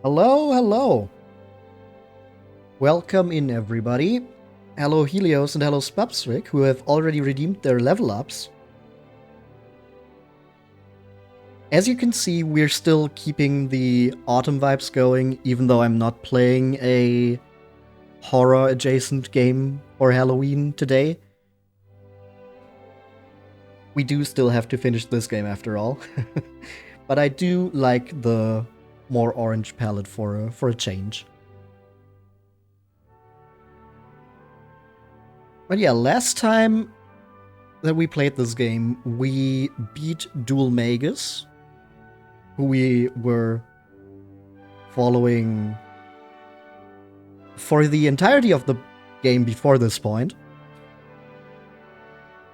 Hello, hello. Welcome in, everybody. Hello, Helios, and hello, Spapswick, who have already redeemed their level ups. As you can see, we're still keeping the autumn vibes going, even though I'm not playing a horror-adjacent game for Halloween today. We do still have to finish this game after all. But I do like the more orange palette for a change. But yeah, last time that we played this game, we beat Dual Magus, who we were following for the entirety of the game before this point.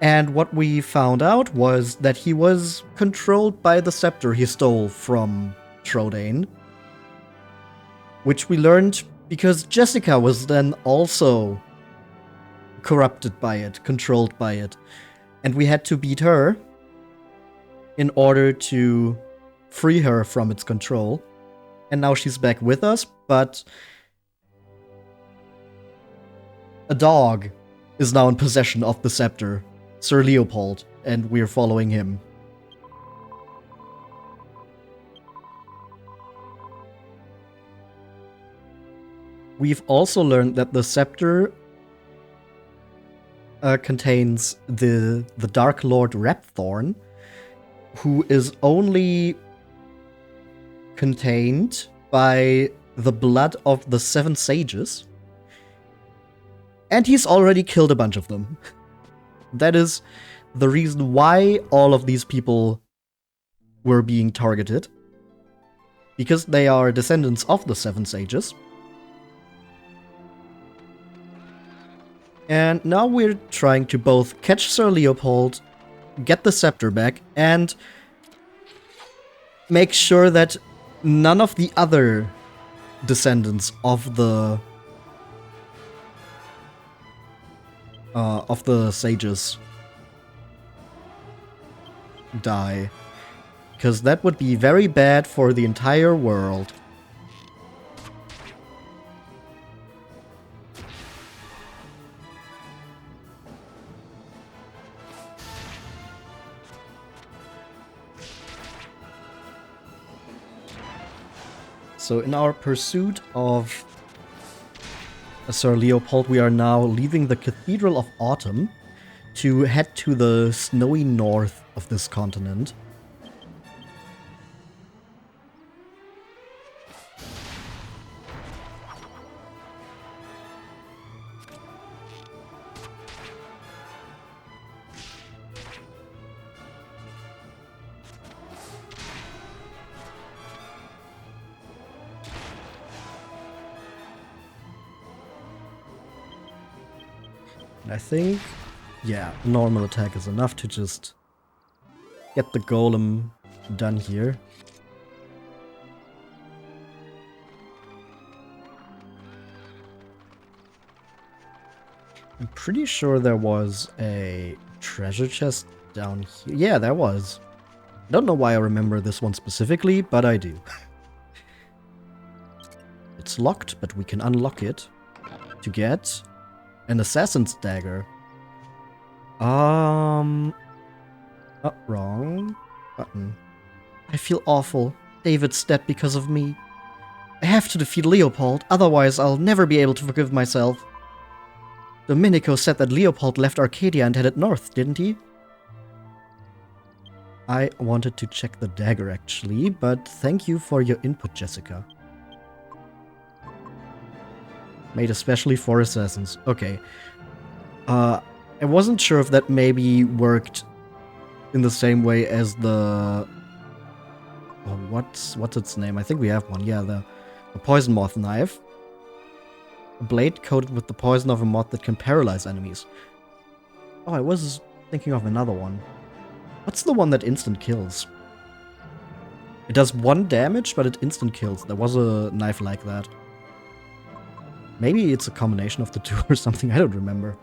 And what we found out was that he was controlled by the scepter he stole from Trodain, which we learned because Jessica was then also corrupted by it, controlled by it. And we had to beat her in order to free her from its control. And now she's back with us, but a dog is now in possession of the scepter, Sir Leopold, and we're following him. We've also learned that the scepter contains the Dark Lord Rapthorn, who is only contained by the blood of the 7 sages. And he's already killed a bunch of them. That is the reason why all of these people were being targeted. Because they are descendants of the 7 sages. And now we're trying to both catch Sir Leopold, get the scepter back, and make sure that none of the other descendants of the sages die. Because that would be very bad for the entire world. So in our pursuit of Sir Leopold, we are now leaving the Cathedral of Autumn to head to the snowy north of this continent. And I think, yeah, normal attack is enough to just get the golem done here. I'm pretty sure there was a treasure chest down here. Yeah, there was. I don't know why I remember this one specifically, but I do. It's locked, but we can unlock it to get an assassin's dagger. Oh, wrong button. I feel awful. David's dead because of me. I have to defeat Leopold, otherwise I'll never be able to forgive myself. Domenico said that Leopold left Arcadia and headed north, didn't he? I wanted to check the dagger actually, but thank you for your input, Jessica. Made especially for assassins. Okay. I wasn't sure if that maybe worked in the same way as the... Oh, what's its name? I think we have one. Yeah, the poison moth knife. A blade coated with the poison of a moth that can paralyze enemies. Oh, I was thinking of another one. What's the one that instant kills? It does 1 damage, but it instant kills. There was a knife like that. Maybe it's a combination of the two or something, I don't remember.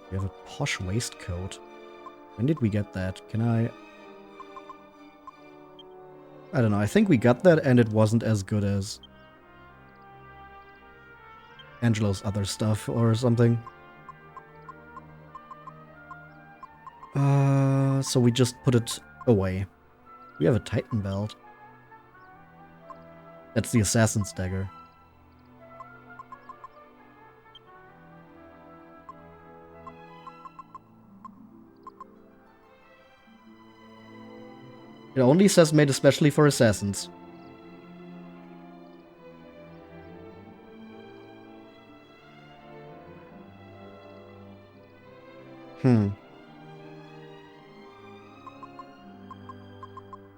We have a posh waistcoat. When did we get that? Can I... I don't know, I think we got that and it wasn't as good as Angelo's other stuff or something. So we just put it away. We have a Titan belt. That's the Assassin's Dagger. It only says made especially for assassins.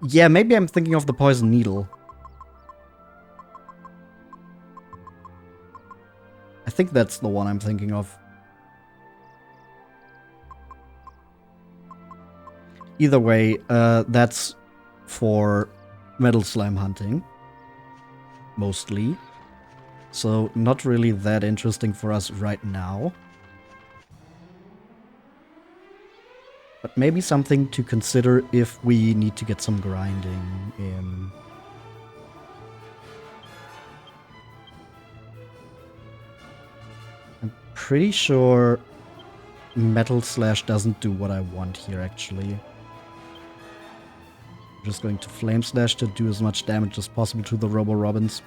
Yeah, maybe I'm thinking of the poison needle. I think that's the one I'm thinking of. Either way, that's for metal slime hunting. Mostly. So not really that interesting for us right now. But maybe something to consider if we need to get some grinding in. I'm pretty sure Metal Slash doesn't do what I want here, actually. I'm just going to Flame Slash to do as much damage as possible to the Robo-Robins.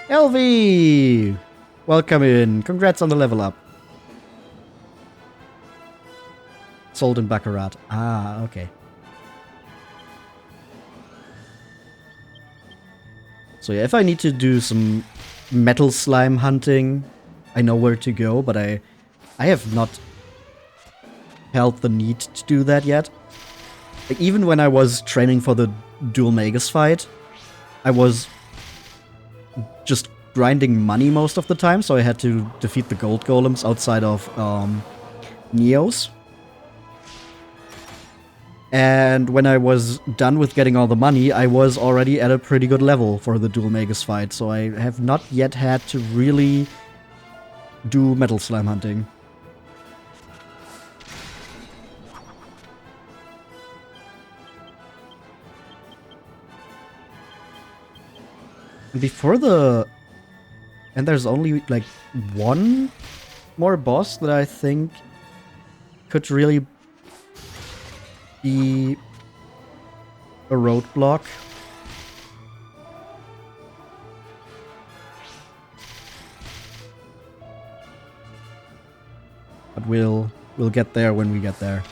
LV! Welcome in. Congrats on the level up. Sold in Baccarat. Ah, okay. So yeah, if I need to do some metal slime hunting, I know where to go, but I have not felt the need to do that yet. Like, even when I was training for the Dual Magus fight, I was just grinding money most of the time, so I had to defeat the gold golems outside of Neos. And when I was done with getting all the money, I was already at a pretty good level for the Dual Magus fight, so I have not yet had to really do metal slime hunting. Before the... And there's only, like, one more boss that I think could really be a roadblock. But we'll get there when we get there.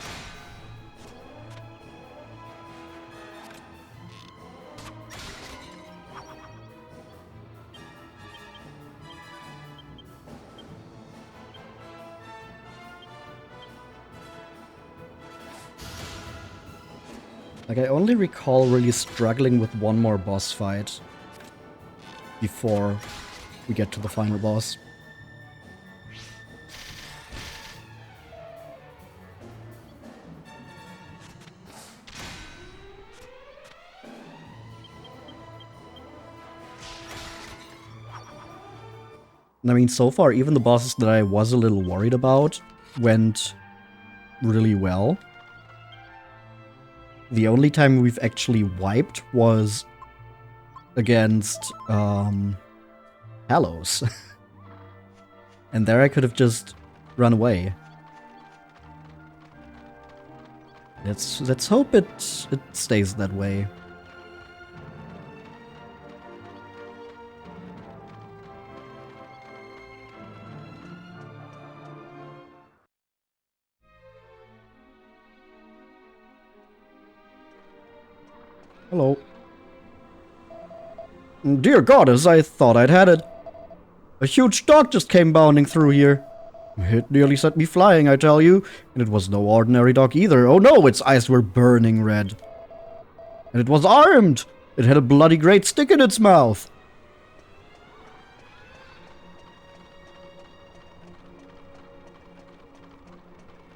Like, I only recall really struggling with one more boss fight before we get to the final boss. And I mean, so far, even the bosses that I was a little worried about went really well. The only time we've actually wiped was against Hallows. And there I could have just run away. Let's hope it stays that way. Hello. Dear goddess, I thought I'd had it. A huge dog just came bounding through here. It nearly sent me flying, I tell you. And it was no ordinary dog either. Oh no, its eyes were burning red. And it was armed. It had a bloody great stick in its mouth.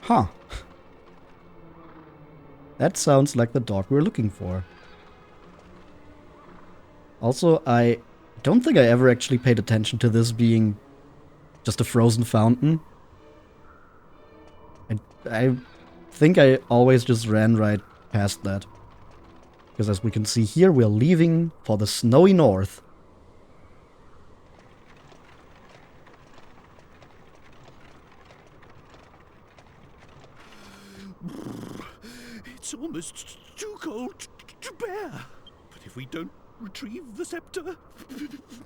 Huh. That sounds like the dog we're looking for. Also, I don't think I ever actually paid attention to this being just a frozen fountain. I think I always just ran right past that. Because as we can see here, we're leaving for the snowy north. It's almost too cold to bear. But if we don't retrieve the scepter,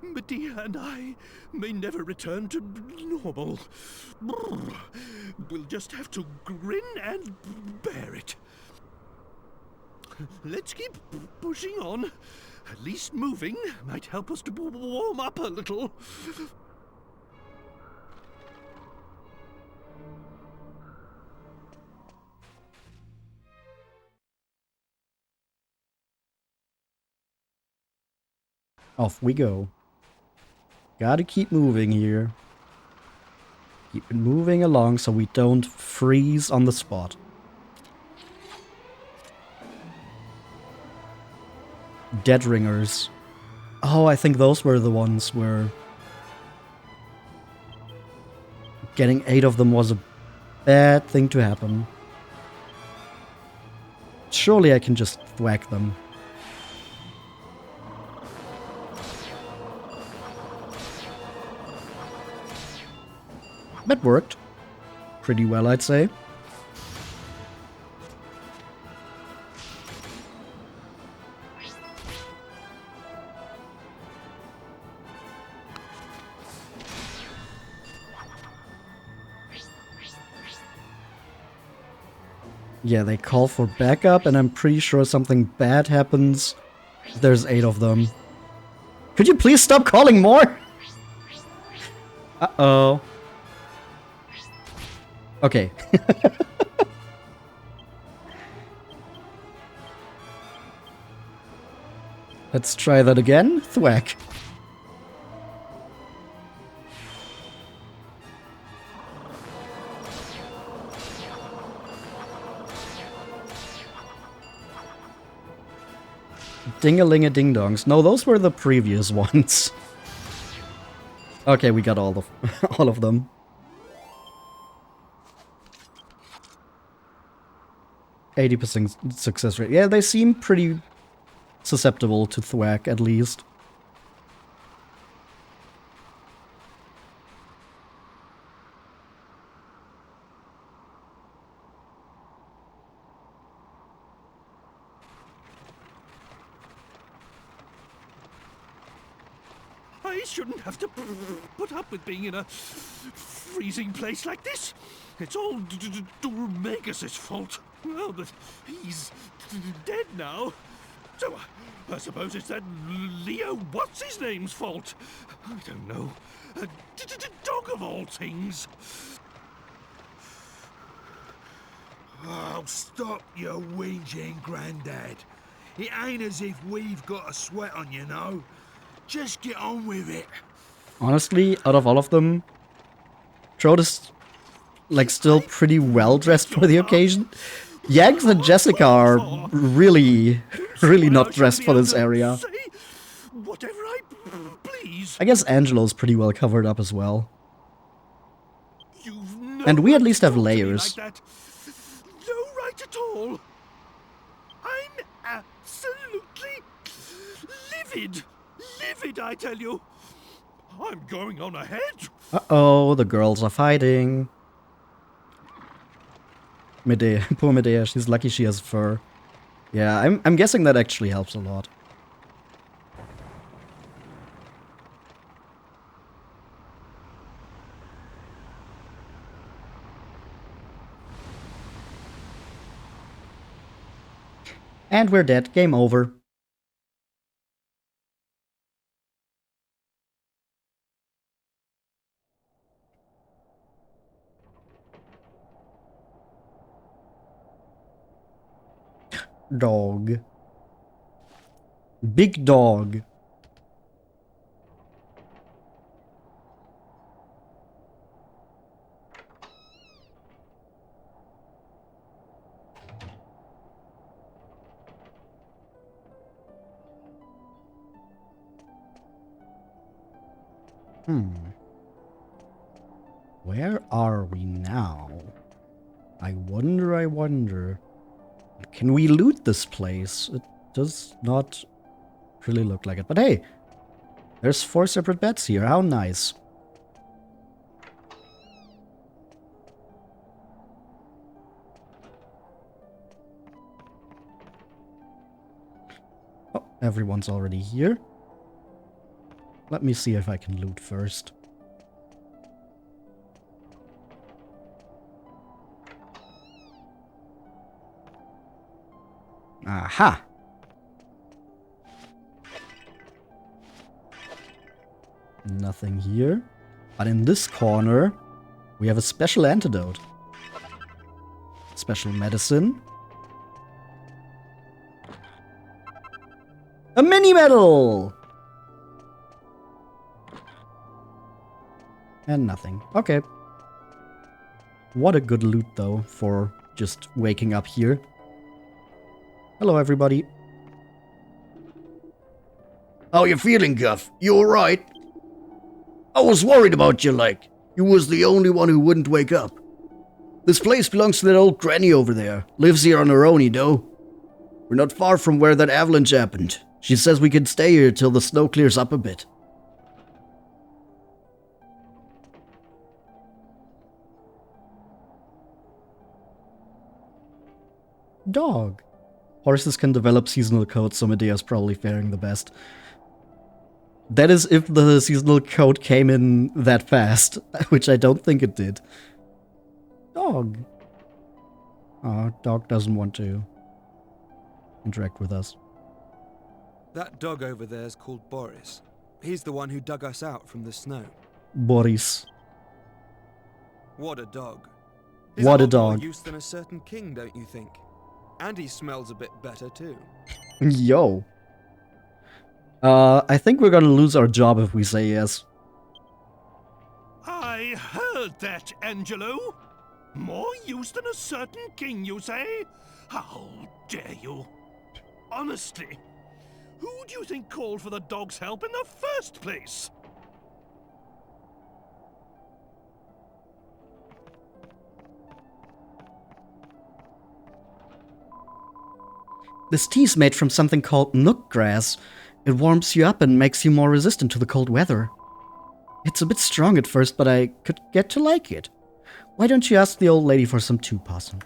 Medea and I may never return to normal. We'll just have to grin and bear it. Let's keep pushing on. At least moving might help us to warm up a little. Off we go. Gotta keep moving here. Keep it moving along so we don't freeze on the spot. Dead ringers. Oh, I think those were the ones where getting 8 of them was a bad thing to happen. Surely I can just thwack them. That worked. Pretty well, I'd say. Yeah, they call for backup, and I'm pretty sure something bad happens. There's 8 of them. Could you please stop calling more? Uh-oh. Okay. Let's try that again. Thwack. Ding-a-ling-a-ding-dongs. No, those were the previous ones. Okay, we got all of them. %80 success rate. Yeah, they seem pretty susceptible to thwack, at least. I shouldn't have to put up with being in a freezing place like this. It's all Magus' fault. Well, but he's dead now. So I suppose it's that Leo what's-his-name's fault. I don't know. A dog of all things. Oh, stop your whinging, Grandad. It ain't as if we've got a sweat on, you know. Just get on with it. Honestly, out of all of them, Trode is, like, still pretty well dressed for the occasion. Yags and Jessica are really not dressed for this area. Whatever I please. I guess Angelo's pretty well covered up as well. You've no And we at right least to have talk to me layers. like that. No right at all. I'm absolutely livid. Livid, I tell you. I'm going on ahead. Uh-oh, the girls are fighting. Medea, poor Medea, she's lucky she has fur. Yeah, I'm guessing that actually helps a lot. And we're dead. Game over. Dog. Big dog. Where are we now? I wonder. Can we loot this place? It does not really look like it. But hey, there's 4 separate beds here. How nice. Oh, everyone's already here. Let me see if I can loot first. Aha! Nothing here. But in this corner, we have a special antidote. Special medicine. A mini medal! And nothing. Okay. What a good loot, though, for just waking up here. Hello, everybody. How you feeling, Guff? You alright? I was worried about you, like. You was the only one who wouldn't wake up. This place belongs to that old granny over there. Lives here on her own, you know. We're not far from where that avalanche happened. She says we can stay here till the snow clears up a bit. Dog. Horses can develop seasonal coats, so Medea's probably faring the best. That is if the seasonal coat came in that fast, which I don't think it did. Dog. Oh, dog doesn't want to interact with us. That dog over there is called Boris. He's the one who dug us out from the snow. Boris. What a dog. What a He's dog. more use than a certain king, don't you think? And he smells a bit better too. Yo. I think we're gonna lose our job if we say yes. I heard that, Angelo. More use than a certain king, you say? How dare you? Honestly, who do you think called for the dog's help in the first place? This tea's made from something called nook grass. It warms you up and makes you more resistant to the cold weather. It's a bit strong at first, but I could get to like it. Why don't you ask the old lady for some too, Possum?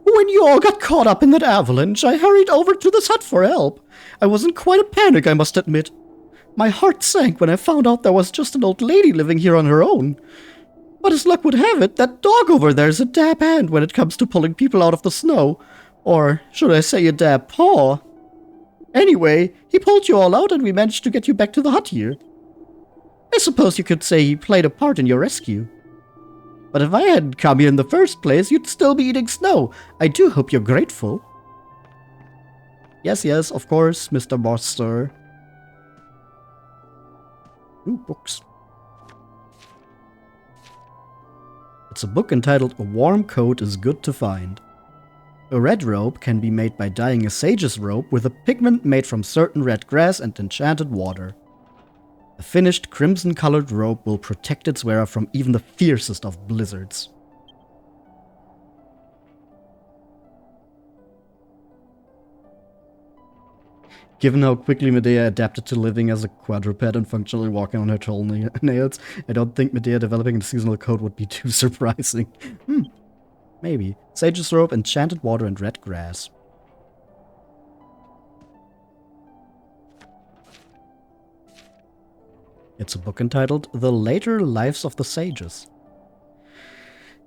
When you all got caught up in that avalanche, I hurried over to this hut for help. I was in quite a panic, I must admit. My heart sank when I found out there was just an old lady living here on her own. But as luck would have it, that dog over there is a dab hand when it comes to pulling people out of the snow. Or should I say a dab paw? Anyway, he pulled you all out and we managed to get you back to the hut here. I suppose you could say he played a part in your rescue. But if I hadn't come here in the first place, you'd still be eating snow. I do hope you're grateful. Yes, yes, of course, Mr. Monster. Ooh, books. It's a book entitled A Warm Coat is Good to Find. A red robe can be made by dyeing a sage's robe with a pigment made from certain red grass and enchanted water. A finished crimson-colored robe will protect its wearer from even the fiercest of blizzards. Given how quickly Medea adapted to living as a quadruped and functionally walking on her toenails, I don't think Medea developing a seasonal coat would be too surprising. Maybe. Sage's robe, enchanted water, and red grass. It's a book entitled The Later Lives of the Sages.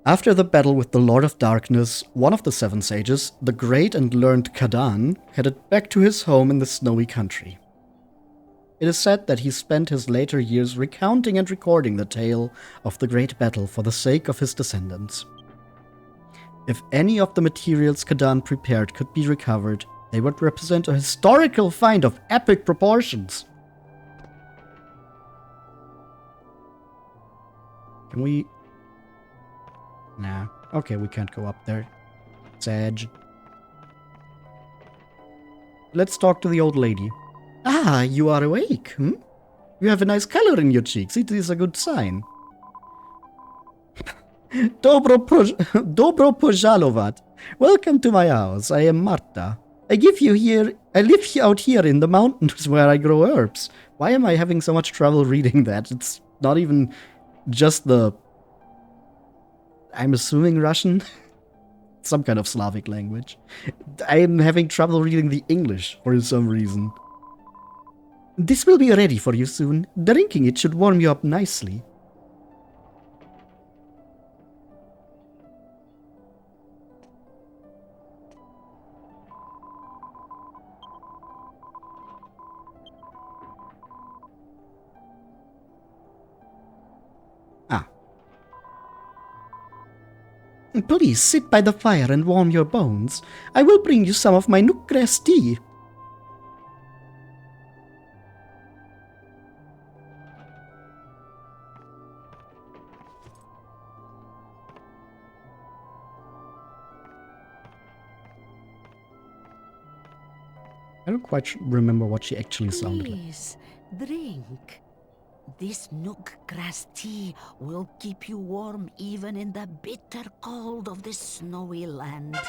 After the battle with the Lord of Darkness, one of the 7 sages, the great and learned Kadan, headed back to his home in the snowy country. It is said that he spent his later years recounting and recording the tale of the great battle for the sake of his descendants. If any of the materials Kadan prepared could be recovered, they would represent a historical find of epic proportions. Can we... Nah. Okay, we can't go up there. Sage. Let's talk to the old lady. Ah, you are awake, hmm? You have a nice color in your cheeks. It is a good sign. Dobro požalovat. Welcome to my house. I am Marta. I live out here in the mountains where I grow herbs. Why am I having so much trouble reading that? It's not even just the... I'm assuming Russian? Some kind of Slavic language. I am having trouble reading the English for some reason. This will be ready for you soon. Drinking it should warm you up nicely. Please sit by the fire and warm your bones. I will bring you some of my nukress tea. I don't quite remember what she actually sounded like. Please, drink. This nook grass tea will keep you warm even in the bitter cold of this snowy land.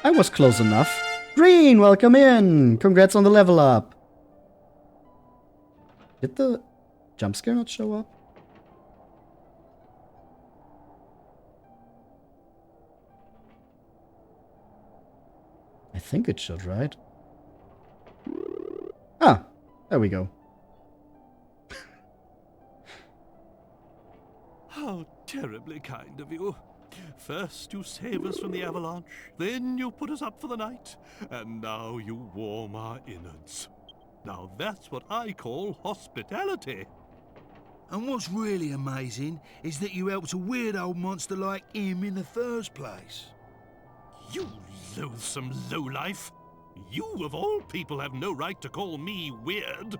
I was close enough. Green, welcome in! Congrats on the level up. Did the jump scare not show up? I think it should, right? Ah, there we go. How terribly kind of you. First you save us from the avalanche, then you put us up for the night, and now you warm our innards. Now that's what I call hospitality. And what's really amazing is that you helped a weird old monster like him in the first place. You loathsome lowlife. You, of all people, have no right to call me weird.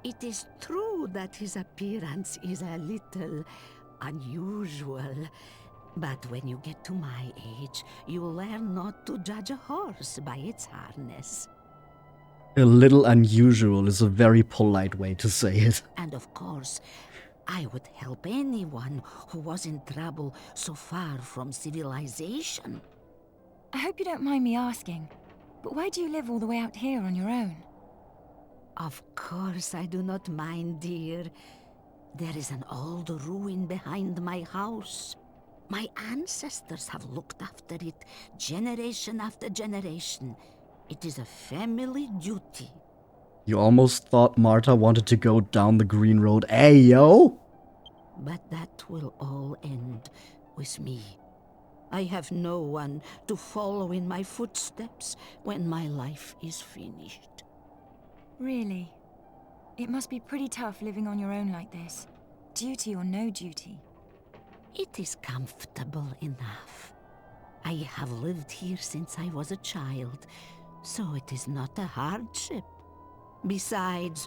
It is true that his appearance is a little unusual. But when you get to my age, you learn not to judge a horse by its harness. A little unusual is a very polite way to say it. And of course, I would help anyone who was in trouble so far from civilization. I hope you don't mind me asking, but why do you live all the way out here on your own? Of course I do not mind, dear. There is an old ruin behind my house. My ancestors have looked after it generation after generation. It is a family duty. You almost thought Marta wanted to go down the green road. Hey, yo! But that will all end with me. I have no one to follow in my footsteps when my life is finished. Really? It must be pretty tough living on your own like this. Duty or no duty. It is comfortable enough. I have lived here since I was a child, so it is not a hardship. Besides,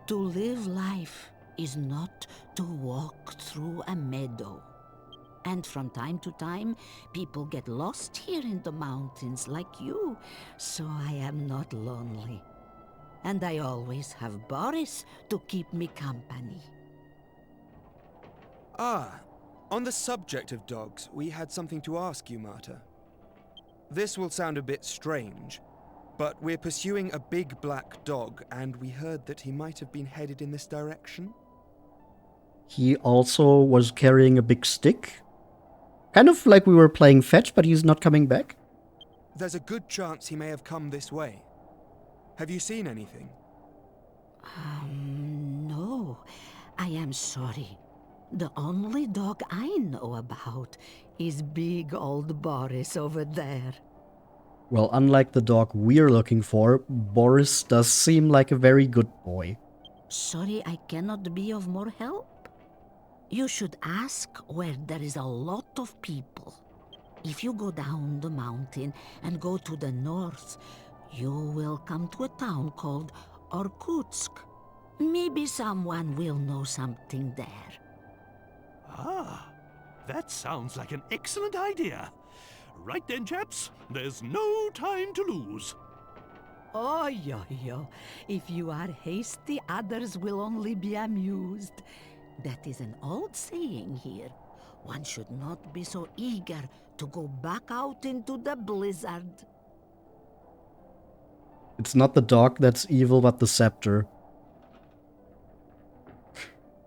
to live life is not to walk through a meadow. And from time to time, people get lost here in the mountains like you, so I am not lonely. And I always have Boris to keep me company. Ah, on the subject of dogs, we had something to ask you, Marta. This will sound a bit strange, but we're pursuing a big black dog, and we heard that he might have been headed in this direction. He also was carrying a big stick. Kind of like we were playing fetch, but he's not coming back. There's a good chance he may have come this way. Have you seen anything? No. I am sorry. The only dog I know about is big old Boris over there. Well, unlike the dog we're looking for, Boris does seem like a very good boy. Sorry I cannot be of more help. You should ask where there is a lot of people. If you go down the mountain and go to the north, you will come to a town called Orkutsk. Maybe someone will know something there. Ah, that sounds like an excellent idea. Right then, chaps, there's no time to lose. Oh, yo. If you are hasty, others will only be amused. That is an old saying here. One should not be so eager to go back out into the blizzard. It's not the dog that's evil, but the scepter.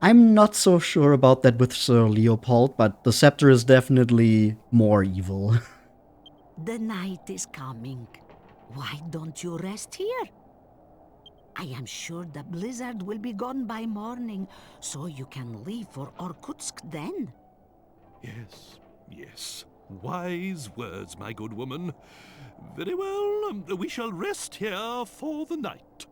I'm not so sure about that with Sir Leopold, but the scepter is definitely more evil. The night is coming. Why don't you rest here? I am sure the blizzard will be gone by morning, so you can leave for Orkutsk then. Yes, yes. Wise words, my good woman. Very well, we shall rest here for the night.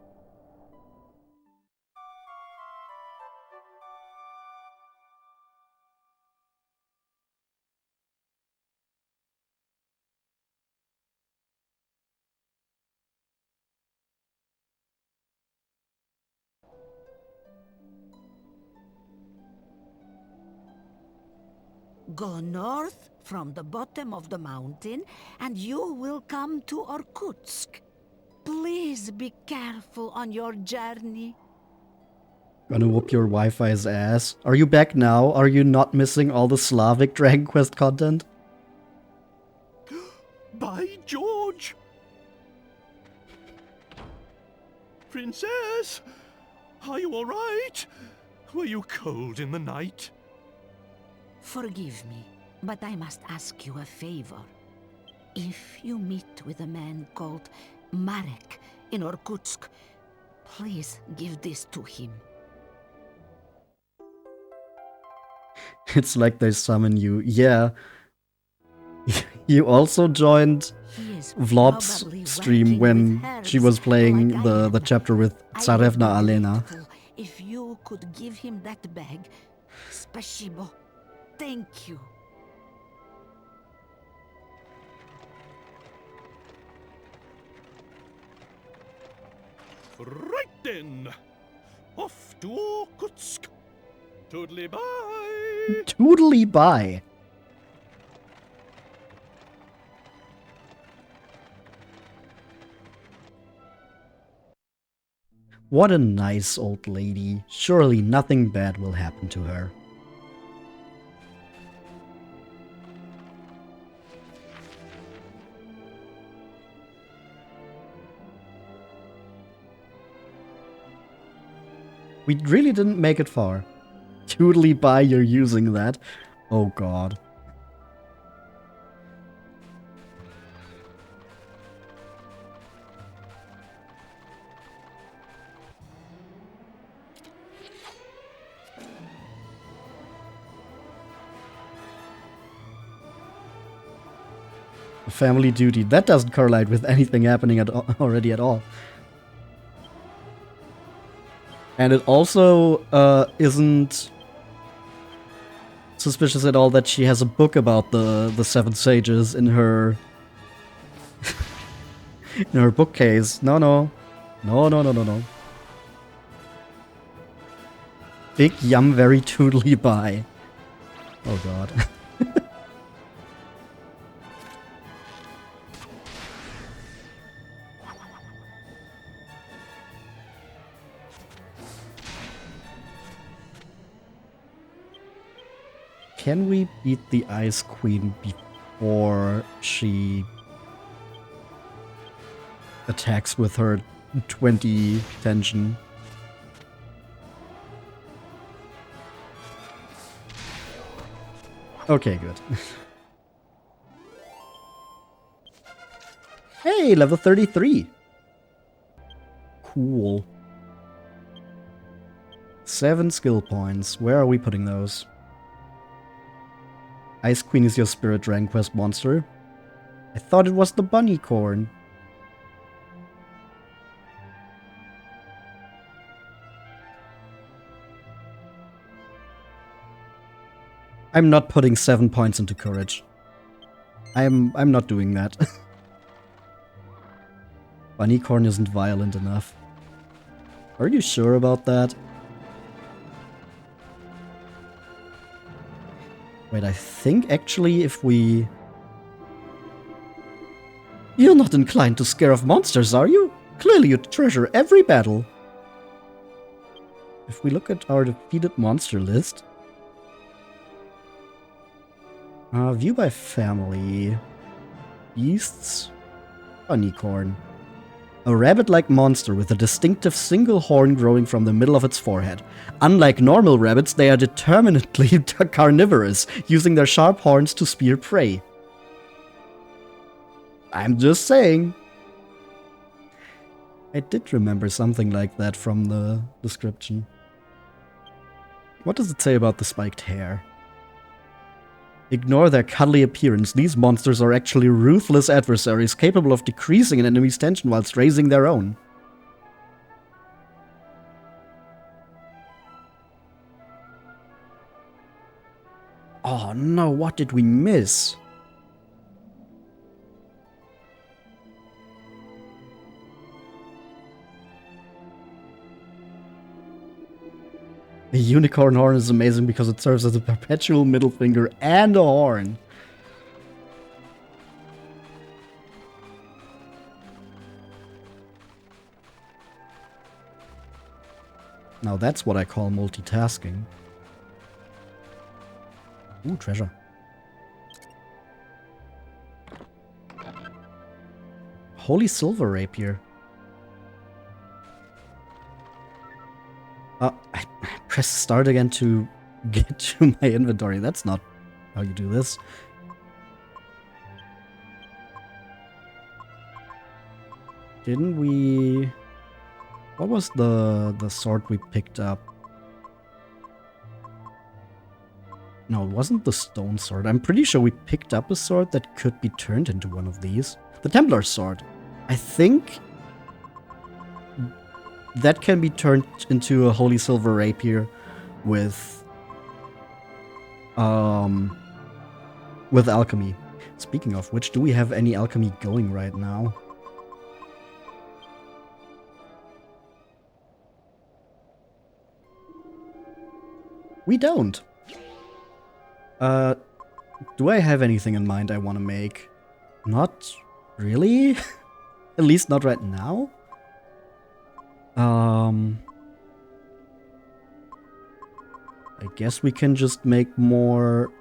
Go north from the bottom of the mountain, and you will come to Orkutsk. Please be careful on your journey. Gonna whoop your Wi-Fi's ass. Are you back now? Are you not missing all the Slavic Dragon Quest content? By George! Princess! Are you all right? Were you cold in the night? Forgive me, but I must ask you a favor. If you meet with a man called Marek in Orkutsk, please give this to him. It's like they summon you. Yeah. You also joined He is Vlob's probably stream working when with she herbs was playing like I the am. chapter with I would Tsarevna be Alena. grateful if you could give him that bag. Spasibo. Thank you. Right then. Off to Orkutsk. Toodly bye. Toodly bye. What a nice old lady. Surely nothing bad will happen to her. We really didn't make it far. Toodly bye, you're using that. Oh god. Family duty. That doesn't correlate with anything happening already at all. And it also isn't suspicious at all that she has a book about the Seven Sages in her in her bookcase. No, no. No, no, no, no, no. Big yum very toodly bye. Oh god. Can we beat the Ice Queen before she attacks with her 20 tension? Okay, good. Hey, level 33. Cool. 7 skill points. Where are we putting those? Ice Queen is your Spirit Dragon Quest monster. I thought it was the bunny corn. I'm not putting 7 points into courage. I'm not doing that. Bunny corn isn't violent enough. Are you sure about that? Wait, I think actually if we... You're not inclined to scare off monsters, are you? Clearly you treasure every battle. If we look at our defeated monster list... View by family. Beasts. Unicorn. A rabbit-like monster with a distinctive single horn growing from the middle of its forehead. Unlike normal rabbits, they are determinedly carnivorous, using their sharp horns to spear prey. I'm just saying. I did remember something like that from the description. What does it say about the spiked hair? Ignore their cuddly appearance. These monsters are actually ruthless adversaries capable of decreasing an enemy's tension whilst raising their own. Oh no, what did we miss? The unicorn horn is amazing because it serves as a perpetual middle finger and a horn. Now that's what I call multitasking. Ooh, treasure. Holy silver rapier. I press start again to get to my inventory. That's not how you do this. Didn't we... What was the sword we picked up? No, it wasn't the stone sword. I'm pretty sure we picked up a sword that could be turned into one of these. The Templar sword. I think that can be turned into a holy silver rapier with alchemy. Speaking of which, do we have any alchemy going right now? We don't. Do I have anything in mind I want to make? Not really? At least not right now? I guess we can just make more...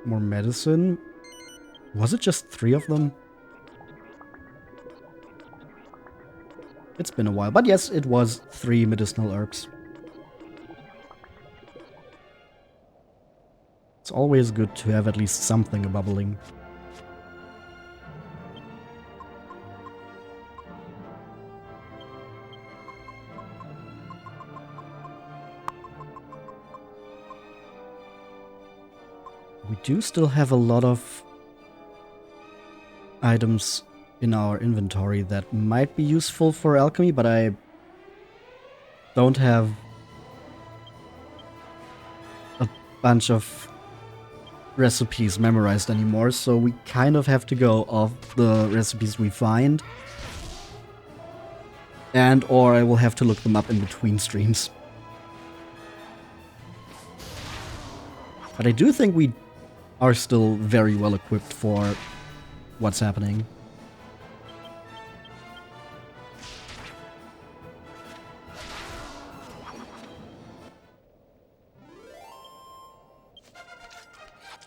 more medicine? Was it just 3 of them? It's been a while, but yes, it was 3 medicinal herbs. It's always good to have at least something bubbling. We do still have a lot of items in our inventory that might be useful for alchemy, but I don't have a bunch of recipes memorized anymore, so we kind of have to go off the recipes we find, and or I will have to look them up in between streams. But I do think we are still very well equipped for what's happening.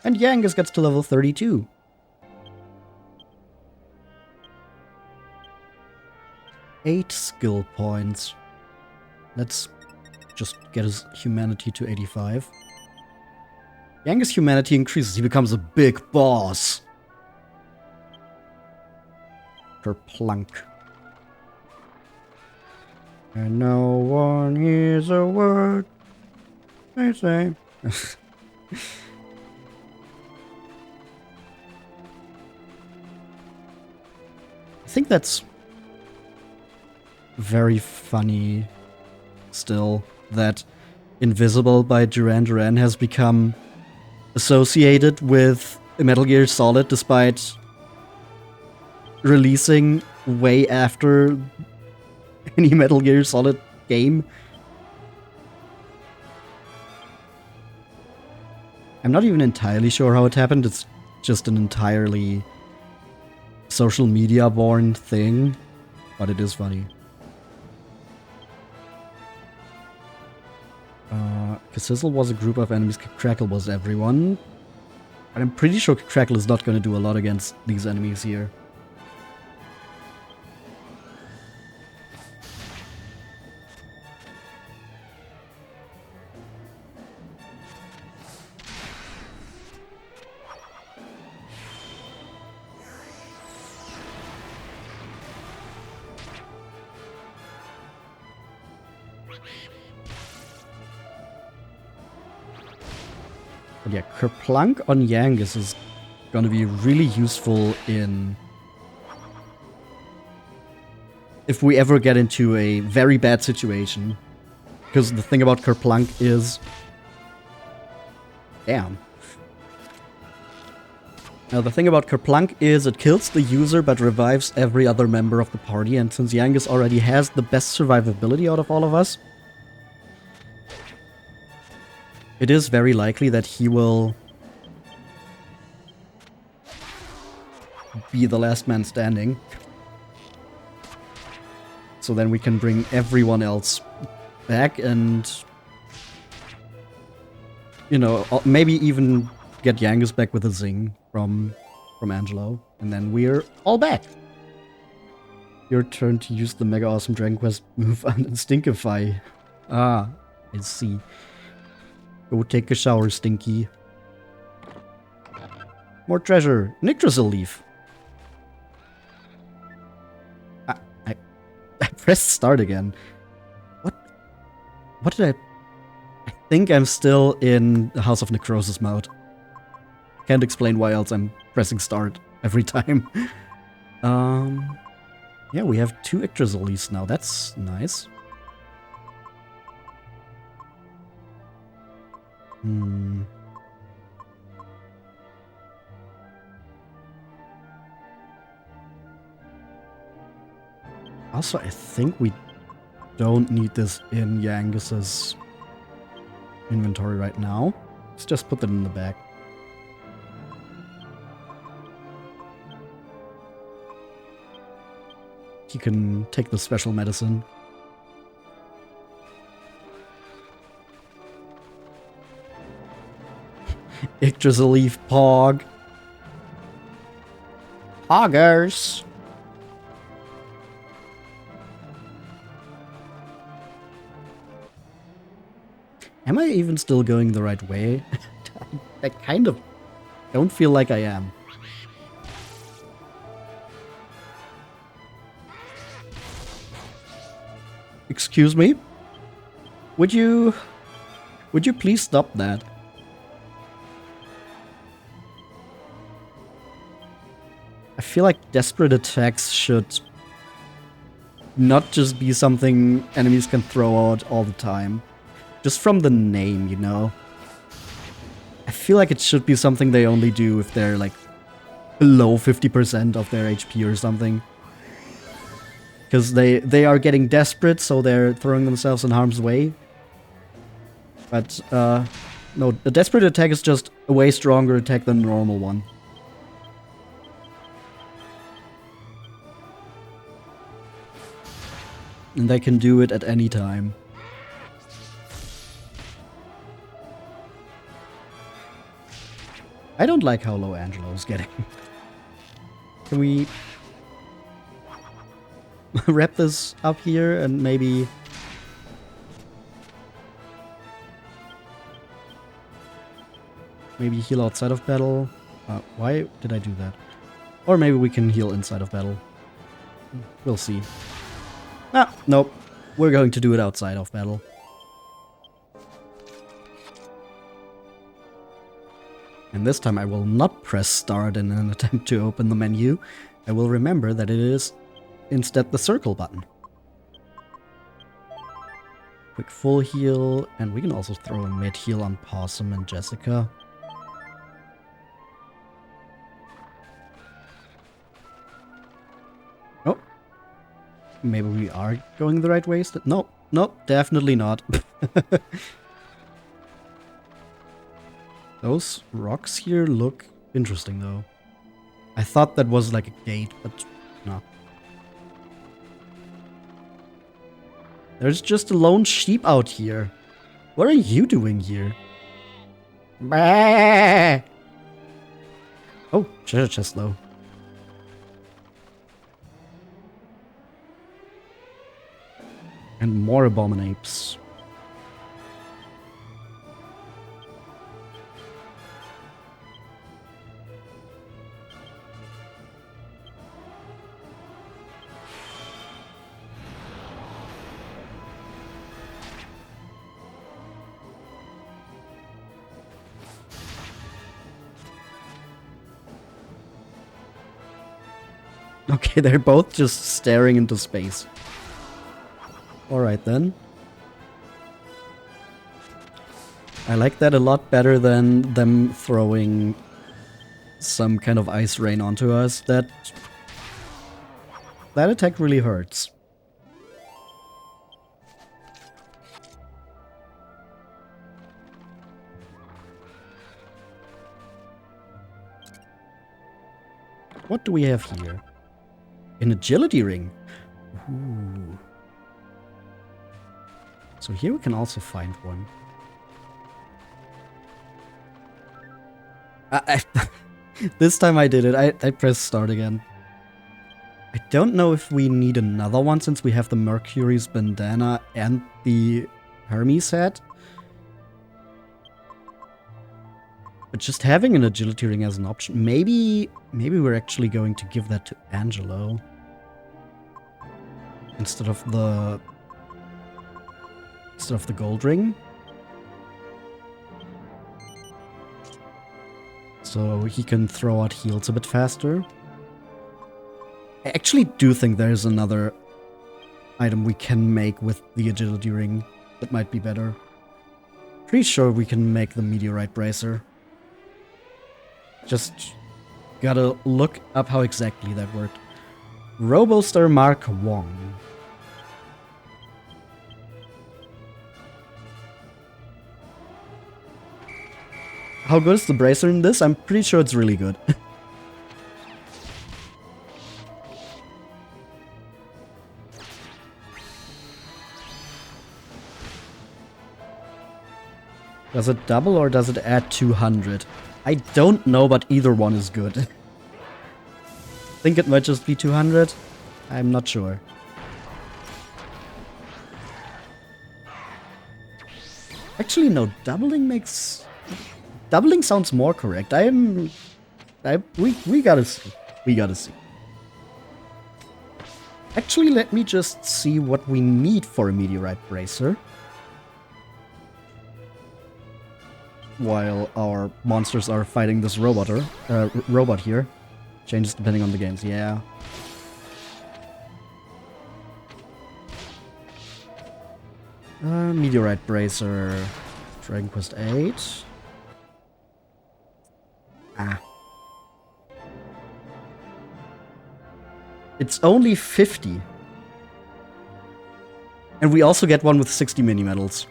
And Yangus gets to level 32. Eight skill points. Let's just get his humanity to 85. Yangus' humanity increases. He becomes a big boss. Kerplunk. And no one hears a word they say. I think that's very funny still that Invisible by Duran Duran has become associated with Metal Gear Solid despite releasing way after any Metal Gear Solid game. I'm not even entirely sure how it happened. It's just an entirely social media born thing, but it is funny. Sizzle was a group of enemies, Crackle was everyone. But I'm pretty sure Crackle is not going to do a lot against these enemies here. But yeah, Kerplunk on Yangus is gonna be really useful in... if we ever get into a very bad situation. Because the thing about Kerplunk is... damn. Now the thing about Kerplunk is it kills the user but revives every other member of the party, and since Yangus already has the best survivability out of all of us, it is very likely that he will be the last man standing. So then we can bring everyone else back and, you know, maybe even get Yangus back with a zing from Angelo. And then we're all back. Your turn to use the Mega Awesome Dragon Quest move on Instinctify. Ah, I see. Go take a shower, Stinky. More treasure. Yggdrasil leaf. I pressed start again. What did I think I'm still in the House of Necrosis mode. Can't explain why else I'm pressing start every time. Yeah, we have 2 Yggdrasil leaves now. That's nice. Also, I think we don't need this in Yangus's inventory right now. Let's just put that in the back. He can take the special medicine. Yggdrasil leaf Pog. Poggers. Am I even still going the right way? I kind of don't feel like I am. Excuse me? Would you please stop that? I feel like desperate attacks should not just be something enemies can throw out all the time. Just from the name, you know? I feel like it should be something they only do if they're like below 50% of their HP or something. Because they are getting desperate, so they're throwing themselves in harm's way. But, no, the desperate attack is just a way stronger attack than the normal one. And they can do it at any time. I don't like how low Angelo's getting. Can we wrap this up here and maybe... maybe heal outside of battle? Why did I do that? Or maybe we can heal inside of battle. We'll see. Ah, nope. We're going to do it outside of battle. And this time I will not press start in an attempt to open the menu. I will remember that it is instead the circle button. Quick full heal, and we can also throw a mid heal on Possum and Jessica. Oh. Maybe we are going the right way. No, no, definitely not. Those rocks here look interesting, though. I thought that was like a gate, but no. There's just a lone sheep out here. What are you doing here? Bah! Oh, treasure chest though. And more abominapes. Okay, they're both just staring into space. Alright then. I like that a lot better than them throwing some kind of ice rain onto us. That attack really hurts. What do we have here? An agility ring. Ooh. So here we can also find one. This time I did it. I pressed start again. I don't know if we need another one since we have the Mercury's bandana and the Hermes hat. But just having an agility ring as an option, maybe we're actually going to give that to Angelo instead of the gold ring. So he can throw out heals a bit faster. I actually do think there's another item we can make with the agility ring that might be better. Pretty sure we can make the meteorite bracer. Just gotta look up how exactly that worked. Roboster Mk I. How good is the bracer in this? I'm pretty sure it's really good. Does it double or does it add 200? I don't know, but either one is good. I think it might just be 200. I'm not sure. Actually, no. Doubling sounds more correct. We gotta see. We gotta see. Actually, let me just see what we need for a meteorite bracer. While our monsters are fighting this robot here. Changes depending on the games, yeah. Meteorite bracer. Dragon Quest 8. Ah. It's only 50. And we also get one with 60 mini-medals.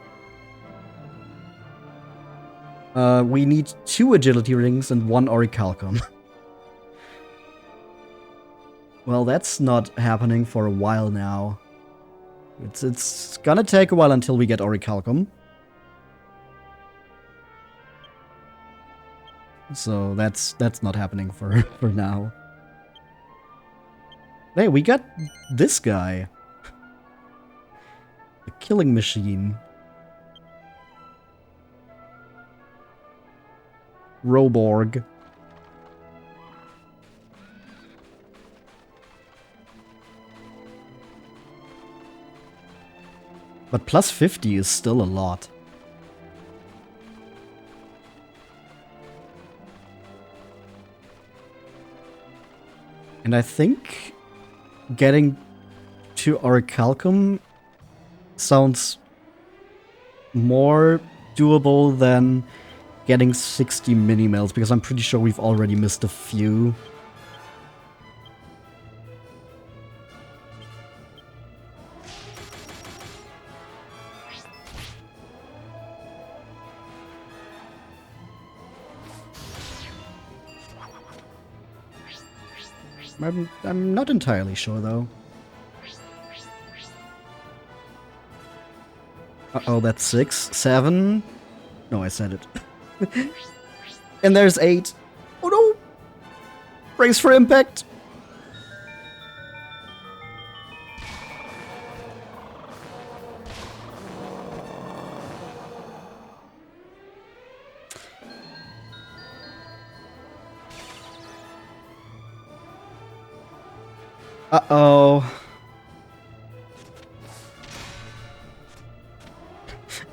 We need 2 agility rings and 1 orichalcum. Well, that's not happening for a while now. It's gonna take a while until we get orichalcum. So that's not happening for now. Hey, we got this guy. The killing machine. Roborg. But plus 50 is still a lot. And I think getting to orichalcum sounds more doable than getting 60 mini-mails, because I'm pretty sure we've already missed a few. I'm not entirely sure, though. Uh-oh, that's 6, 7. No, I said it. And there's 8. Oh no! Brace for impact! Uh-oh.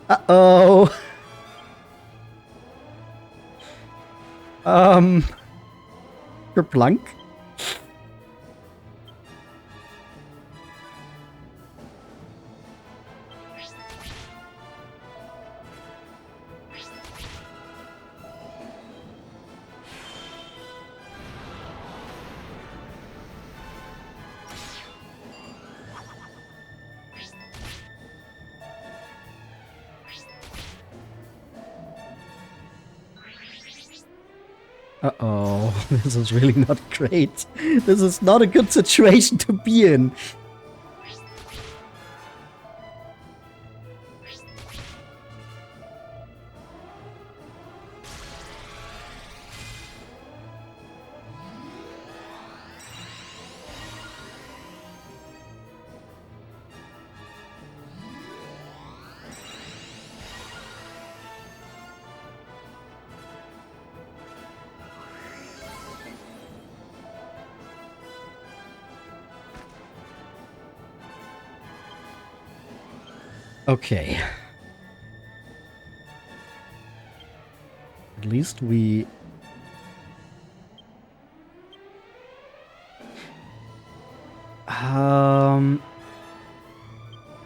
Uh-oh. Kerplunk? Uh-oh, this is really not great. This is not a good situation to be in. Okay. At least we...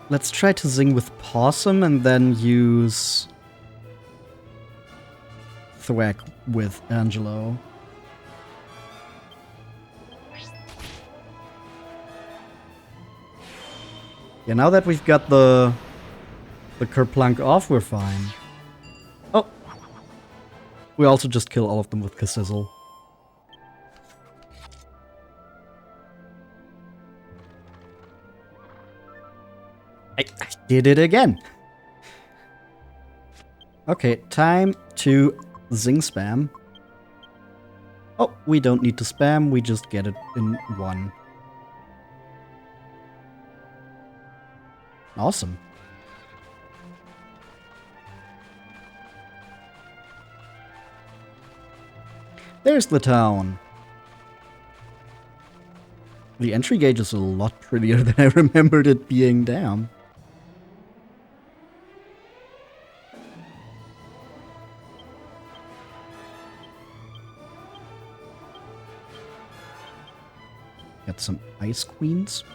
Let's try to zing with Possum and then use... Thwack with Angelo. Yeah, now that we've got the Kerplunk off, we're fine. Oh! We also just kill all of them with Kassizzle. I did it again! Okay, time to zing spam. Oh, we don't need to spam, we just get it in one. Awesome. There's the town. The entry gauge is a lot prettier than I remembered it being, damn. Got some ice queens.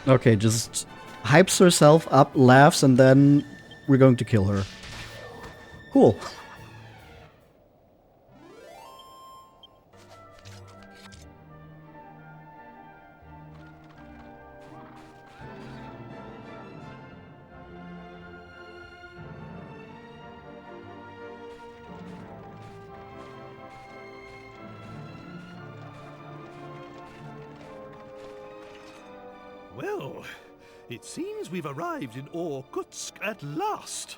Okay, just hypes herself up, laughs, and then we're going to kill her. Cool. Well, it seems we've arrived in Orkutsk at last.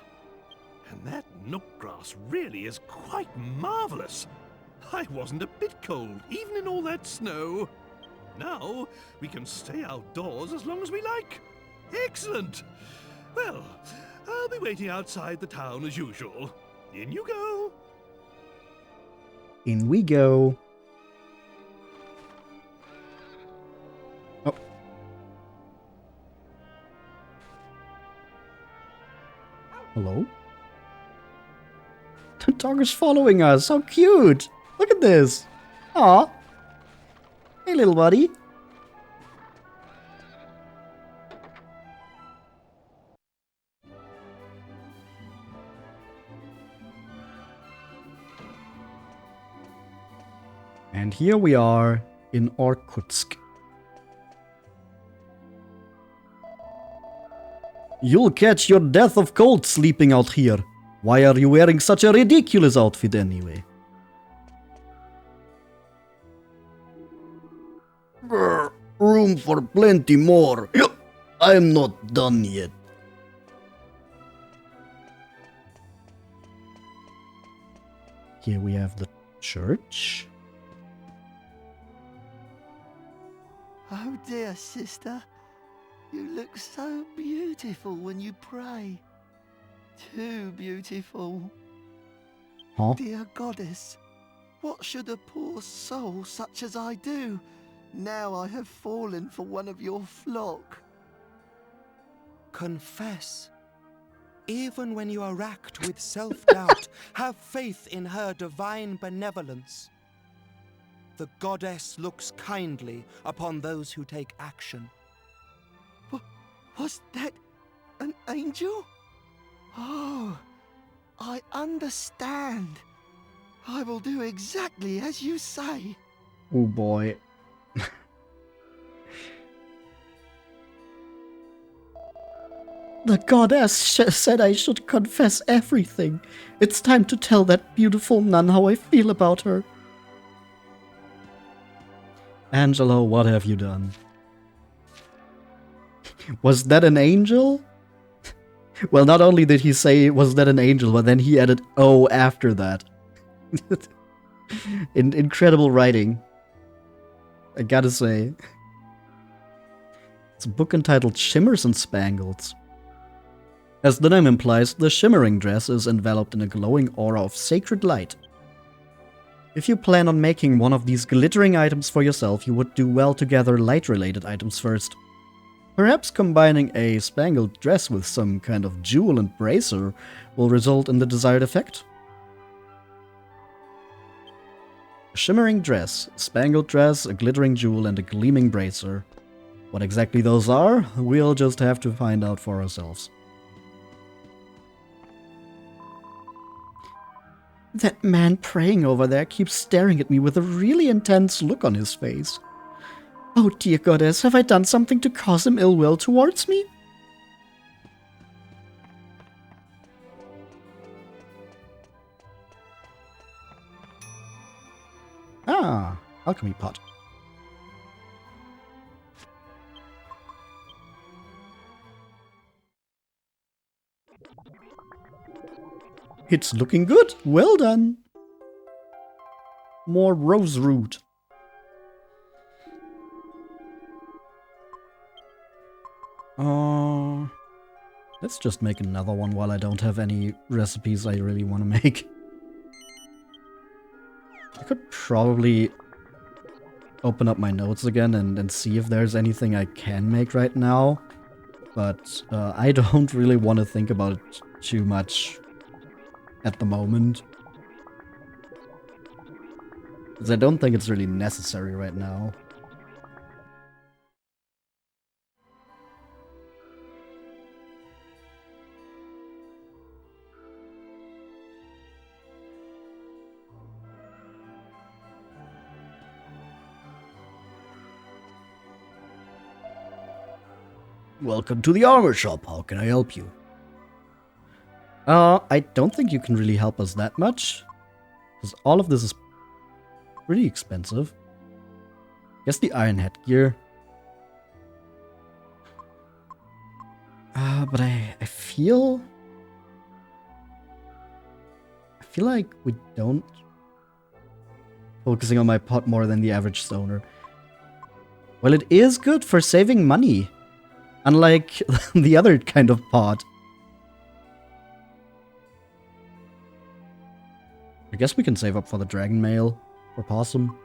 And that nook grass really is quite marvelous. I wasn't a bit cold, even in all that snow. Now we can stay outdoors as long as we like. Excellent. Well, I'll be waiting outside the town as usual. In you go. In we go. Oh. Hello? The dog is following us. How cute. Look at this. Aw. Hey, little buddy. here we are in Orkutsk. You'll catch your death of cold sleeping out here. Why are you wearing such a ridiculous outfit anyway? Brr, room for plenty more. I'm not done yet. Here we have the church. Oh dear, sister. You look so beautiful when you pray. Too beautiful. Huh? Dear goddess, what should a poor soul such as I do, now I have fallen for one of your flock? Confess. Even when you are racked with self-doubt, have faith in her divine benevolence. The goddess looks kindly upon those who take action. Was that an angel? Oh, I understand. I will do exactly as you say. Oh boy. The goddess said I should confess everything. It's time to tell that beautiful nun how I feel about her. Angelo, what have you done? Was that an angel? Well, not only did he say, was that an angel, but then he added, oh, after that. Incredible writing. I gotta say. It's a book entitled Shimmers and Spangles. As the name implies, the shimmering dress is enveloped in a glowing aura of sacred light. If you plan on making one of these glittering items for yourself, you would do well to gather light-related items first. Perhaps combining a spangled dress with some kind of jewel and bracer will result in the desired effect. A shimmering dress, a spangled dress, a glittering jewel, and a gleaming bracer. What exactly those are, we'll just have to find out for ourselves. That man praying over there keeps staring at me with a really intense look on his face. Oh dear goddess, have I done something to cause him ill will towards me? Ah, alchemy pot. It's looking good. Well done. More rose root. Let's just make another one while I don't have any recipes I really want to make. I could probably open up my notes again and see if there's anything I can make right now. But I don't really want to think about it too much at the moment. Because I don't think it's really necessary right now. Welcome to the armor shop. How can I help you? I don't think you can really help us that much. Because all of this is pretty expensive. Guess the iron headgear. But I feel like we don't focusing on my pot more than the average stoner. Well, it is good for saving money. Unlike the other kind of pot. I guess we can save up for the dragon mail or possum.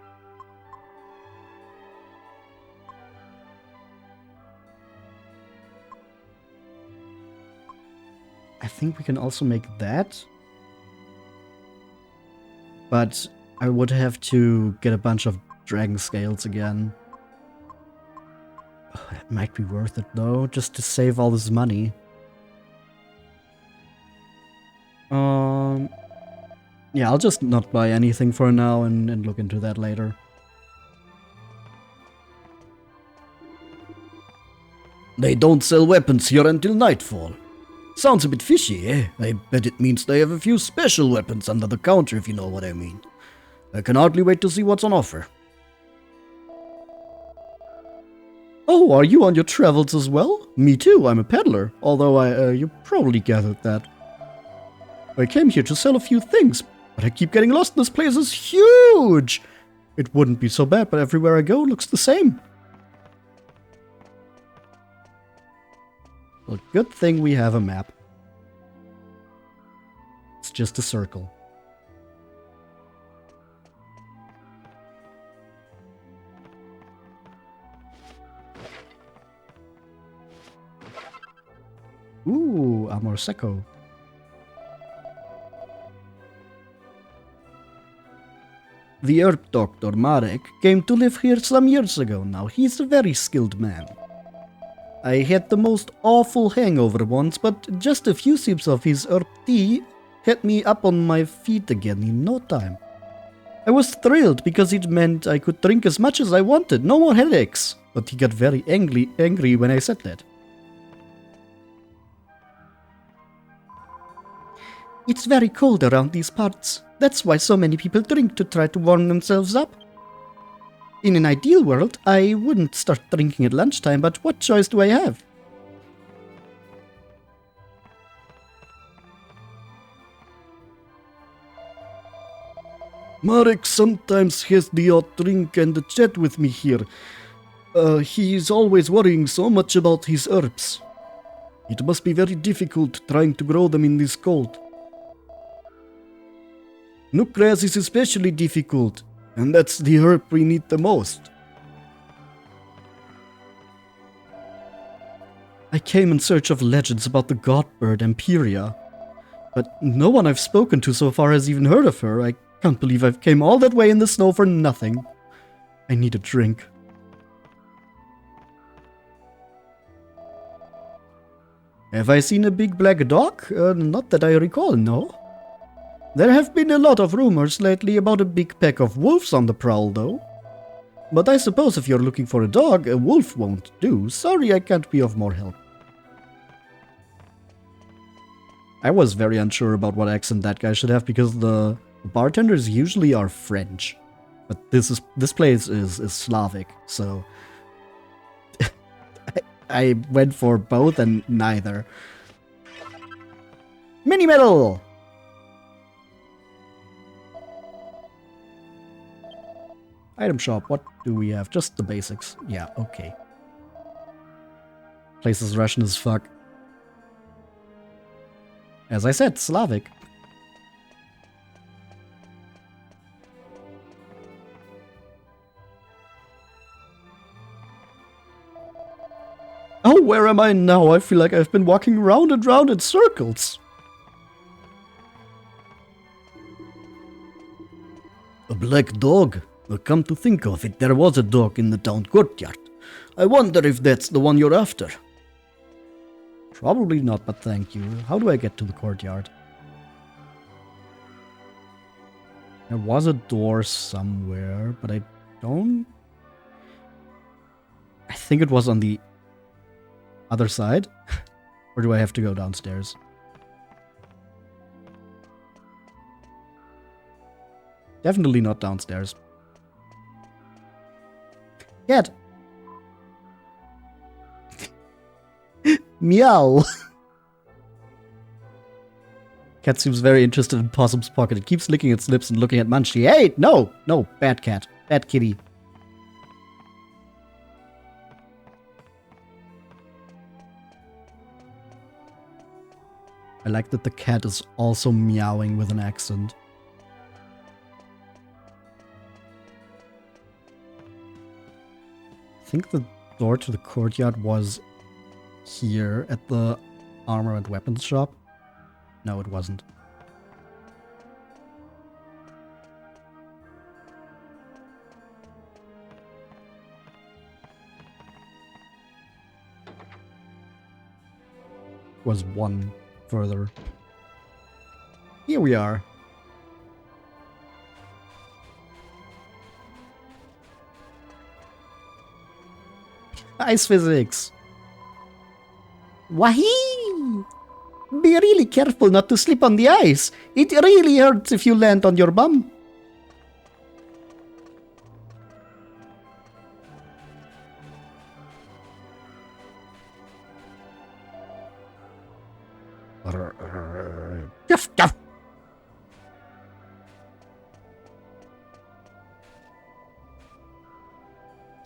I think we can also make that. But I would have to get a bunch of dragon scales again. Oh, that might be worth it though, just to save all this money. Yeah, I'll just not buy anything for now and look into that later. They don't sell weapons here until nightfall. Sounds a bit fishy, eh? I bet it means they have a few special weapons under the counter, if you know what I mean. I can hardly wait to see what's on offer. Oh, are you on your travels as well? Me too, I'm a peddler, although you probably gathered that. I came here to sell a few things, but I keep getting lost. This place is huge! It wouldn't be so bad, but everywhere I go looks the same. Well, good thing we have a map. It's just a circle. Ooh, Amor Secco. The herb doctor, Marek, came to live here some years ago now. He's a very skilled man. I had the most awful hangover once, but just a few sips of his herb tea had me up on my feet again in no time. I was thrilled because it meant I could drink as much as I wanted, no more headaches. But he got very angry when I said that. It's very cold around these parts. That's why so many people drink to try to warm themselves up. In an ideal world, I wouldn't start drinking at lunchtime, but what choice do I have? Marek sometimes has the odd drink and a chat with me here. He's always worrying so much about his herbs. It must be very difficult trying to grow them in this cold. Nookgrass is especially difficult, and that's the herb we need the most. I came in search of legends about the god bird Empiria, but no one I've spoken to so far has even heard of her. I can't believe I've came all that way in the snow for nothing. I need a drink. Have I seen a big black dog? Not that I recall, no. There have been a lot of rumors lately about a big pack of wolves on the prowl, though. But I suppose if you're looking for a dog, a wolf won't do. Sorry, I can't be of more help. I was very unsure about what accent that guy should have because the bartenders usually are French. But this place is Slavic, so I went for both and neither. Mini medal! Item shop, what do we have? Just the basics. Yeah, okay. Place is Russian as fuck. As I said, Slavic. Oh, where am I now? I feel like I've been walking round and round in circles. A black dog? Well, come to think of it, there was a dog in the town courtyard. I wonder if that's the one you're after. Probably not, but thank you. How do I get to the courtyard? There was a door somewhere, but I don't... I think it was on the other side. Or do I have to go downstairs? Definitely not downstairs. Cat! Meow! Cat seems very interested in Possum's pocket. It keeps licking its lips and looking at Munchie. Hey! No! No! Bad cat. Bad kitty. I like that the cat is also meowing with an accent. I think the door to the courtyard was here at the armor and weapons shop. No, it wasn't. Was one further. Here we are. Ice physics. Wahee! Be really careful not to slip on the ice. It really hurts if you land on your bum. Tuff, tuff.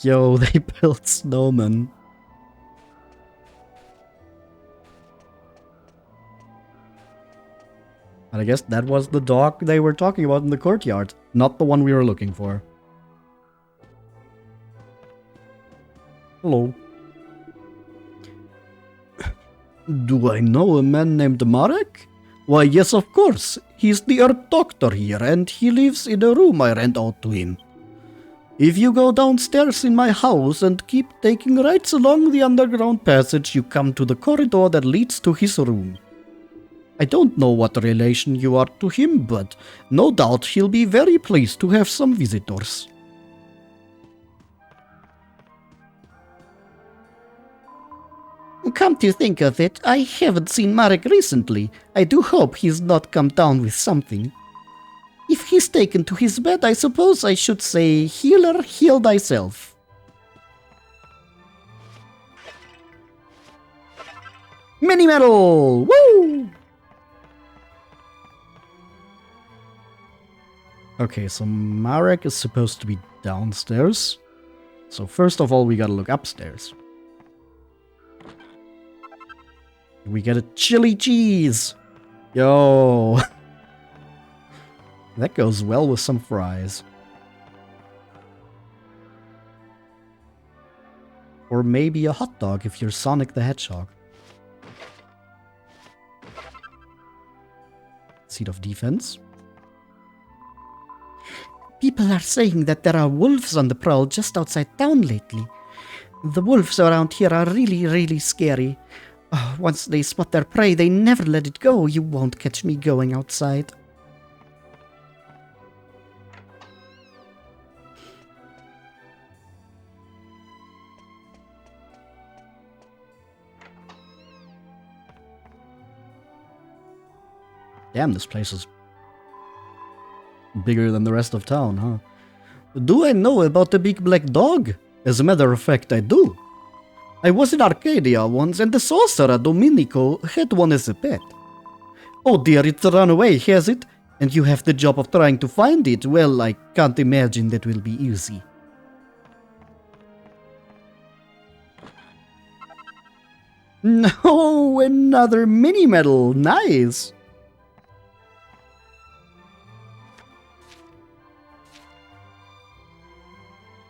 Yo, they built snowmen. And I guess that was the dog they were talking about in the courtyard, not the one we were looking for. Hello. Do I know a man named Marek? Why, yes, of course. He's the Earth Doctor here, and he lives in a room I rent out to him. If you go downstairs in my house and keep taking rights along the underground passage, you come to the corridor that leads to his room. I don't know what relation you are to him, but no doubt he'll be very pleased to have some visitors. Come to think of it, I haven't seen Marek recently. I do hope he's not come down with something. If he's taken to his bed, I suppose I should say, healer, heal thyself. Mini medal! Woo! Okay, so Marek is supposed to be downstairs. So first of all, we gotta look upstairs. We get a chili cheese! Yo! That goes well with some fries. Or maybe a hot dog if you're Sonic the Hedgehog. Seat of defense. People are saying that there are wolves on the prowl just outside town lately. The wolves around here are really scary. Once they spot their prey, they never let it go. You won't catch me going outside. Damn, this place is bigger than the rest of town, huh? Do I know about the big black dog? As a matter of fact, I do. I was in Arcadia once, and the sorcerer Domenico had one as a pet. Oh dear, it's run away, has it? And you have the job of trying to find it? Well, I can't imagine that will be easy. No, another mini medal. Nice.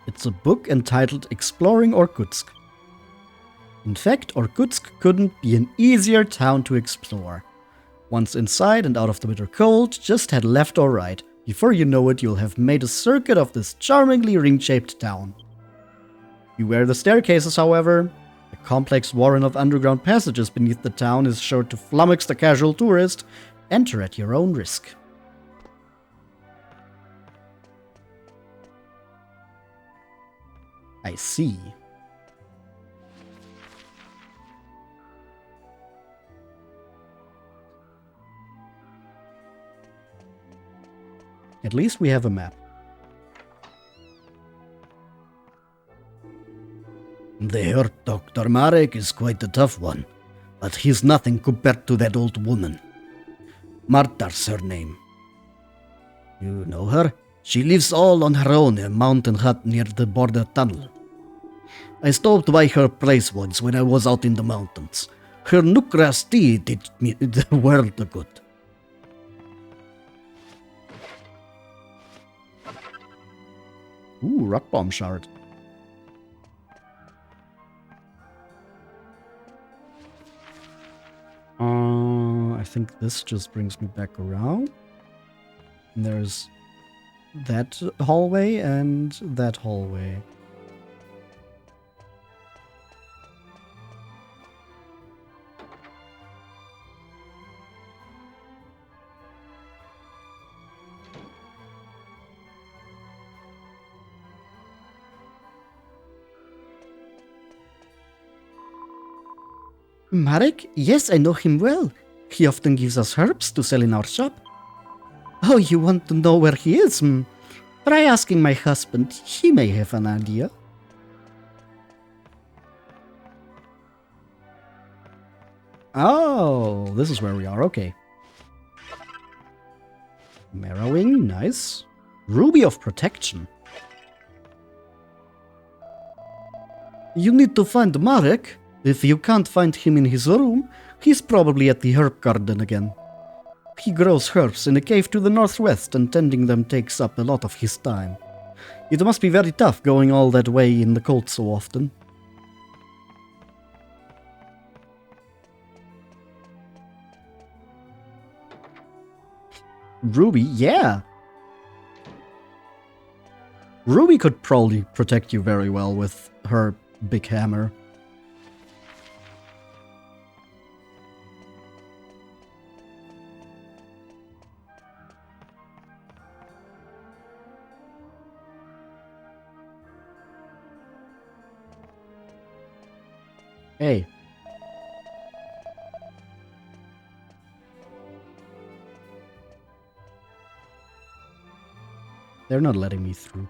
It's a book entitled Exploring Orkutsk. In fact, Orkutsk couldn't be an easier town to explore. Once inside and out of the bitter cold, just head left or right. Before you know it, you'll have made a circuit of this charmingly ring-shaped town. Beware the staircases, however. The complex warren of underground passages beneath the town is sure to flummox the casual tourist. Enter at your own risk. I see. At least we have a map. The Earth Doctor Marek is quite a tough one, but he's nothing compared to that old woman. Marta's her name. You know her? She lives all on her own in a mountain hut near the border tunnel. I stopped by her place once when I was out in the mountains. Her Nukras tea did me the world of good. Ooh, rock bomb shard. I think this just brings me back around. And there's that hallway and that hallway. Marek? Yes, I know him well. He often gives us herbs to sell in our shop. Oh, you want to know where he is? Try asking my husband. He may have an idea. Oh, this is where we are. Okay. Marrowing, nice. Ruby of Protection. You need to find Marek. If you can't find him in his room, he's probably at the herb garden again. He grows herbs in a cave to the northwest, and tending them takes up a lot of his time. It must be very tough going all that way in the cold so often. Ruby, yeah. Ruby could probably protect you very well with her big hammer. Hey. They're not letting me through.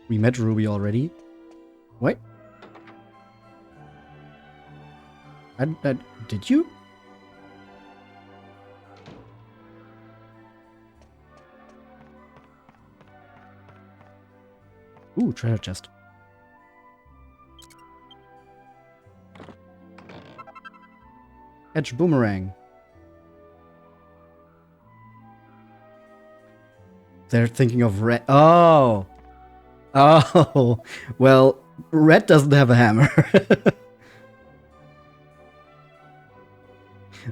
We met Ruby already. What? Did you? Ooh, treasure chest. Edge boomerang. They're thinking of Red. Oh! Oh! Well, Red doesn't have a hammer.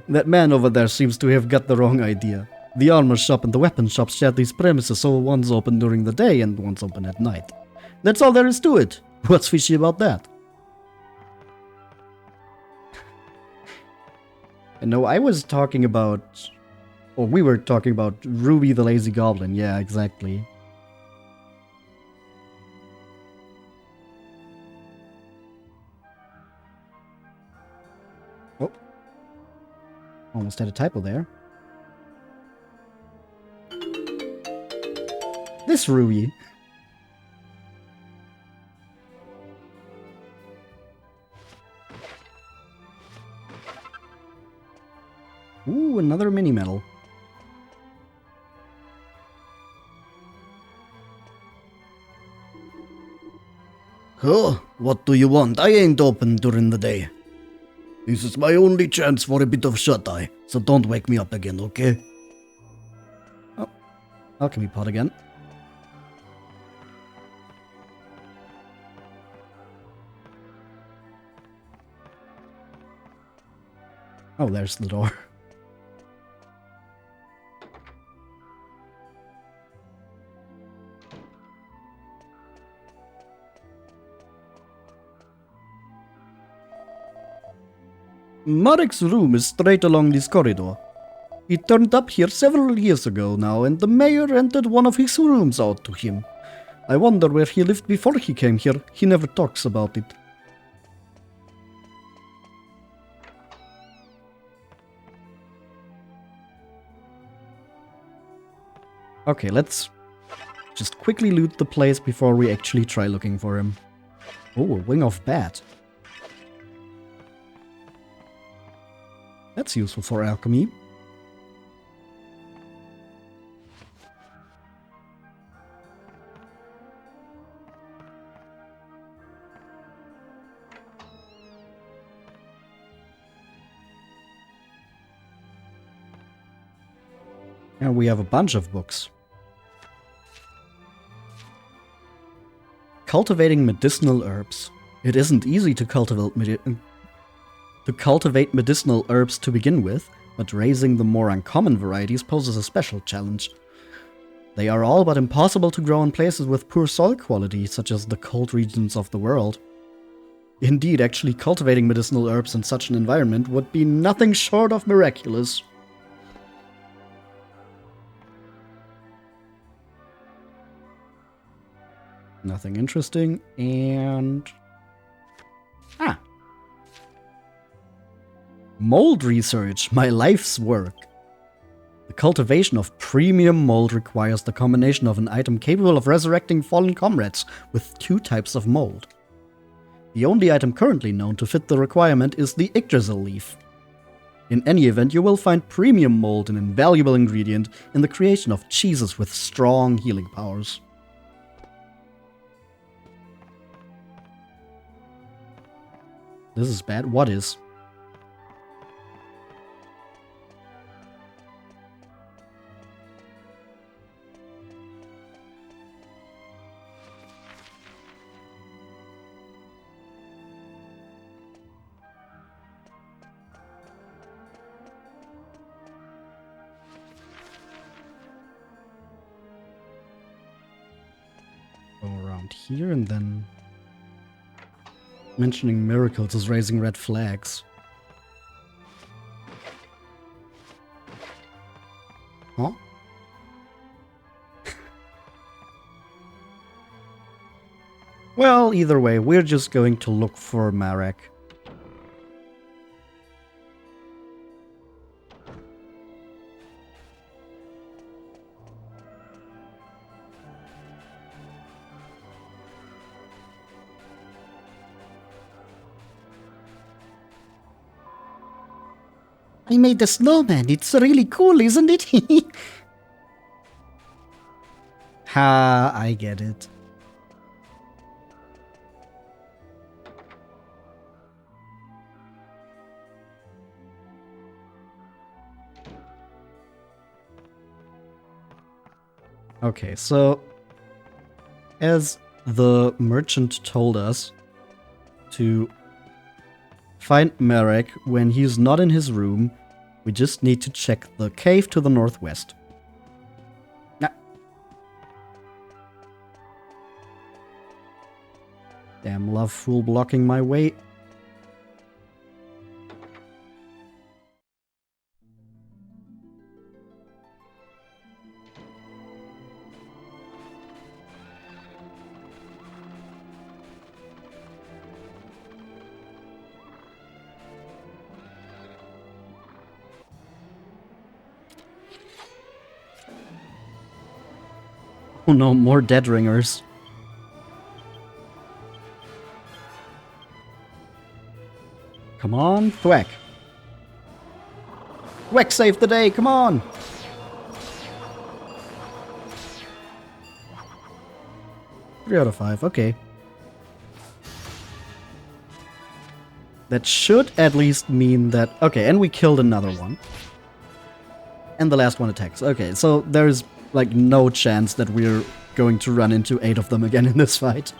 That man over there seems to have got the wrong idea. The armor shop and the weapon shop share these premises, so one's open during the day and one's open at night. That's all there is to it. What's fishy about that? No, I was talking about... Or we were talking about Ruby the Lazy Goblin. Yeah, exactly. Oh. Almost had a typo there. This Ruby. Ooh, another mini medal. Huh? What do you want? I ain't open during the day. This is my only chance for a bit of shut-eye, so don't wake me up again, okay? Oh, alchemy pot again. Oh, there's the door. Marek's room is straight along this corridor. He turned up here several years ago now, and the mayor rented one of his rooms out to him. I wonder where he lived before he came here. He never talks about it. Okay, let's just quickly loot the place before we actually try looking for him. Oh, a wing of bat. That's useful for alchemy. And we have a bunch of books. Cultivating medicinal herbs. It isn't easy to cultivate medicinal herbs to begin with, but raising the more uncommon varieties poses a special challenge. They are all but impossible to grow in places with poor soil quality, such as the cold regions of the world. Indeed, actually cultivating medicinal herbs in such an environment would be nothing short of miraculous. Nothing interesting, and... Mold research, my life's work. The cultivation of premium mold requires the combination of an item capable of resurrecting fallen comrades with 2 types of mold. The only item currently known to fit the requirement is the Yggdrasil leaf. In any event, you will find premium mold an invaluable ingredient in the creation of cheeses with strong healing powers. This is bad. What is? Go around here and then... Mentioning miracles is raising red flags. Huh? Well, either way, we're just going to look for Marek. I made the snowman. It's really cool, isn't it? Ha, I get it. Okay, so as the merchant told us to find Marek when he's not in his room, we just need to check the cave to the northwest. Damn love fool blocking my way. Oh no, more dead ringers. Come on, thwack. Thwack saved the day, come on! Three out of 5, okay. That should at least mean that... Okay, and we killed another one. And the last one attacks. Okay, so there's like no chance that we're going to run into 8 of them again in this fight.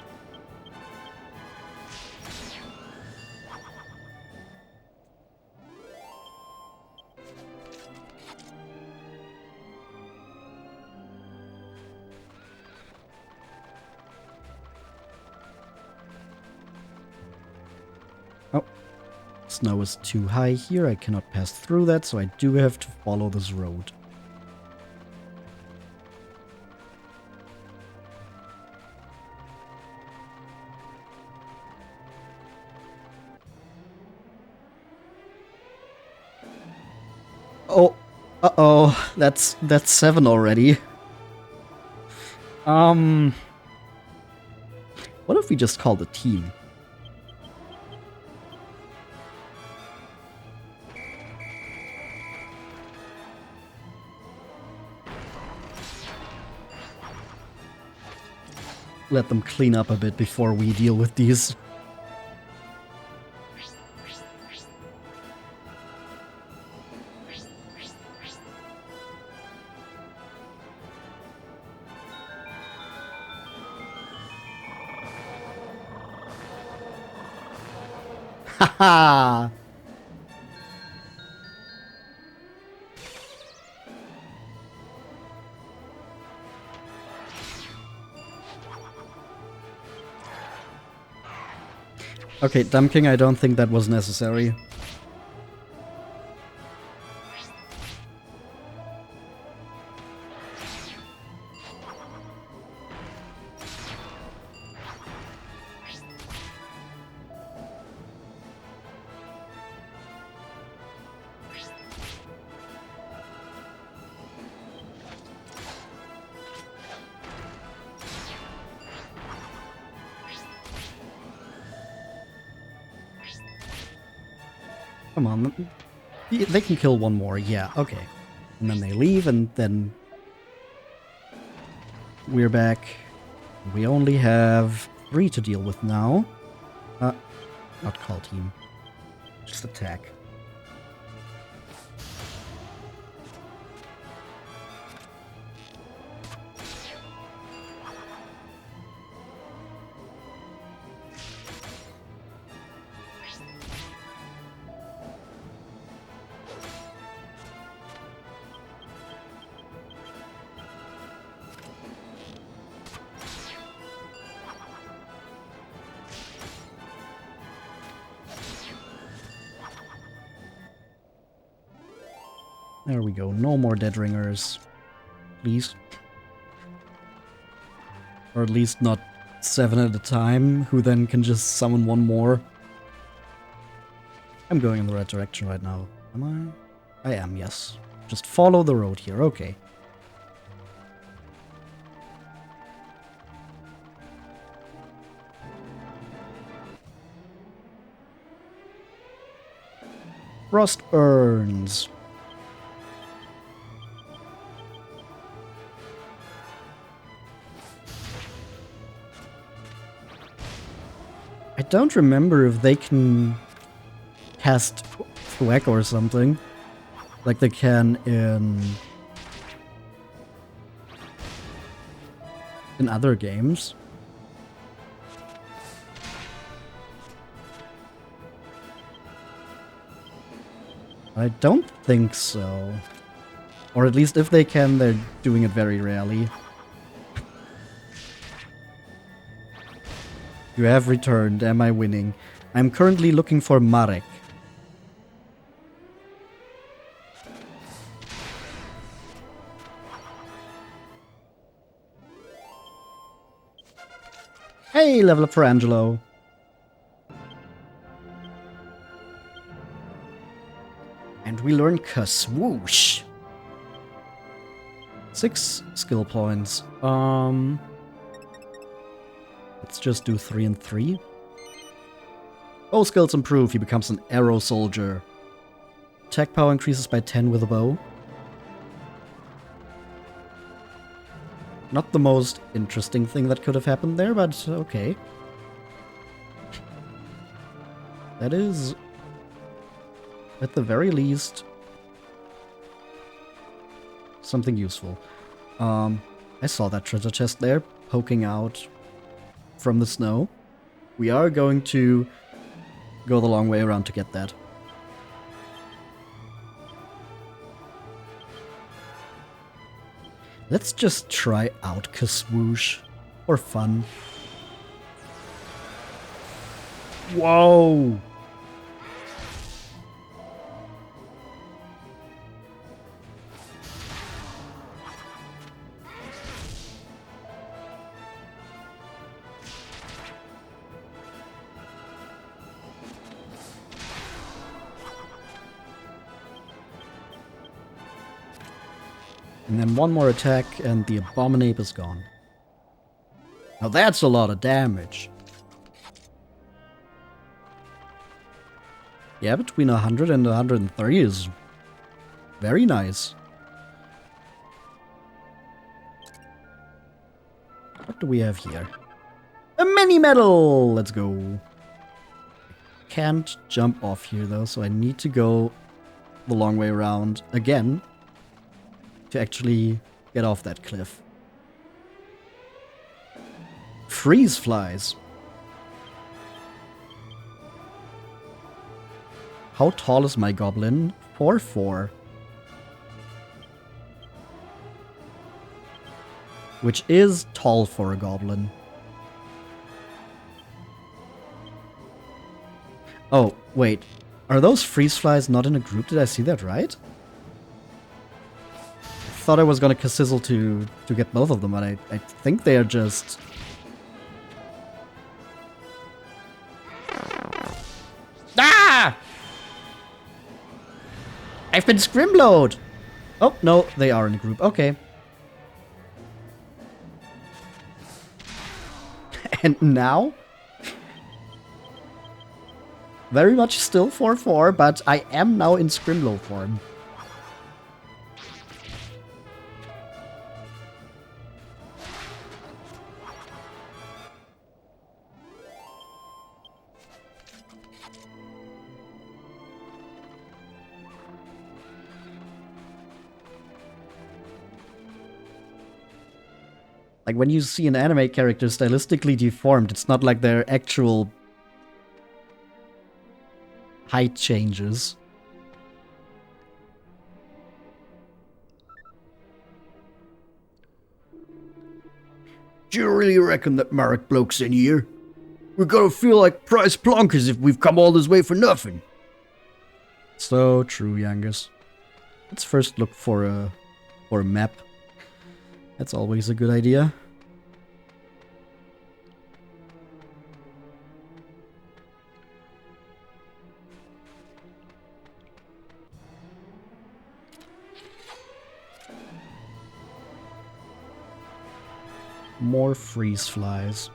Oh, snow is too high here. I cannot pass through that, so I do have to follow this road. Oh, uh-oh, that's 7 already. What if we just call the team? Let them clean up a bit before we deal with these. Haha! Okay, Dumpking, I don't think that was necessary. Come on. They can kill one more, yeah, okay. And then they leave, and then we're back. We only have 3 to deal with now. Not call team. Just attack. There we go. No more dead ringers. Please. Or at least not 7 at a time, who then can just summon one more. I'm going in the right direction right now. Am I? I am, yes. Just follow the road here. Okay. Frost Urns. I don't remember if they can cast Thwack or something. Like they can in other games. I don't think so. Or at least if they can, they're doing it very rarely. You have returned. Am I winning? I'm currently looking for Marek. Hey, level up for Angelo. And we learn Kaswoosh. 6 skill points. Let's just do 3 and 3. Bow skills improve. He becomes an arrow soldier. Attack power increases by 10 with a bow. Not the most interesting thing that could have happened there, but okay. That is, at the very least, something useful. I saw that treasure chest there, poking out from the snow. We are going to go the long way around to get that. Let's just try out Kaswoosh for fun. Whoa! And then one more attack, and the Abominape is gone. Now that's a lot of damage. Yeah, between 100 and 130 is very nice. What do we have here? A mini medal! Let's go. Can't jump off here though, so I need to go the long way around again to actually get off that cliff. Freeze flies. How tall is my goblin? 4'4". Which is tall for a goblin. Oh, wait. Are those freeze flies not in a group? Did I see that right? I thought I was gonna Kassizzle to get both of them, but I think they are just... Ah! I've been scrimblowed! Oh, no, they are in a group. Okay. And now? Very much still 4-4, but I am now in Scrimlow form. Like, when you see an anime character stylistically deformed, it's not like their actual height changes. Do you really reckon that Marek bloke's in here? We're gonna feel like prize plonkers if we've come all this way for nothing. So true, Youngus. Let's first look for a map. That's always a good idea. More freeze flies.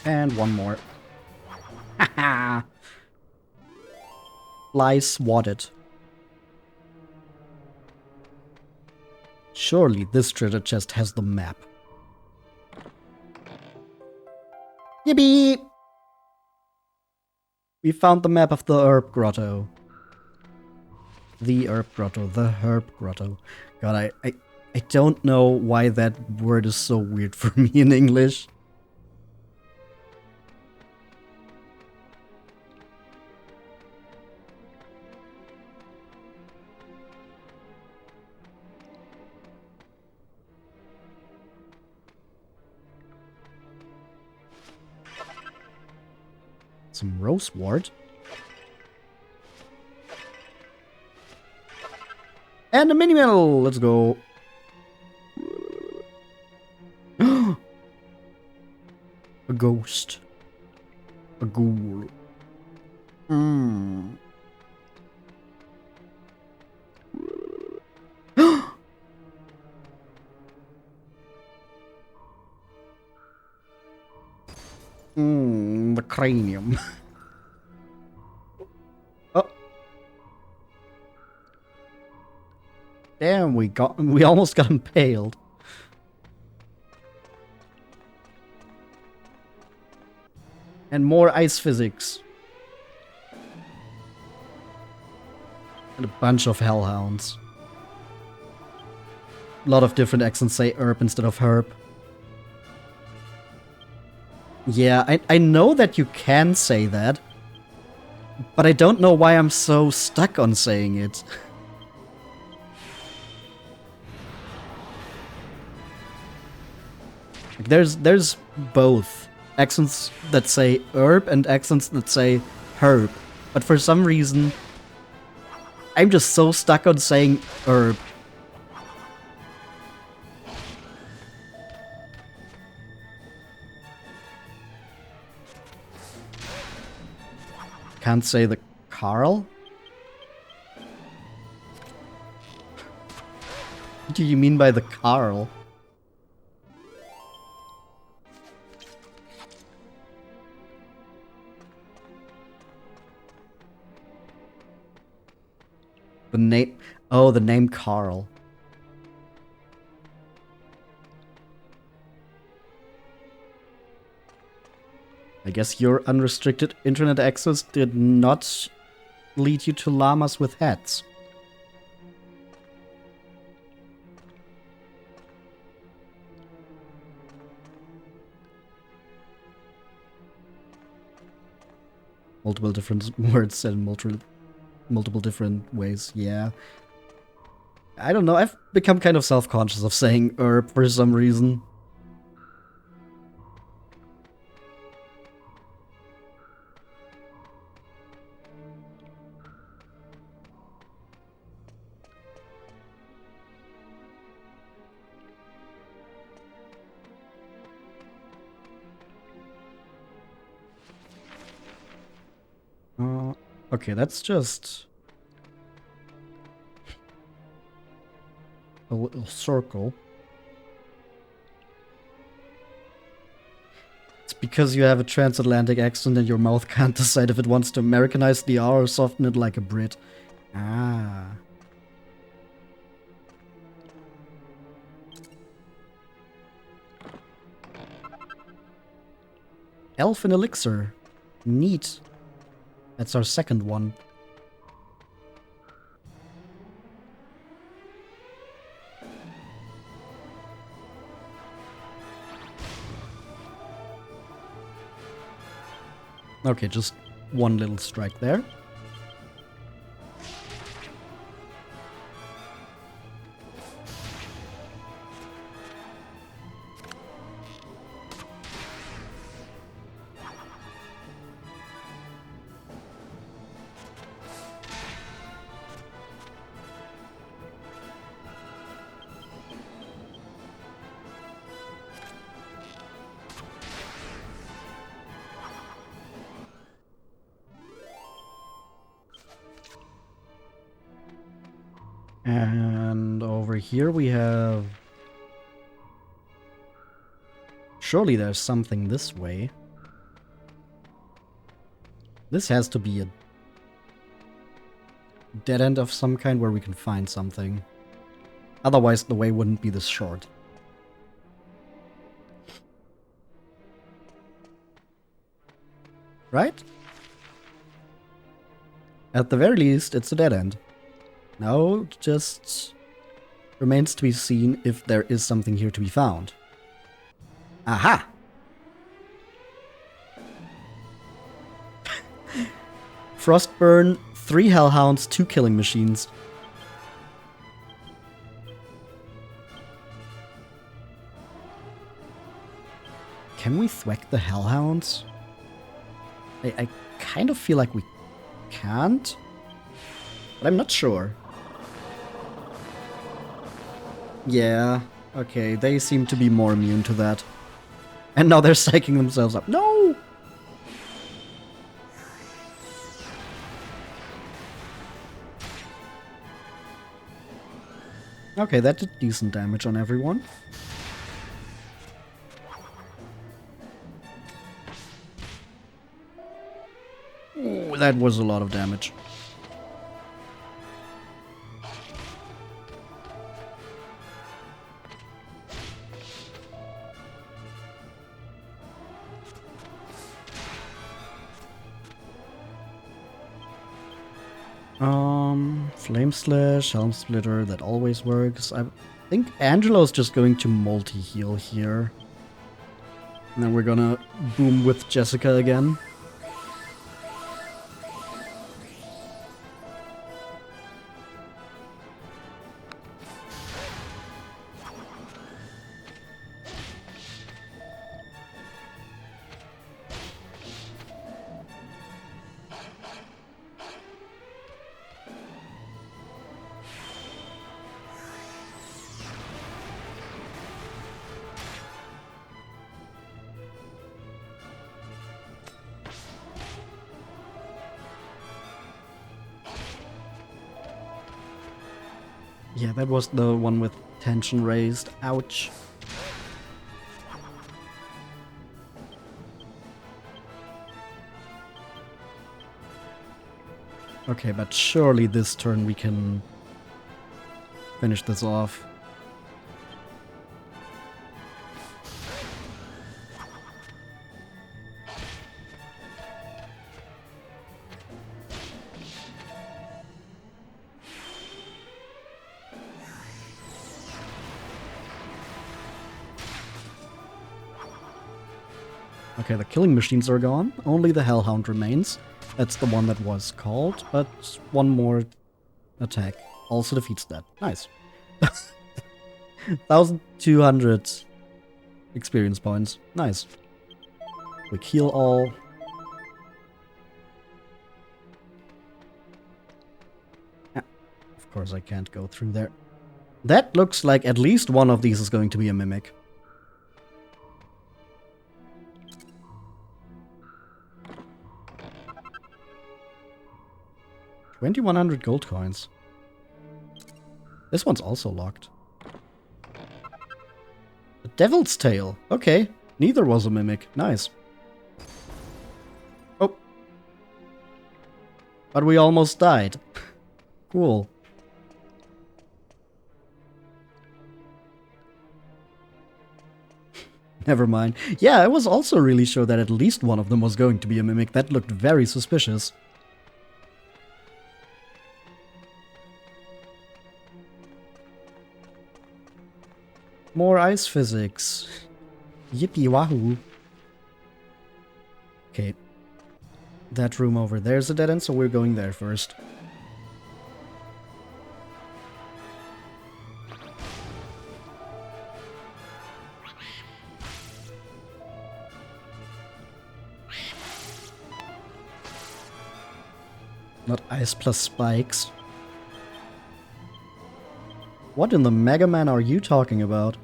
And one more. Haha! Fly swatted. Surely this treasure chest has the map. Yippee! We found the map of the Herb Grotto. The Herb Grotto, the Herb Grotto. God, I don't know why that word is so weird for me in English. Some rosewort. And a mini medal! Let's go. A ghost. A ghoul. The cranium. Oh. Damn, we almost got impaled. And more ice physics. And a bunch of hellhounds. A lot of different accents say herb instead of herb. Yeah, I know that you can say that, but I don't know why I'm so stuck on saying it. Like, there's both accents that say herb and accents that say herb, but for some reason I'm just so stuck on saying herb. Can't say the Carl? What do you mean by the Carl? The name... Oh, the name Carl. I guess your unrestricted internet access did not lead you to llamas with hats. Multiple different words said in multiple different ways, yeah. I don't know, I've become kind of self-conscious of saying herb for some reason. Okay, that's just a little circle. It's because you have a transatlantic accent and your mouth can't decide if it wants to Americanize the R or soften it like a Brit. Ah. Elfin Elixir. Neat. That's our second one. Okay, just one little strike there. And over here we have... Surely there's something this way. This has to be a dead end of some kind where we can find something. Otherwise the way wouldn't be this short. Right? At the very least, it's a dead end. Now, it just remains to be seen if there is something here to be found. Aha! Frostburn, 3 Hellhounds, 2 killing machines. Can we thwack the Hellhounds? I kind of feel like we can't, but I'm not sure. Yeah, okay, they seem to be more immune to that. And now they're psyching themselves up. No! Okay, that did decent damage on everyone. Ooh, that was a lot of damage. Flame Slash, Helm Splitter, that always works. I think Angelo's just going to multi-heal here. And then we're gonna boom with Jessica again. Yeah, that was the one with tension raised. Ouch. Okay, but surely this turn we can finish this off. Okay, the killing machines are gone. Only the Hellhound remains. That's the one that was called, but one more attack also defeats that. Nice. 1,200 experience points. Nice. We heal all. Yeah, of course I can't go through there. That looks like at least one of these is going to be a mimic. $2,100 gold coins. This one's also locked. A devil's tail. Okay. Neither was a mimic. Nice. Oh. But we almost died. Cool. Never mind. Yeah, I was also really sure that at least one of them was going to be a mimic. That looked very suspicious. More ice physics. Yippee wahoo. Okay. That room over there's a dead end, so we're going there first. Not ice plus spikes. What in the Mega Man are you talking about?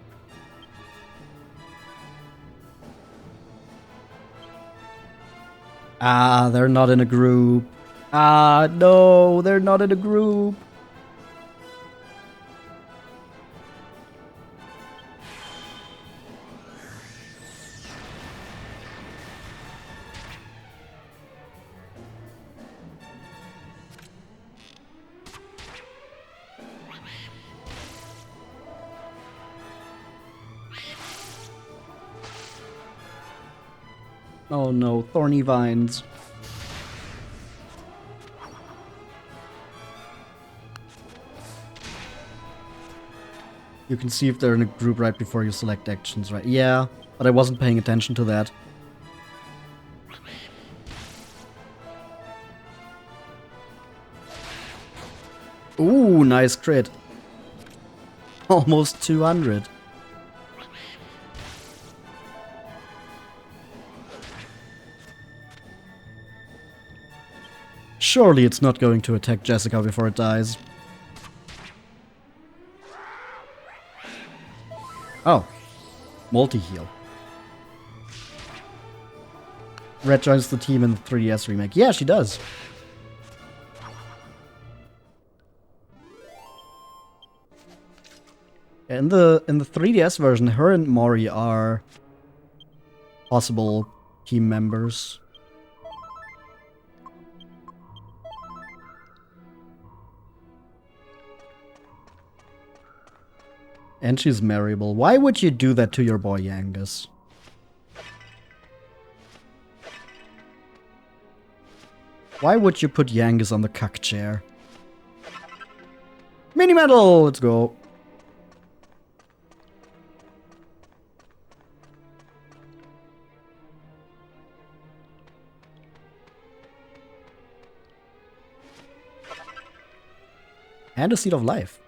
Ah, they're not in a group. Ah, no, they're not in a group. Oh no, thorny vines. You can see if they're in a group right before you select actions, right? Yeah, but I wasn't paying attention to that. Ooh, nice crit. Almost 200. Surely it's not going to attack Jessica before it dies. Oh. Multi-heal. Red joins the team in the 3DS remake. Yeah, she does. In the 3DS version, her and Mori are possible team members. And she's marryable. Why would you do that to your boy Yangus? Why would you put Yangus on the cuck chair? Mini medal! Let's go. And a seed of life.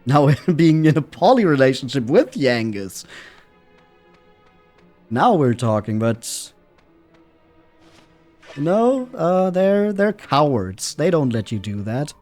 Now being in a poly relationship with Yangus. Now we're talking, but no, they're cowards. They don't let you do that.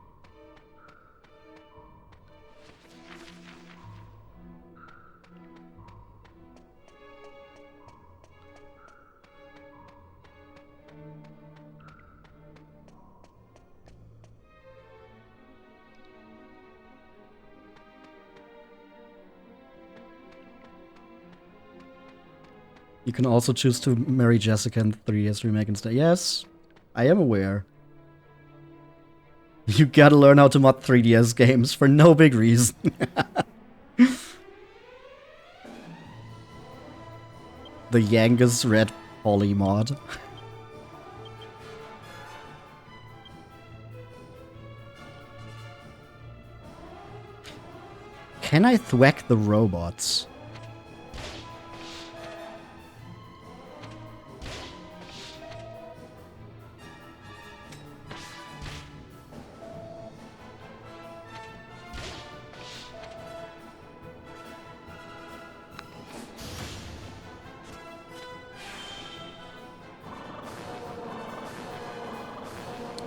You can also choose to marry Jessica in the 3DS remake instead. Yes, I am aware. You gotta learn how to mod 3DS games for no big reason. The Yangus Red Poly mod. Can I thwack the robots?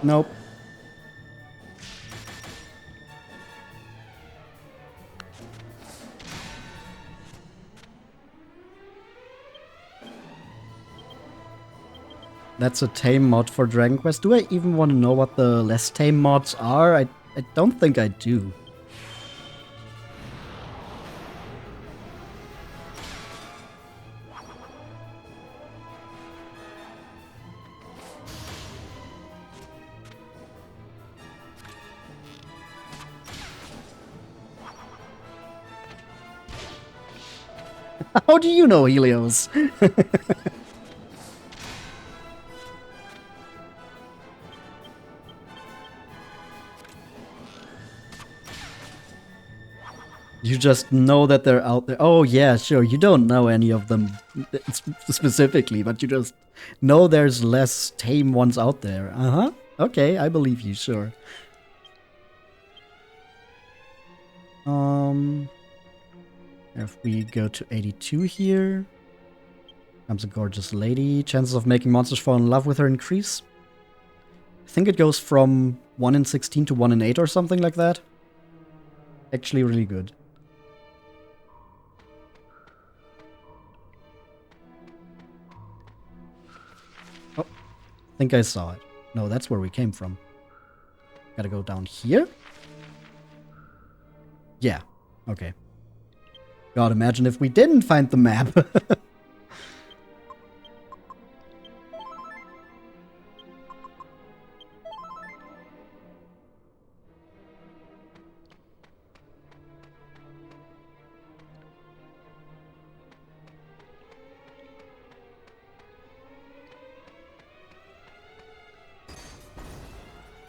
Nope. That's a tame mod for Dragon Quest. Do I even want to know what the less tame mods are? I don't think I do. How do you know, Helios? You just know that they're out there. Oh yeah, sure. You don't know any of them specifically, but you just know there's less tame ones out there. Uh-huh. Okay, I believe you, sure. If we go to 82 here, comes a gorgeous lady. Chances of making monsters fall in love with her increase. I think it goes from 1 in 16 to 1 in 8 or something like that. Actually really good. Oh, I think I saw it. No, that's where we came from. Gotta go down here? Yeah, okay. God, imagine if we didn't find the map.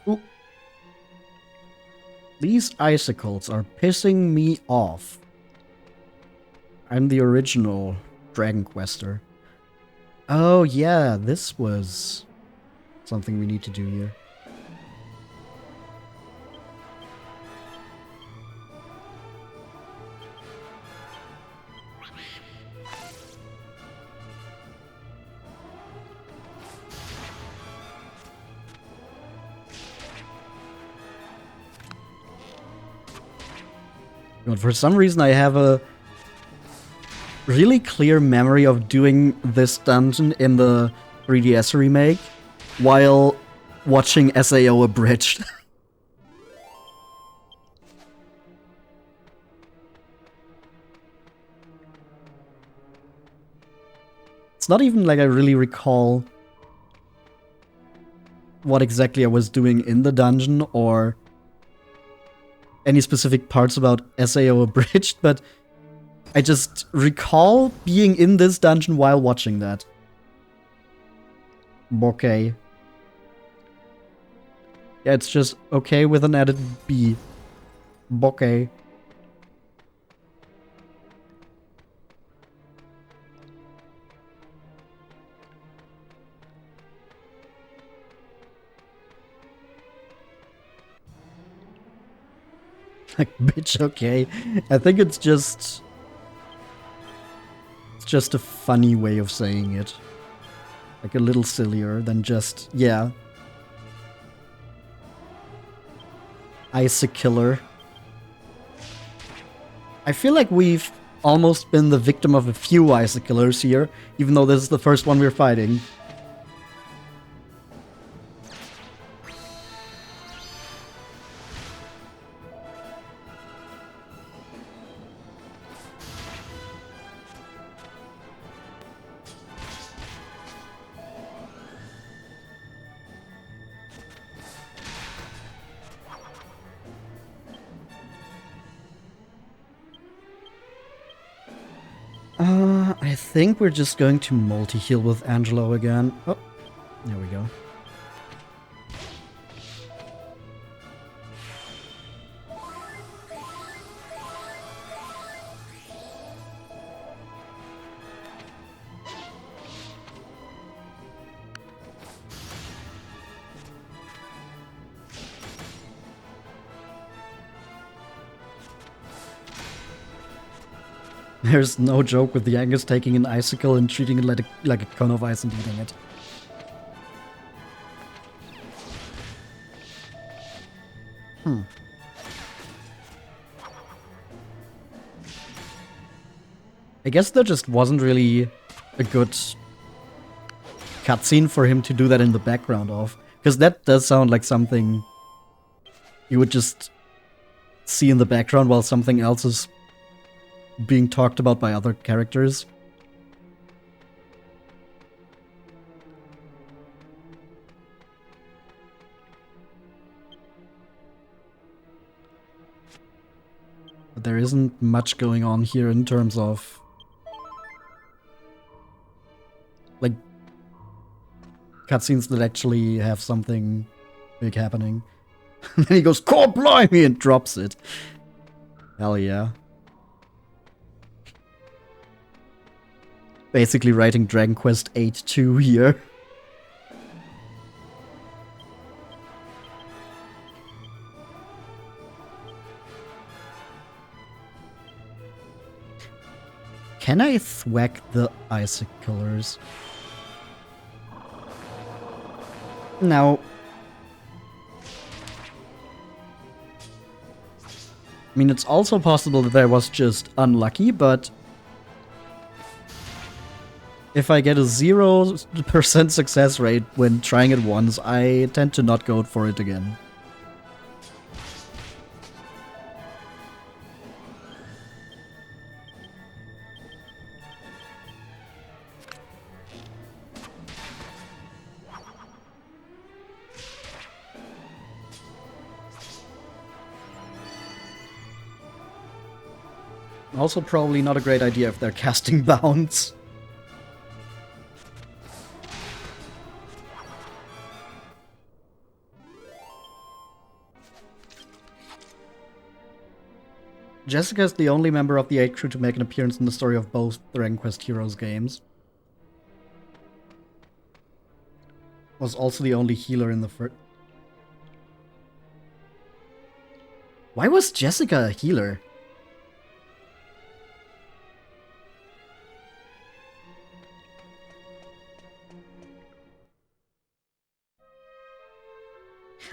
Ooh. These icicles are pissing me off. I'm the original Dragon Quester. Oh yeah, this was something we need to do here. But for some reason I have a really clear memory of doing this dungeon in the 3DS remake while watching SAO Abridged. It's not even like I really recall what exactly I was doing in the dungeon or any specific parts about SAO Abridged, but I just recall being in this dungeon while watching that. Okay. Yeah, it's just okay with an added B. Okay. Like, bitch, okay. I think it's just a funny way of saying it. Like a little sillier than just, yeah. Icikiller. I feel like we've almost been the victim of a few Icikillers here, even though this is the first one we're fighting. I think we're just going to multi-heal with Angelo again. Oh, there we go. There's no joke with the Angus taking an icicle and treating it like a cone of ice and eating it. I guess there just wasn't really a good cutscene for him to do that in the background of. Because that does sound like something you would just see in the background while something else is being talked about by other characters. But there isn't much going on here in terms of like cutscenes that actually have something big happening. And then he goes, "God blimey," and drops it. Hell yeah. Basically writing Dragon Quest 8-2 here. Can I thwack the iciclers? No. I mean, it's also possible that I was just unlucky, but if I get a 0% success rate when trying it once, I tend to not go for it again. Also probably not a great idea if they're casting bounds. Jessica is the only member of the 8 crew to make an appearance in the story of both Dragon Quest Heroes games. Was also the only healer in the first. Why was Jessica a healer?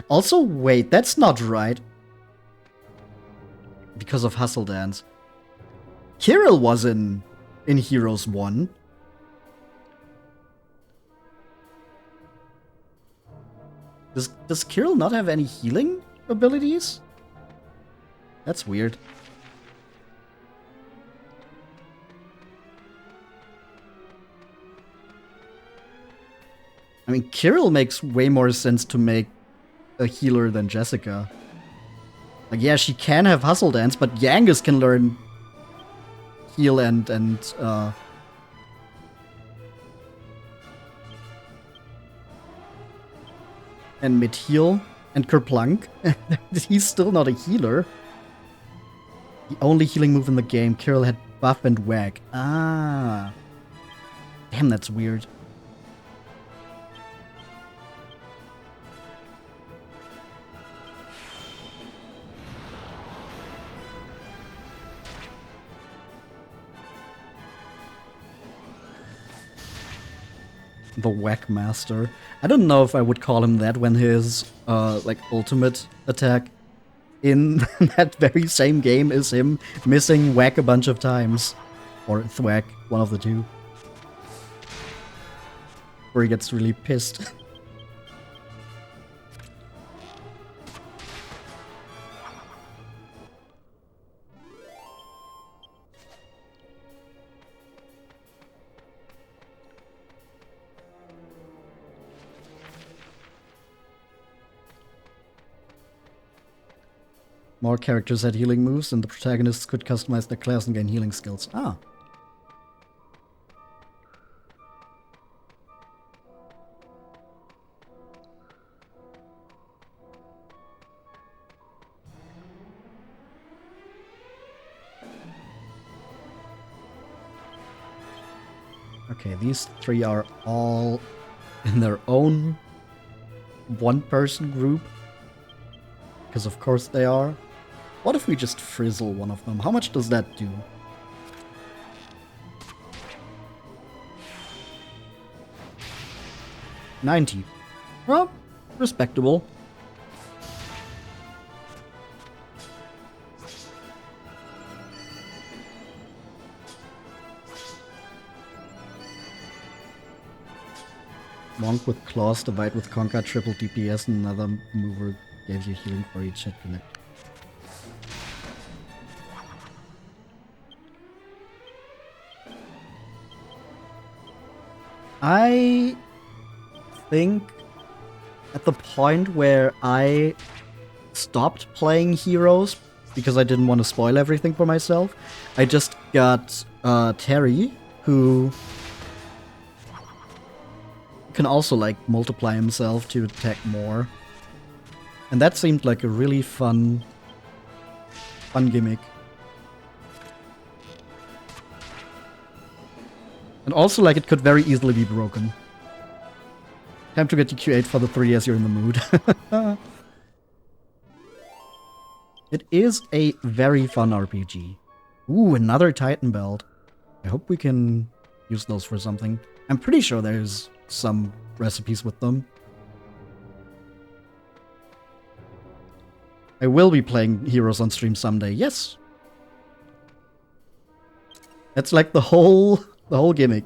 Also, wait, that's not right. Because of Hustle Dance. Kirill was in Heroes 1. Does Kirill not have any healing abilities? That's weird. I mean, Kirill makes way more sense to make a healer than Jessica. Like, yeah, she can have Hustle Dance, but Yangus can learn heal and mid-heal, and Kerplunk. He's still not a healer. The only healing move in the game, Kirill had buff and whack. Ah. Damn, that's weird. The Whack Master. I don't know if I would call him that when his, like, ultimate attack in that very same game is him missing Whack a bunch of times. Or Thwack, one of the two. Where he gets really pissed. More characters had healing moves, and the protagonists could customize their class and gain healing skills. Ah. Okay, these three are all in their own one-person group. Because of course they are. What if we just frizzle one of them? How much does that do? 90. Well, respectable. Monk with Claws, Divide with Conquer, triple DPS, and another mover gives you healing for each hit connect. I think at the point where I stopped playing heroes because I didn't want to spoil everything for myself, I just got Terry, who can also like multiply himself to attack more, and that seemed like a really fun gimmick. And also, like, it could very easily be broken. Time to get to Q8 for the 3 as you're in the mood. It is a very fun RPG. Ooh, another Titan belt. I hope we can use those for something. I'm pretty sure there's some recipes with them. I will be playing heroes on stream someday, yes! That's like the whole gimmick.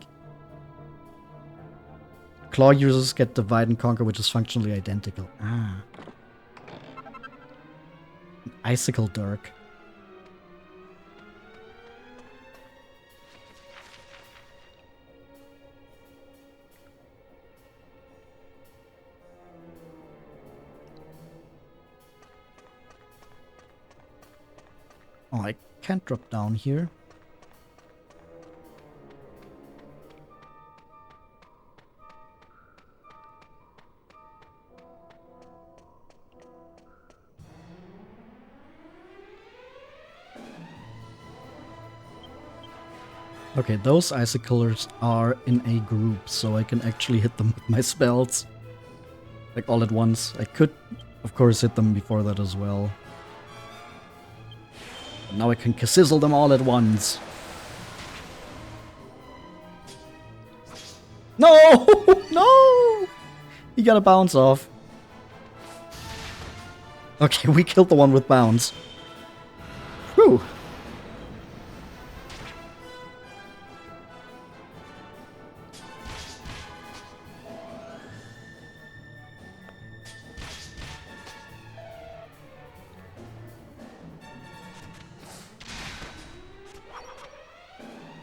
Claw users get Divide and Conquer, which is functionally identical. Ah. Icicle Dirk. Oh, I can't drop down here. Okay, those iciclers are in a group, so I can actually hit them with my spells. Like all at once. I could, of course, hit them before that as well. But now I can sizzle them all at once. No! No! He got a bounce off. Okay, we killed the one with bounce. Whew.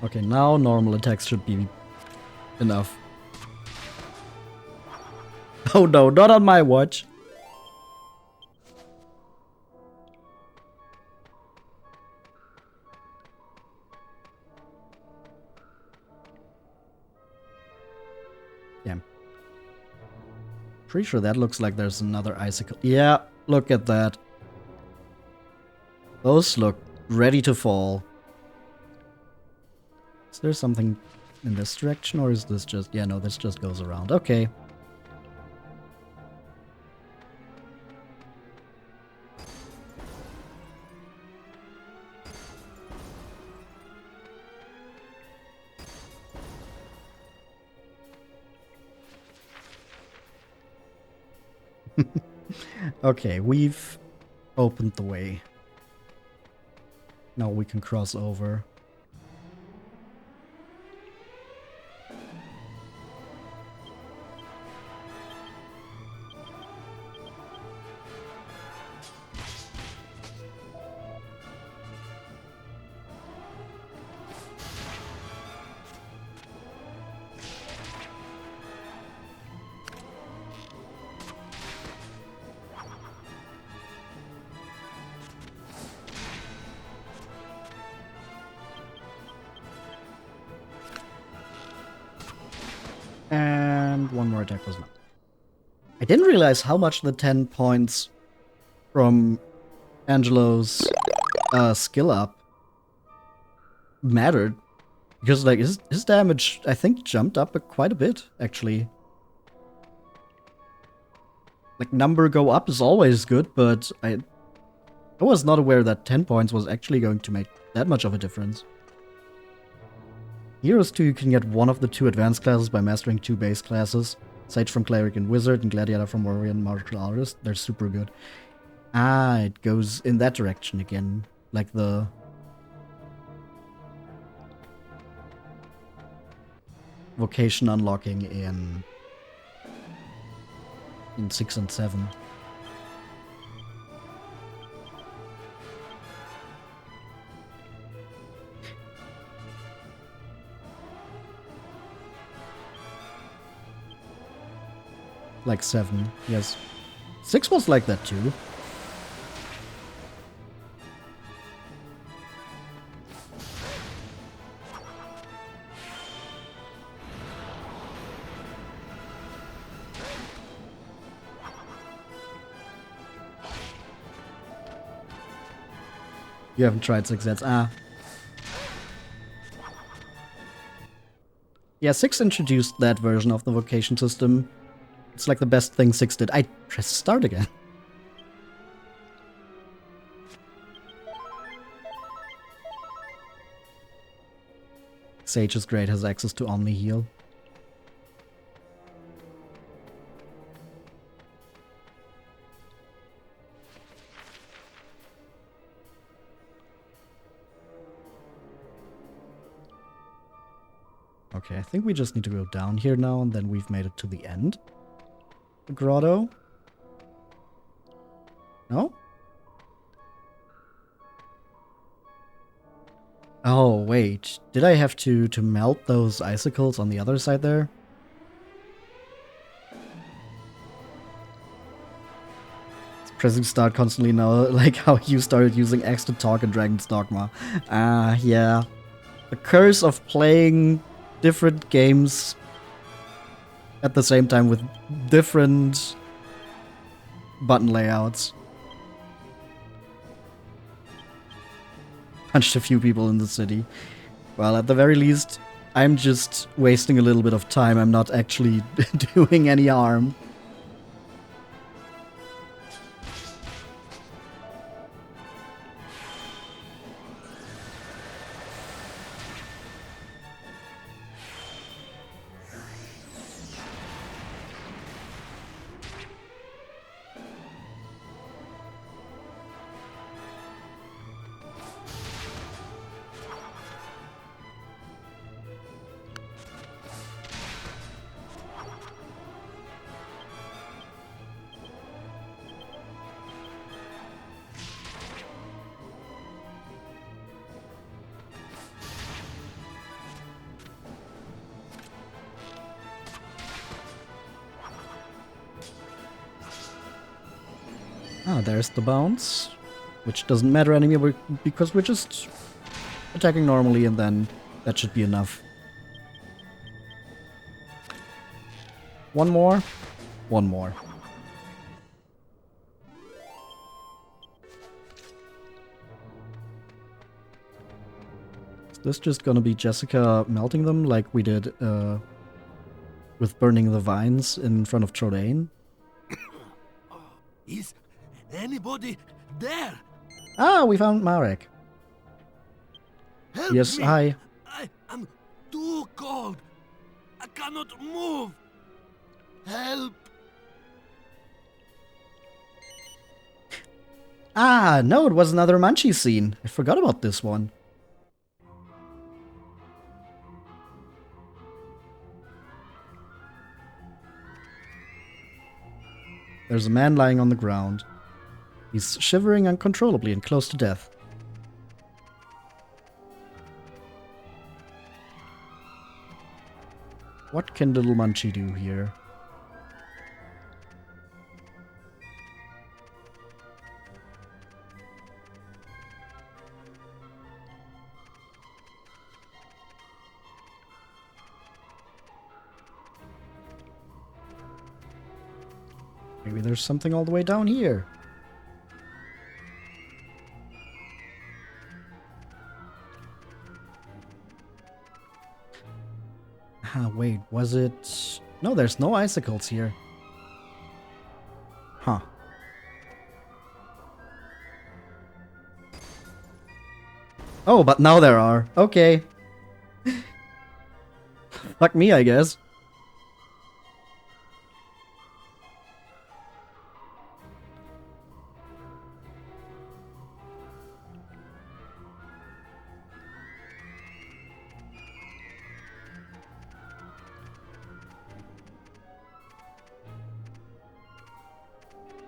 Okay, now normal attacks should be enough. Oh no, not on my watch. Damn. Pretty sure that looks like there's another icicle. Yeah, look at that. Those look ready to fall. Is there something in this direction, or is this just... Yeah, no, this just goes around. Okay. Okay, we've opened the way. Now we can cross over. And one more attack was not. I didn't realize how much the 10 points from Angelo's skill up mattered. Because like his damage, I think, jumped up quite a bit, actually. Like, number go up is always good, but I was not aware that 10 points was actually going to make that much of a difference. Heroes 2, you can get one of the 2 advanced classes by mastering 2 base classes. Sage from Cleric and Wizard, and Gladiator from Warrior and Martial Artist. They're super good. Ah, it goes in that direction again. Like the... vocation unlocking in 6 and 7. Like 7, yes. 6 was like that too. You haven't tried 6 yet. Ah. Yeah, 6 introduced that version of the vocation system. It's like the best thing 6 did. I pressed start again. Sage is great, has access to Omni Heal. Okay, I think we just need to go down here now, and then we've made it to the end. The grotto? No? Oh, wait. Did I have to melt those icicles on the other side there? It's pressing start constantly now, like how you started using X to talk in Dragon's Dogma. Ah, yeah. The curse of playing different games at the same time with different button layouts. Punched a few people in the city. Well, at the very least, I'm just wasting a little bit of time. I'm not actually doing any harm. Ah, there's the bounce, which doesn't matter anymore because we're just attacking normally, and then that should be enough. One more. One more. Is this just gonna be Jessica melting them like we did with burning the vines in front of Trodain? Is anybody there? Ah, we found Marek. Help Yes, me. hi. I am too cold. I cannot move. Help. Ah, no, it was another Munchie scene. I forgot about this one. There's a man lying on the ground. He's shivering uncontrollably and close to death. What can little Munchie do here? Maybe there's something all the way down here. Ah, wait, was it... No, there's no icicles here. Huh. Oh, but now there are. Okay. Fuck me, I guess.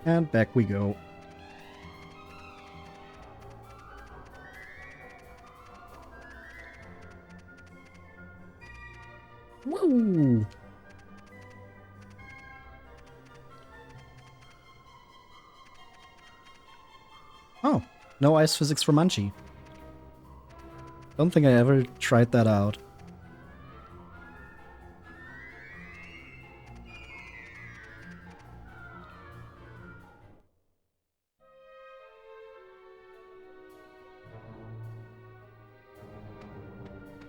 And back we go. Woo! Oh, no ice physics for Munchie. Don't think I ever tried that out.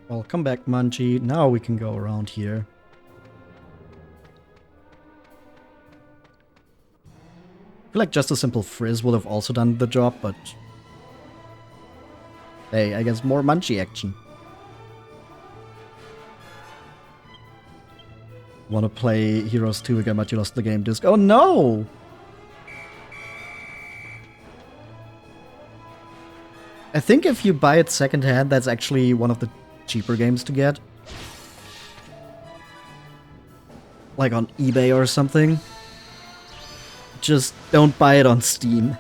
Well, come back, Munchie. Now we can go around here. I feel like just a simple frizz would have also done the job, but... hey, I guess more Munchie action. Wanna play Heroes 2 again, but you lost the game disc. Oh no! I think if you buy it secondhand, that's actually one of the cheaper games to get. Like on eBay or something. Just don't buy it on Steam.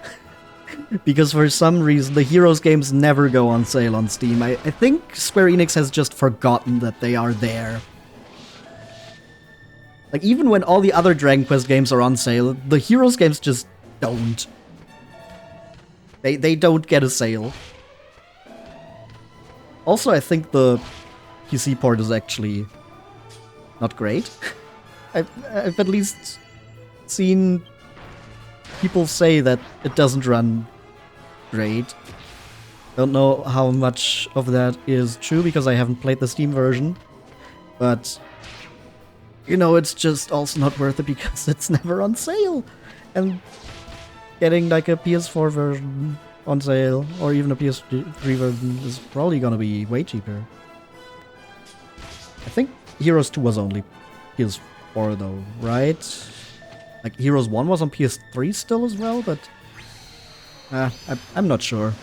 Because for some reason, the Heroes games never go on sale on Steam. I think Square Enix has just forgotten that they are there. Like, even when all the other Dragon Quest games are on sale, the Heroes games just don't. They don't get a sale. Also, I think the PC port is actually not great. I've at least seen people say that it doesn't run great. Don't know how much of that is true because I haven't played the Steam version. But, you know, it's just also not worth it because it's never on sale. And getting like a PS4 version on sale or even a PS3 version is probably gonna be way cheaper. I think Heroes 2 was only PS4 though, right? Like Heroes 1 was on PS3 still as well, but I'm not sure.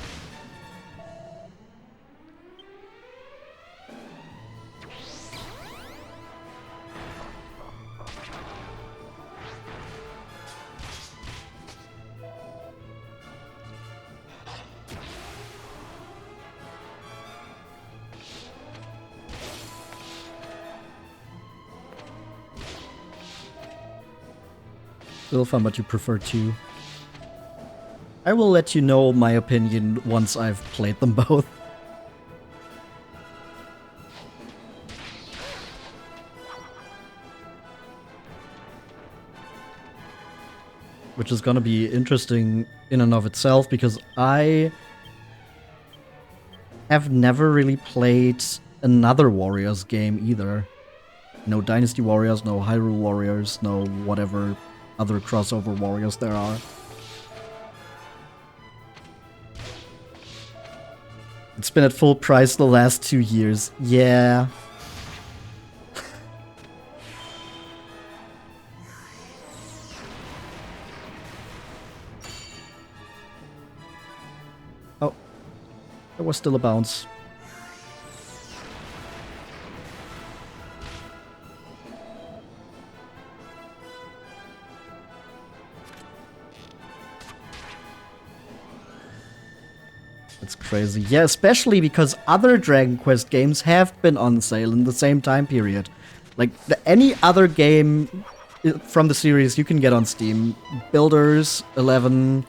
Still fun, but you prefer 2. I will let you know my opinion once I've played them both. Which is gonna be interesting in and of itself, because I have never really played another Warriors game either. No Dynasty Warriors, no Hyrule Warriors, no whatever other crossover Warriors there are. It's been at full price the last 2 years. Yeah. Oh. There was still a bounce. It's crazy. Yeah, especially because other Dragon Quest games have been on sale in the same time period. Like, any other game from the series you can get on Steam. Builders, 11,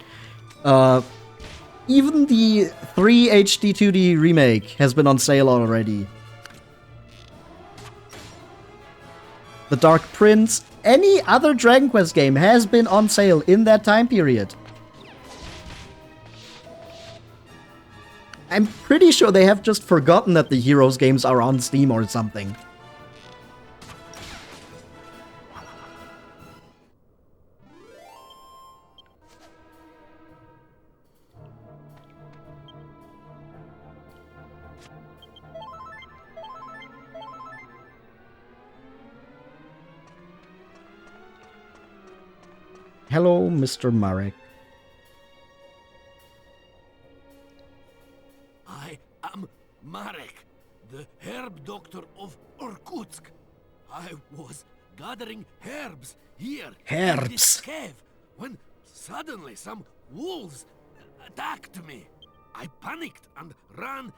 even the 3 HD 2D remake has been on sale already. The Dark Prince, any other Dragon Quest game has been on sale in that time period. I'm pretty sure they have just forgotten that the Heroes games are on Steam or something. Hello, Mr. Marek. I am Marek, the herb doctor of Orkutsk. I was gathering herbs here in this Herbs. cave when suddenly some wolves attacked me. I panicked and ran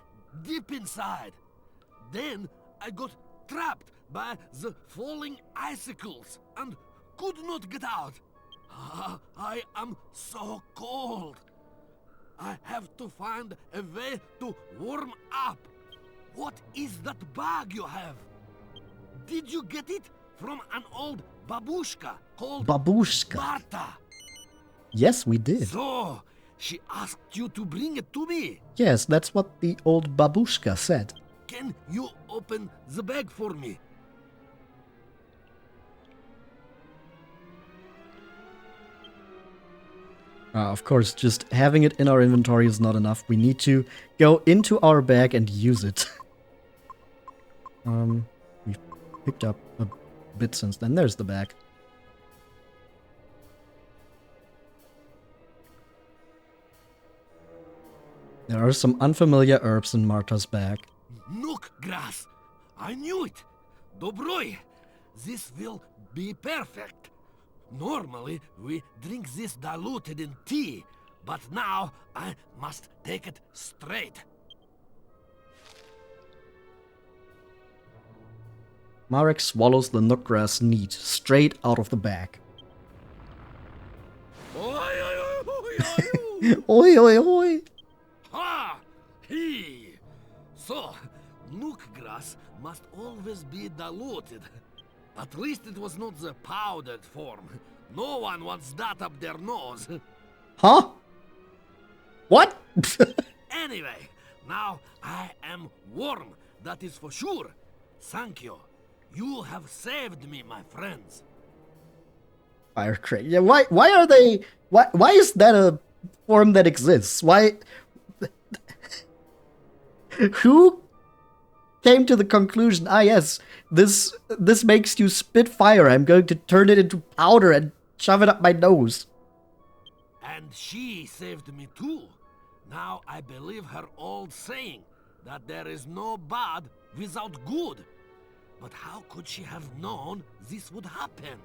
deep inside. Then I got trapped by the falling icicles and could not get out. I am so cold. I have to find a way to warm up. What is that bag you have? Did you get it from an old babushka called Babushka. Marta? Yes, we did. So, she asked you to bring it to me. Yes, that's what the old Babushka said. Can you open the bag for me? Of course, just having it in our inventory is not enough. We need to go into our bag and use it. We've picked up a bit since then. There's the bag. There are some unfamiliar herbs in Marta's bag. Nook grass. I knew it. Dobroi. This will be perfect. Normally, we drink this diluted in tea, but now I must take it straight. Marek swallows the nookgrass neat, straight out of the bag. Oi, oi, oi, oi, oi. Oi, oi, oi! Ha! He! So, nook grass must always be diluted. At least it was not the powdered form. No one wants that up their nose. Huh? What? Anyway, now I am warm, that is for sure. Thank you. You have saved me, my friends. Fire crate. Yeah, why are they... Why is that a form that exists? Why... Who came to the conclusion, yes, this makes you spit fire. I'm going to turn it into powder and shove it up my nose. And she saved me too. Now I believe her old saying that there is no bad without good. But how could she have known this would happen?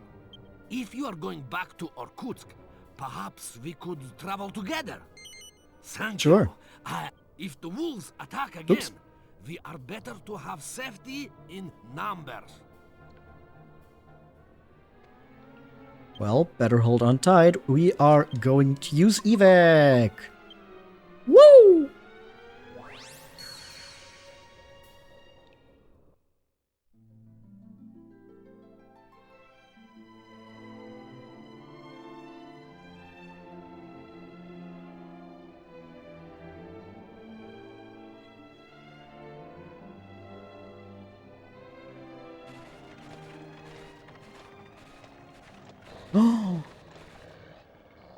If you are going back to Orkutsk, perhaps we could travel together. Thank Sure. you. If the wolves attack again, Oops. we are better to have safety in numbers. Well, better hold on tight. We are going to use evac. Woo!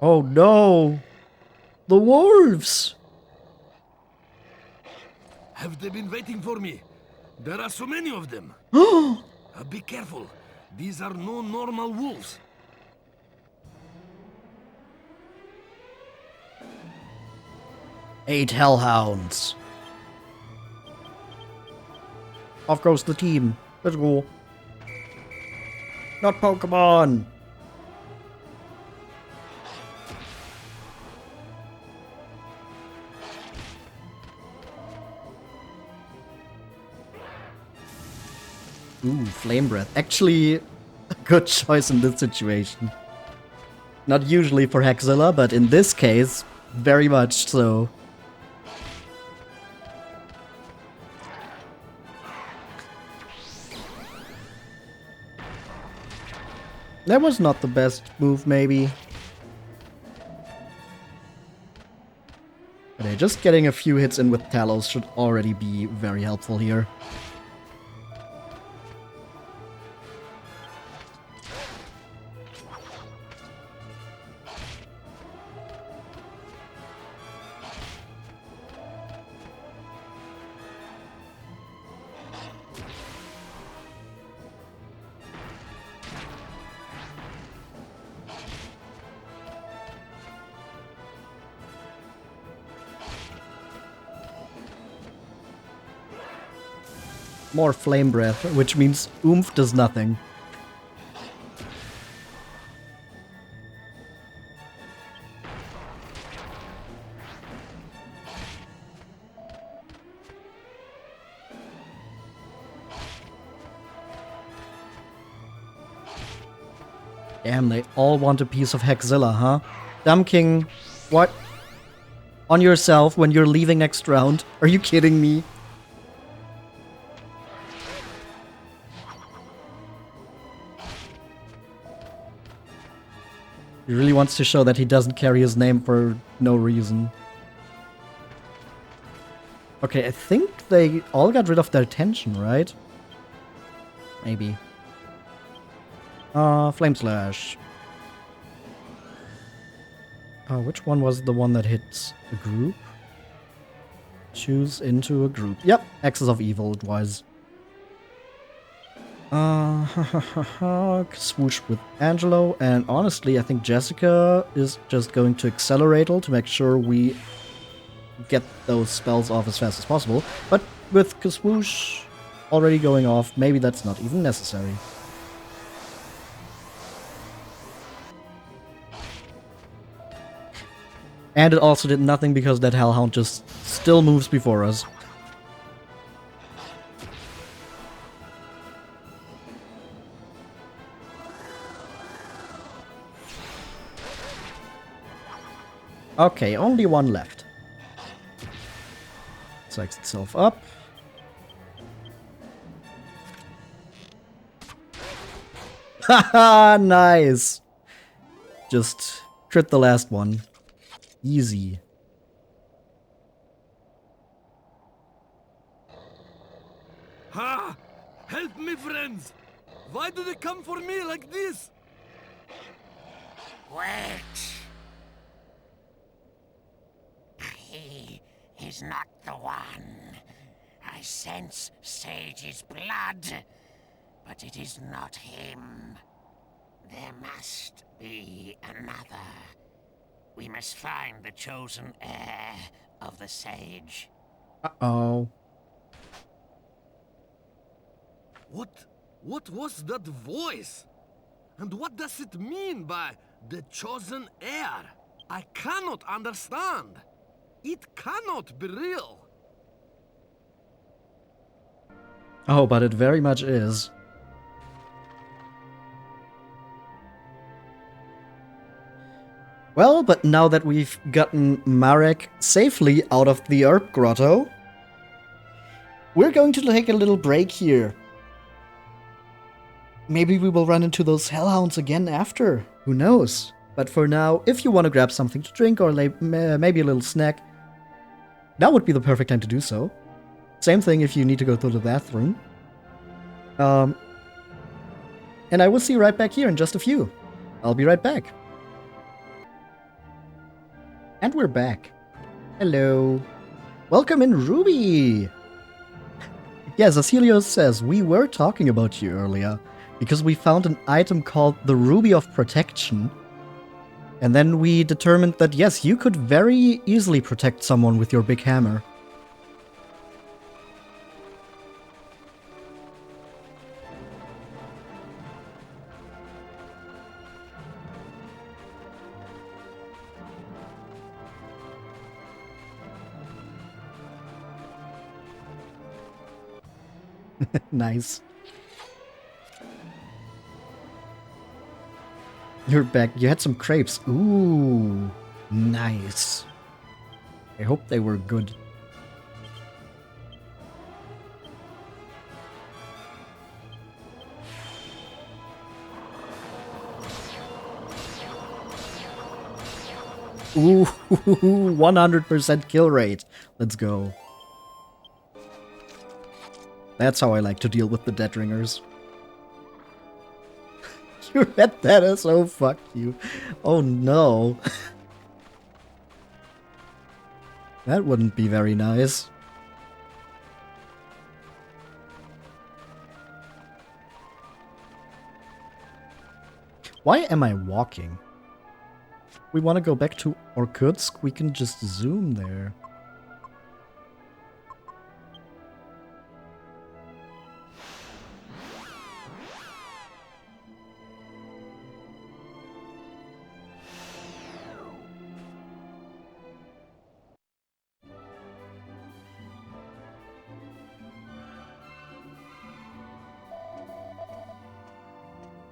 Oh no! The wolves! Have they been waiting for me? There are so many of them. Be careful. These are no normal wolves. Eight hellhounds. Off goes the team. Let's go. Not Pokemon! Ooh, Flame Breath. Actually, a good choice in this situation. Not usually for Hexilla, but in this case, very much so. That was not the best move, maybe. But hey, just getting a few hits in with Talos should already be very helpful here. More Flame Breath, which means Oomph does nothing. Damn, they all want a piece of Hexzilla, huh? Dumb King, what? On yourself when you're leaving next round? Are you kidding me? He really wants to show that he doesn't carry his name for no reason. Okay, I think they all got rid of their tension, right? Maybe. Flame Slash. Which one was the one that hits a group? Choose into a group. Yep, Axis of Evil it was. Swoosh with Angelo, and honestly, I think Jessica is just going to accelerate to make sure we get those spells off as fast as possible. But with Swoosh already going off, maybe that's not even necessary. And it also did nothing because that Hellhound just still moves before us. Okay, only one left. Psychs itself up. Haha, nice! Just crit the last one. Easy. Ha! Help me, friends! Why do they come for me like this? Wait! He is not the one. I sense Sage's blood, but it is not him. There must be another. We must find the chosen heir of the Sage. Uh-oh. What was that voice? And what does it mean by the chosen heir? I cannot understand. It cannot be real. Oh, but it very much is. Well, but now that we've gotten Marek safely out of the Herb Grotto, we're going to take a little break here. Maybe we will run into those Hellhounds again after. Who knows? But for now, if you want to grab something to drink or maybe a little snack, that would be the perfect time to do so. Same thing if you need to go to the bathroom. And I will see you right back here in just a few. I'll be right back. And we're back. Hello. Welcome in, Ruby! Yes, as Helios says, we were talking about you earlier, because we found an item called the Ruby of Protection. And then we determined that, yes, you could very easily protect someone with your big hammer. Nice. You're back. You had some crepes. Ooh, nice. I hope they were good. Ooh, 100% kill rate. Let's go. That's how I like to deal with the Dead Ringers. You read that as oh fuck you. Oh no. That wouldn't be very nice. Why am I walking? We want to go back to Orkutsk, we can just zoom there.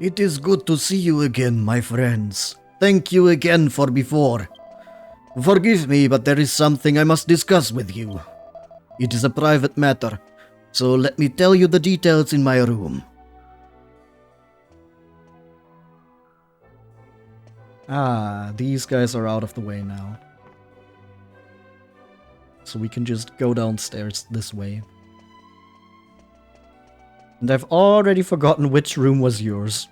It is good to see you again, my friends. Thank you again for before. Forgive me, but there is something I must discuss with you. It is a private matter, so let me tell you the details in my room. Ah, these guys are out of the way now. So we can just go downstairs this way. And I've already forgotten which room was yours.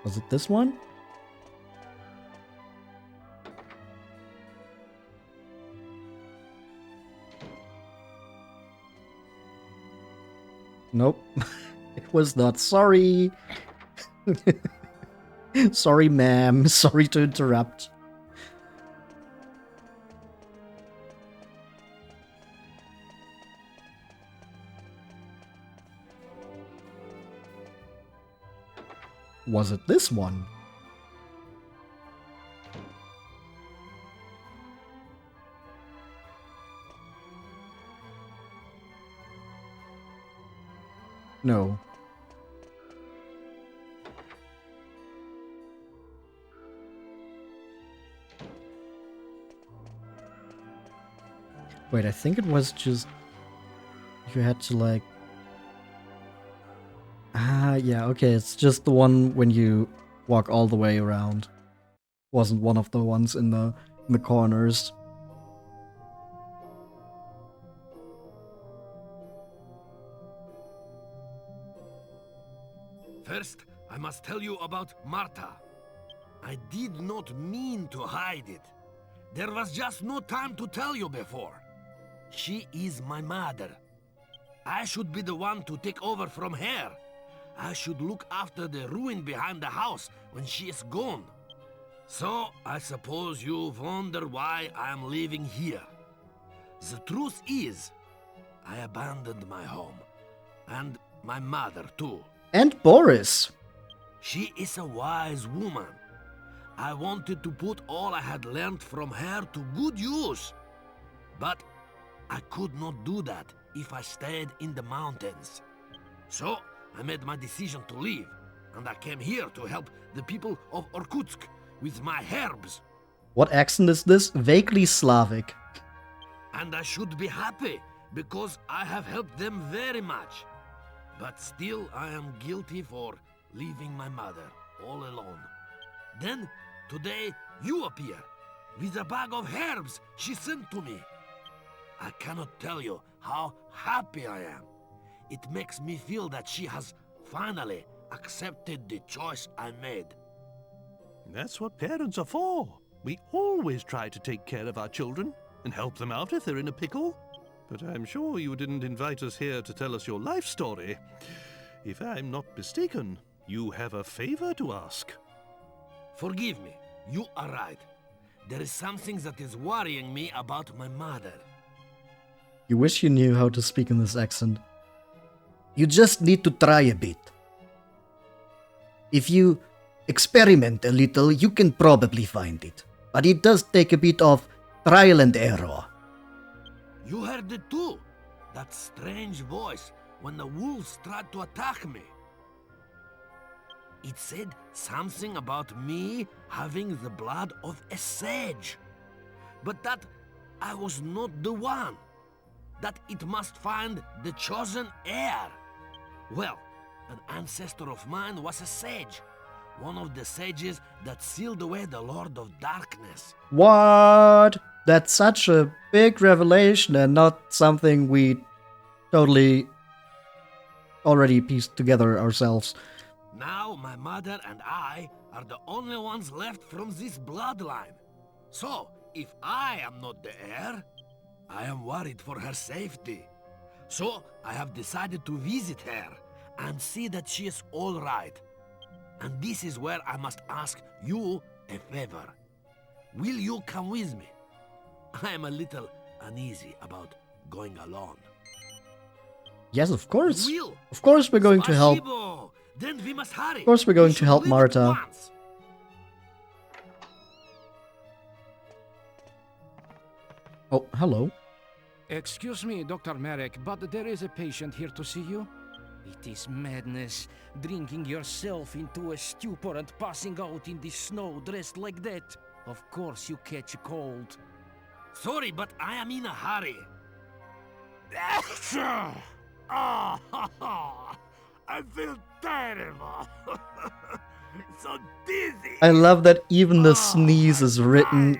Was it this one? Nope. It was not. Sorry. Sorry, ma'am. Sorry to interrupt. Was it this one? No. Wait, I think it was just... You had to like... Ah, yeah, okay, it's just the one when you walk all the way around. Wasn't one of the ones in the corners. First, I must tell you about Marta. I did not mean to hide it. There was just no time to tell you before. She is my mother. I should be the one to take over from her. I should look after the ruin behind the house when she is gone. So, I suppose you wonder why I am living here. The truth is, I abandoned my home. And my mother, too. And Boris. She is a wise woman. I wanted to put all I had learned from her to good use. But I could not do that if I stayed in the mountains. So, I made my decision to leave, and I came here to help the people of Orkutsk with my herbs. What accent is this? Vaguely Slavic. And I should be happy, because I have helped them very much. But still, I am guilty for leaving my mother all alone. Then, today, you appear, with a bag of herbs she sent to me. I cannot tell you how happy I am. It makes me feel that she has finally accepted the choice I made. That's what parents are for. We always try to take care of our children and help them out if they're in a pickle. But I'm sure you didn't invite us here to tell us your life story. If I'm not mistaken, you have a favor to ask. Forgive me, you are right. There is something that is worrying me about my mother. You wish you knew how to speak in this accent. You just need to try a bit. If you experiment a little, you can probably find it. But it does take a bit of trial and error. You heard it too. That strange voice when the wolves tried to attack me. It said something about me having the blood of a sage. But that I was not the one. That it must find the chosen heir. Well, an ancestor of mine was a sage. One of the sages that sealed away the Lord of Darkness. What? That's such a big revelation and not something we totally already pieced together ourselves. Now my mother and I are the only ones left from this bloodline. So, if I am not the heir, I am worried for her safety. So, I have decided to visit her and see that she is all right. And this is where I must ask you a favor. Will you come with me? I am a little uneasy about going alone. Yes, of course. Will. Of course we're going to help. Spasibo. Then we must hurry. Of course we're going to help leave Marta. at once. Oh, hello. Excuse me, Dr. Marek, but there is a patient here to see you. It is madness, drinking yourself into a stupor and passing out in the snow dressed like that. Of course you catch a cold. Sorry, but I am in a hurry. Ah, I feel terrible. So dizzy. I love that even the sneeze is written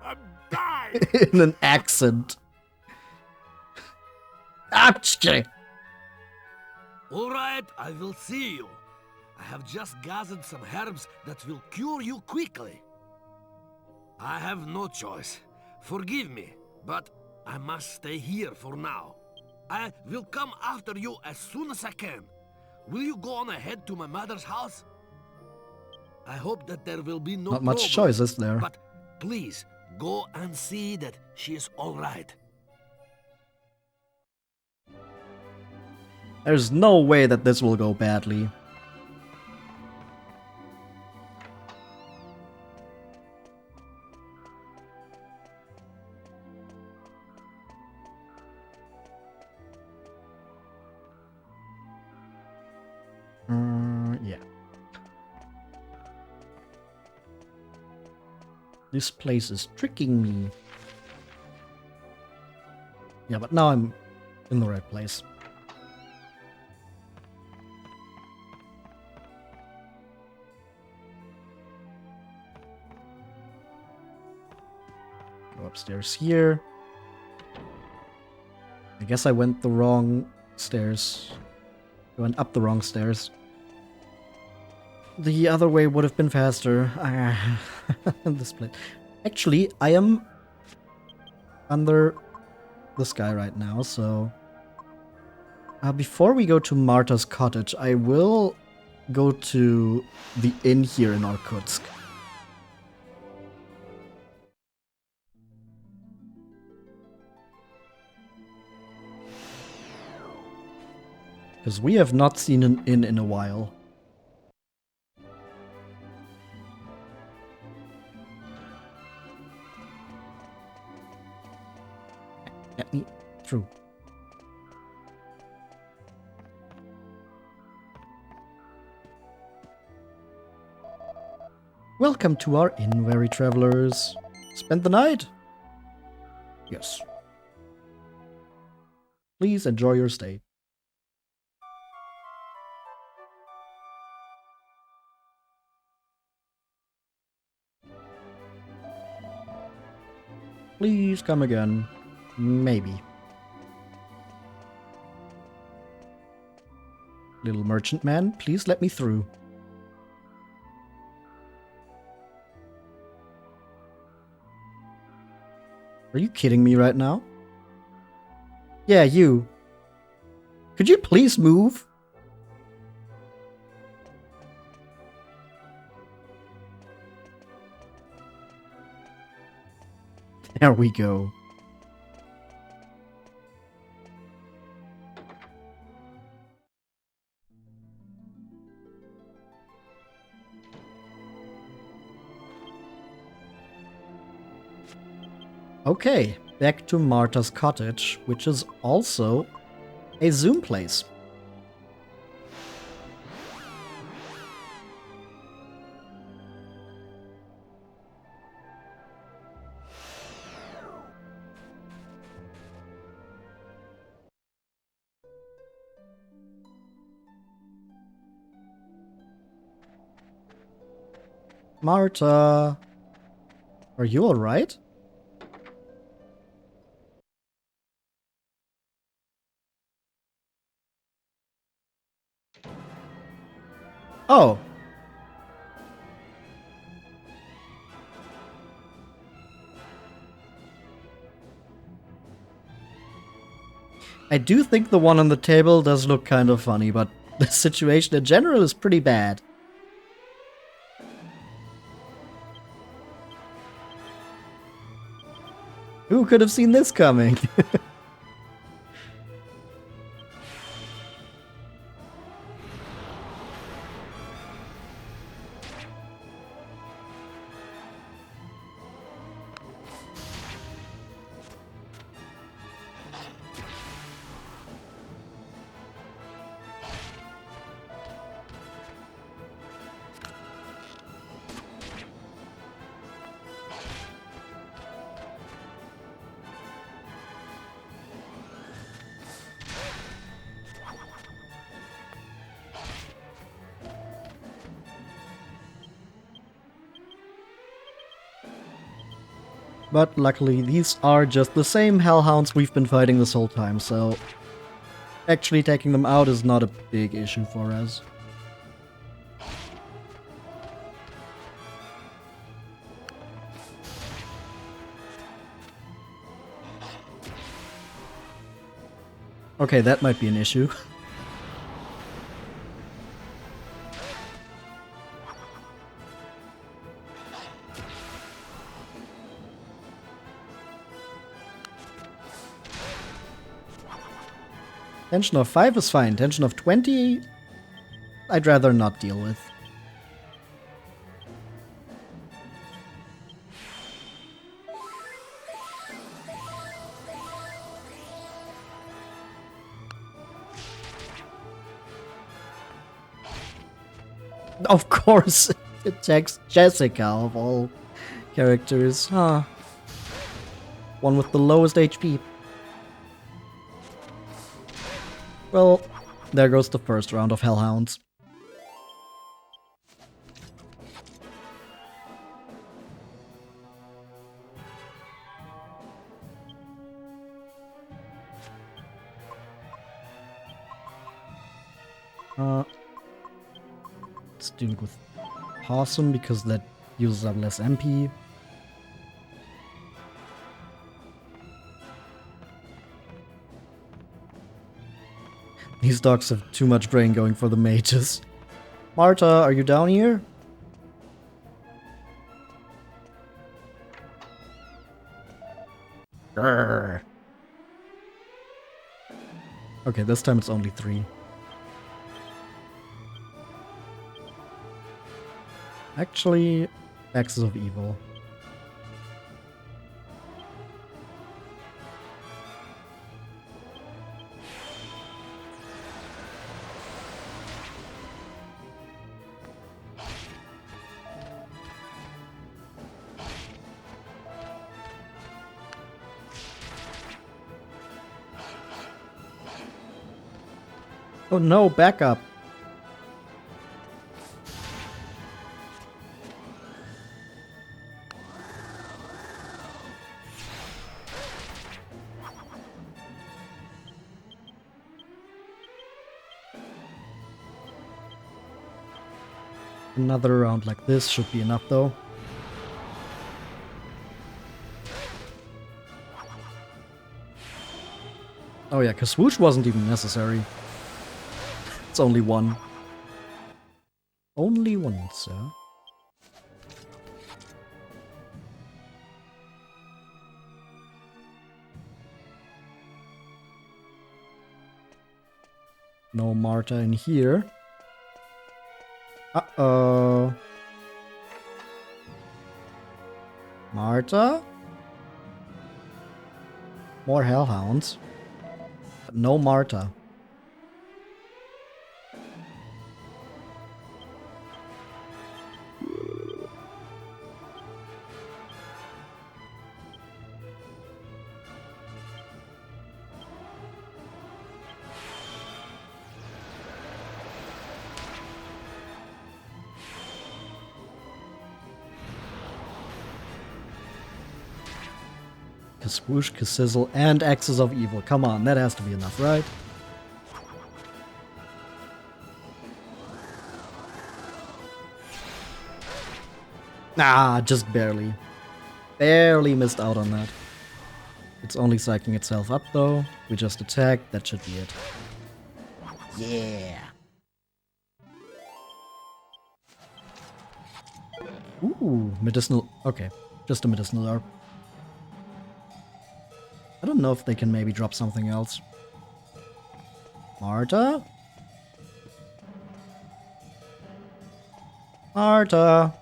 I'm dying. in an accent. Achke! All right, I will see you. I have just gathered some herbs that will cure you quickly. I have no choice. Forgive me, but I must stay here for now. I will come after you as soon as I can. Will you go on ahead to my mother's house? I hope that there will be no Not much problem, choice, is there? but please go and see that she is all right. There's no way that this will go badly. Yeah. This place is tricking me. Yeah, but now I'm in the right place. Go upstairs here. I guess I went the wrong stairs. I went up the wrong stairs. The other way would have been faster. This place. Actually, I am under the sky right now, so... before we go to Marta's cottage, I will go to the inn here in Orkutsk. Because we have not seen an inn in a while. Let me through. Welcome to our inn, weary travelers. Spend the night? Yes. Please enjoy your stay. Please come again. Maybe. Little merchant man, please let me through. Are you kidding me right now? Yeah, you. Could you please move? There we go. Okay, back to Marta's cottage, which is also a Zoom place. Marta, are you alright? Oh. I do think the one on the table does look kind of funny, but the situation in general is pretty bad. Who could have seen this coming? But luckily, these are just the same hellhounds we've been fighting this whole time, so actually taking them out is not a big issue for us. Okay, that might be an issue. Tension of 5 is fine. Tension of 20, I'd rather not deal with. Of course, it attacks Jessica of all characters. Huh. One with the lowest HP. Well, there goes the first round of Hellhounds. Let's do it with Possum because that uses up less MP. These dogs have too much brain going for the mages. Marta, are you down here? Grrr. Okay, this time it's only 3. Actually, Axis of Evil. Oh no, back up. Another round like this should be enough though. Oh yeah, cause swoosh wasn't even necessary. It's only 1. Only 1, sir. No Marta in here. Uh-oh. Marta? More Hellhounds. But no Marta. Swoosh, Sizzle, and Axis of Evil. Come on, that has to be enough, right? Ah, just barely. Barely missed out on that. It's only psyching itself up, though. We just attacked. That should be it. Yeah. Ooh, medicinal. Okay, just a medicinal herb. I don't know if they can maybe drop something else. Marta? Marta?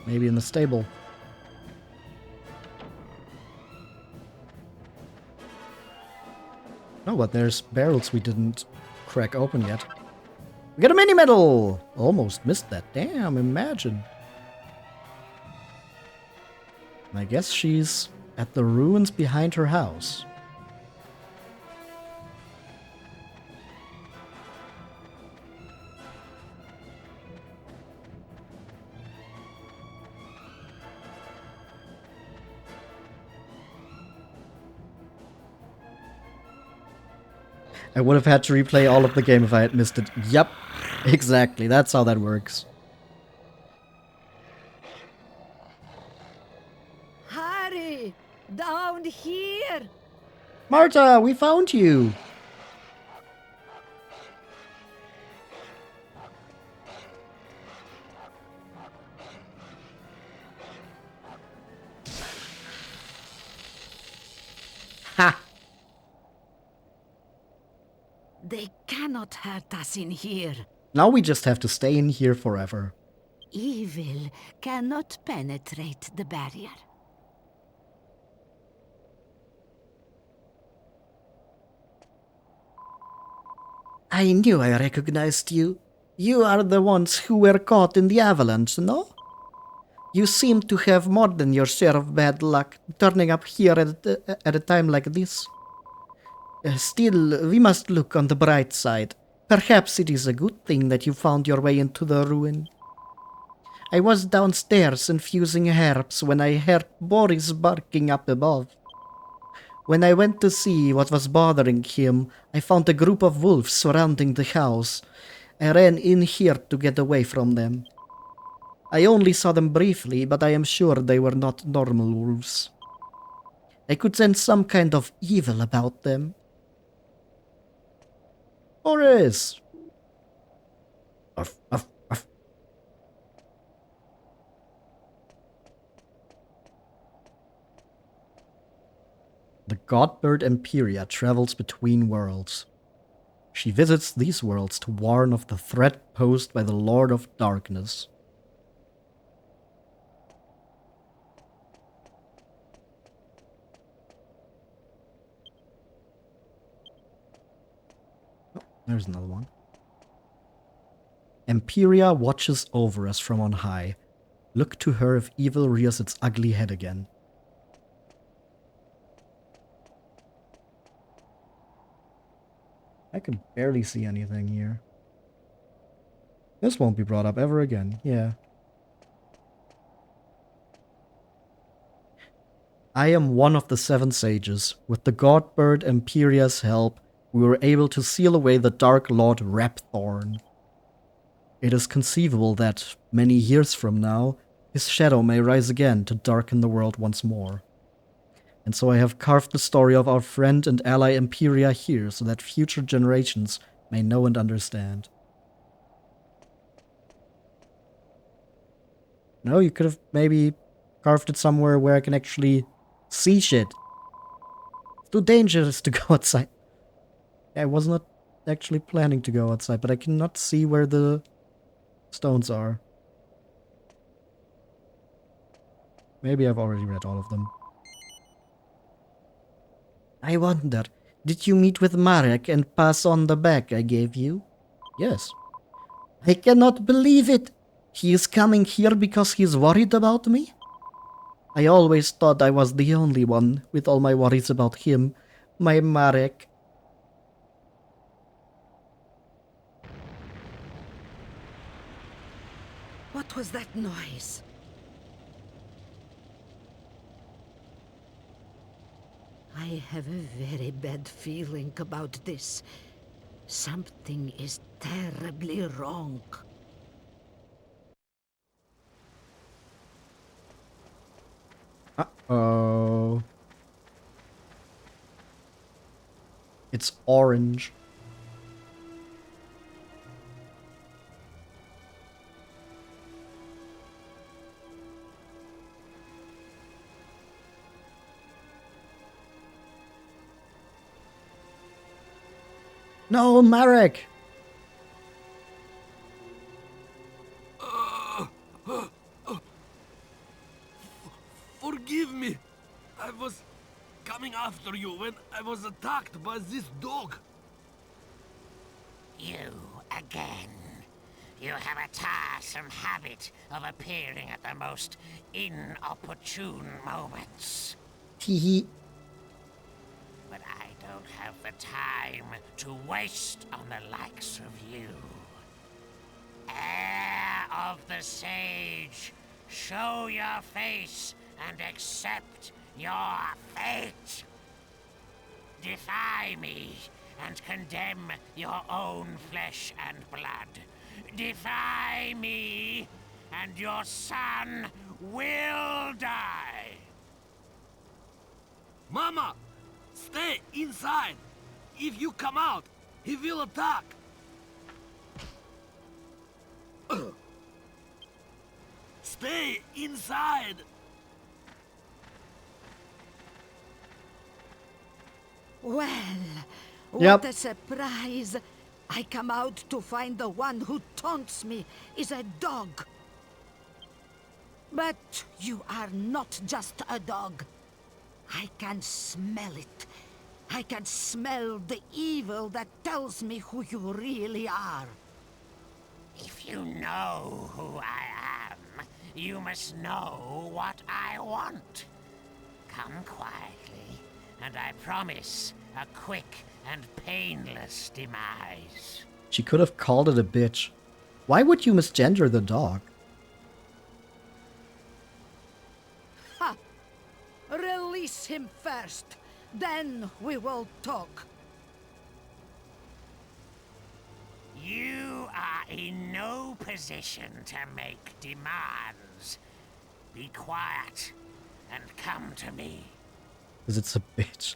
Maybe in the stable. Oh, but there's barrels we didn't crack open yet. We got a mini medal! Almost missed that. Damn, imagine. I guess she's at the ruins behind her house. I would have had to replay all of the game if I had missed it. Yep, exactly. That's how that works. Harry! Down here! Marta, we found you! Ha! They cannot hurt us in here. Now we just have to stay in here forever. Evil cannot penetrate the barrier. I knew I recognized you. You are the ones who were caught in the avalanche, no? You seem to have more than your share of bad luck turning up here at a time like this. Still, we must look on the bright side. Perhaps it is a good thing that you found your way into the ruin. I was downstairs infusing herbs when I heard Boris barking up above. When I went to see what was bothering him, I found a group of wolves surrounding the house. I ran in here to get away from them. I only saw them briefly, but I am sure they were not normal wolves. I could sense some kind of evil about them. Boris! Uff, uff, uff. The godbird Imperia travels between worlds. She visits these worlds to warn of the threat posed by the Lord of Darkness. Oh, there's another one. Imperia watches over us from on high. Look to her if evil rears its ugly head again. I can barely see anything here. This won't be brought up ever again, yeah. I am one of the 7 sages. With the godbird Imperia's help, we were able to seal away the Dark Lord Rapthorn. It is conceivable that, many years from now, his shadow may rise again to darken the world once more. And so I have carved the story of our friend and ally Imperia here so that future generations may know and understand. No, you could have maybe carved it somewhere where I can actually see shit. It's too dangerous to go outside. I was not actually planning to go outside, but I cannot see where the stones are. Maybe I've already read all of them. I wonder, did you meet with Marek and pass on the bag I gave you? Yes. I cannot believe it! He is coming here because he's worried about me? I always thought I was the only one with all my worries about him, my Marek. What was that noise? I have a very bad feeling about this. Something is terribly wrong. Uh-oh. It's orange. No, Marek! Forgive me. I was coming after you when I was attacked by this dog. You again. You have a tiresome habit of appearing at the most inopportune moments. Teehee. But I don't have the time to waste on the likes of you. Heir of the Sage, show your face and accept your fate. Defy me and condemn your own flesh and blood. Defy me, and your son will die. Mama! Stay inside! If you come out, he will attack! Stay inside! Well, Yep. what a surprise. I come out to find the one who taunts me is a dog. But you are not just a dog. I can smell it. I can smell the evil that tells me who you really are. If you know who I am, you must know what I want. Come quietly, and I promise a quick and painless demise. She could have called it a bitch. Why would you misgender the dog? Ha! Release him first. Then we will talk. You are in no position to make demands. Be quiet and come to me. Because it's a bitch.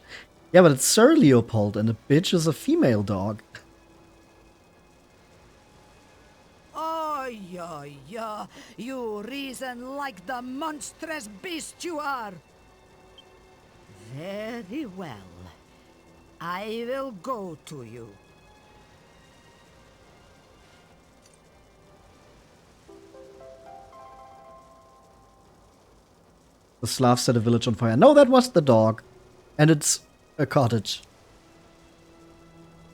Yeah, but it's Sir Leopold, and a bitch is a female dog. Oh, yeah. You reason like the monstrous beast you are. Very well. I will go to you. The Slavs set a village on fire. No, that was the dog. And it's a cottage.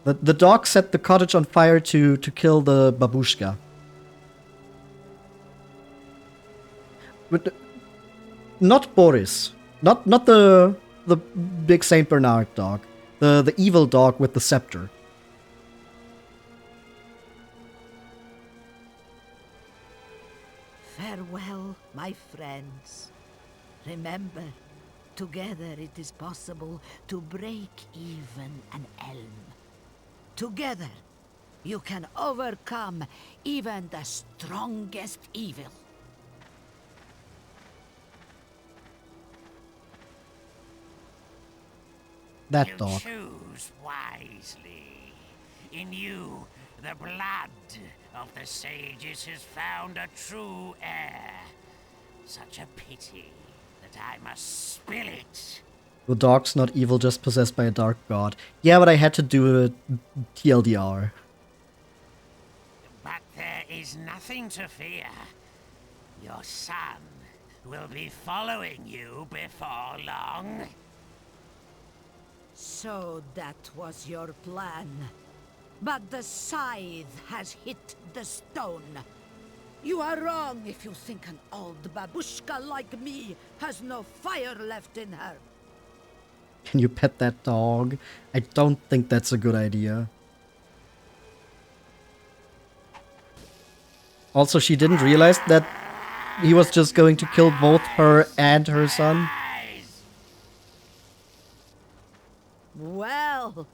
The dog set the cottage on fire to kill the Babushka. But not Boris. Not the big Saint Bernard dog. The evil dog with the scepter. Farewell, my friends. Remember, together it is possible to break even an elm. Together, you can overcome even the strongest evil. That You dog. choose wisely. In you, the blood of the sages has found a true heir. Such a pity that I must spill it. The dog's not evil, just possessed by a dark god. Yeah, but I had to do a TLDR. But there is nothing to fear. Your son will be following you before long. So that was your plan. But the scythe has hit the stone. You are wrong if you think an old babushka like me has no fire left in her. Can you pet that dog? I don't think that's a good idea. Also, she didn't realize that he was just going to kill both her and her son. Well,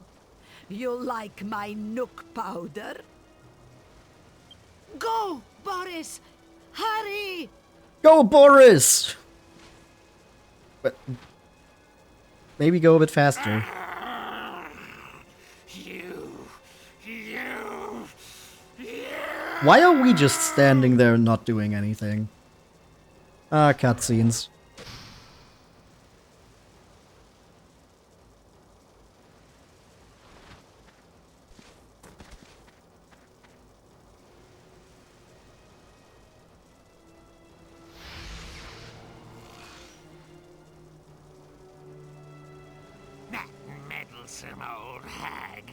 you like my nook powder? Go, Boris! Hurry! Go, Boris! But maybe go a bit faster. Why are we just standing there not doing anything? Ah, cutscenes. That meddlesome old hag.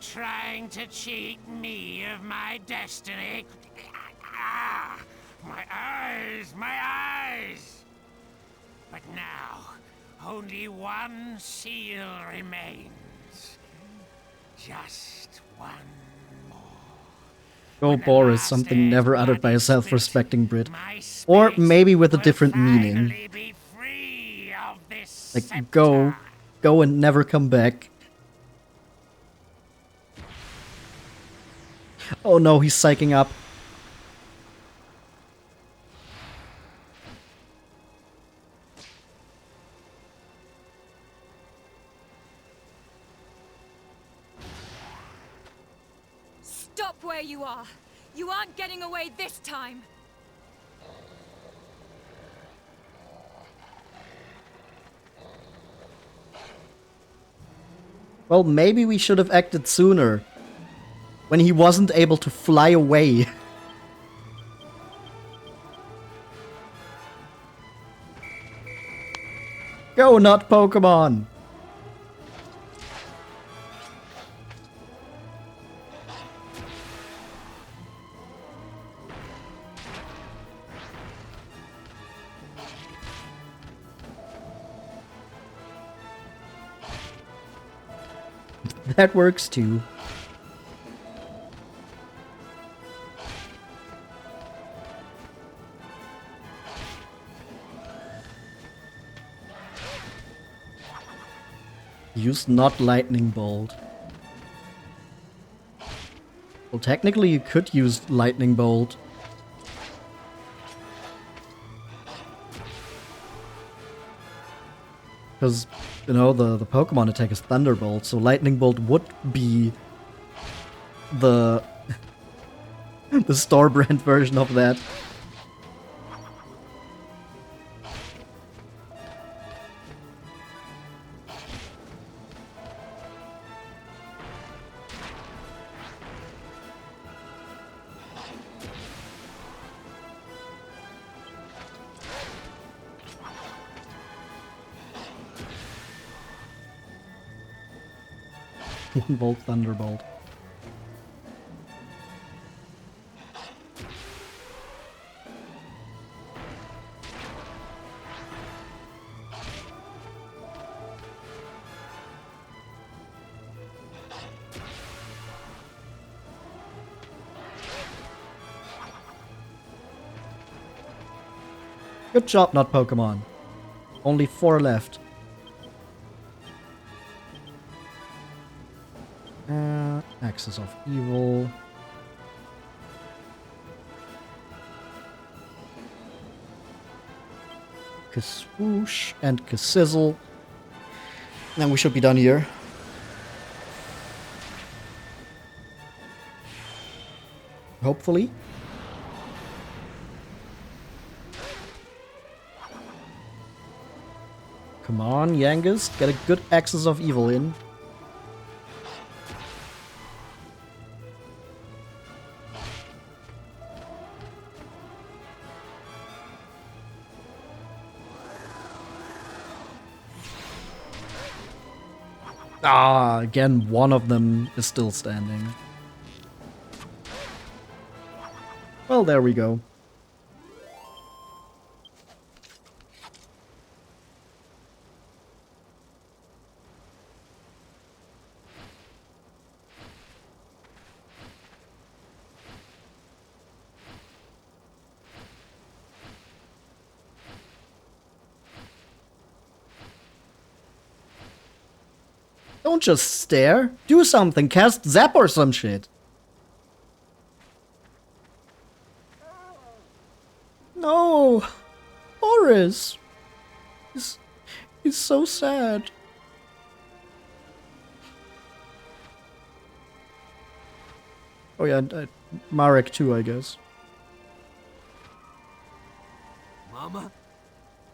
Trying to cheat me of my destiny. Ah, my eyes, my eyes! But now, only one seal remains. Just one more. Go When the Boris, last something never earth's uttered by a blood is self-respecting Brit. my Or spirit maybe with a will different meaning. finally be free of this Like, scepter. go and never come back. Oh no, he's psyching up. Stop where you are! You aren't getting away this time! Well, maybe we should have acted sooner. When he wasn't able to fly away. Go, not Pokemon! That works too. Use not Lightning Bolt. Well, technically you could use Lightning Bolt. Because, you know, the Pokemon attack is Thunderbolt, so Lightning Bolt would be the the store brand version of that. Bolt Thunderbolt. Good job, not Pokemon. Only 4 left. Axis of Evil. Kaswoosh and Kasizzle. Then we should be done here. Hopefully. Come on, Yangus. Get a good Axis of Evil in. Ah, again, one of them is still standing. Well, there we go. Don't just stare. Do something. Cast Zap or some shit. No. Boris. He's so sad. Oh yeah, and Marek too, I guess. Mama?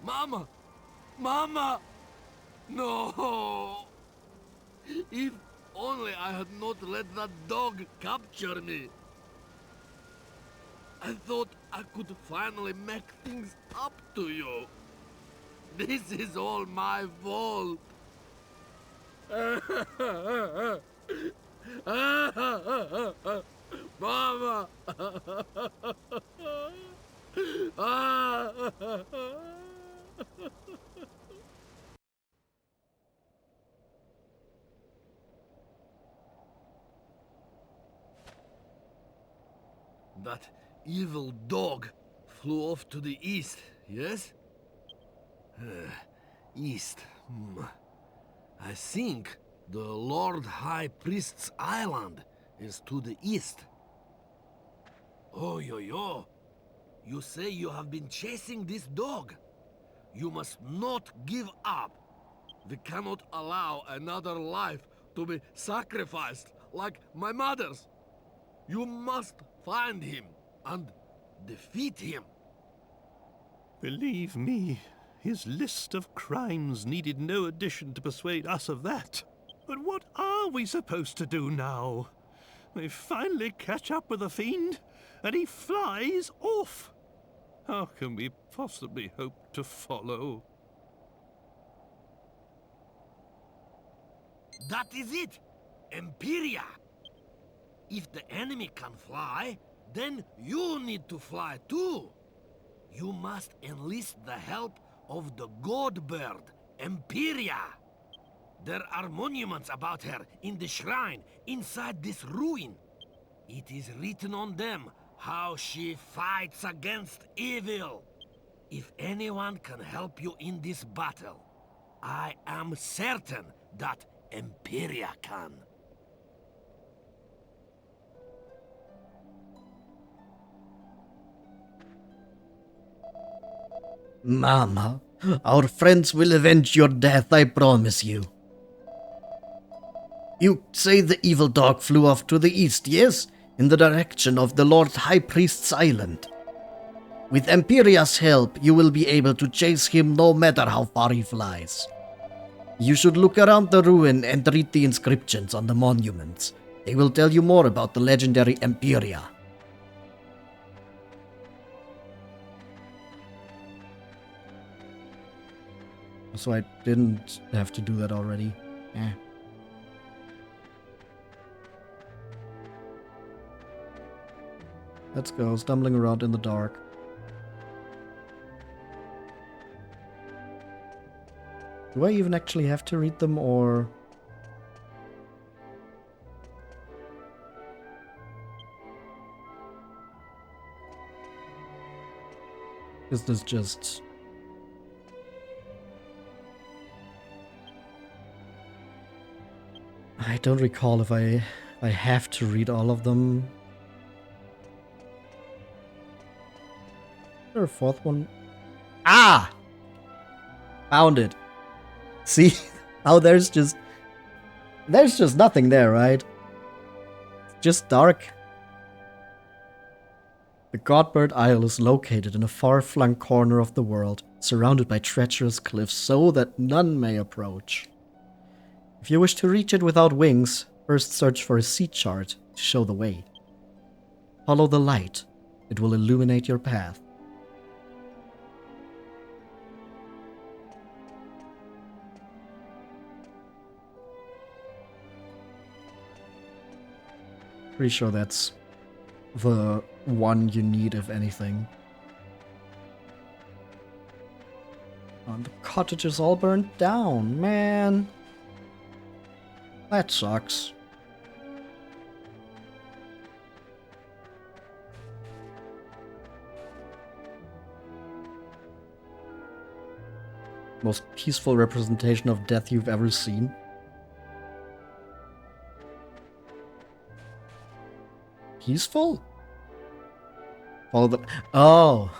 Mama! Mama! No! If only I had not let that dog capture me. I thought I could finally make things up to you. This is all my fault. Mama! That evil dog flew off to the east, yes? East. I think the Lord High Priest's island is to the east. Oh, yo. You say you have been chasing this dog. You must not give up. We cannot allow another life to be sacrificed like my mother's. You must find him and defeat him. Believe me, his list of crimes needed no addition to persuade us of that. But what are we supposed to do now? We finally catch up with the fiend, and he flies off. How can we possibly hope to follow? That is it! Imperia! If the enemy can fly, then you need to fly too. You must enlist the help of the god bird, Imperia. There are monuments about her in the shrine inside this ruin. It is written on them how she fights against evil. If anyone can help you in this battle, I am certain that Imperia can. Mama, our friends will avenge your death, I promise you. You say the evil dog flew off to the east, yes? In the direction of the Lord High Priest's island. With Imperia's help, you will be able to chase him no matter how far he flies. You should look around the ruin and read the inscriptions on the monuments. They will tell you more about the legendary Imperia. So I didn't have to do that already. Let's go, stumbling around in the dark. Do I even actually have to read them, or... is this just... I don't recall if I have to read all of them. Is there a fourth one? Ah! Found it. See? How there's just nothing there, right? It's just dark. The Godbird Isle is located in a far-flung corner of the world, surrounded by treacherous cliffs so that none may approach. If you wish to reach it without wings, first search for a sea chart to show the way. Follow the light. It will illuminate your path. Pretty sure that's the one you need, if anything. And the cottage is all burnt down, man. That sucks. Most peaceful representation of death you've ever seen. Peaceful? Follow the... Oh!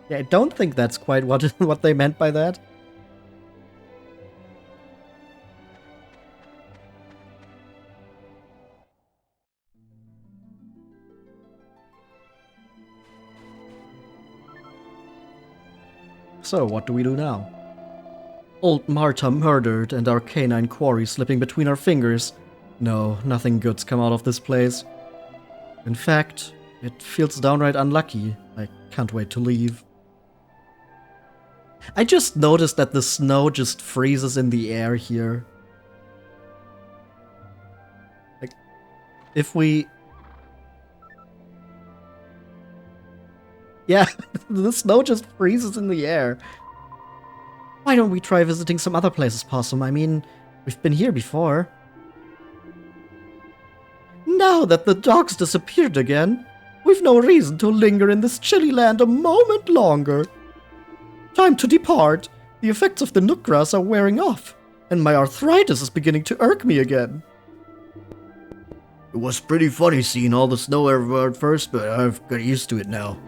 Yeah, I don't think that's quite what they meant by that. So, what do we do now? Old Marta murdered and our canine quarry slipping between our fingers. No, nothing good's come out of this place. In fact, it feels downright unlucky. I can't wait to leave. I just noticed that the snow just freezes in the air here. Like, if we... Yeah, the snow just freezes in the air. Why don't we try visiting some other places, Possum? I mean, we've been here before. Now that the dogs disappeared again, we've no reason to linger in this chilly land a moment longer. Time to depart. The effects of the nook grass are wearing off, and my arthritis is beginning to irk me again. It was pretty funny seeing all the snow everywhere at first, but I've got used to it now.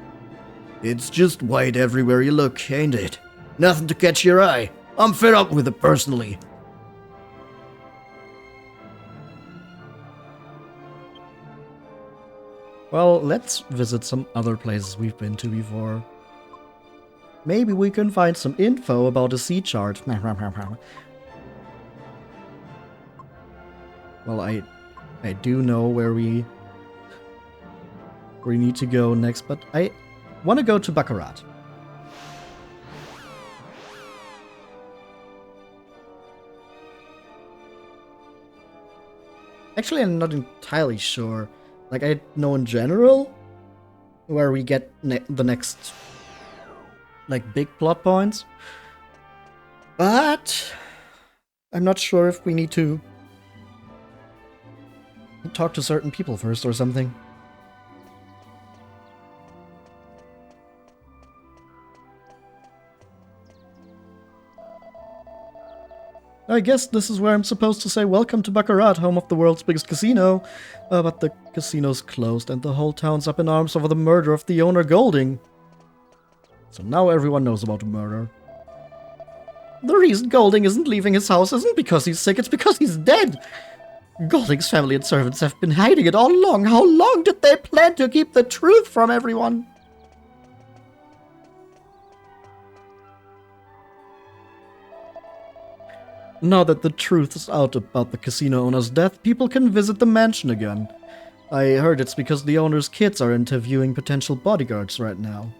It's just white everywhere you look, ain't it? Nothing to catch your eye. I'm fed up with it personally. Well, let's visit some other places we've been to before. Maybe we can find some info about a sea chart. Well, I do know where we need to go next, but I want to go to Baccarat. Actually, I'm not entirely sure. Like, I know in general where we get the next, like, big plot points. But I'm not sure if we need to talk to certain people first or something. I guess this is where I'm supposed to say welcome to Baccarat, home of the world's biggest casino. But the casino's closed and the whole town's up in arms over the murder of the owner Golding. So now everyone knows about the murder. The reason Golding isn't leaving his house isn't because he's sick, it's because he's dead. Golding's family and servants have been hiding it all along. How long did they plan to keep the truth from everyone? Now that the truth is out about the casino owner's death, people can visit the mansion again. I heard it's because the owner's kids are interviewing potential bodyguards right now.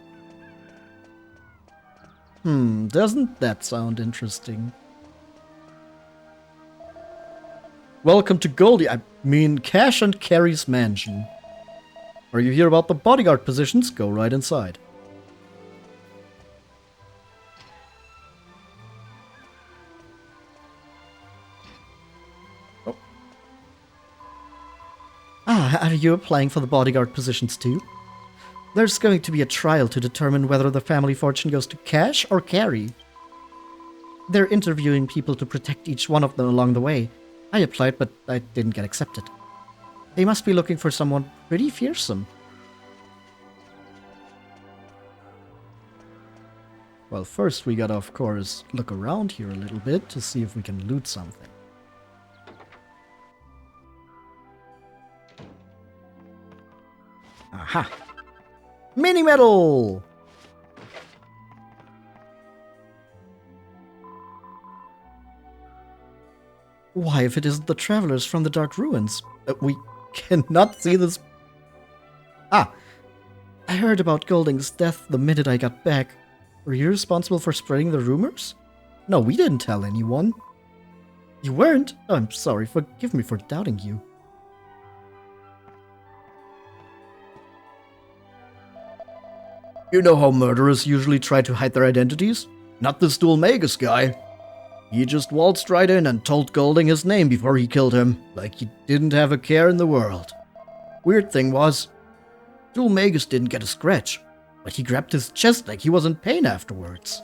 Doesn't that sound interesting? Welcome to Cash and Carry's mansion. Are you here about the bodyguard positions? Go right inside. Are you applying for the bodyguard positions too? There's going to be a trial to determine whether the family fortune goes to Cash or Carry. They're interviewing people to protect each one of them along the way. I applied, but I didn't get accepted. They must be looking for someone pretty fearsome. Well, first we gotta, of course, look around here a little bit to see if we can loot something. Aha! Mini medal! Why, if it isn't the travelers from the Dark Ruins? We cannot see this. I heard about Golding's death the minute I got back. Were you responsible for spreading the rumors? No, we didn't tell anyone. You weren't? Oh, I'm sorry, forgive me for doubting you. You know how murderers usually try to hide their identities? Not this Magus guy. He just waltzed right in and told Golding his name before he killed him, like he didn't have a care in the world. Weird thing was, Magus didn't get a scratch, but he grabbed his chest like he was in pain afterwards.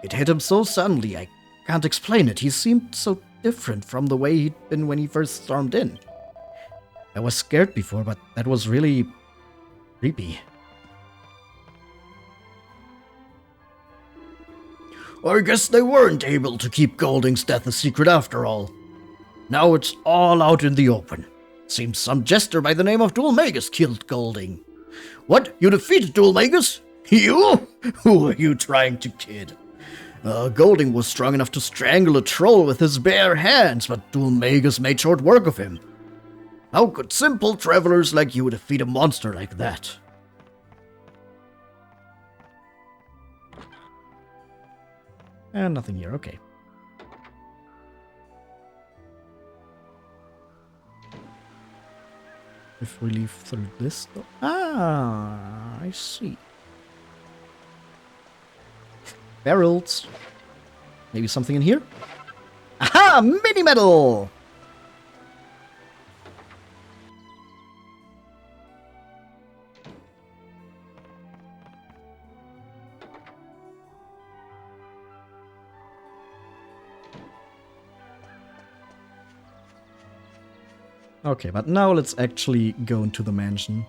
It hit him so suddenly, I can't explain it. He seemed so different from the way he'd been when he first stormed in. I was scared before, but that was really creepy. I guess they weren't able to keep Golding's death a secret after all. Now it's all out in the open. Seems some jester by the name of Magus killed Golding. What? You defeated Magus? You? Who are you trying to kid? Golding was strong enough to strangle a troll with his bare hands, but Magus made short work of him. How could simple travelers like you defeat a monster like that? And nothing here, okay. If we leave through this door. Ah, I see. Barrels. Maybe something in here? Aha! Mini medal! Okay, but now let's actually go into the mansion.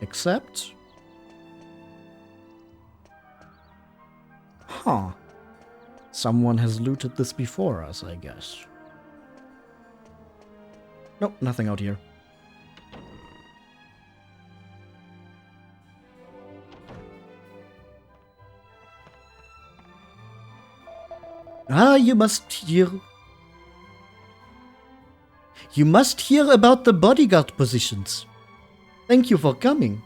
Except... Huh. Someone has looted this before us, I guess. Nope, nothing out here. Ah, you must hear about the bodyguard positions. Thank you for coming.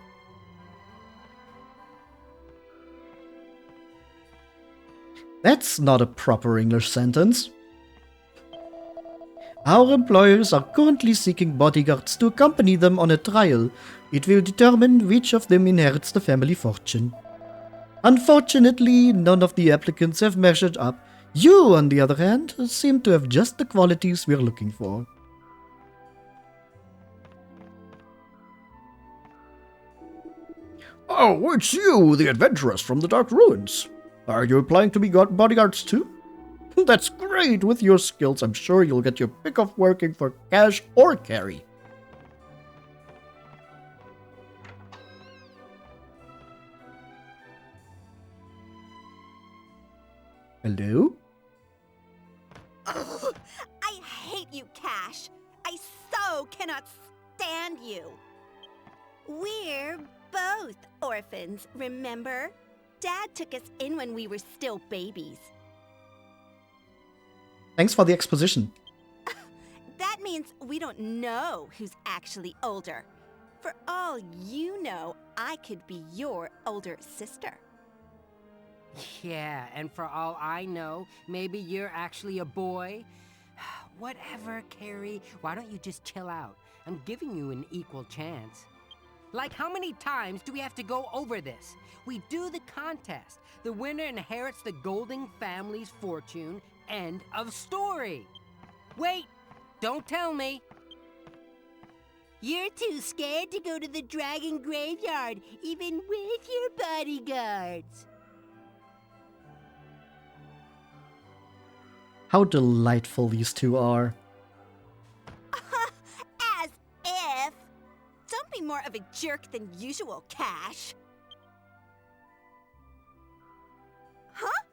That's not a proper English sentence. Our employers are currently seeking bodyguards to accompany them on a trial. It will determine which of them inherits the family fortune. Unfortunately, none of the applicants have measured up. You, on the other hand, seem to have just the qualities we're looking for. Oh, it's you, the adventurers from the Dark Ruins. Are you applying to be bodyguards too? That's great! With your skills, I'm sure you'll get your pick of working for cash or carry. Hello? Ugh, I hate you, Cash. I so cannot stand you. We're both orphans, remember? Dad took us in when we were still babies. Thanks for the exposition. That means we don't know who's actually older. For all you know, I could be your older sister. Yeah, and for all I know, maybe you're actually a boy. Whatever, Carrie. Why don't you just chill out? I'm giving you an equal chance. Like, how many times do we have to go over this? We do the contest. The winner inherits the Golding family's fortune. End of story. Wait, don't tell me. You're too scared to go to the dragon graveyard, even with your bodyguards. How delightful these two are. As if. Don't be more of a jerk than usual, Cash. Huh?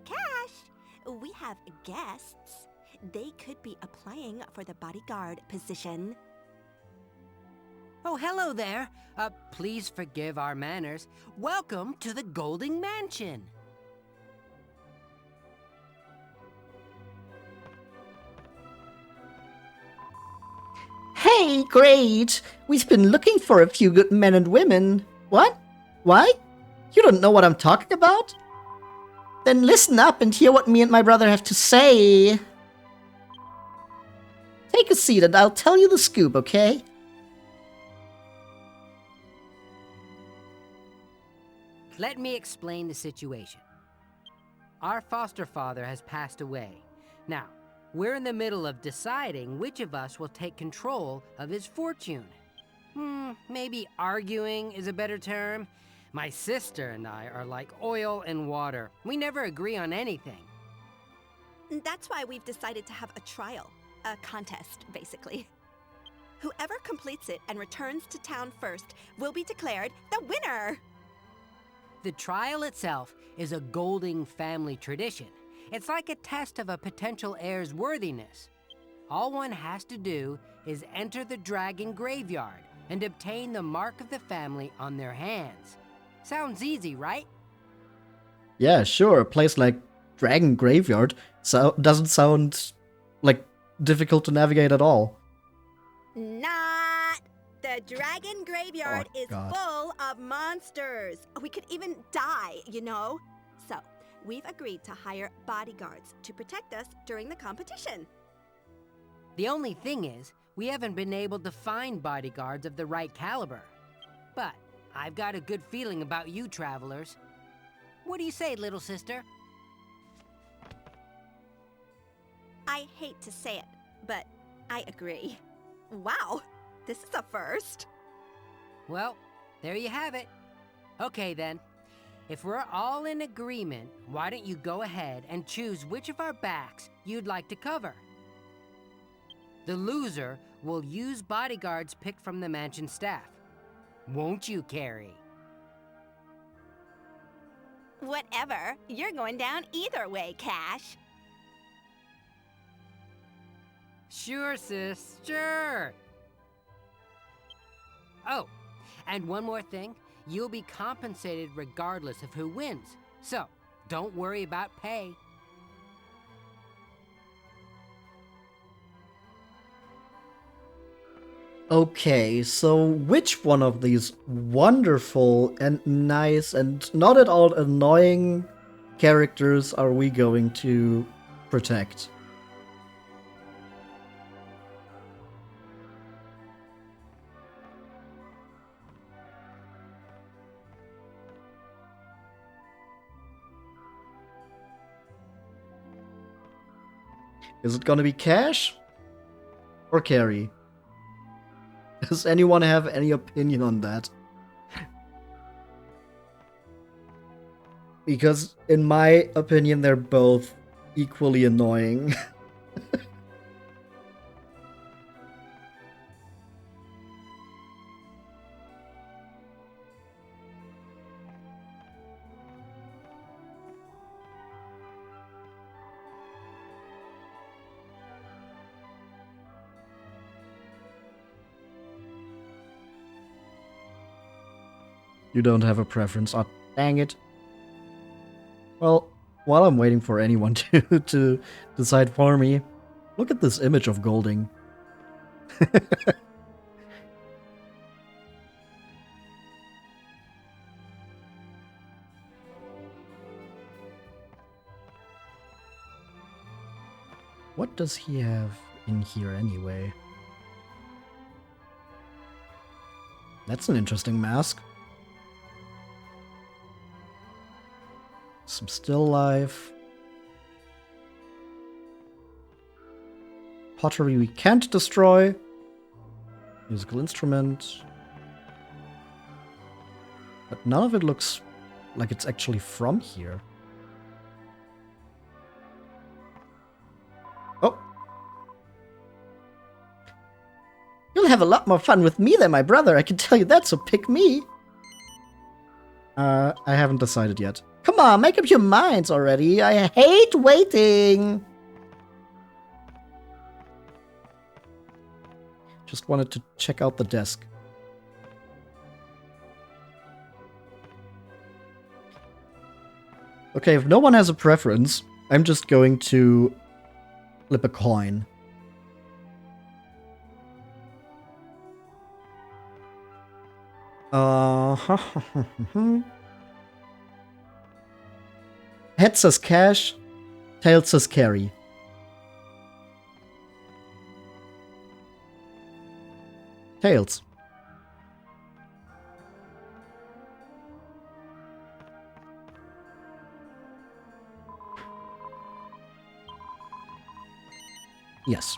Cash, we have guests. They could be applying for the bodyguard position. Oh, hello there. Please forgive our manners. Welcome to the Golding Mansion. Hey, great! We've been looking for a few good men and women. What? Why? You don't know what I'm talking about? Then listen up and hear what me and my brother have to say. Take a seat and I'll tell you the scoop, okay? Let me explain the situation. Our foster father has passed away. Now, we're in the middle of deciding which of us will take control of his fortune. Maybe arguing is a better term. My sister and I are like oil and water. We never agree on anything. That's why we've decided to have a trial. A contest, basically. Whoever completes it and returns to town first will be declared the winner! The trial itself is a Golding family tradition. It's like a test of a potential heir's worthiness. All one has to do is enter the dragon graveyard and obtain the mark of the family on their hands. Sounds easy, right? Yeah, sure. A place like Dragon Graveyard doesn't sound like difficult to navigate at all. Not! The dragon graveyard is God. full of monsters. We could even die, you know? we've agreed to hire bodyguards to protect us during the competition. The only thing is, we haven't been able to find bodyguards of the right caliber. But I've got a good feeling about you travelers. What do you say, little sister? I hate to say it, but I agree. Wow, this is a first. Well, there you have it. Okay then, if we're all in agreement, why don't you go ahead and choose which of our backs you'd like to cover? The loser will use bodyguards picked from the mansion staff. Won't you, Carrie? Whatever, you're going down either way, Cash. Sure, sis, sure. Oh, and one more thing. You'll be compensated regardless of who wins. So, don't worry about pay. Okay, so which one of these wonderful and nice and not at all annoying characters are we going to protect? Is it gonna be Cash or Carrie? Does anyone have any opinion on that? Because, in my opinion, they're both equally annoying. You don't have a preference. Oh, dang it. Well, while I'm waiting for anyone to decide for me, look at this image of Golding. What does he have in here anyway? That's an interesting mask. Some still life. Pottery we can't destroy. Musical instrument. But none of it looks like it's actually from here. Oh. You'll have a lot more fun with me than my brother, I can tell you that, so pick me. I haven't decided yet. Come on, make up your minds already. I hate waiting. Just wanted to check out the desk. Okay, if no one has a preference, I'm just going to flip a coin. Head says Cash, tail says Carrie. Tails. Yes.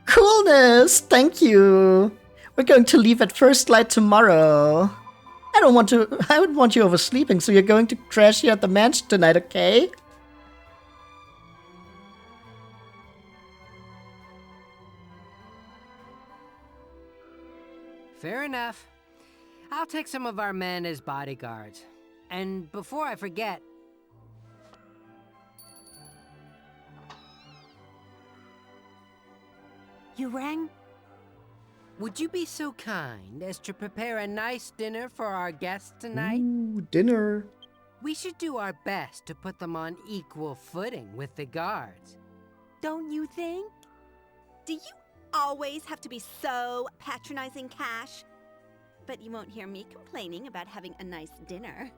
Coolness! Thank you! We're going to leave at first light tomorrow. I wouldn't want you oversleeping, so you're going to crash here at the mansion tonight, okay? Fair enough. I'll take some of our men as bodyguards. And before I forget... You rang? Would you be so kind as to prepare a nice dinner for our guests tonight? Ooh, dinner. We should do our best to put them on equal footing with the guards. Don't you think? Do you always have to be so patronizing, Cash? But you won't hear me complaining about having a nice dinner.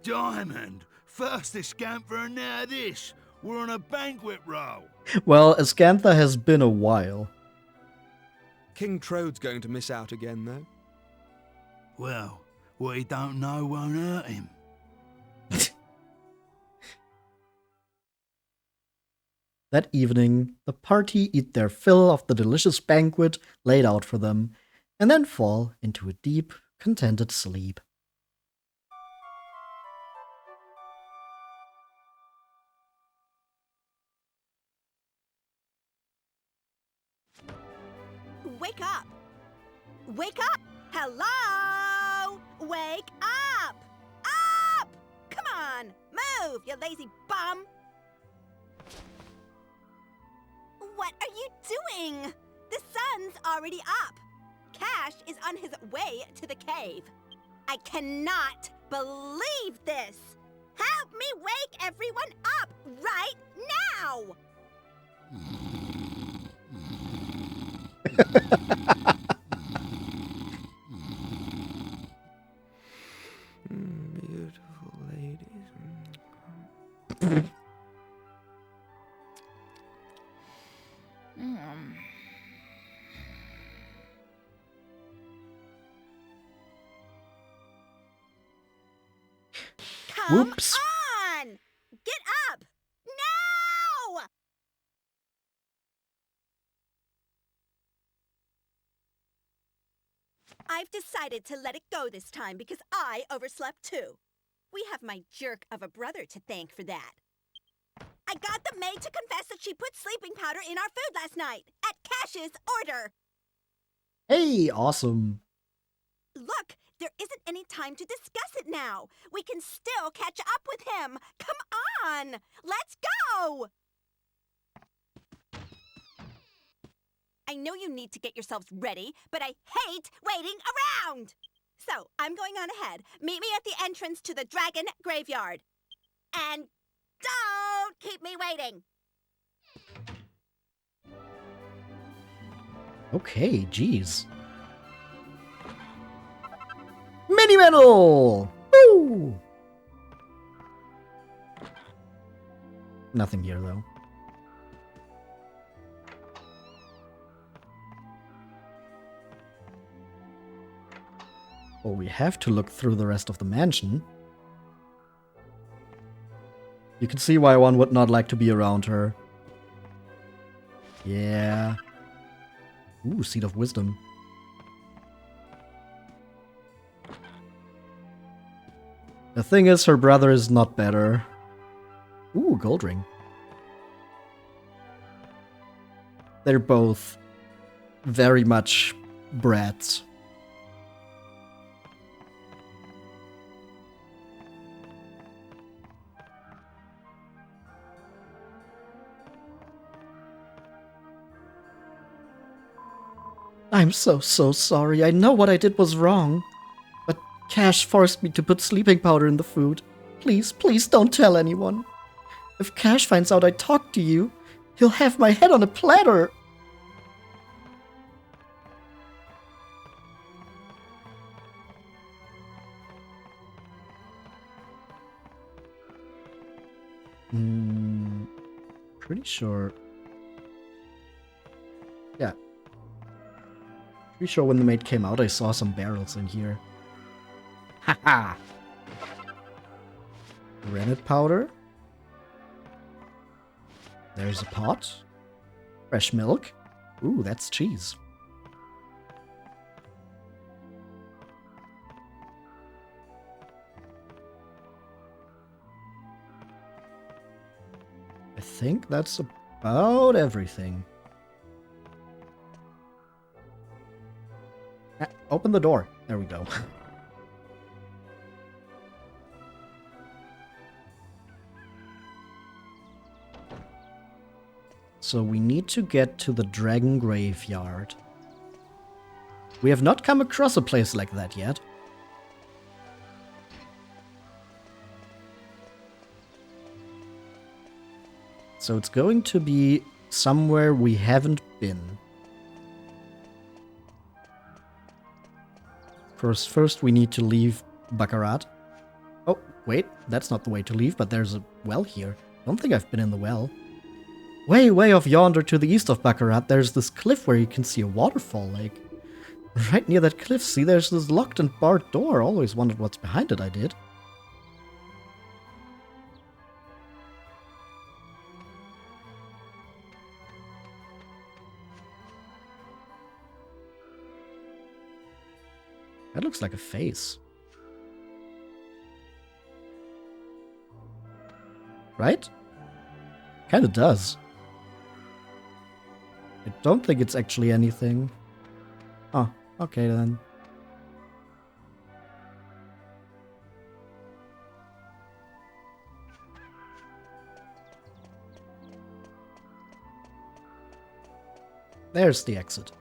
Diamond! First this scamper and now this. We're on a banquet roll. Well, Ascantha has been a while. King Trode's going to miss out again, though. Well, what he don't know won't hurt him. That evening, the party eat their fill of the delicious banquet laid out for them, and then fall into a deep, contented sleep. Wake up! Wake up! Hello! Wake up! Up! Come on, move, you lazy bum! What are you doing? The sun's already up. Cash is on his way to the cave. I cannot believe this. Help me wake everyone up right now! Beautiful ladies. Come Whoops. on! Get up! Now! I've decided to let it go this time because I overslept too. We have my jerk of a brother to thank for that. I got the maid to confess that she put sleeping powder in our food last night, at Cash's order. Hey, awesome. Look, there isn't any time to discuss it now. We can still catch up with him. Come on, let's go! I know you need to get yourselves ready, but I hate waiting around! So, I'm going on ahead. Meet me at the entrance to the dragon graveyard. And don't keep me waiting! Okay, geez. Mini medal! Woo! Nothing here, though. Well, we have to look through the rest of the mansion. You can see why one would not like to be around her. Yeah. Ooh, Seed of Wisdom. The thing is, her brother is not better. Ooh, gold ring. They're both very much brats. I'm so sorry. I know what I did was wrong. But Cash forced me to put sleeping powder in the food. Please, please don't tell anyone. If Cash finds out I talked to you, he'll have my head on a platter. Pretty sure. Yeah. Pretty sure when the maid came out, I saw some barrels in here. Haha! Rennet powder. There's a pot. Fresh milk. Ooh, that's cheese. I think that's about everything. Open the door. There we go. So we need to get to the dragon graveyard. We have not come across a place like that yet. So it's going to be somewhere we haven't been. First we need to leave Baccarat. Oh, Wait, that's not the way to leave, but there's a well here. Don't think I've been in the well. Way off yonder to the east of Baccarat, there's this cliff where you can see a waterfall lake. Right near that cliff, see, there's this locked and barred door. Always wondered what's behind it, I did. That looks like a face. Right? Kinda does. I don't think it's actually anything. Oh, okay then. There's the exit.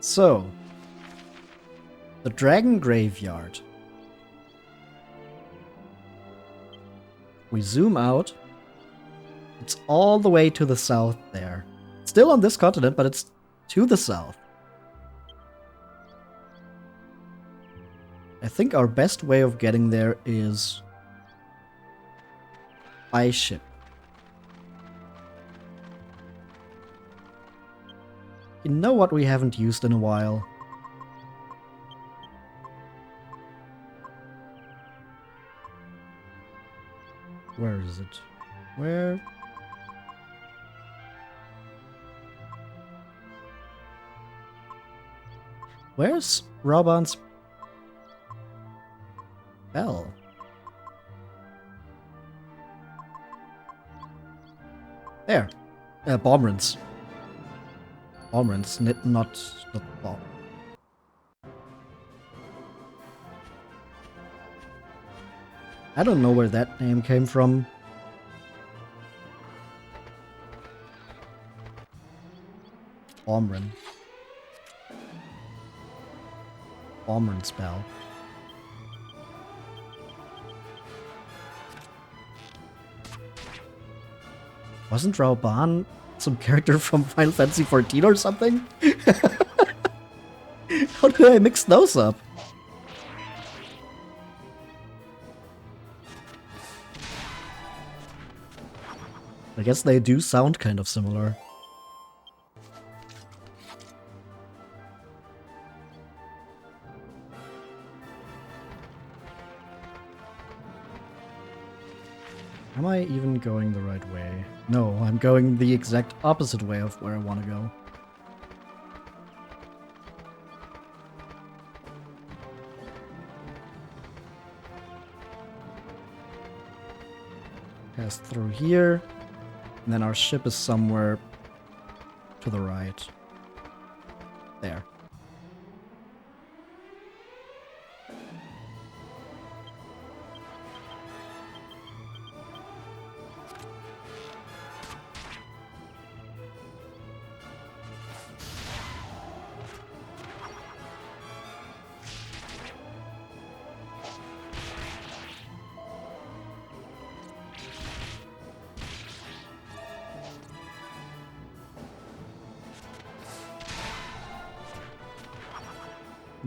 So, the Dragon Graveyard. We zoom out. It's all the way to the south there. Still on this continent, but it's to the south. I think our best way of getting there is by ship. You know what we haven't used in a while? Where is it? Where? Where's Robon's bell? There. Bombrins. Bombrins, not bomb. I don't know where that name came from. Bombrins. Bombrins bell. Wasn't Rauban some character from Final Fantasy XIV or something? How did I mix those up? I guess they do sound kind of similar. Am I even going the right way? No, I'm going the exact opposite way of where I want to go. Pass through here, and then our ship is somewhere to the right. There.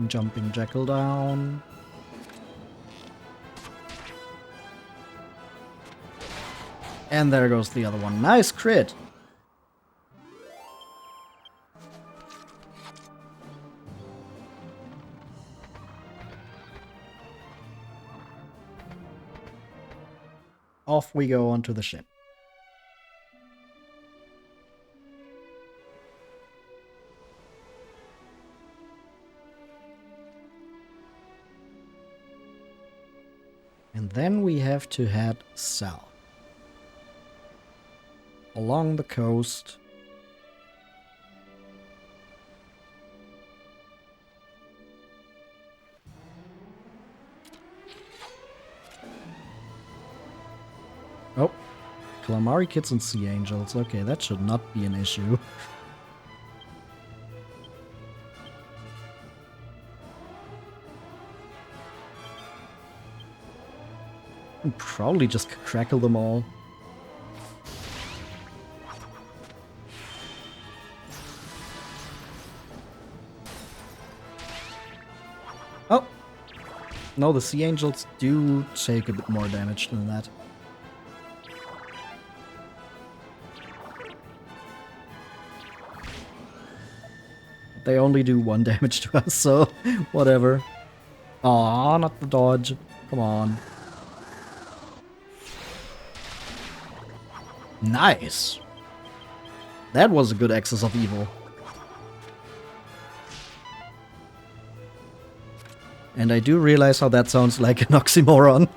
Jumping Jackal down. And there goes the other one. Nice crit! Off we go onto the ship. And then we have to head south. Along the coast. Oh. Calamari Kids and Sea Angels. Okay, that should not be an issue. And probably just crackle them all. Oh! No, the Sea Angels do take a bit more damage than that. They only do 1 damage to us, so whatever. Aw, not the dodge. Come on. Nice! That was a good excess of evil. And I do realize how that sounds like an oxymoron.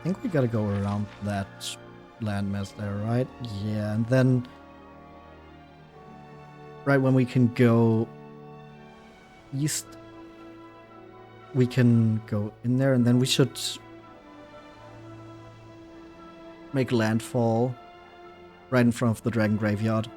I think we gotta go around that landmass there, right? Yeah, and then... right when we can go east, we can go in there, and then we should make landfall right in front of the dragon graveyard.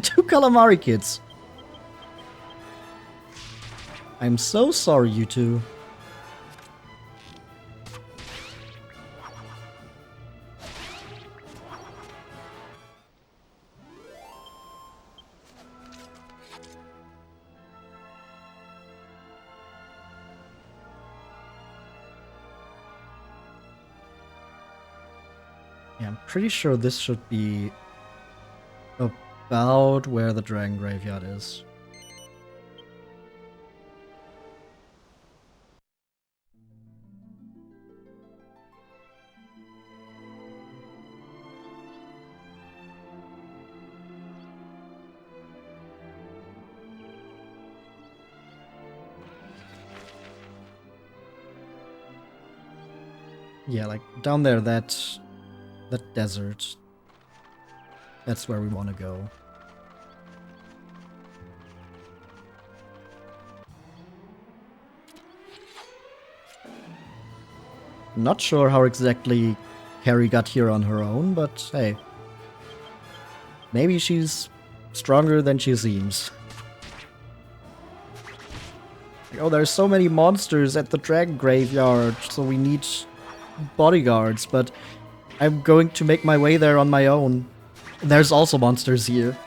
Two calamari kids. I'm so sorry, you two. Yeah, I'm pretty sure this should be about where the dragon graveyard is. Yeah, like down there, that desert. That's where we want to go. Not sure how exactly Carrie got here on her own, but hey. Maybe she's stronger than she seems. Like, oh, there's so many monsters at the dragon graveyard, so we need bodyguards, but I'm going to make my way there on my own. There's also monsters here.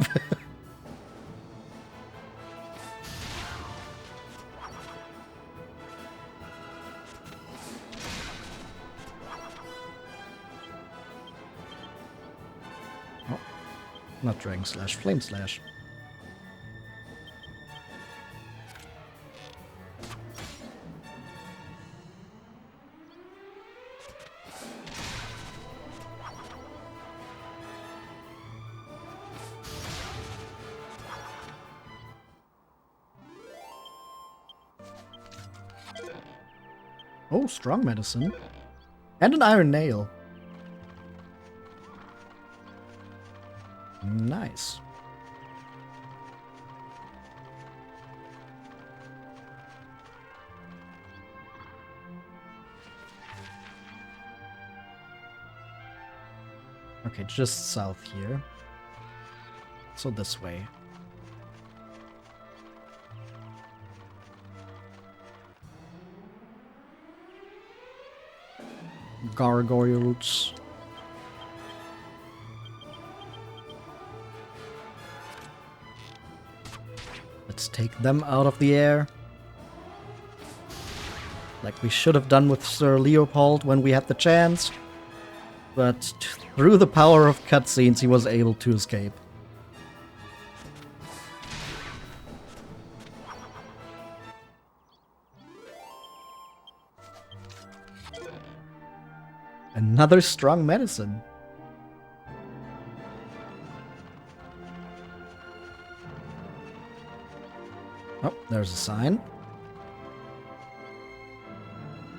Oh, not Dragon Slash, Flame Slash. Oh, strong medicine. And an iron nail. Nice. Okay, just south here. So this way. Gargoyles. Let's take them out of the air. Like we should have done with Sir Leopold when we had the chance. But through the power of cutscenes, he was able to escape. Another strong medicine. Oh, there's a sign.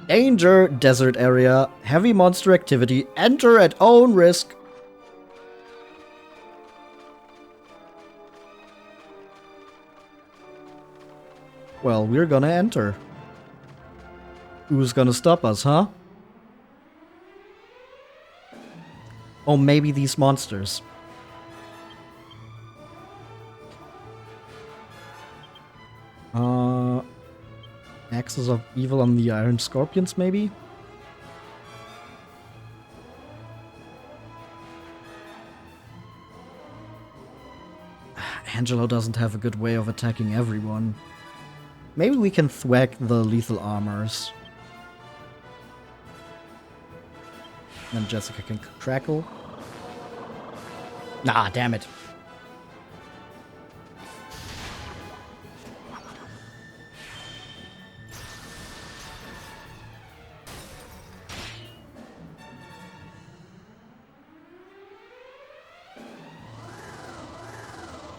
Danger, desert area, heavy monster activity, enter at own risk. Well, we're gonna enter. Who's gonna stop us, huh? Oh, maybe these monsters. Axis of Evil on the Iron Scorpions, maybe? Angelo doesn't have a good way of attacking everyone. Maybe we can thwack the lethal armors. Then Jessica can crackle. Nah, damn it.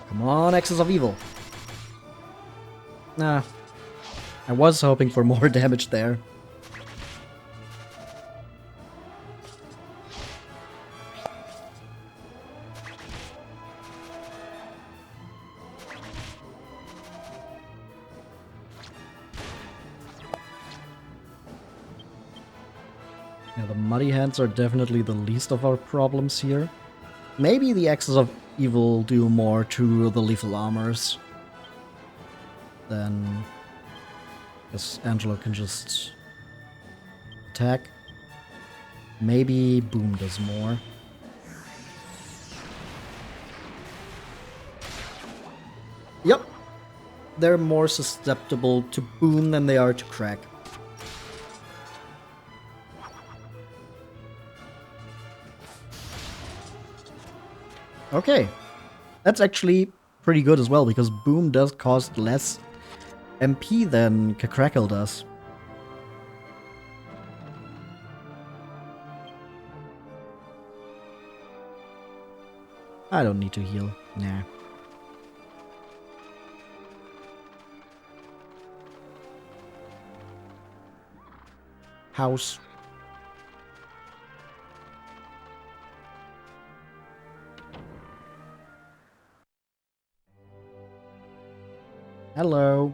Come on, Axis of Evil. Nah. I was hoping for more damage there. Yeah, the Muddy Hands are definitely the least of our problems here. Maybe the Axis of Evil do more to the lethal armors. Then guess Angelo can just attack. Maybe Boom does more. Yep. They're more susceptible to Boom than they are to Crack. Okay. That's actually pretty good as well, because Boom does cost less MP than Crackle does. I don't need to heal. Nah. House. Hello.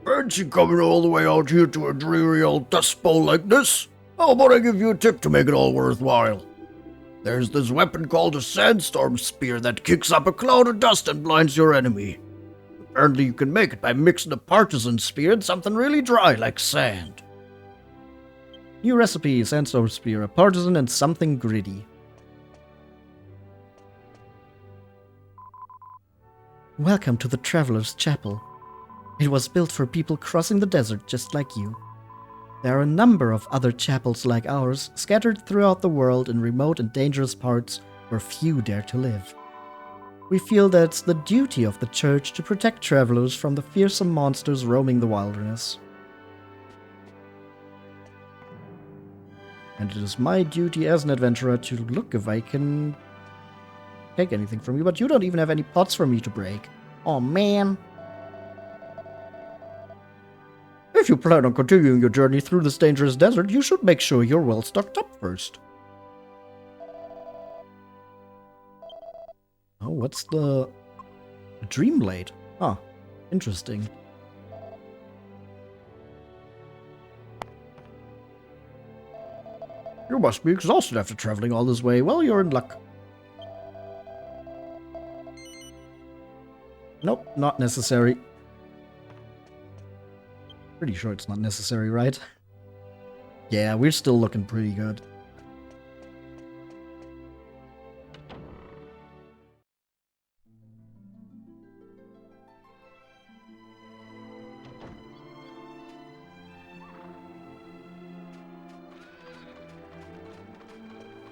Fancy coming all the way out here to a dreary old dust bowl like this? How about I give you a tip to make it all worthwhile? There's this weapon called a sandstorm spear that kicks up a cloud of dust and blinds your enemy. Apparently you can make it by mixing a partisan spear and something really dry like sand. New recipe, sandstorm spear, a partisan and something gritty. Welcome to the Traveler's Chapel. It was built for people crossing the desert just like you. There are a number of other chapels like ours scattered throughout the world in remote and dangerous parts where few dare to live. We feel that it's the duty of the church to protect travelers from the fearsome monsters roaming the wilderness. And it is my duty as an adventurer to look if I can take anything from you, but you don't even have any pots for me to break. Oh man. If you plan on continuing your journey through this dangerous desert, you should make sure you're well stocked up first. Oh, what's the Dream Blade? Huh, interesting. You must be exhausted after traveling all this way. Well, you're in luck. Nope, not necessary. Pretty sure it's not necessary, right? Yeah, we're still looking pretty good.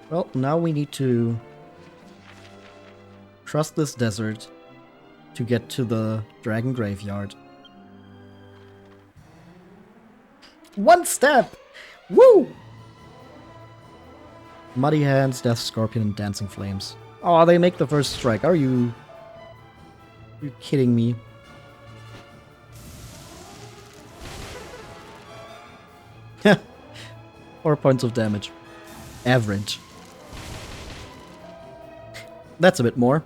Well, now we need to trust this desert to get to the dragon graveyard. One step! Woo! Muddy Hands, Death Scorpion, and Dancing Flames. Oh, they make the first strike. Are you kidding me? Heh. 4 points of damage. Average. That's a bit more.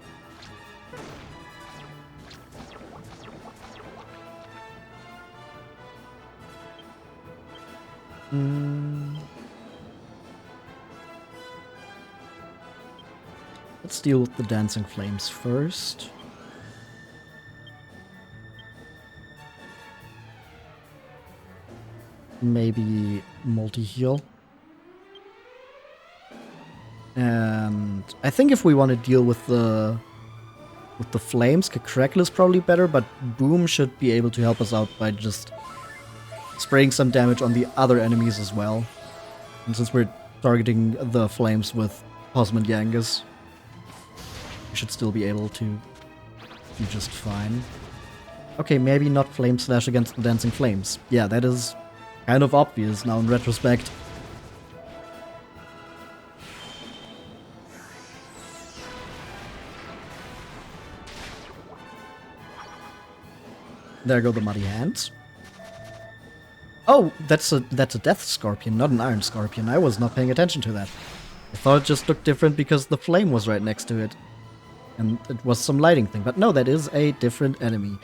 Let's deal with the dancing flames first. Maybe multi-heal. And I think if we want to deal with the flames, Crackle is probably better, but Boom should be able to help us out by just spraying some damage on the other enemies as well. And since we're targeting the flames with Possum and Yangus, we should still be able to do just fine. Okay, maybe not Flame Slash against the Dancing Flames. Yeah, that is kind of obvious now in retrospect. There go the Muddy Hands. Oh, that's a Death Scorpion, not an Iron Scorpion. I was not paying attention to that. I thought it just looked different because the flame was right next to it. And it was some lighting thing. But no, that is a different enemy.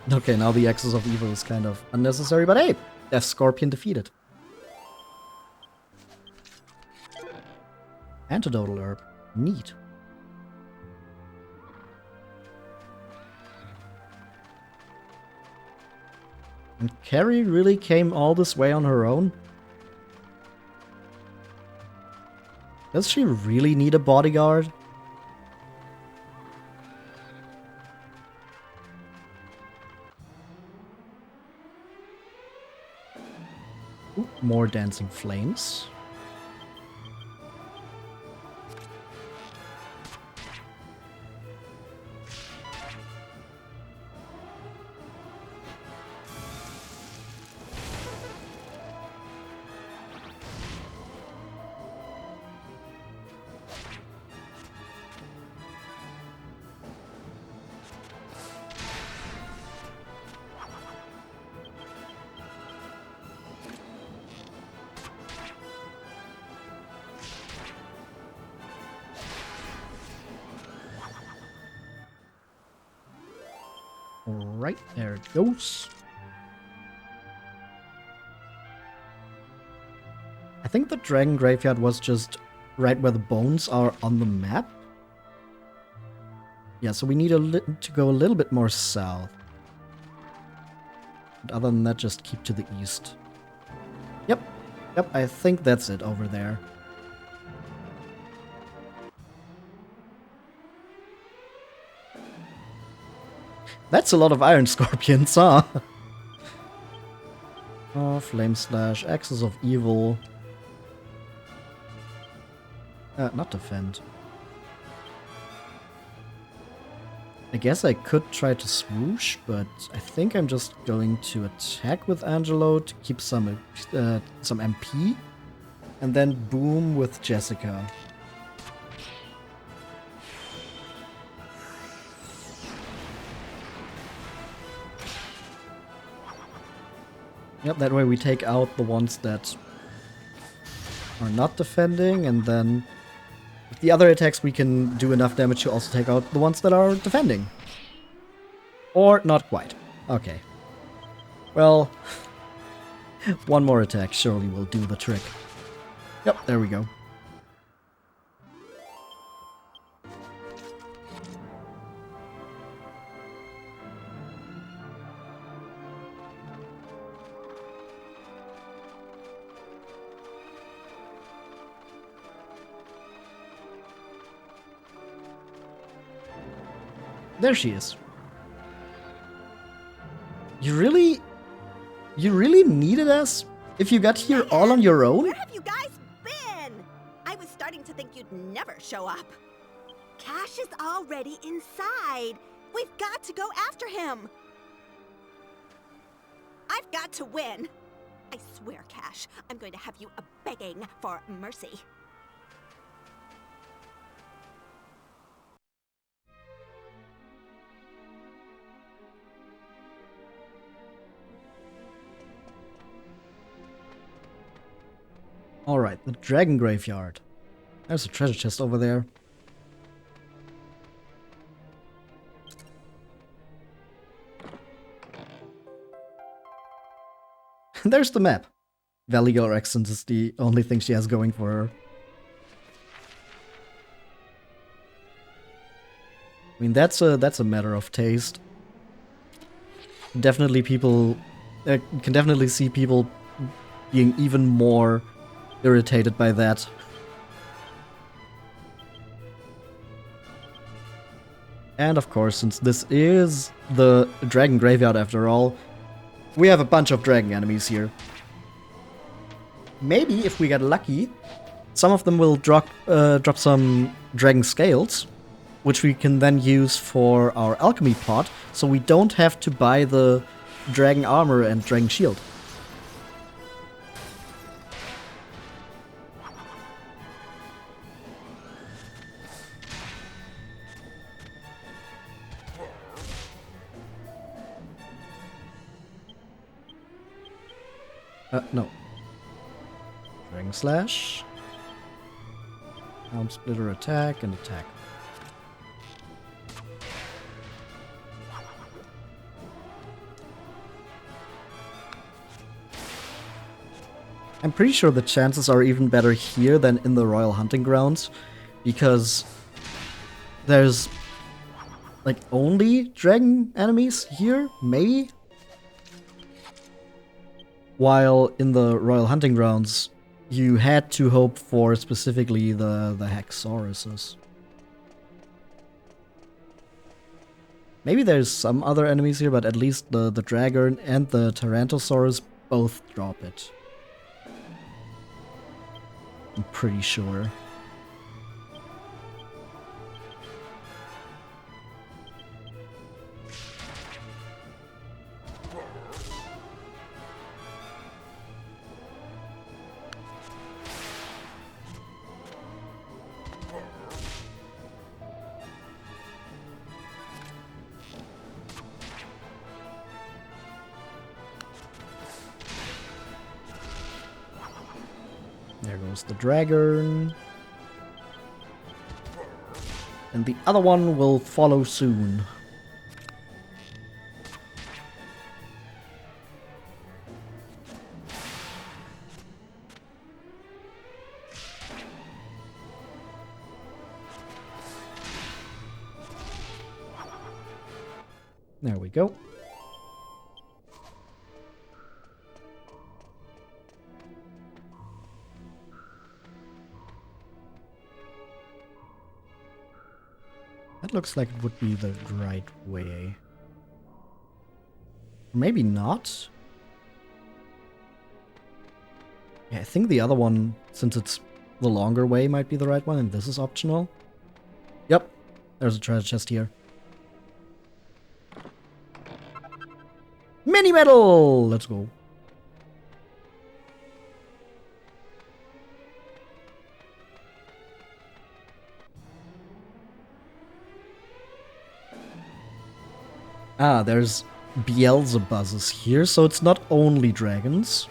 Okay, now the Axis of Evil is kind of unnecessary, but hey, Death Scorpion defeated. Antidotal Herb. Neat. And Carrie really came all this way on her own? Does she really need a bodyguard? Ooh, more dancing flames. Alright, there it goes. I think the Dragon Graveyard was just right where the bones are on the map. Yeah, so we need to go a little bit more south. But other than that, just keep to the east. Yep, I think that's it over there. That's a lot of Iron Scorpions, huh? Oh, Flame Slash, Axis of Evil. Not defend. I guess I could try to swoosh, but I think I'm just going to attack with Angelo to keep some MP, and then boom with Jessica. Yep, that way we take out the ones that are not defending, and then with the other attacks we can do enough damage to also take out the ones that are defending. Or not quite. Okay. Well, one more attack surely will do the trick. Yep, there we go. There she is. You really needed us? If you got here all on your own? Where have you guys been? I was starting to think you'd never show up. Cash is already inside. We've got to go after him. I've got to win. I swear, Cash, I'm going to have you begging for mercy. Alright, the Dragon Graveyard. There's a treasure chest over there. There's the map. Valley Girl accent is the only thing she has going for her. I mean, that's a matter of taste. Definitely people... can definitely see people being even more irritated by that. And of course, since this is the Dragon Graveyard after all, we have a bunch of dragon enemies here. Maybe, if we get lucky, some of them will drop some dragon scales, which we can then use for our alchemy pot, so we don't have to buy the dragon armor and dragon shield. No. Dragon Slash. Arm Splitter attack and attack. I'm pretty sure the chances are even better here than in the Royal Hunting Grounds, because there's like only dragon enemies here, maybe? While in the Royal Hunting Grounds, you had to hope for specifically the Hexauruses. Maybe there's some other enemies here, but at least the Dragon and the Tyrannosaurus both drop it. I'm pretty sure. There goes the dragon. And the other one will follow soon. There we go. That looks like it would be the right way. Maybe not. Yeah, I think the other one, since it's the longer way, might be the right one, and this is optional. Yep, there's a treasure chest here. Mini medal! Let's go. Ah, there's Beelzebuzzes here, so it's not only dragons.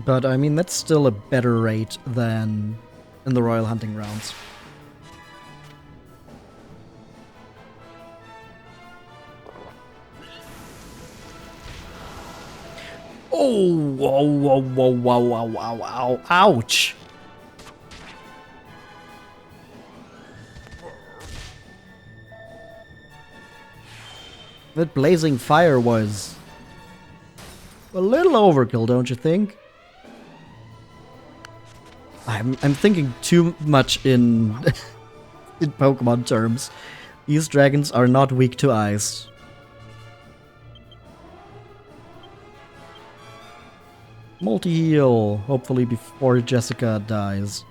But I mean, that's still a better rate than in the Royal Hunting Grounds. Oh, whoa, whoa, whoa, whoa, whoa, whoa, whoa, ouch! That blazing fire was a little overkill, don't you think? I'm thinking too much in in Pokemon terms. These dragons are not weak to ice. Multi-heal, hopefully before Jessica dies.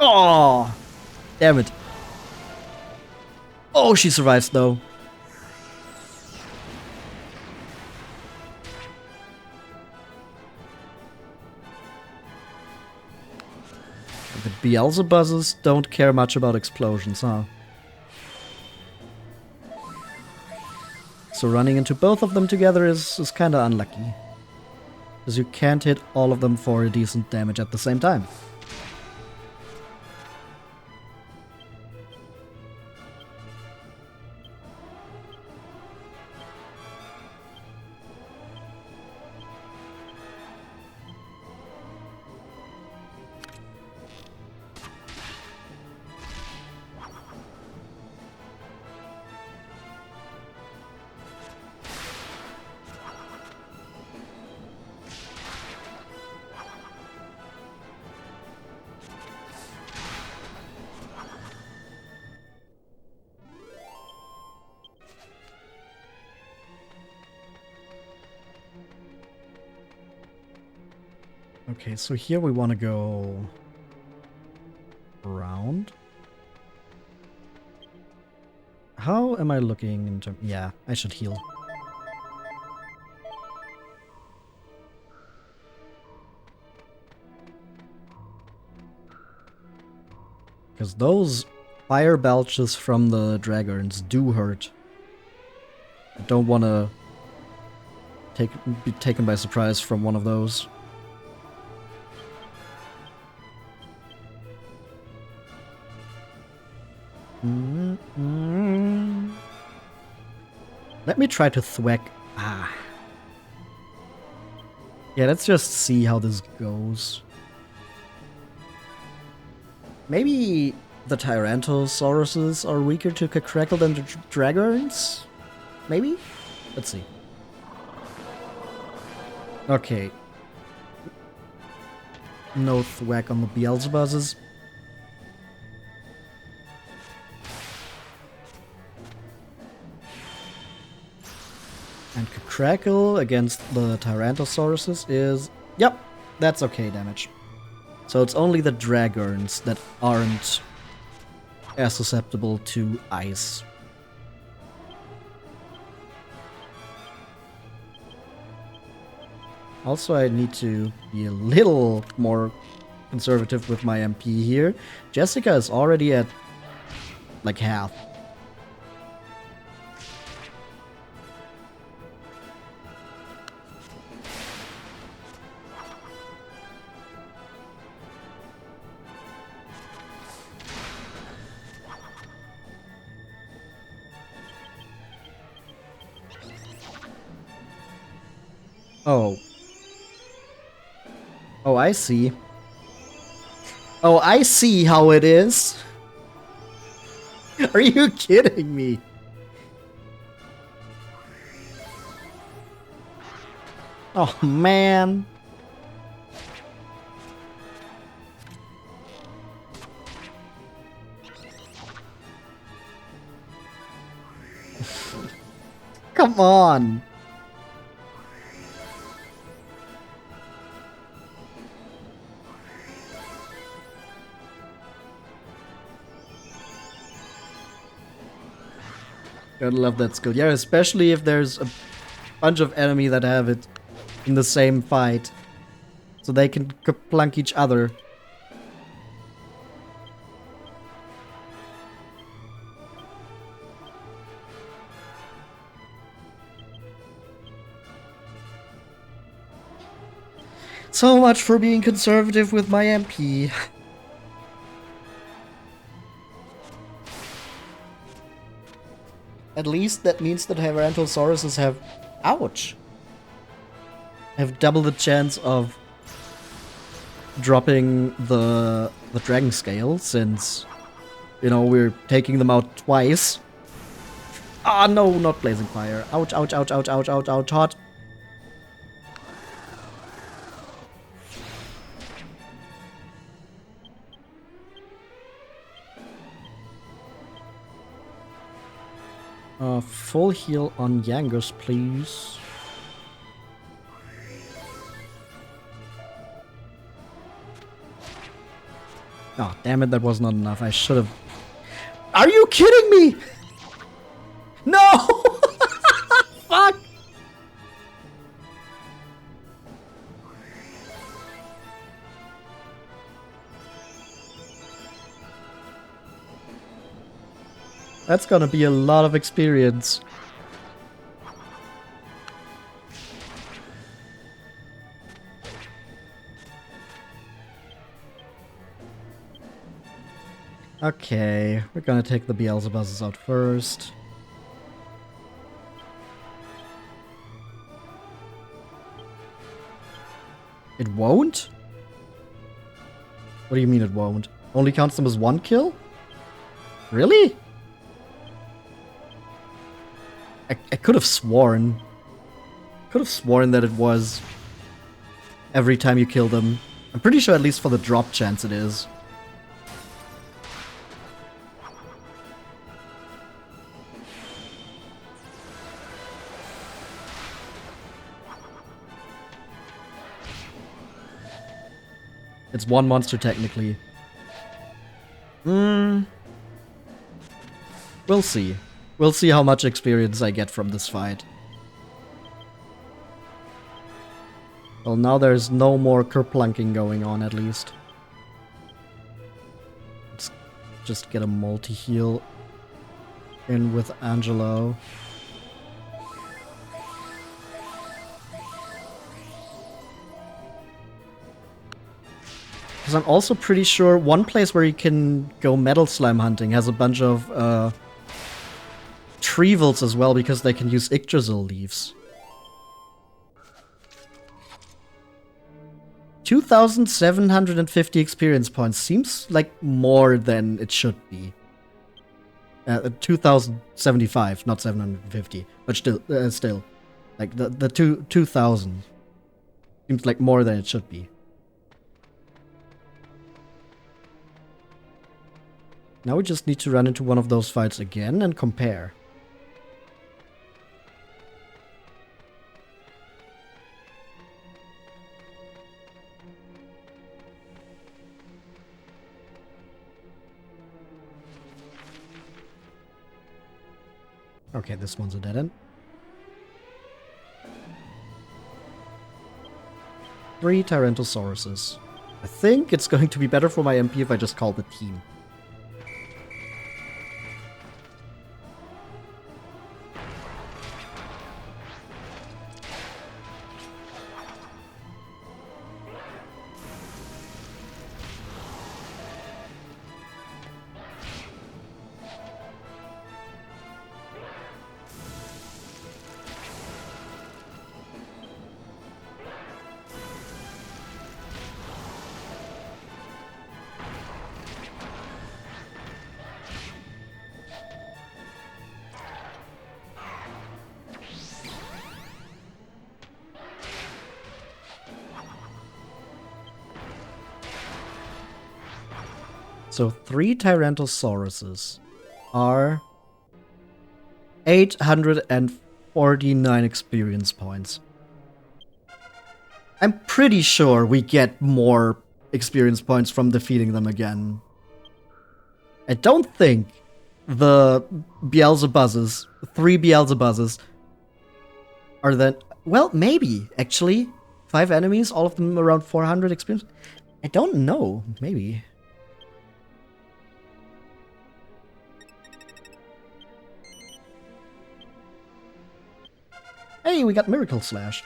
Oh, damn it. Oh, she survives though. Beelzebuzzes don't care much about explosions, huh? So running into both of them together is kinda unlucky. Because you can't hit all of them for a decent damage at the same time. Okay, so here we want to go around. How am I looking in terms? Yeah, I should heal. Because those fire belches from the dragons do hurt. I don't want to be taken by surprise from one of those. Let me try to thwack. Ah. Yeah, let's just see how this goes. Maybe the Tyrannosauruses are weaker to Crackle than the Dragons? Maybe? Let's see. Okay. No thwack on the Beelzebuzzes. And Crackle against the Tyrannosauruses is... Yep, that's okay damage. So it's only the Dragons that aren't as susceptible to ice. Also, I need to be a little more conservative with my MP here. Jessica is already at like half. Oh. Oh, I see. Oh, I see how it is. Are you kidding me? Oh, man. Come on. Gotta love that skill. Yeah, especially if there's a bunch of enemy that have it in the same fight. So they can plunk each other. So much for being conservative with my MP. At least that means that Tyrannosauruses have... Ouch! Have double the chance of dropping the dragon scale, since, you know, we're taking them out twice. Ah, no, not blazing fire. Ouch, ouch, ouch, ouch, ouch, ouch, ouch, hot. Full heal on Yangus, please. Oh, damn it, that was not enough. I should have... Are you kidding me? No! Fuck! That's gonna be a lot of experience. Okay, we're gonna take the Beelzebuses out first. It won't? What do you mean it won't? Only counts them as one kill? Really? I could have sworn. Could have sworn that it was every time you kill them. I'm pretty sure at least for the drop chance it is. It's one monster technically. We'll see. We'll see how much experience I get from this fight. Well, now there's no more kerplunking going on, at least. Let's just get a multi-heal in with Angelo. Because I'm also pretty sure one place where you can go metal slime hunting has a bunch of Treevils as well, because they can use Yggdrasil leaves. 2,750 experience points seems like more than it should be. 2,075, not 750, but still, like the 2,000 seems like more than it should be. Now we just need to run into one of those fights again and compare. Okay, this one's a dead end. 3 Tyrannosauruses. I think it's going to be better for my MP if I just call the team. So 3 Tyrannosauruses are 849 experience points. I'm pretty sure we get more experience points from defeating them again. I don't think the Beelzebuses, 3 Beelzebuses, are then... Well, maybe, actually. 5 enemies, all of them around 400 experience. I don't know, maybe. Hey, we got Miracle Slash.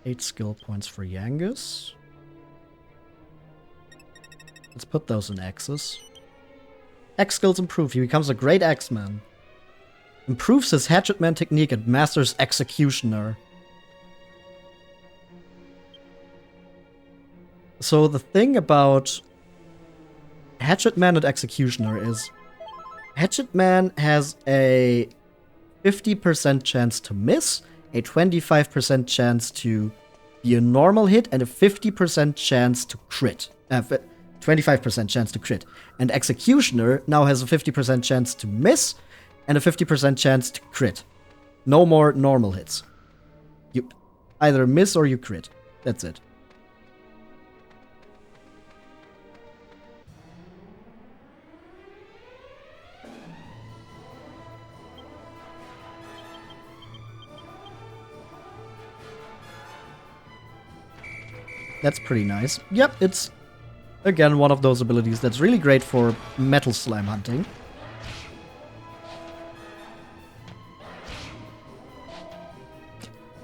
Eight skill points for Yangus. Let's put those in X's. X skills improve. He becomes a great X-Man. Improves his Hatchetman technique and masters Executioner. So the thing about Hatchetman and Executioner is Hatchetman has a 50% chance to miss, a 25% chance to be a normal hit, and a 50% chance to crit. 25% chance to crit. And Executioner now has a 50% chance to miss, and a 50% chance to crit. No more normal hits. You either miss or you crit. That's it. That's pretty nice. Yep, it's Again, one of those abilities that's really great for metal slime hunting.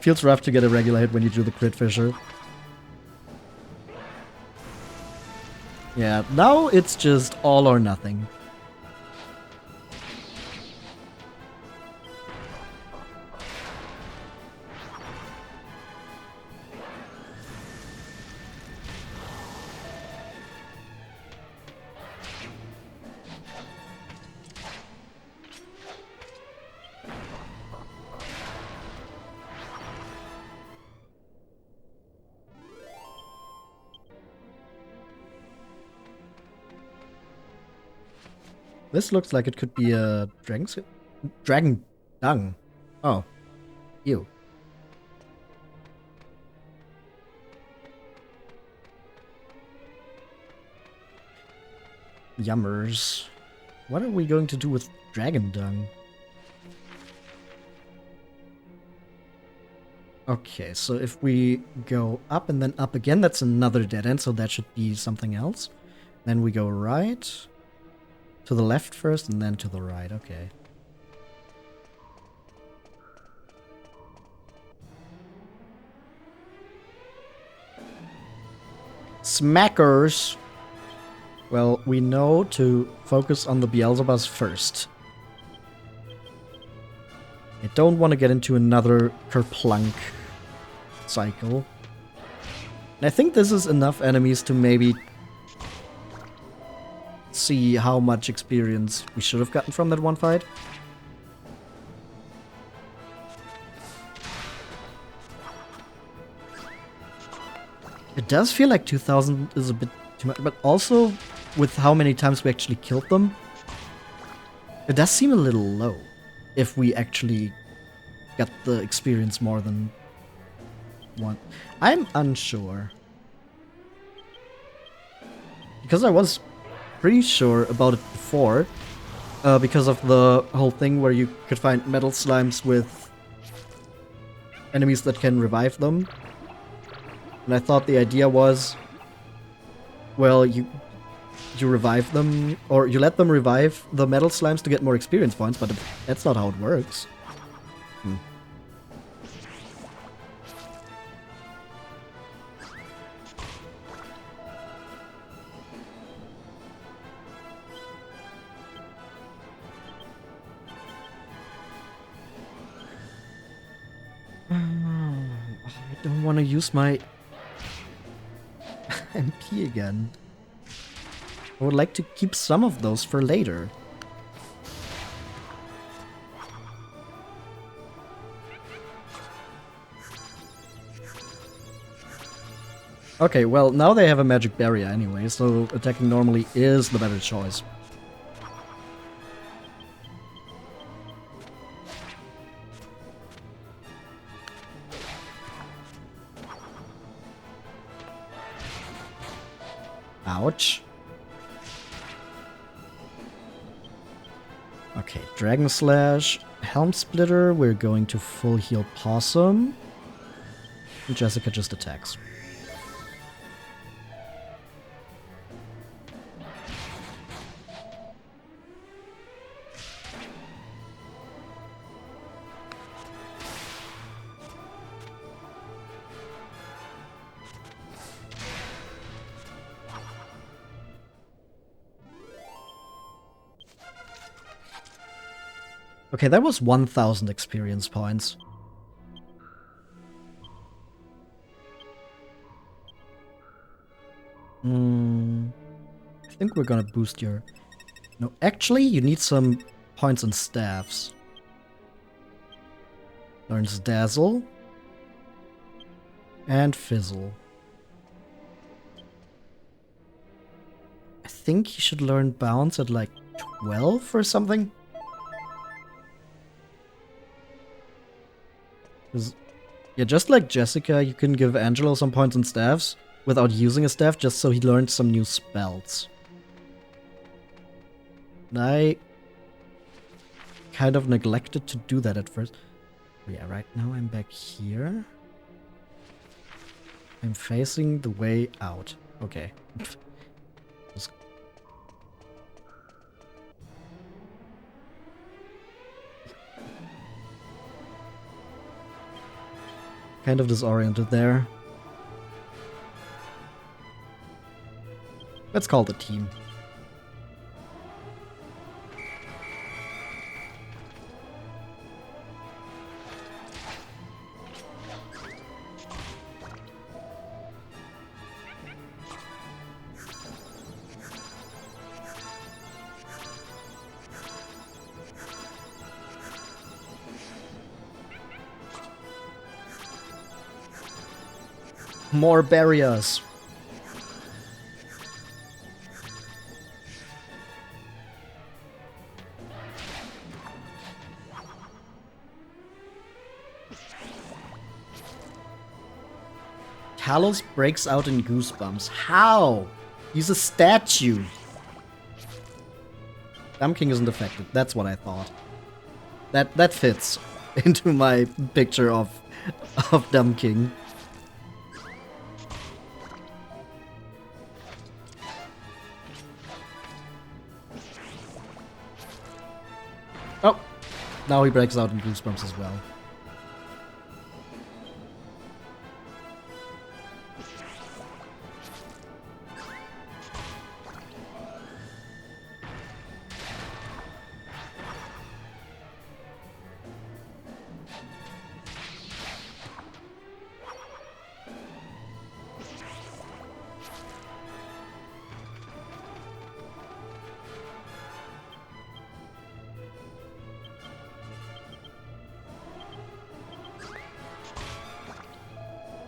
Feels rough to get a regular hit when you do the crit fissure. Yeah, now it's just all or nothing. This looks like it could be a dragon dung. Oh. Ew. Yummers. What are we going to do with dragon dung? Okay, so if we go up and then up again, that's another dead end, so that should be something else. Then we go right. To the left first and then to the right, okay. Smackers! Well, we know to focus on the Beelzebubs first. I don't want to get into another Kerplunk cycle. And I think this is enough enemies to maybe see how much experience we should have gotten from that one fight. It does feel like 2000 is a bit too much, but also with how many times we actually killed them, it does seem a little low if we actually got the experience more than one. I'm unsure. Because I was pretty sure about it before, because of the whole thing where you could find metal slimes with enemies that can revive them. And I thought the idea was, well, you revive them, or you let them revive the metal slimes to get more experience points, but that's not how it works. I don't want to use my MP again. I would like to keep some of those for later. Okay, well, now they have a magic barrier anyway, so attacking normally is the better choice. Ouch. Okay, Dragon Slash, Helm Splitter, we're going to full heal Possum. And Jessica just attacks. Okay, that was 1,000 experience points. I think we're gonna boost your... No, actually, you need some points and staffs. Learns Dazzle. And Fizzle. I think you should learn Bounce at like 12 or something. Yeah, just like Jessica, you can give Angelo some points and staffs without using a staff, just so he learns some new spells. And I kind of neglected to do that at first. Yeah, right now I'm back here. I'm facing the way out. Okay. Kind of disoriented there. Let's call the team. More barriers. Talos breaks out in goosebumps. How? He's a statue. Dumb King isn't affected. That's what I thought. That fits into my picture of Dumb King. Oh, now he breaks out in goosebumps as well.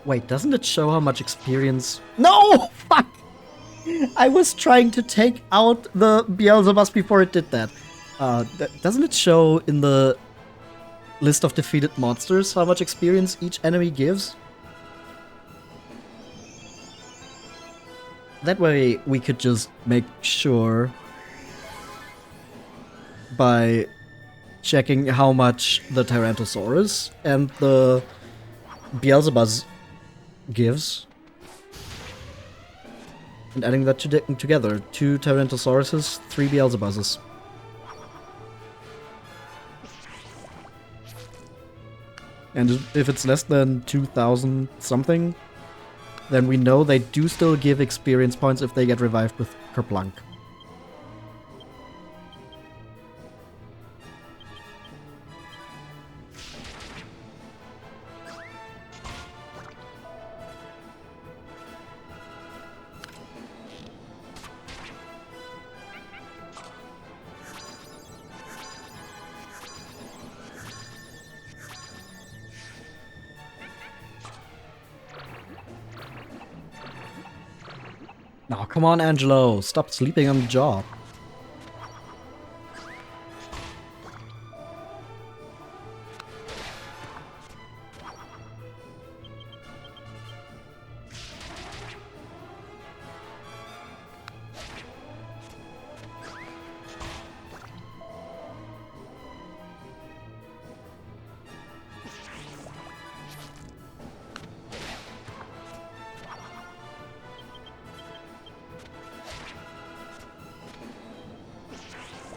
Wait, doesn't it show how much experience? No! Fuck! I was trying to take out the Beelzebubs before it did that. Doesn't it show in the list of defeated monsters how much experience each enemy gives? That way we could just make sure by checking how much the Tyrannosaurus and the Beelzebubs gives and adding that together. 2 Tyrannosauruses, 3 Beelzebuses. And if it's less than 2,000 something, then we know they do still give experience points if they get revived with Kerplunk. Now, come on, Angelo. Stop sleeping on the job.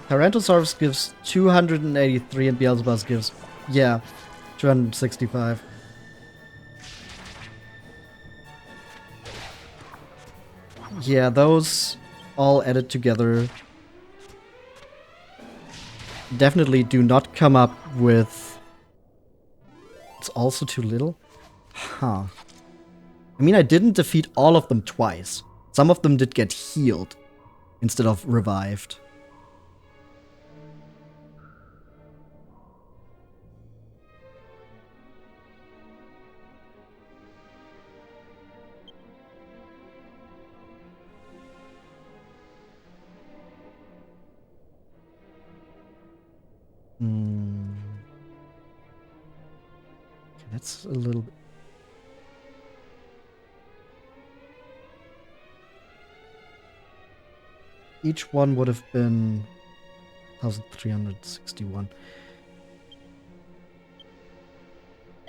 Tyrannosaurus gives 283 and Beelzebub gives, yeah, 265. Yeah, those all added together definitely do not come up with... It's also too little? Huh. I mean, I didn't defeat all of them twice. Some of them did get healed instead of revived. Okay, that's a little bit... Each one would have been 1,361.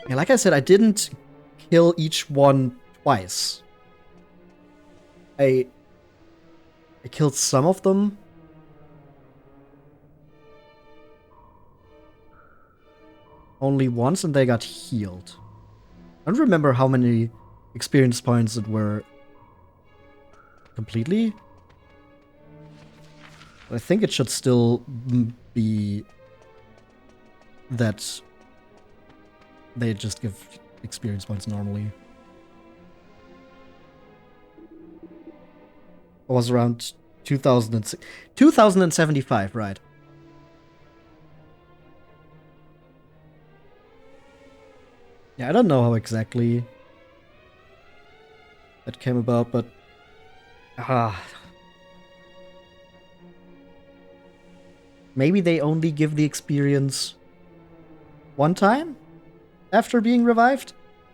Yeah, like I said, I didn't kill each one twice. I killed some of them. Only once, and they got healed. I don't remember how many experience points it were completely. But I think it should still be that they just give experience points normally. It was around 2075, right? Yeah, I don't know how exactly that came about, but maybe they only give the experience one time after being revived?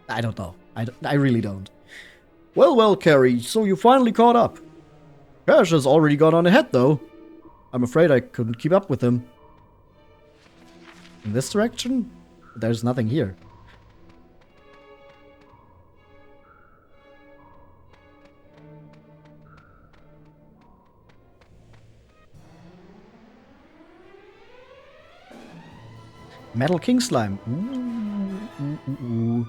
I don't know. I really don't. Well, Carrie, so you finally caught up. Cash has already got on ahead, though. I'm afraid I couldn't keep up with him. In this direction? There's nothing here. Metal King Slime. Ooh.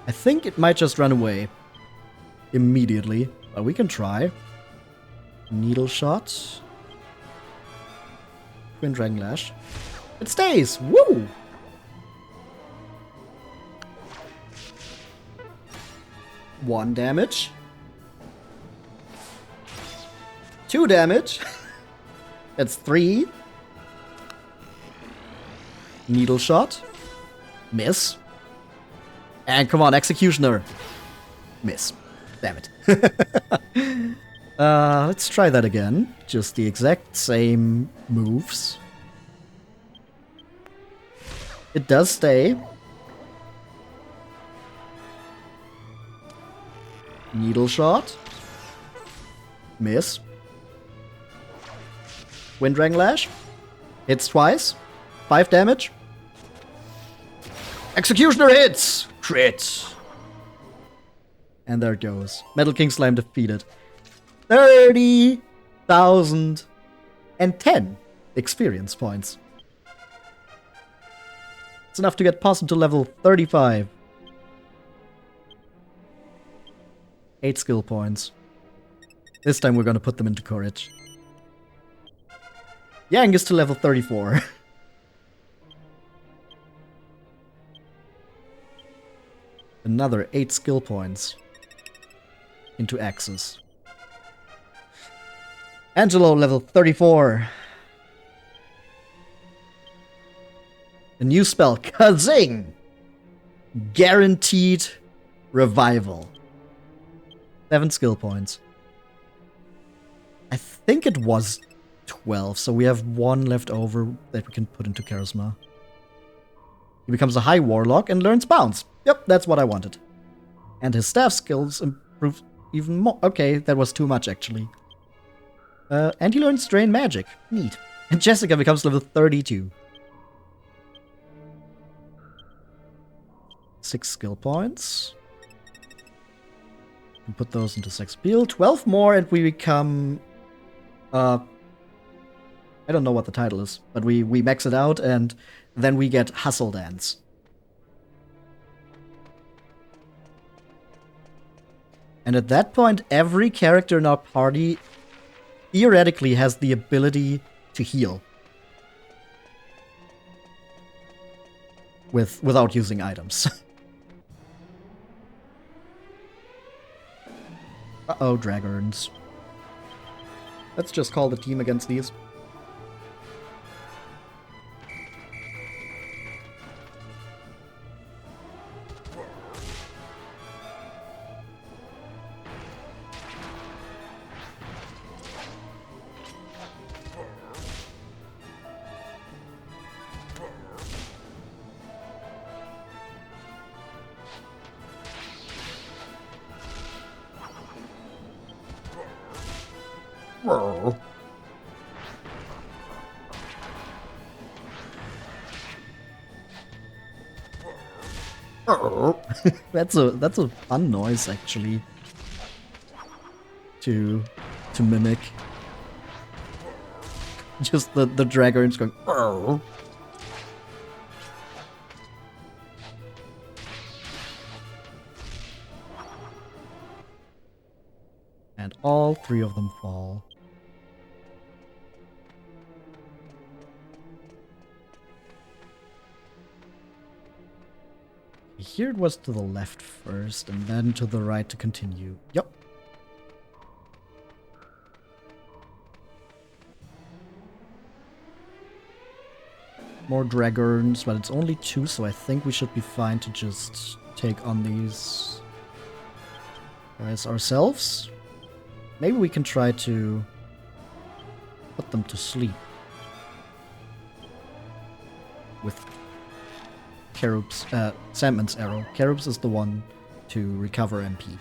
I think it might just run away immediately, but we can try. Needle Shot. Twin Dragon Lash. It stays! Woo! One damage. 2 damage. That's 3. Needle Shot. Miss. And come on, Executioner. Miss. Damn it. Let's try that again. Just the exact same moves. It does stay. Needle Shot. Miss. Wind Dragon Lash. Hits twice. 5 damage. Executioner hits! Crit. And there it goes. Metal King Slime defeated. 30,010 experience points. It's enough to get Possum to level 35. 8 skill points. This time we're gonna put them into Courage. Yang is to level 34. Another 8 skill points into Axes. Angelo, level 34. A new spell, Kazing! Guaranteed Revival. 7 skill points. I think it was 12, so we have 1 left over that we can put into Charisma. He becomes a high warlock and learns Bounce. Yep, that's what I wanted. And his staff skills improve even more. Okay, that was too much, actually. And he learns Drain Magic. Neat. And Jessica becomes level 32. 6 skill points. We put those into Sex Appeal. 12 more and we become... I don't know what the title is, but we max it out and then we get Hustle Dance. And at that point, every character in our party theoretically has the ability to heal. Without using items. Uh-oh, Dragons. Let's just call the team against these. That's a fun noise actually to mimic. Just the dragons going. Arr. And all 3 of them fall. Here it was to the left first, and then to the right to continue. Yep. More dragons, but it's only 2, so I think we should be fine to just take on these guys ourselves. Maybe we can try to put them to sleep with Cherub's, Sandman's arrow. Cherub's is the one to recover MP.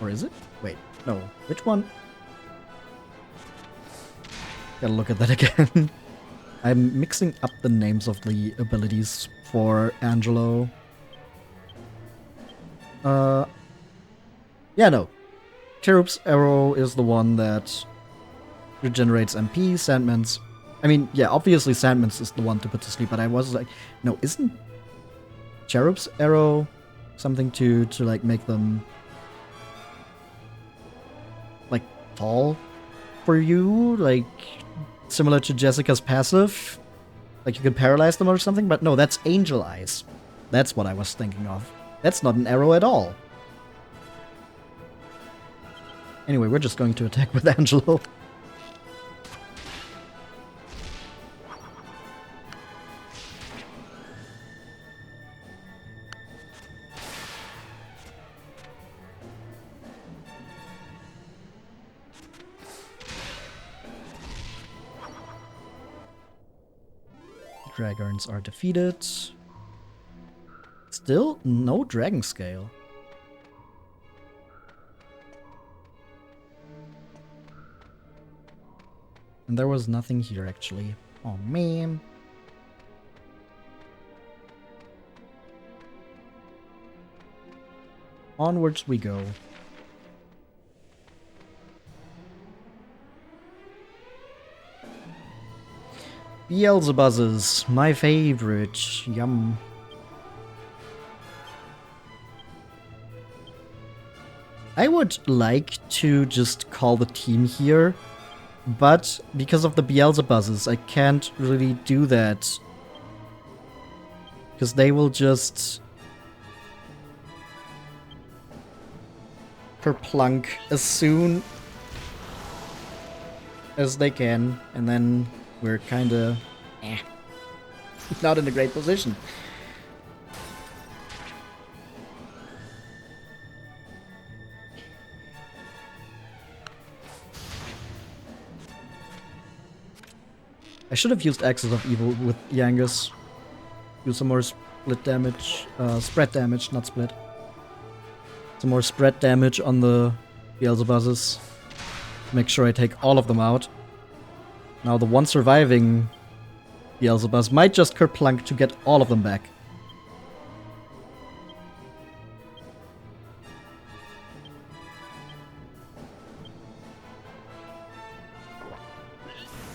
Or is it? Wait, no. Which one? Gotta look at that again. I'm mixing up the names of the abilities for Angelo. Yeah, no. Cherub's arrow is the one that regenerates MP. Sandman's... I mean, yeah, obviously Sandman's is the one to put to sleep, but I was like... No, isn't Cherub's arrow something to like, make them... like, fall for you? Like, similar to Jessica's passive? Like, you can paralyze them or something? But no, that's Angel Eyes. That's what I was thinking of. That's not an arrow at all. Anyway, we're just going to attack with Angelo. Dragons are defeated. Still no dragon scale. And there was nothing here, actually. Oh, man. Onwards we go. Beelzebuz's, my favorite. Yum. I would like to just call the team here, but because of the Beelzebuz's, I can't really do that. Because they will just kerplunk as soon as they can, and then we're kinda not in a great position. I should have used Axis of Evil with Yangus. Do some more split damage, spread damage, not split. Some more spread damage on the Beelzebuz's. Make sure I take all of them out. Now the one surviving Beelzebuz might just kerplunk to get all of them back.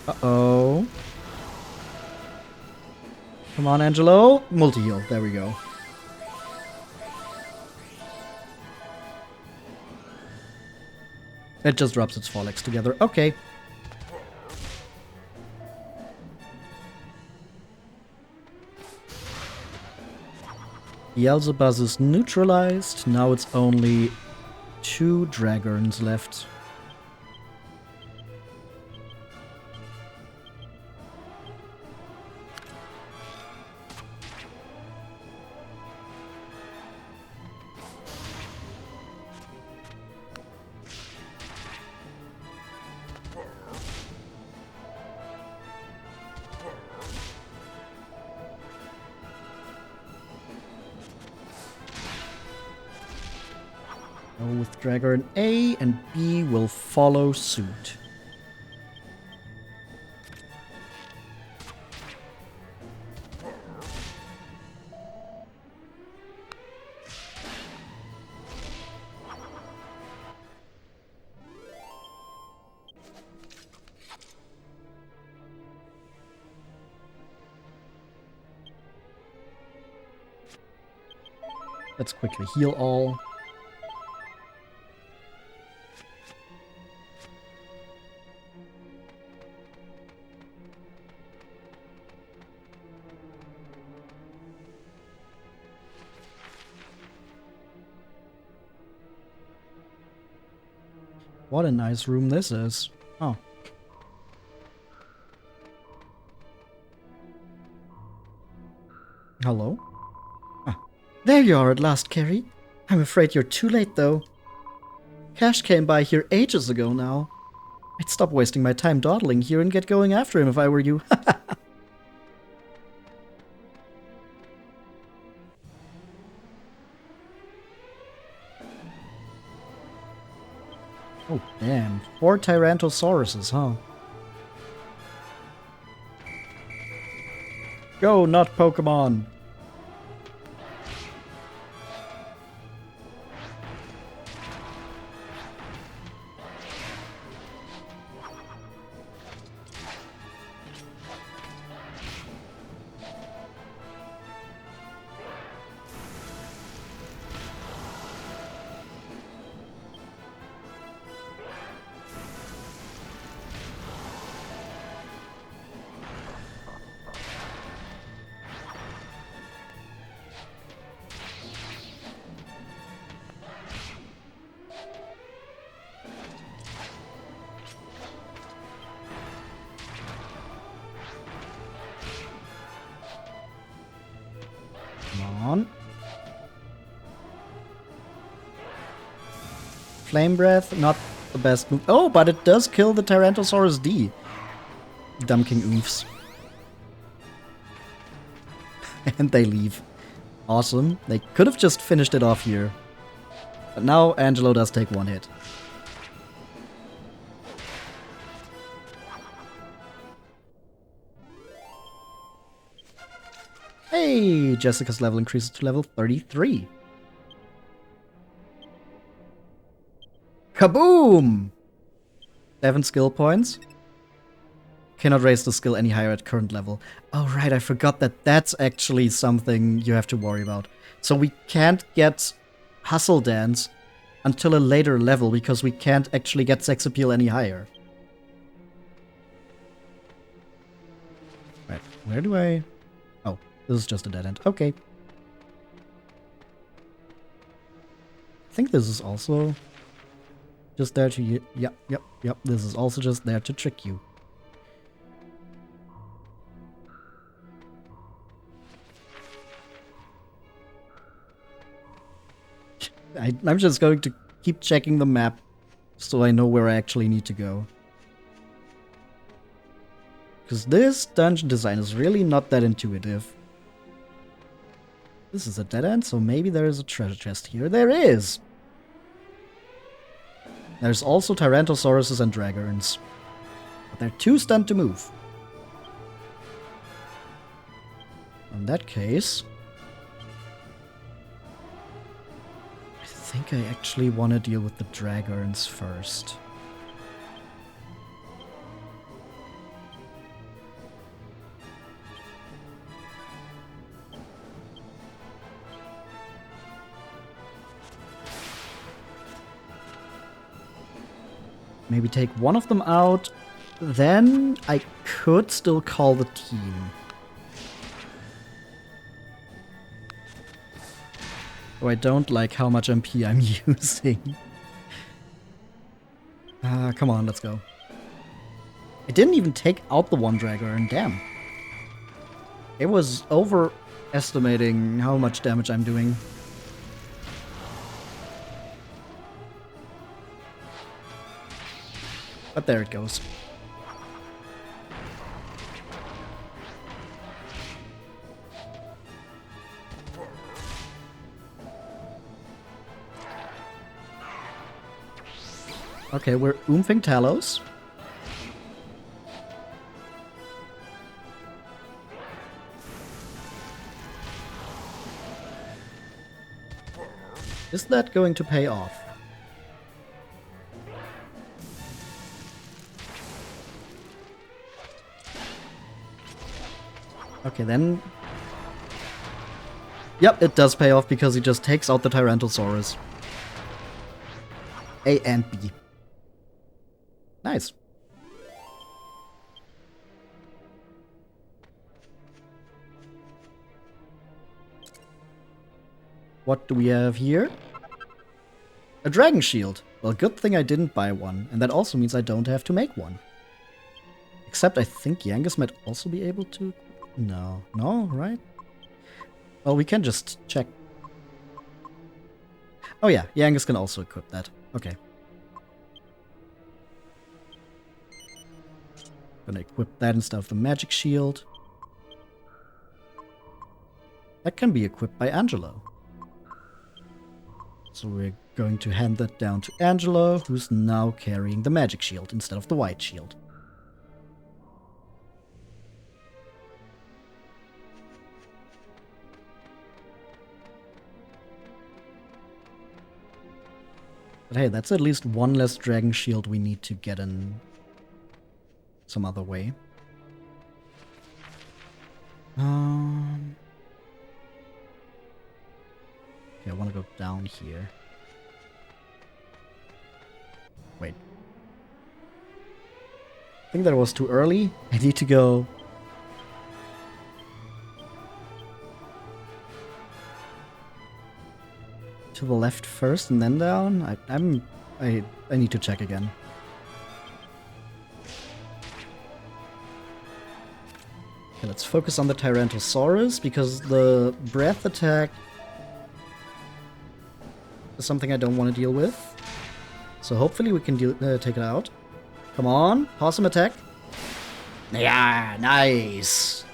Uh-oh. Come on, Angelo. Multi-heal. There we go. It just drops its four legs together. Okay. Beelzebuz is neutralized. Now it's only 2 dragons left. With Dragon A and B will follow suit. Let's quickly heal all. What a nice room this is. Oh. Hello? Ah. There you are at last, Carrie. I'm afraid you're too late, though. Cash came by here ages ago now. I'd stop wasting my time dawdling here and get going after him if I were you. Oh, damn. 4 Tyrannosauruses, huh? Go, not Pokemon! Come on. Flame Breath, not the best move. Oh, but it does kill the Tyrannosaurus D. Dumb King Oofs. And they leave. Awesome. They could have just finished it off here. But now Angelo does take 1 hit. Hey, Jessica's level increases to level 33. Kaboom! 7 skill points. Cannot raise the skill any higher at current level. Oh right, I forgot that that's actually something you have to worry about. So we can't get Hustle Dance until a later level because we can't actually get Sex Appeal any higher. Right, where do I... Oh, this is just a dead end. Okay. I think this is also just there to... Yep. This is also just there to trick you. I'm just going to keep checking the map so I know where I actually need to go. Because this dungeon design is really not that intuitive. This is a dead end, so maybe there is a treasure chest here. There is! There's also Tyrannosauruses and Dragons. But they're too stunned to move. In that case... I think I actually want to deal with the Dragons first. Maybe take one of them out, then I could still call the team. Oh, I don't like how much MP I'm using. Come on, let's go. I didn't even take out the one Dragger, and damn. It was overestimating how much damage I'm doing. But there it goes. Okay, we're oomphing Talos. Is that going to pay off? Okay, then Yep, it does pay off because he just takes out the Tyrannosaurus. A and B. Nice. What do we have here? A dragon shield. Well, good thing I didn't buy one, and that also means I don't have to make one. Except I think Yangus might also be able to... No. No, right? Well, we can just check. Oh yeah, Yangus can also equip that. Okay. Gonna equip that instead of the magic shield. That can be equipped by Angelo. So we're going to hand that down to Angelo, who's now carrying the magic shield instead of the white shield. But hey, that's at least one less dragon shield we need to get in some other way. Okay, I want to go down here. Wait. I think that was too early. I need to go... to the left first and then down? I need to check again. Okay, let's focus on the Tyrannosaurus because the breath attack is something I don't want to deal with. So hopefully we can take it out. Come on, possum attack. Yeah, nice.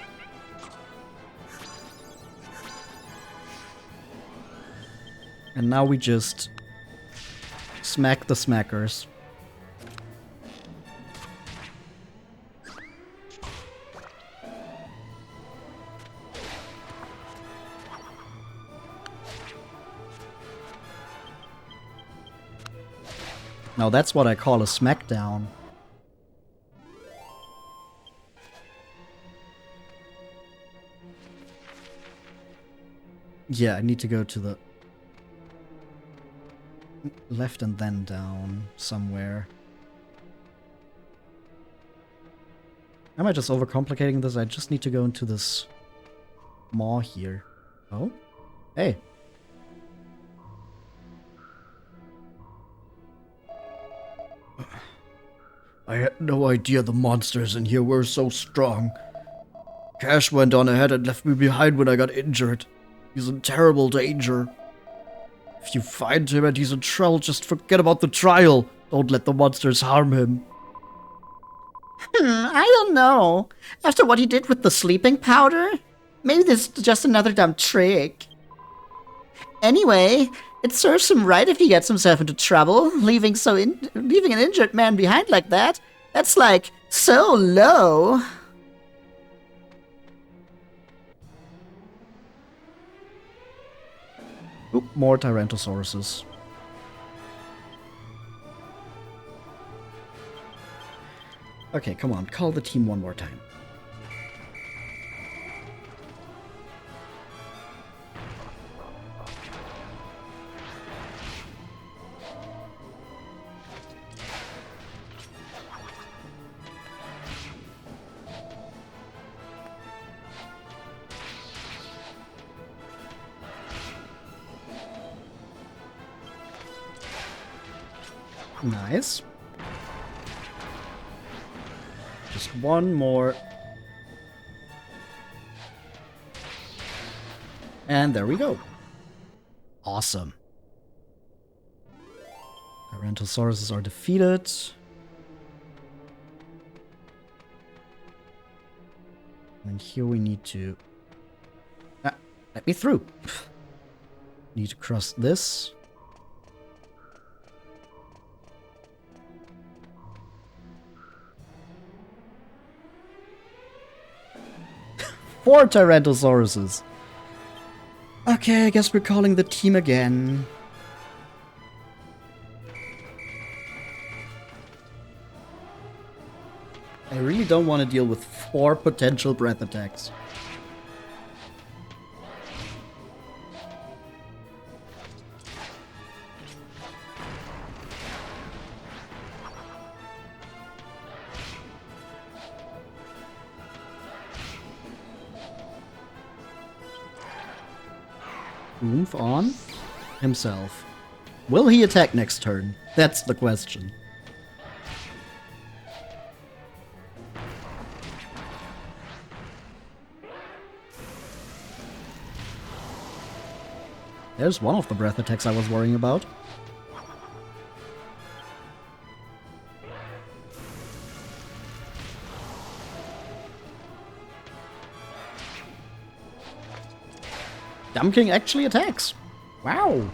And now we just smack the smackers. Now that's what I call a smackdown. Yeah, I need to go to the left and then down somewhere. Am I just overcomplicating this? I just need to go into this maw here. Oh? Hey. I had no idea the monsters in here were so strong. Cash went on ahead and left me behind when I got injured. He's in terrible danger. If you find him and he's in trouble, just forget about the trial. Don't let the monsters harm him. I don't know. After what he did with the sleeping powder, maybe this is just another dumb trick. Anyway, it serves him right if he gets himself into trouble, leaving an injured man behind like that. That's like so low. Oop, more Tyrannosauruses. Okay, come on, call the team one more time. Nice. Just one more. And there we go. Awesome. Tyrannosauruses are defeated. And here we need to... let me through. Need to cross this. Four Tyrannosauruses. Okay, I guess we're calling the team again. I really don't want to deal with 4 potential breath attacks. oomph on himself. Will he attack next turn? That's the question. There's one of the breath attacks I was worrying about. Dumb King actually attacks. Wow.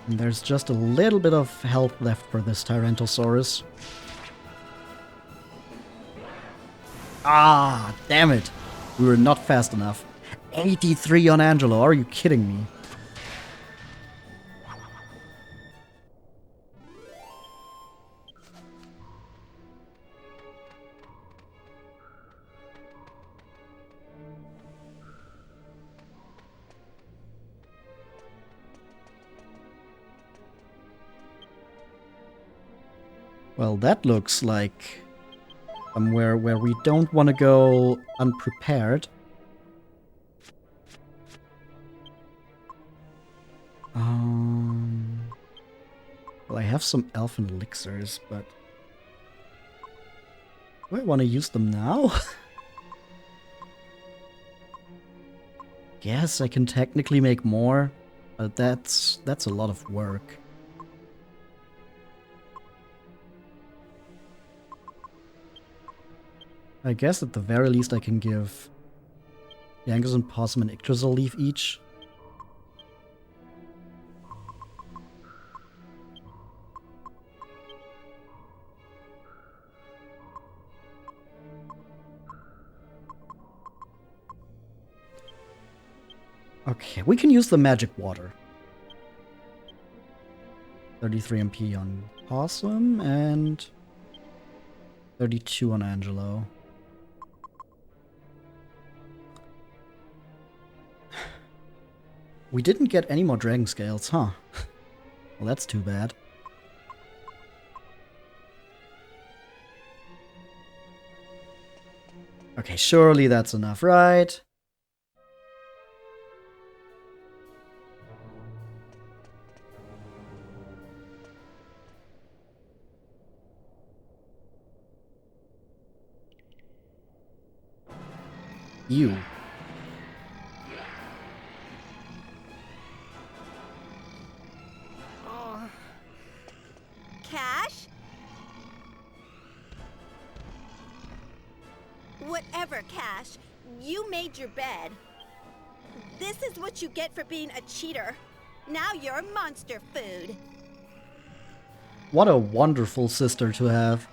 And there's just a little bit of health left for this Tyrantosaurus. Ah, damn it. We were not fast enough. 83 on Angelo, are you kidding me? Well, that looks like somewhere where we don't want to go unprepared. Well, I have some elfin elixirs, but do I want to use them now? Guess I can technically make more, but that's a lot of work. I guess at the very least I can give Yangus and Possum and Yggdrasil leaf each. Okay, we can use the magic water. 33 MP on Possum and 32 on Angelo. We didn't get any more dragon scales, huh? Well, that's too bad. Okay, surely that's enough, right? You. Cash? Whatever, Cash. You made your bed. This is what you get for being a cheater. Now you're monster food. What a wonderful sister to have.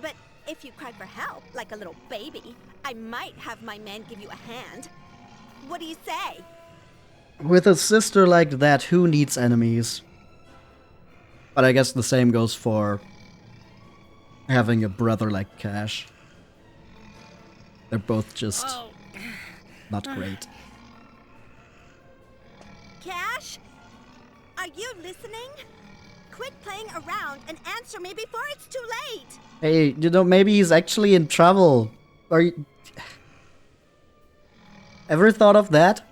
But if you cried for help, like a little baby, I might have my men give you a hand. What do you say? With a sister like that, who needs enemies? But I guess the same goes for having a brother like Cash. They're both just not great. Cash? Are you listening? Quit playing around and answer me before it's too late! Hey, you know, maybe he's actually in trouble. Are you... Ever thought of that?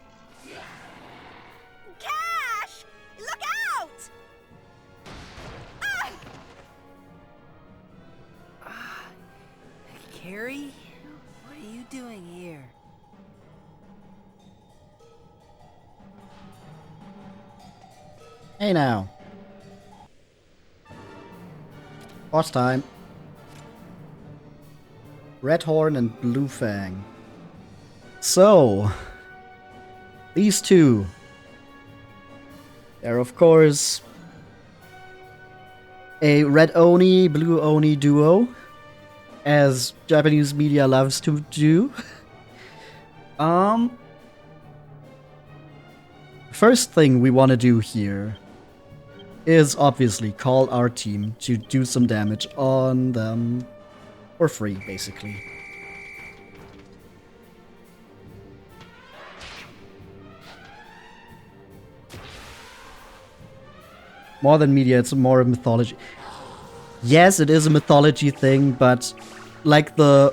Cash! Look out! Carrie? What are you doing here? Hey now. Boss time. Red Horn and Blue Fang. So, these two. They're of course a red Oni, blue Oni duo, as Japanese media loves to do. First thing we want to do here is obviously call our team to do some damage on them for free, basically. More than media, it's more a mythology. Yes, it is a mythology thing, but like the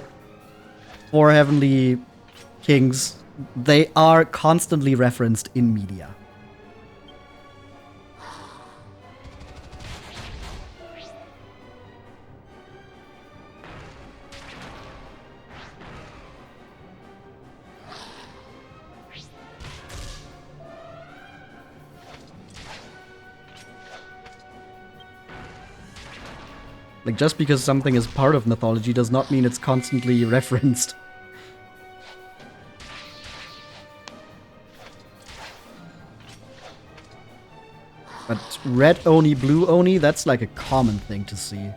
four heavenly kings, they are constantly referenced in media. Like, just because something is part of mythology does not mean it's constantly referenced. But red oni, blue oni, that's like a common thing to see.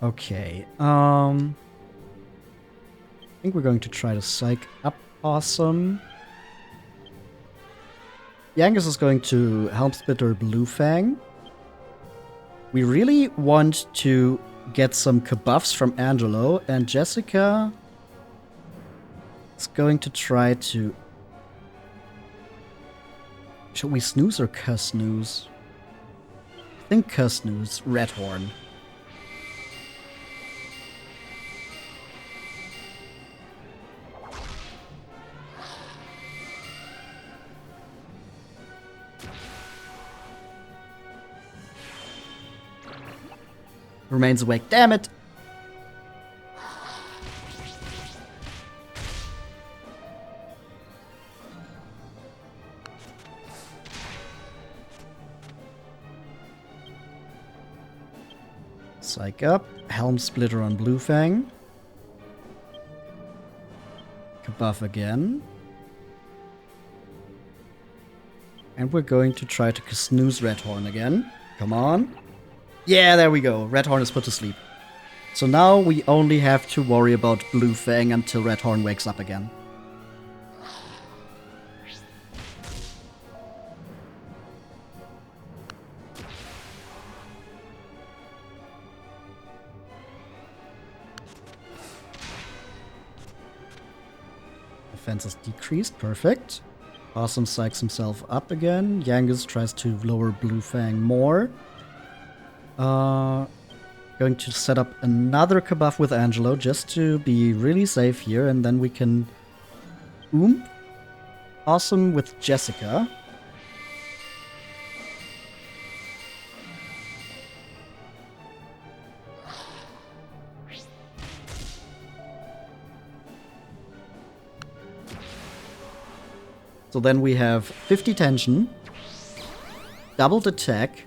Okay, I think we're going to try to psych up Awesome. Yangus is going to help Splitter Blue Fang. We really want to get some kabuffs from Angelo, and Jessica is going to try to... Should we snooze or cuss snooze? I think cuss snooze. Red Horn. Remains awake. Damn it! Psych up. Helm Splitter on Blue Fang. Kabuff again. And we're going to try to snooze Red Horn again. Come on. Yeah, there we go. Red Horn is put to sleep. So now we only have to worry about Blue Fang until Red Horn wakes up again. Defense is decreased. Perfect. Awesome psychs himself up again. Yangus tries to lower Blue Fang more. Going to set up another kabuff with Angelo just to be really safe here, and then we can Awesome with Jessica. So then we have 50 tension, doubled attack.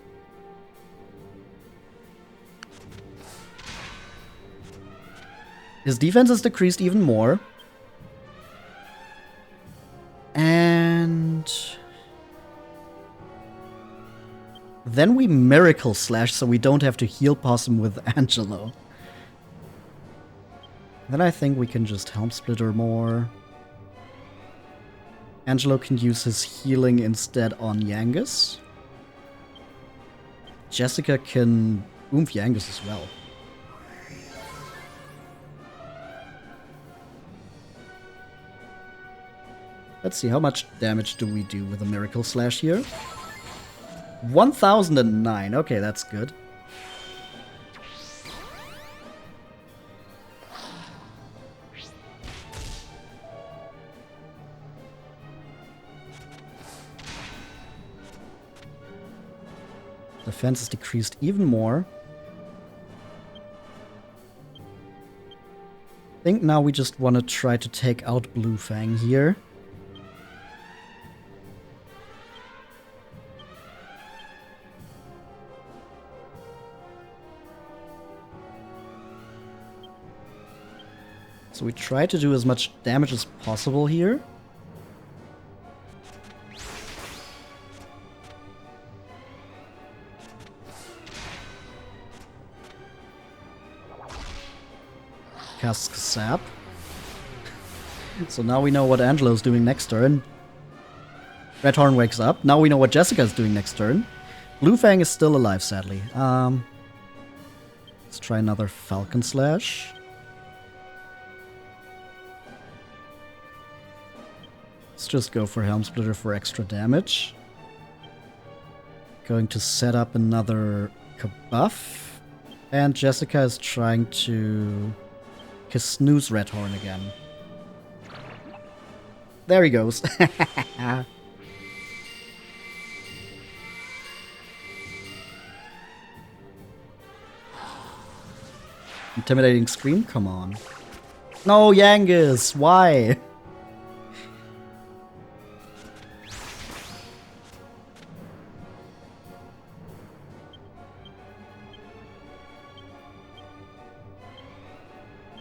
His defense is decreased even more. And then we Miracle Slash so we don't have to heal Possum with Angelo. Then I think we can just Helm Splitter more. Angelo can use his healing instead on Yangus. Jessica can oomph Yangus as well. Let's see, how much damage do we do with a Miracle Slash here? 1009. Okay, that's good. Defense is decreased even more. I think now we just want to try to take out Blue Fang here. So we try to do as much damage as possible here. Cast Sap. So now we know what Angelo's doing next turn. Red Horn wakes up. Now we know what Jessica's doing next turn. Blue Fang is still alive, sadly. Let's try another Falcon Slash. Let's just go for Helm Splitter for extra damage. going to set up another kabuff. And Jessica is trying to snooze Redhorn again. There he goes. Intimidating scream? Come on. No, Yangus! Why?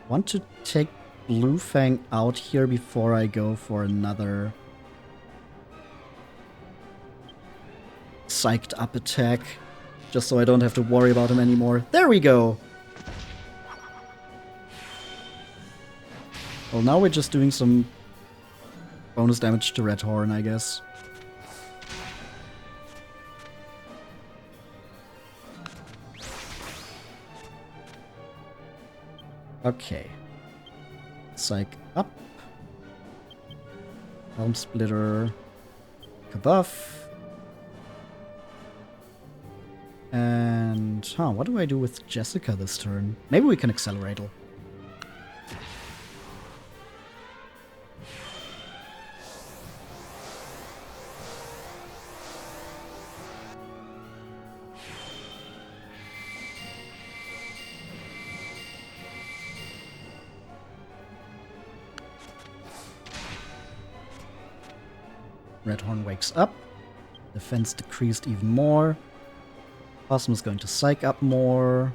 Want to take Blue Fang out here before I go for another psyched up attack, just so I don't have to worry about him anymore. There we go! Well, now we're just doing some bonus damage to Redhorn, I guess. Okay. Psych up. Helm Splitter. Kabuff. And... what do I do with Jessica this turn? Maybe we can accelerate her. Redhorn wakes up. Defense decreased even more. Possum is going to psych up more.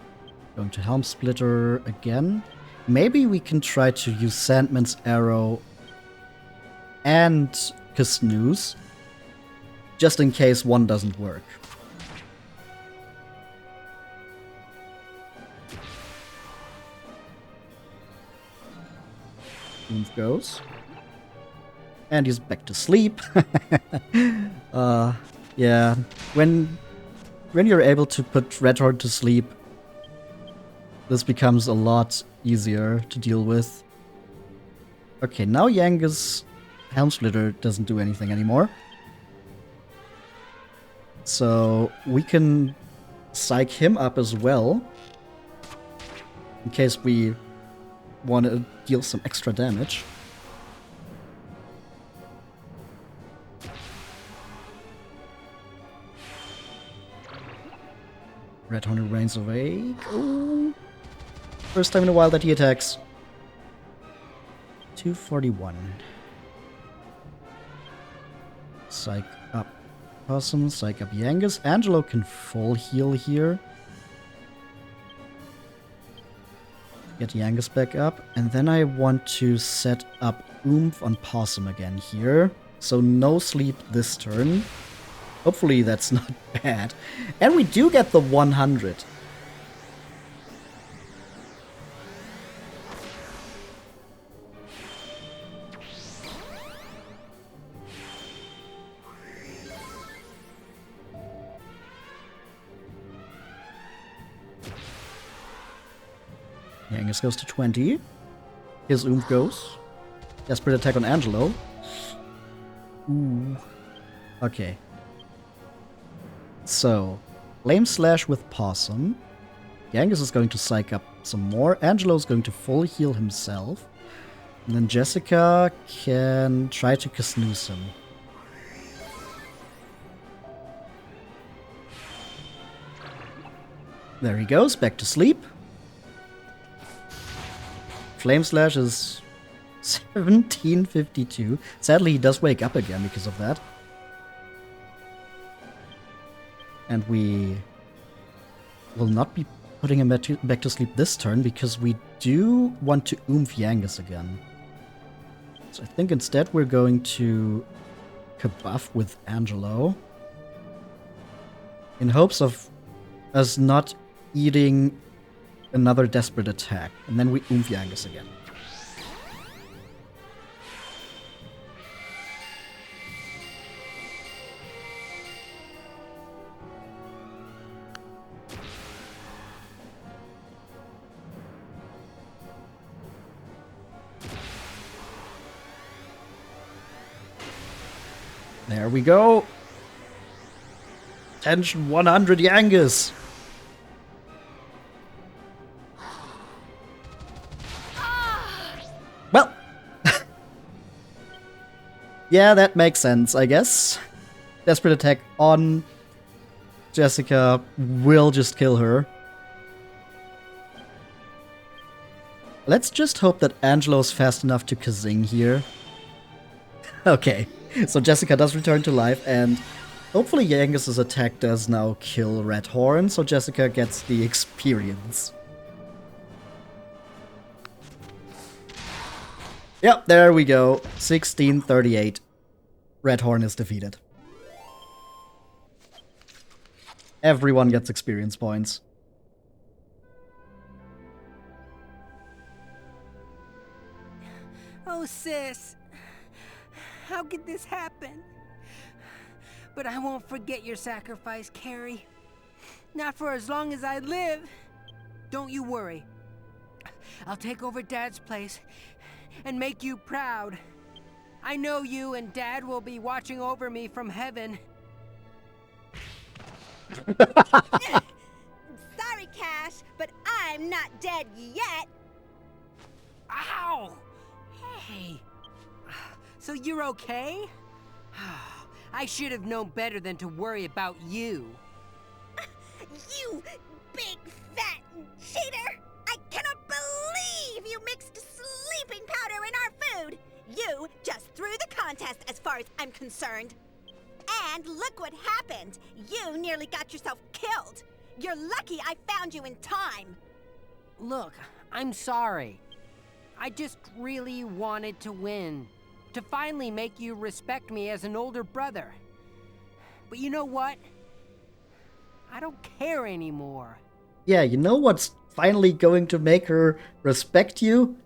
Going to Helm Splitter again. Maybe we can try to use Sandman's Arrow and Snooze, just in case one doesn't work. Oomph goes. And he's back to sleep. Yeah. When you're able to put Redhorn to sleep, this becomes a lot easier to deal with. Okay, now Yangus Helm Splitter doesn't do anything anymore. So we can psych him up as well, in case we want to deal some extra damage. Redhorn remains awake. Ooh. First time in a while that he attacks. 241. Psych up Possum, psych up Yangus. Angelo can full heal here. Get Yangus back up. And then I want to set up Oomph on Possum again here. So no sleep this turn. Hopefully that's not bad. And we do get the 100. Yangus goes to 20. His Oomph goes. Desperate attack on Angelo. Ooh. Okay. So, Flame Slash with Possum. Yangus is going to psych up some more. Angelo is going to full heal himself. And then Jessica can try to snooze him. There he goes, back to sleep. Flame Slash is 1752. Sadly, he does wake up again because of that. And we will not be putting him back to sleep this turn because we do want to Oomph Yangus again. So I think instead we're going to Kabuff with Angelo, in hopes of us not eating another desperate attack. And then we Oomph Yangus again. There we go. Attention 100 Yangus. Well. Yeah, that makes sense, I guess. Desperate attack on Jessica will just kill her. Let's just hope that Angelo's fast enough to Kazing here. Okay, so Jessica does return to life, and hopefully Yangus's attack does now kill Red Horn, so Jessica gets the experience. Yep, there we go. 1638. Red Horn is defeated. Everyone gets experience points. Oh, sis. How could this happen? But I won't forget your sacrifice, Carrie. Not for as long as I live. Don't you worry. I'll take over Dad's place and make you proud. I know you and Dad will be watching over me from heaven. Sorry, Cash, but I'm not dead yet. Ow! Hey. So you're okay? I should have known better than to worry about you. You big fat cheater! I cannot believe you mixed sleeping powder in our food! You just threw the contest as far as I'm concerned. And look what happened! You nearly got yourself killed! You're lucky I found you in time! Look, I'm sorry. I just really wanted to win. To finally make you respect me as an older brother. But you know what? I don't care anymore. Yeah, you know what's finally going to make her respect you?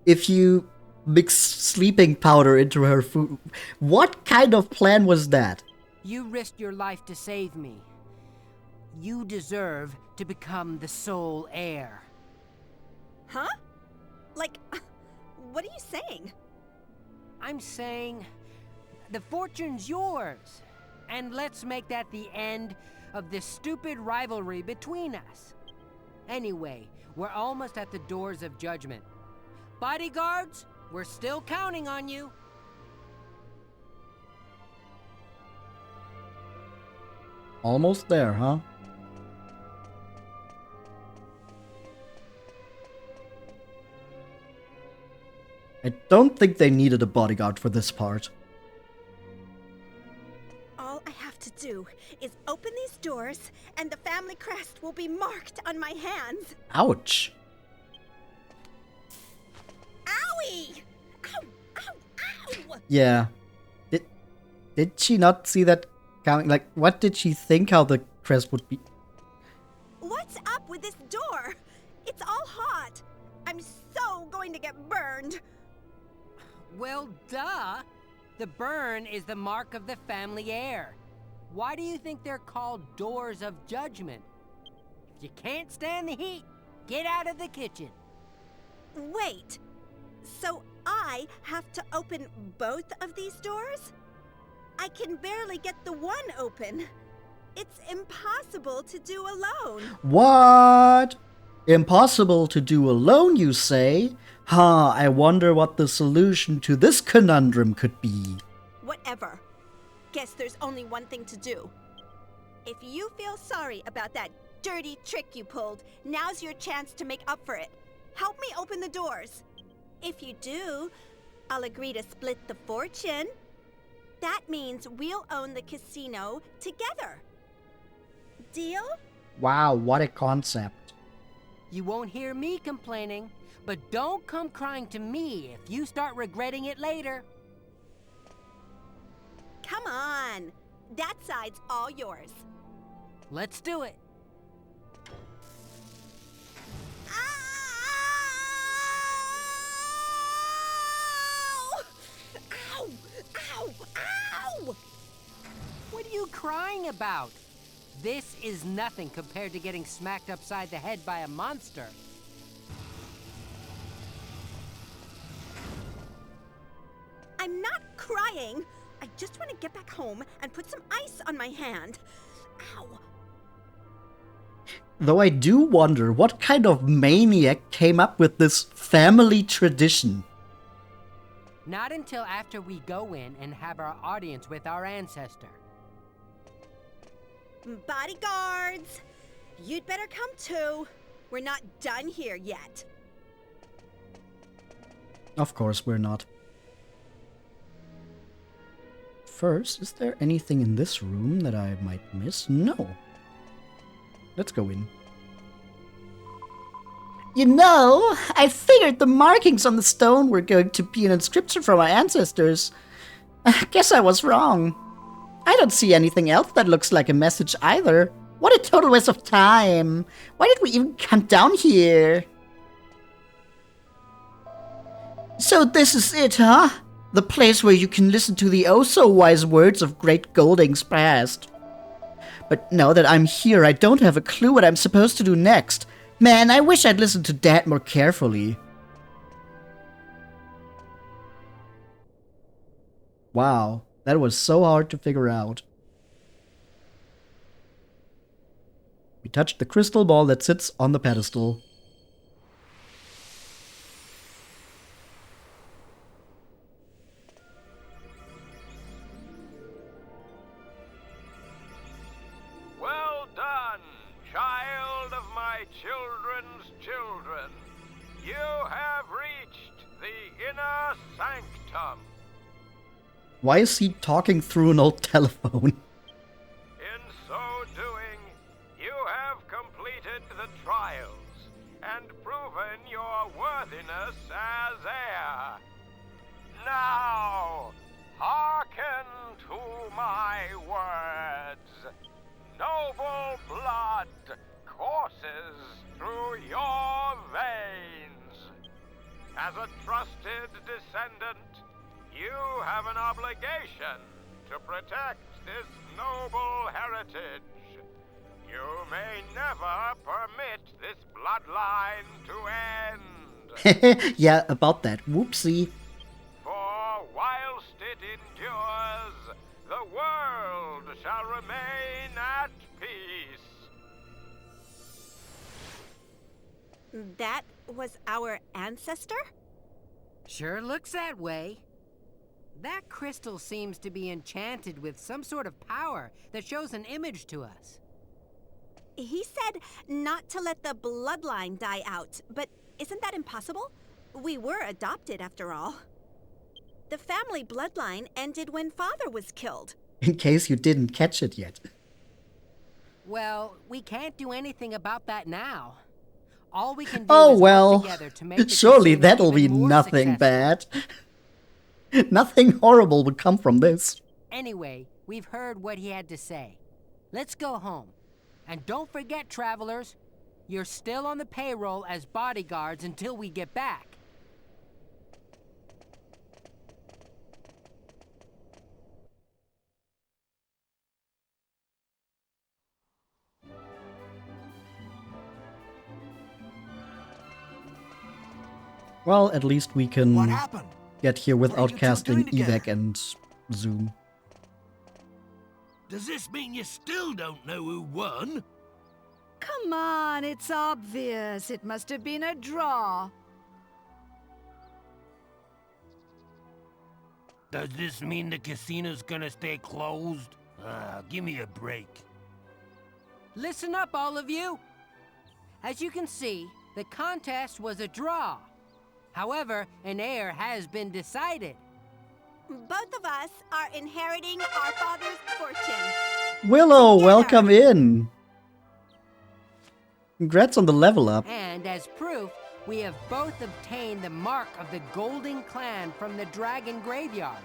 If you mix sleeping powder into her food. What kind of plan was that? You risked your life to save me. You deserve to become the sole heir. Huh? Like, what are you saying? I'm saying the fortune's yours. And let's make that the end of this stupid rivalry between us. Anyway, we're almost at the Doors of Judgement. Bodyguards, we're still counting on you. Almost there, huh? I don't think they needed a bodyguard for this part. All I have to do is open these doors, and the family crest will be marked on my hands. Ouch. Owie! Ow! Ow! Ow! Yeah. Did she not see that coming? Like, what did she think how the crest would be? What's up with this door? It's all hot. I'm so going to get burned. Well, duh. The burn is the mark of the family heir. Why do you think they're called Doors of Judgement? If you can't stand the heat, get out of the kitchen. Wait. So I have to open both of these doors? I can barely get the one open. It's impossible to do alone. What? Impossible to do alone, you say? Huh, I wonder what the solution to this conundrum could be. Whatever. Guess there's only one thing to do. If you feel sorry about that dirty trick you pulled, now's your chance to make up for it. Help me open the doors. If you do, I'll agree to split the fortune. That means we'll own the casino together. Deal? Wow, what a concept. You won't hear me complaining, but don't come crying to me if you start regretting it later. Come on. That side's all yours. Let's do it. Ow! Ow! Ow! What are you crying about? This is nothing compared to getting smacked upside the head by a monster. I'm not crying. I just want to get back home and put some ice on my hand. Ow. Though I do wonder what kind of maniac came up with this family tradition. Not until after we go in and have our audience with our ancestor. Bodyguards, you'd better come too. We're not done here yet. Of course we're not. First, is there anything in this room that I might miss? No. Let's go in. You know, I figured the markings on the stone were going to be an inscription from our ancestors. I guess I was wrong. I don't see anything else that looks like a message either. What a total waste of time. Why did we even come down here? So this is it, huh? The place where you can listen to the oh-so-wise words of Great Golding's past. But now that I'm here, I don't have a clue what I'm supposed to do next. Man, I wish I'd listened to Dad more carefully. Wow, that was so hard to figure out. We touched the crystal ball that sits on the pedestal. Well done, child of my children's children. You have reached the inner sanctum. Why is he talking through an old telephone? In so doing, you have completed the trials and proven your worthiness as heir. Now, hearken to my words. Noble blood courses through your veins. As a trusted descendant, you have an obligation to protect this noble heritage. You may never permit this bloodline to end. Yeah, about that. Whoopsie. For whilst it endures, the world shall remain at peace. That was our ancestor? Sure looks that way. That crystal seems to be enchanted with some sort of power that shows an image to us. He said not to let the bloodline die out, but isn't that impossible? We were adopted after all. The family bloodline ended when Father was killed. In case you didn't catch it yet. Well, we can't do anything about that now. All we can do Oh is well, work together to make the surely casino that'll be even more nothing successful. bad. Nothing horrible would come from this. Anyway, we've heard what he had to say. Let's go home. And don't forget, travelers, you're still on the payroll as bodyguards until we get back. Well, at least we can What happened? get here What are without you two casting doing together? evac and zoom. Does this mean you still don't know who won? Come on, it's obvious. It must have been a draw. Does this mean the casino's gonna stay closed? Give me a break. Listen up, all of you. As you can see, the contest was a draw. However, an heir has been decided. Both of us are inheriting our father's fortune. Willow, Together. welcome in. Congrats on the level up. And as proof, we have both obtained the mark of the Golding clan from the Dragon Graveyard.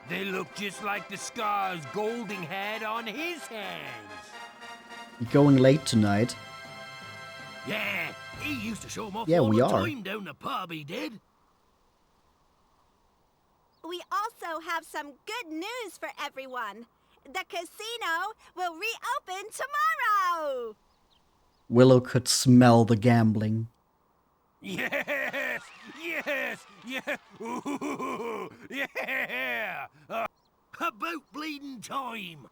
They look just like the scars Golding had on his hands. You're going late tonight. Yeah, he used to show him off Yeah, all we the are. time down the pub, he did. We also have some good news for everyone. The casino will reopen tomorrow. Willow could smell the gambling. Yes! Yes! Yeah! Ooh, yeah! About bleeding time.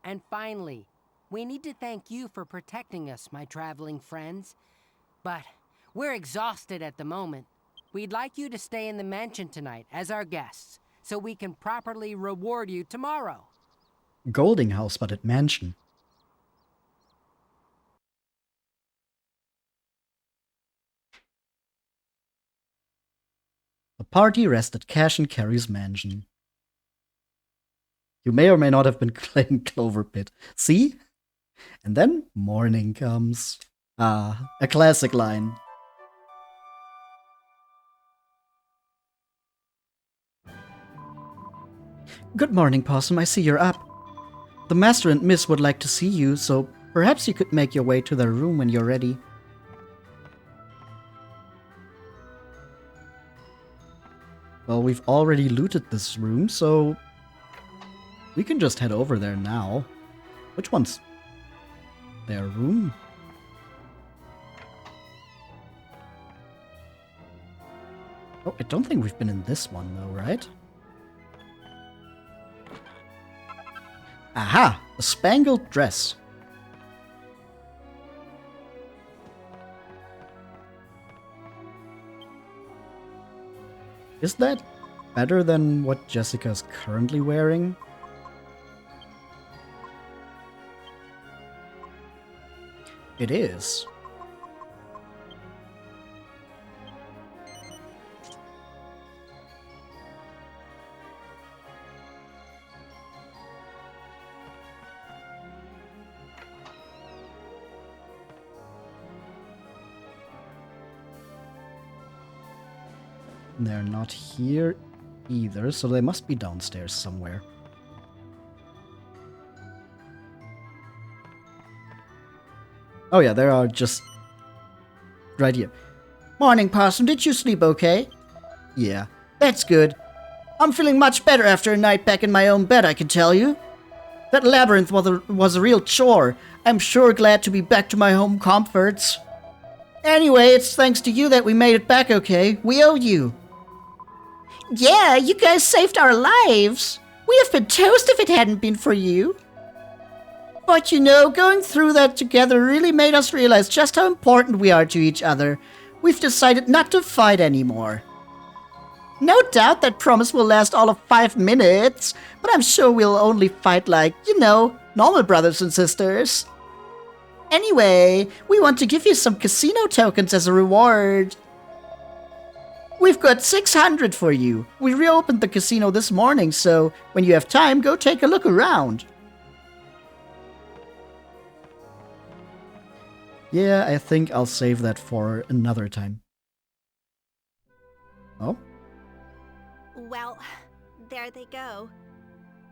And finally, we need to thank you for protecting us, my traveling friends. But we're exhausted at the moment. We'd like you to stay in the mansion tonight as our guests, so we can properly reward you tomorrow. Golding house, but at mansion. The party rests at Cash and Carrie's mansion. You may or may not have been playing Clover Pit. See? And then morning comes. Ah, a classic line. Good morning, Possum. I see you're up. The Master and Miss would like to see you, so perhaps you could make your way to their room when you're ready. Well, we've already looted this room, so we can just head over there now. Which one's their room? Oh, I don't think we've been in this one though, right? Aha! A spangled dress. Is that better than what Jessica's currently wearing? It is. They're not here either, so they must be downstairs somewhere. Oh yeah, they are just right here. Morning, Possum. Did you sleep okay? Yeah, that's good. I'm feeling much better after a night back in my own bed, I can tell you. That labyrinth was a real chore. I'm sure glad to be back to my home comforts. Anyway, it's thanks to you that we made it back okay. We owe you. Yeah, you guys saved our lives. We'd have been toast if it hadn't been for you. But you know, going through that together really made us realize just how important we are to each other. We've decided not to fight anymore. No doubt that promise will last all of 5 minutes, but I'm sure we'll only fight like, you know, normal brothers and sisters. Anyway, we want to give you some casino tokens as a reward. We've got 600 for you. We reopened the casino this morning, so when you have time, go take a look around. Yeah, I think I'll save that for another time. Oh? Well, there they go.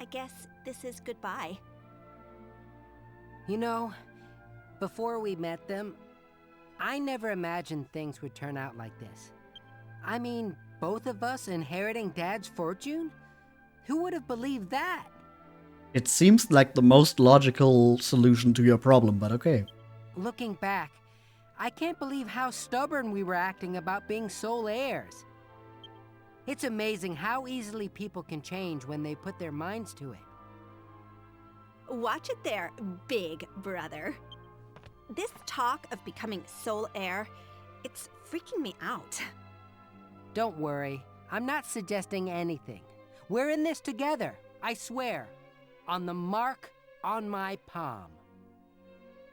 I guess this is goodbye. You know, before we met them, I never imagined things would turn out like this. I mean, both of us inheriting Dad's fortune? Who would have believed that? It seems like the most logical solution to your problem, but okay. Looking back, I can't believe how stubborn we were acting about being sole heirs. It's amazing how easily people can change when they put their minds to it. Watch it there, big brother. This talk of becoming sole heir, it's freaking me out. Don't worry, I'm not suggesting anything. We're in this together, I swear. On the mark on my palm.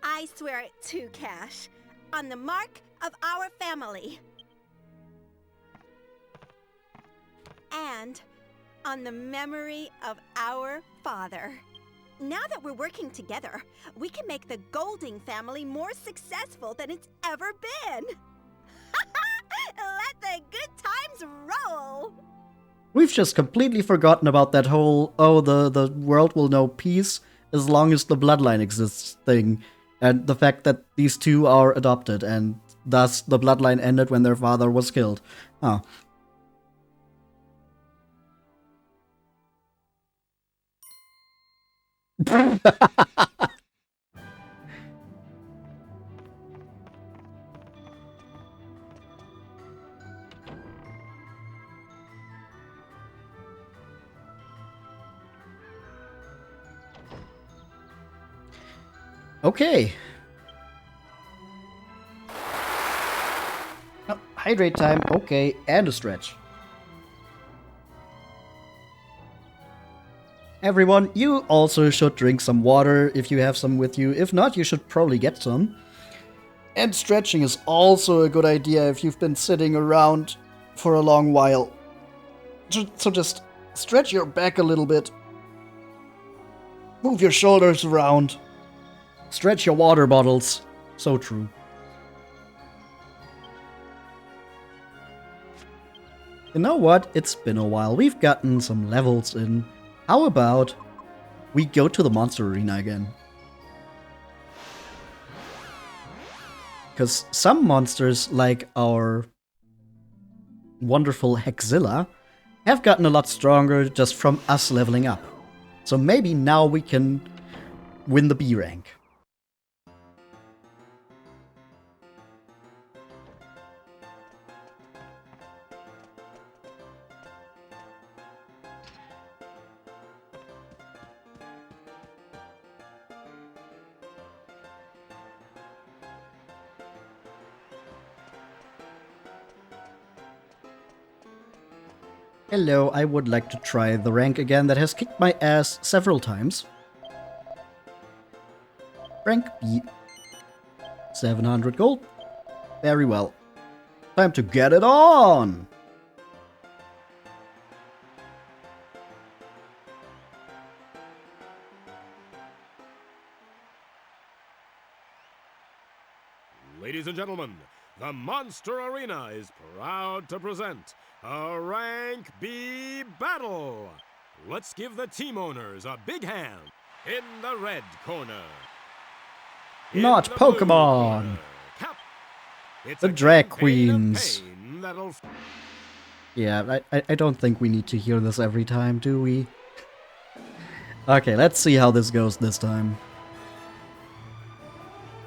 I swear it too, Cash. On the mark of our family. And on the memory of our father. Now that we're working together, we can make the Golding family more successful than it's ever been. Let the good times roll! We've just completely forgotten about that whole, oh, the world will know peace as long as the bloodline exists thing. And the fact that these two are adopted, and thus the bloodline ended when their father was killed. Oh. Okay. Oh, hydrate time. Okay, and a stretch. Everyone, you also should drink some water if you have some with you. If not, you should probably get some. And stretching is also a good idea if you've been sitting around for a long while. So just stretch your back a little bit. Move your shoulders around. Stretch your water bottles. So true. You know what? It's been a while. We've gotten some levels in. How about we go to the monster arena again? Because some monsters, like our wonderful Hexzilla, have gotten a lot stronger just from us leveling up. So maybe now we can win the B rank. Hello, I would like to try the rank again that has kicked my ass several times. Rank B. 700 gold. Very well. Time to get it on! Ladies and gentlemen, the Monster Arena is proud to present a Rank B battle. Let's give the team owners a big hand. In the red corner. Not Pokemon! The drag queens. Yeah, I don't think we need to hear this every time, do we? Okay, let's see how this goes this time.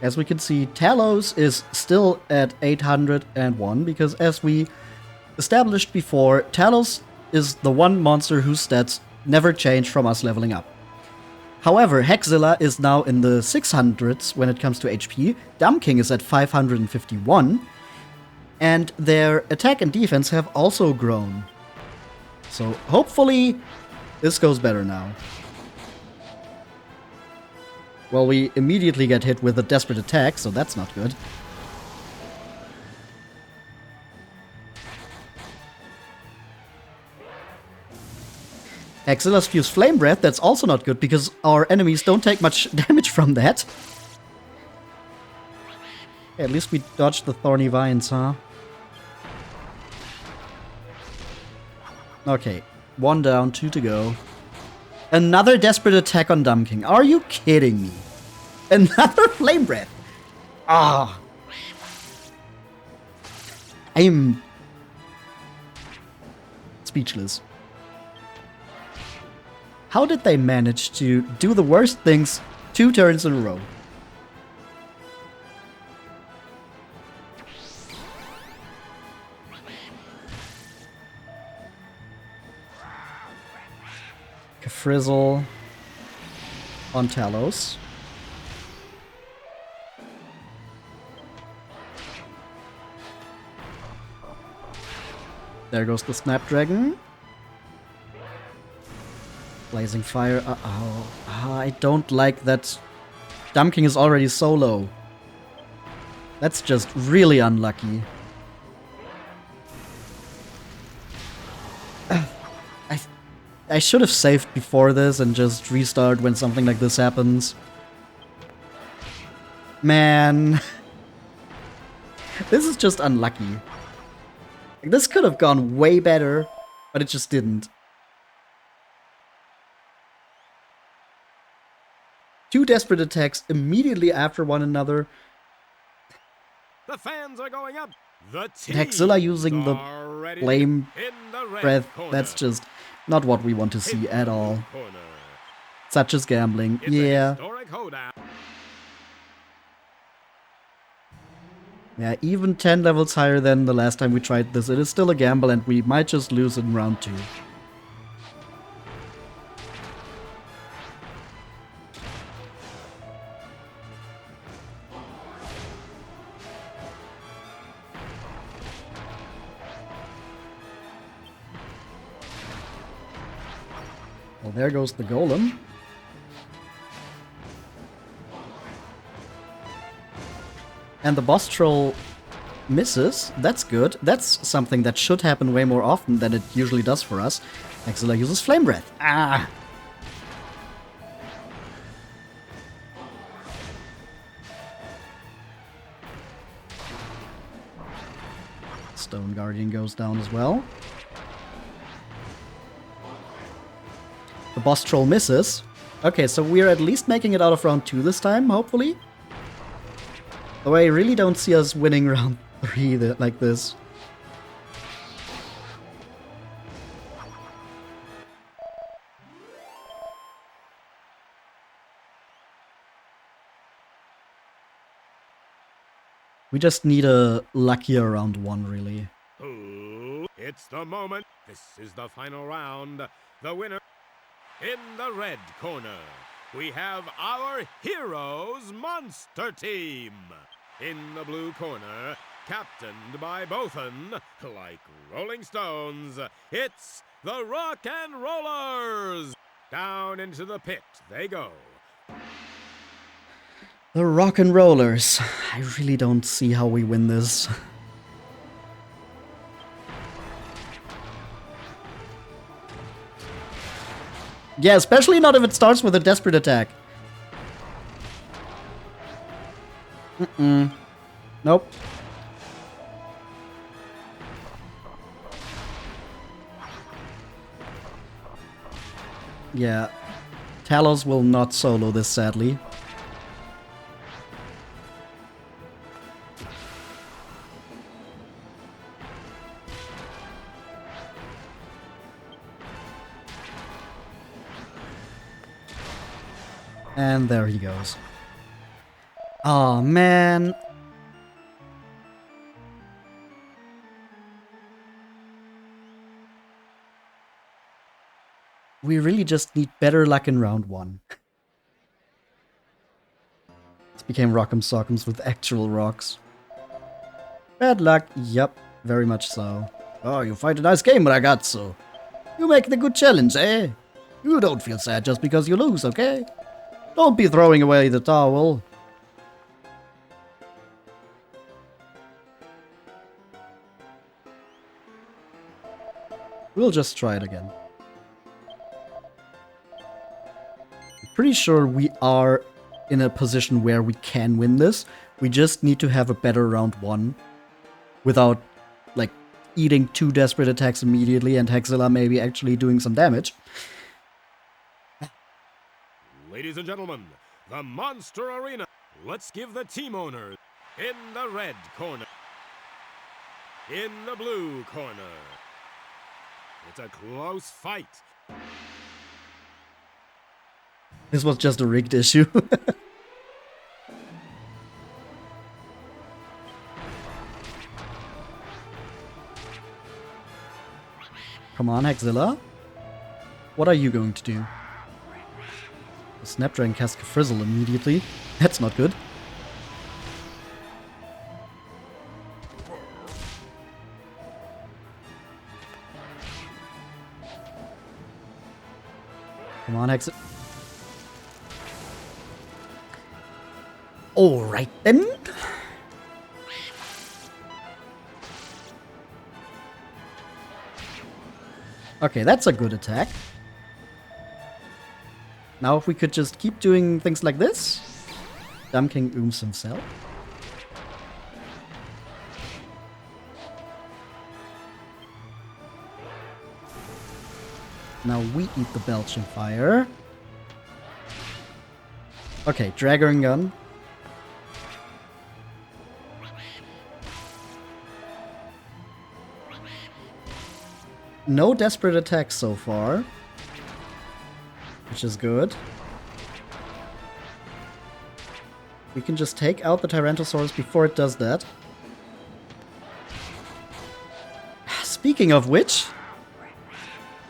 As we can see, Talos is still at 801, because as we established before, Talos is the one monster whose stats never change from us leveling up. However, Hexzilla is now in the 600s when it comes to HP, Dumb King is at 551, and their attack and defense have also grown. So hopefully this goes better now. Well, we immediately get hit with a desperate attack, so that's not good. Hexzilla spews Flame Breath, that's also not good because our enemies don't take much damage from that. Okay, at least we dodged the Thorny Vines, huh? Okay, 1 down, 2 to go. Another desperate attack on Dumb King. Are you kidding me? Another Flame Breath. Ah. I'm speechless. How did they manage to do the worst things 2 turns in a row? Frizzle on Talos. There goes the Snapdragon. Blazing Fire. Uh-oh. I don't like that Dumb King is already so low. That's just really unlucky. I should have saved before this and just restart when something like this happens. Man. This is just unlucky. This could have gone way better, but it just didn't. 2 desperate attacks immediately after one another. The fans are going up. The Hexzilla using the Flame Breath, that's just not what we want to see at all. Such as gambling, yeah. Yeah, even 10 levels higher than the last time we tried this, it is still a gamble and we might just lose in round 2. Well, there goes the golem. And the boss troll misses. That's good. That's something that should happen way more often than it usually does for us. Axilla uses Flame Breath. Ah! Stone Guardian goes down as well. The boss troll misses. Okay, so we're at least making it out of round 2 this time, hopefully. Though I really don't see us winning round 3 like this. We just need a luckier round 1, really. Ooh, it's the moment. This is the final round. The winner in the red corner. We have our Heroes Monster Team. In the blue corner, captained by Bothan, like Rolling Stones, it's the Rock and Rollers. Down into the pit they go. The Rock and Rollers. I really don't see how we win this. Yeah, especially not if it starts with a desperate attack. Nope. Yeah. Talos will not solo this, sadly. And there he goes. Oh man. We really just need better luck in round 1. This became Rock'em Sock'ems with actual rocks. Bad luck, yep, very much so. Oh, you fight a nice game, ragazzo. You make the good challenge, eh? You don't feel sad just because you lose, okay? Don't be throwing away the towel. We'll just try it again. I'm pretty sure we are in a position where we can win this. We just need to have a better round 1 without, like, eating 2 desperate attacks immediately and Hexilla maybe actually doing some damage. Ladies and gentlemen, the Monster Arena. Let's give the team owners in the red corner, in the blue corner. It's a close fight. This was just a rigged issue. Come on, Hexilla. What are you going to do? The Snapdragon casts Frizzle immediately. That's not good. Come on, Hexilla. Alright then. Okay, that's a good attack. Now if we could just keep doing things like this. Dumb King ooms himself. Now we eat the Belching Fire. Okay, Dragon Gun. No desperate attacks so far, which is good. We can just take out the Tyrannosaurus before it does that. Speaking of which,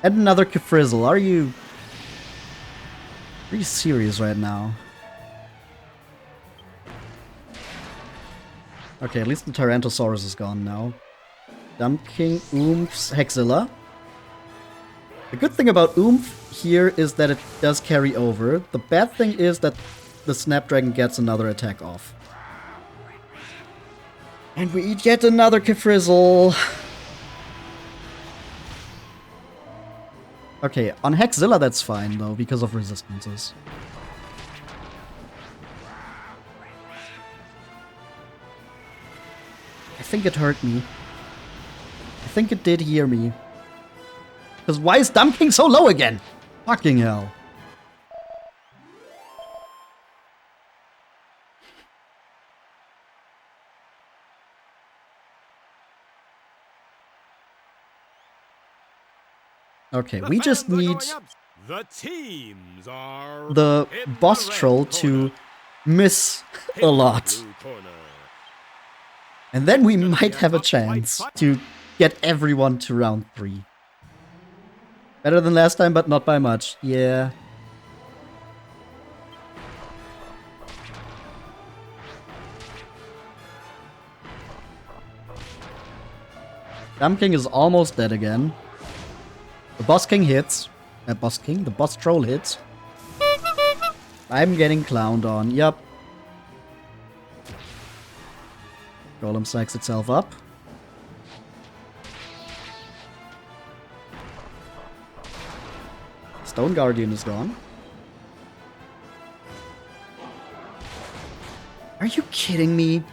and another Kefrizzle. Are you serious right now? Okay, at least the Tyrannosaurus is gone now. Dumb King ooms Hexilla. The good thing about Oomph here is that it does carry over. The bad thing is that the Snapdragon gets another attack off. And we eat yet another Kefrizzle. Okay, on Hexzilla that's fine though, because of resistances. I think it hurt me. I think it did hear me. Because why is Dumb King so low again? Fucking hell. Okay, we just need The teams are the boss troll to miss a lot. And then we might have a chance to get everyone to round 3. Better than last time, but not by much. Yeah. Dumb King is almost dead again. The Boss King hits. The Boss Troll hits. I'm getting clowned on, yup. Golem psychs itself up. Stone Guardian is gone. Are you kidding me?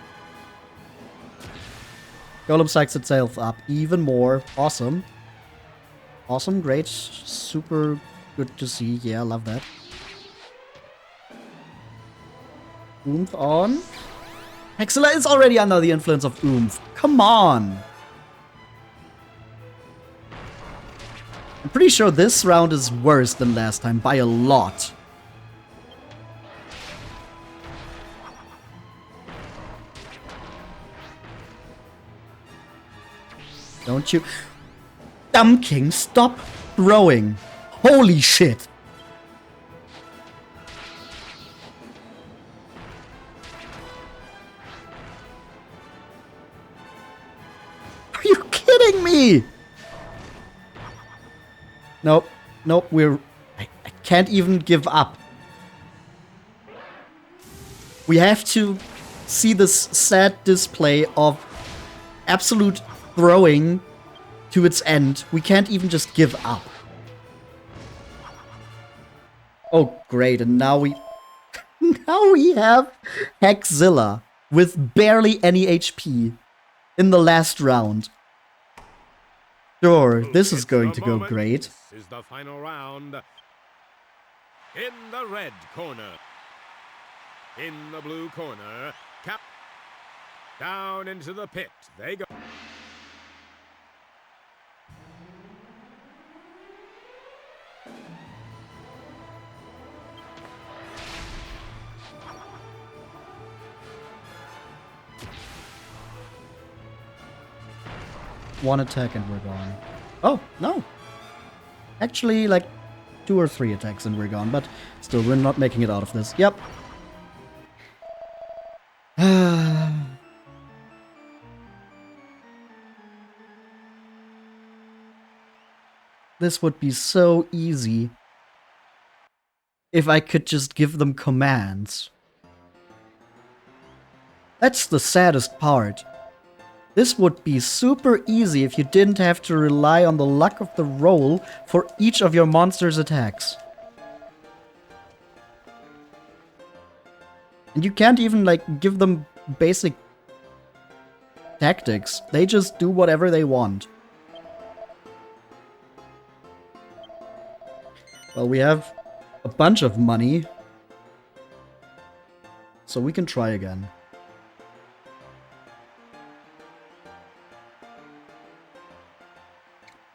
Golem psychs itself up even more. Awesome. Awesome, great, super good to see. Yeah, love that. Oomph on. Hexzilla is already under the influence of Oomph. Come on! I'm pretty sure this round is worse than last time by a lot. Don't you... Dumb King, stop throwing. Holy shit. Are you kidding me? Nope. Nope, I can't even give up. We have to see this sad display of absolute throwing to its end. We can't even just give up. Oh, great, and now we... now we have Hexzilla with barely any HP in the last round. Sure, this is going to go great. This is the final round. In the red corner. In the blue corner. Cap. Down into the pit. They go. One attack and we're gone. Oh, no. Actually, like 2 or 3 attacks and we're gone, but still, we're not making it out of this. Yep. This would be so easy if I could just give them commands. That's the saddest part. This would be super easy if you didn't have to rely on the luck of the roll for each of your monster's attacks. And you can't even, like, give them basic tactics. They just do whatever they want. Well, we have a bunch of money, so we can try again.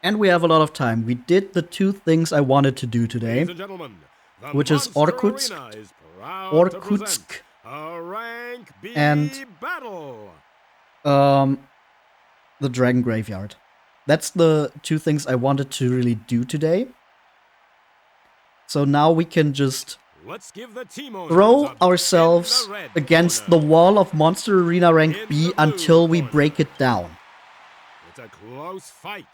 And we have a lot of time. We did the 2 things I wanted to do today, which is Orkutsk, and the Dragon Graveyard. That's the 2 things I wanted to really do today. So now we can just throw ourselves against the wall of Monster Arena Rank B until we break it down. It's a close fight.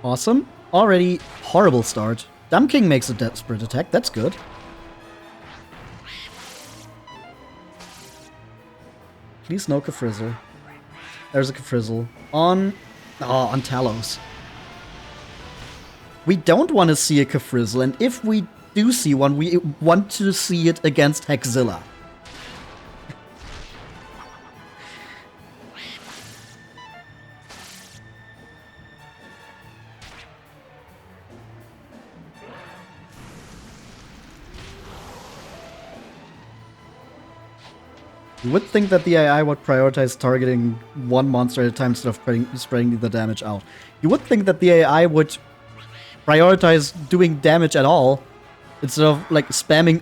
Awesome. Already horrible start. Dumb King makes a desperate attack. That's good. Please no Kafrizzle. There's a Kafrizzle. On Talos. We don't want to see a Kafrizzle, and if we do see one, we want to see it against Hexzilla. You would think that the AI would prioritize targeting one monster at a time instead of spreading the damage out. You would think that the AI would prioritize doing damage at all instead of like spamming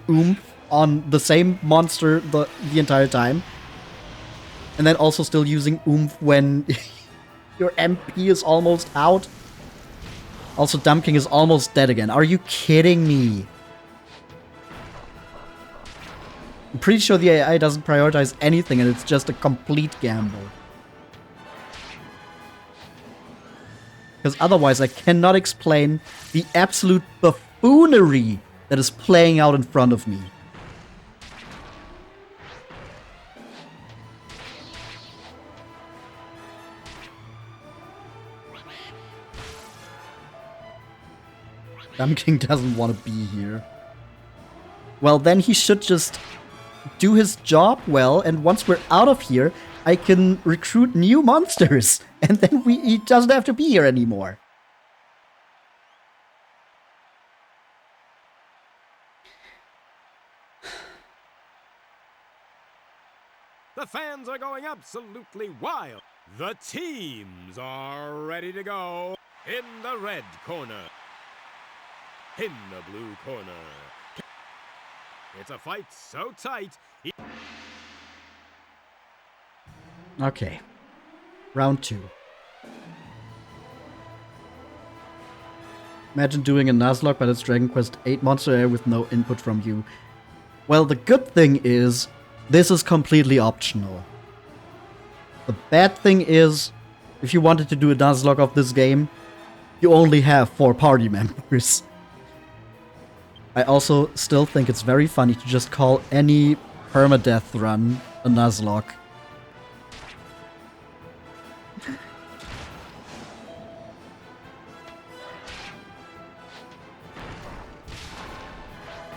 on the same monster the entire time. And then also still using when your MP is almost out. Also, Dumb King is almost dead again. Are you kidding me? I'm pretty sure the AI doesn't prioritize anything and it's just a complete gamble. Because otherwise I cannot explain the absolute buffoonery that is playing out in front of me. Dumb King doesn't want to be here. Well, then he should just do his job well, and once we're out of here, I can recruit new monsters, and then he doesn't have to be here anymore. The fans are going absolutely wild. The teams are ready to go. In the red corner. In the blue corner. It's a fight so tight. Okay. Round 2. Imagine doing a Nuzlocke, but it's Dragon Quest 8 monster area with no input from you. Well, the good thing is, this is completely optional. The bad thing is, if you wanted to do a Nuzlocke of this game, you only have 4 party members. I also still think it's very funny to just call any permadeath run a Nuzlocke.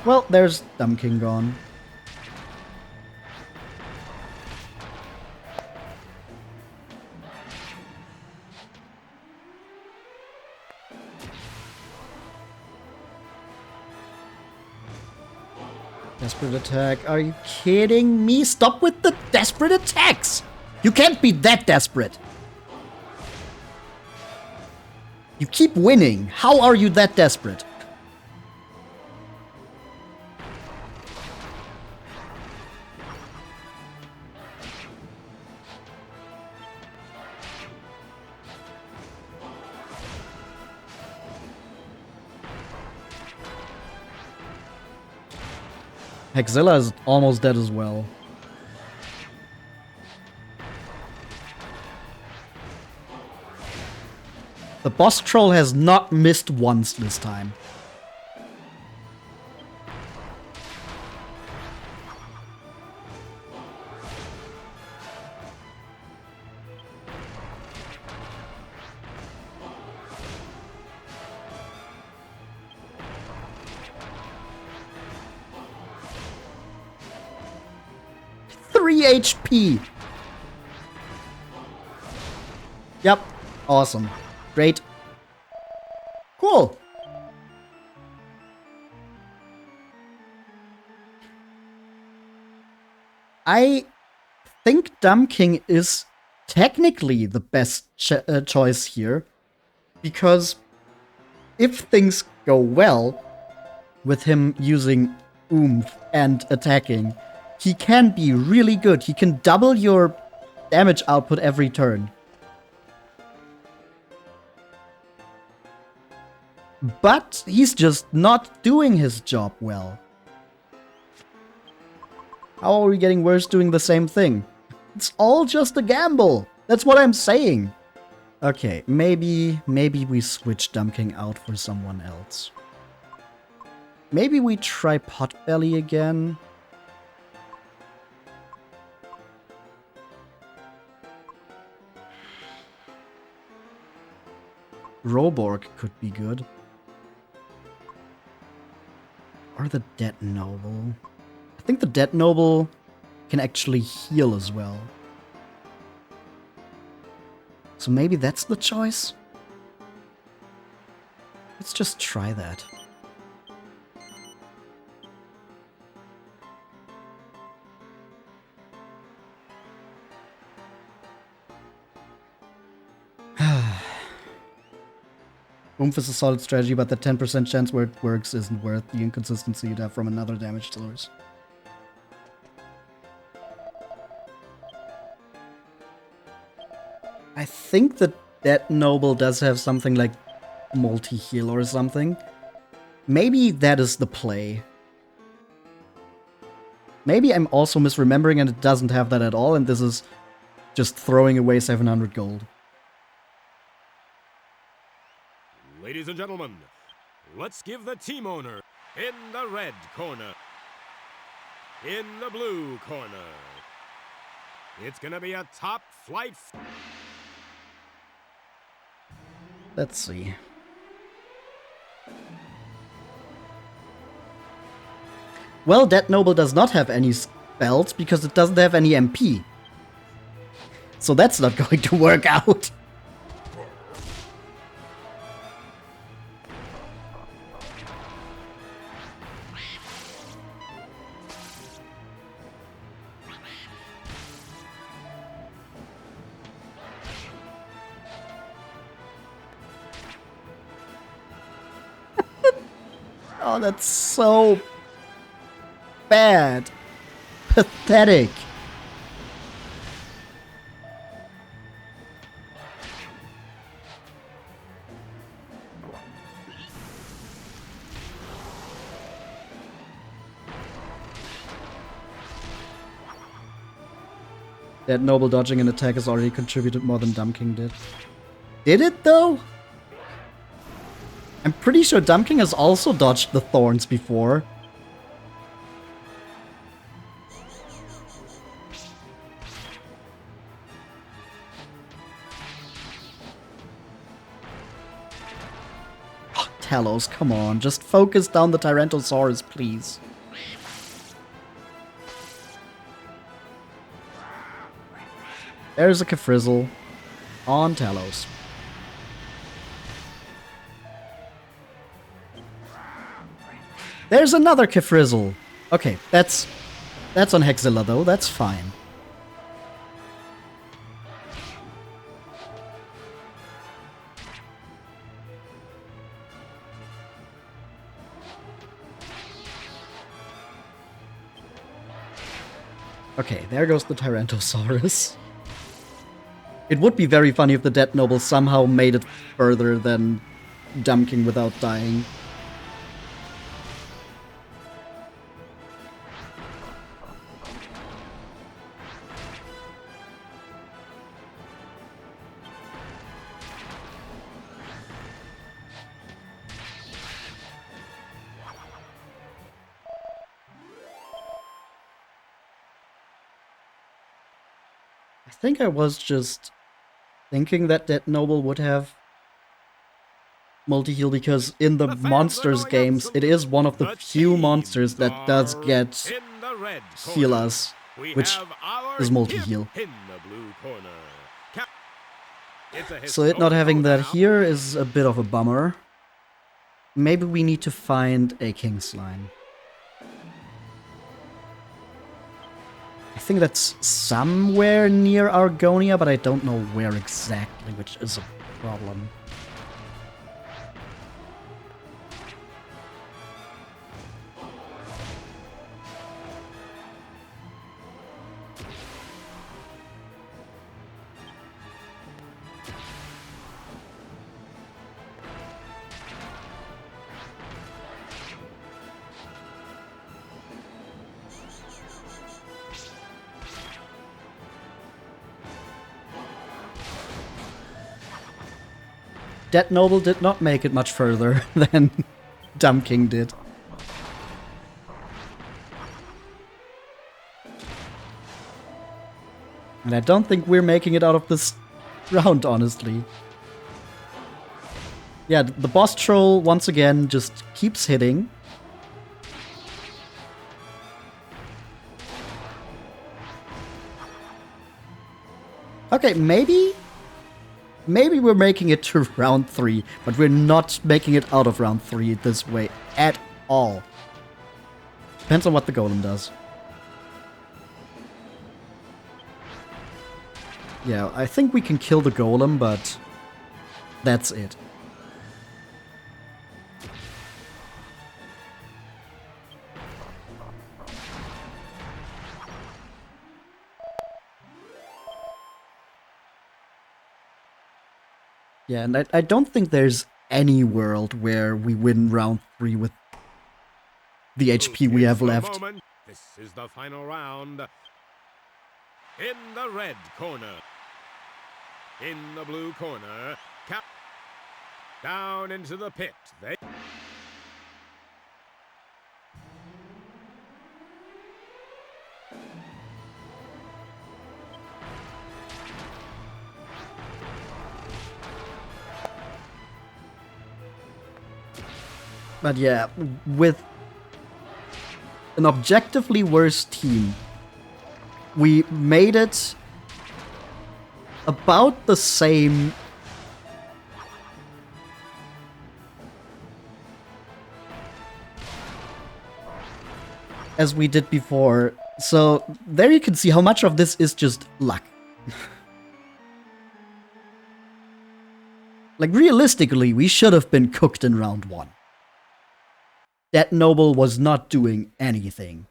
Well, there's Dumb King gone. Desperate attack. Are you kidding me? Stop with the desperate attacks! You can't be that desperate! You keep winning. How are you that desperate? Hexzilla is almost dead as well. The boss troll has not missed once this time. HP. Yep. Awesome. Great. Cool. I think Dumb King is technically the best choice here, because if things go well with him using oomph and attacking, he can be really good. He can double your damage output every turn. But he's just not doing his job well. How are we getting worse doing the same thing? It's all just a gamble. That's what I'm saying. Okay, maybe we switch Dumb King out for someone else. Maybe we try Potbelly again. Roborg could be good. Or the Dead Noble. I think the Dead Noble can actually heal as well. So maybe that's the choice? Let's just try that. Oomph is a solid strategy, but the 10% chance where it works isn't worth the inconsistency you'd have from another damage source. I think that Dead Noble does have something like multi-heal or something. Maybe that is the play. Maybe I'm also misremembering and it doesn't have that at all, and this is just throwing away 700 gold. Ladies and gentlemen, let's give the team owner in the red corner, in the blue corner. It's gonna be a top flight. Let's see. Well, Dead Noble does not have any spells because it doesn't have any MP. So that's not going to work out. Oh, that's so bad. Pathetic. That noble dodging an attack has already contributed more than Dumb King did. Did it, though? I'm pretty sure Dumb King has also dodged the thorns before. Oh, Talos, come on. Just focus down the Tyrannosaurus, please. There's a Kefrizzle on Talos. There's another Kefrizzle. Okay, that's on Hexzilla though, that's fine. Okay, there goes the Tyrannosaurus. It would be very funny if the Dead Noble somehow made it further than Dumb King without dying. I think I was just thinking that Dead Noble would have multi-heal because in the monsters games, it is one of the few monsters that does get heal us, which is multi-heal. So it not having that here is a bit of a bummer. Maybe we need to find a Kingsline. I think that's somewhere near Argonia, but I don't know where exactly, which is a problem. Dead Noble did not make it much further than Dumb King did. And I don't think we're making it out of this round, honestly. Yeah, the boss troll, once again, just keeps hitting. Okay, maybe we're making it to round 3, but we're not making it out of round 3 this way at all. Depends on what the golem does. Yeah, I think we can kill the golem, but that's it. Yeah, and I don't think there's any world where we win round 3 with the HP we have left. This is the final round. In the red corner. In the blue corner. Down into the pit. But yeah, with an objectively worse team, we made it about the same as we did before. So there you can see how much of this is just luck. Like, realistically, we should have been cooked in round 1. That noble was not doing anything.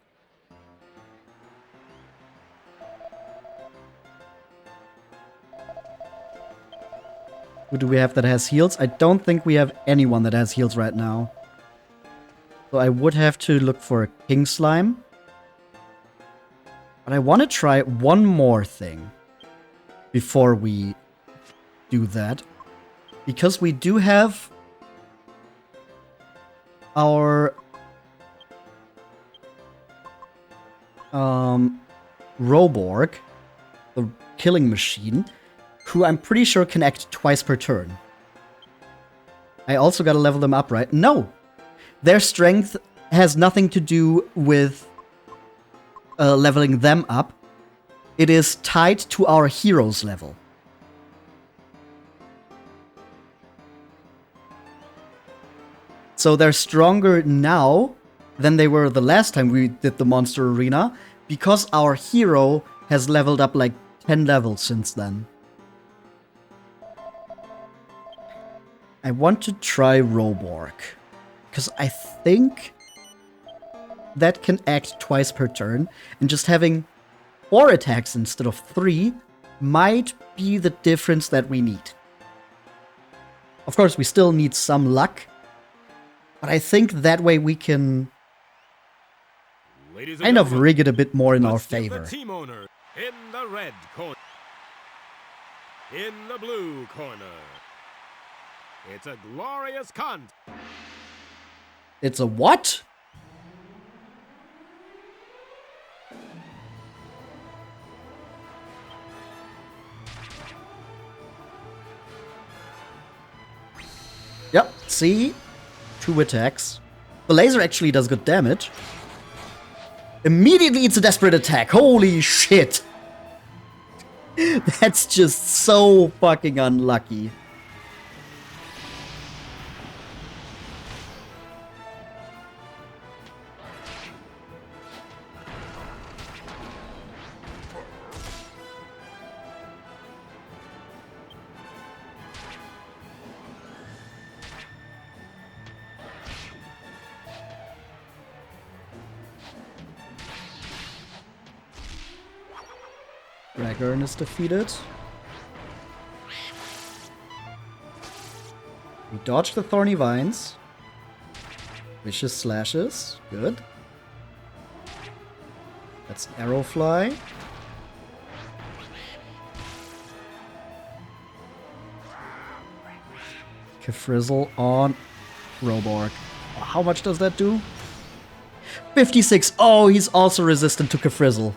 Who do we have that has heals? I don't think we have anyone that has heals right now. So I would have to look for a king slime. But I want to try one more thing before we do that. Because we do have our Roborg, the killing machine, who I'm pretty sure can act twice per turn. I also gotta level them up, right? No! Their strength has nothing to do with leveling them up. It is tied to our hero's level. So they're stronger now than they were the last time we did the Monster Arena, because our hero has leveled up like 10 levels since then. I want to try Roborg, because I think that can act twice per turn, and just having 4 attacks instead of 3 might be the difference that we need. Of course, we still need some luck, but I think that way we can kind of rig it a bit more in our favor. The team owner in the red corner. In the blue corner. It's a glorious cunt. It's a what? Yep, see? 2 attacks. The laser actually does good damage. Immediately it's a desperate attack. Holy shit. That's just so fucking unlucky. Dragon is defeated. We dodge the thorny vines. Vicious slashes. Good. That's Arrowfly. Kefrizzle on Roborg. How much does that do? 56. Oh, he's also resistant to Kefrizzle.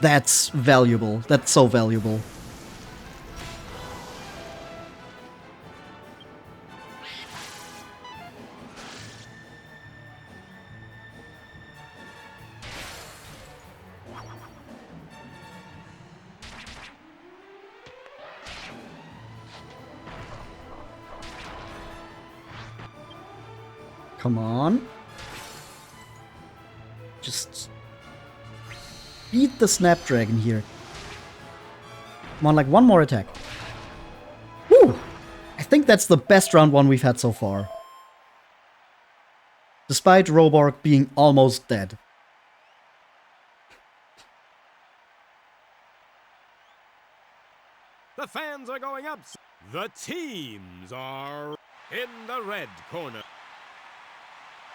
That's valuable. That's so valuable. Come on. Just beat the Snapdragon here. Come on, like one more attack. Woo! I think that's the best round 1 we've had so far. Despite Roborg being almost dead. The fans are going up. The teams are in the red corner.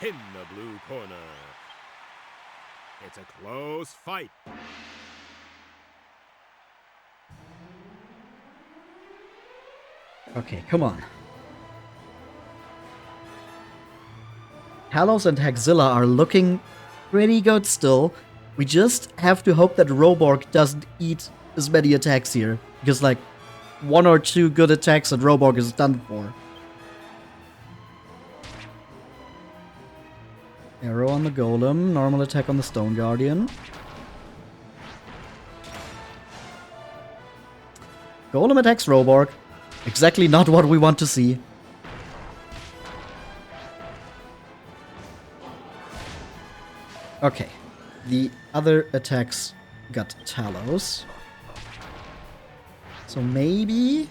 In the blue corner. It's a close fight. Okay, come on. Talos and Hexzilla are looking pretty good still. We just have to hope that Roborg doesn't eat as many attacks here. Because, like, 1 or 2 good attacks and Roborg is done for. Arrow on the Golem, normal attack on the Stone Guardian. Golem attacks Roborg. Exactly not what we want to see. Okay. The other attacks got Talos. So maybe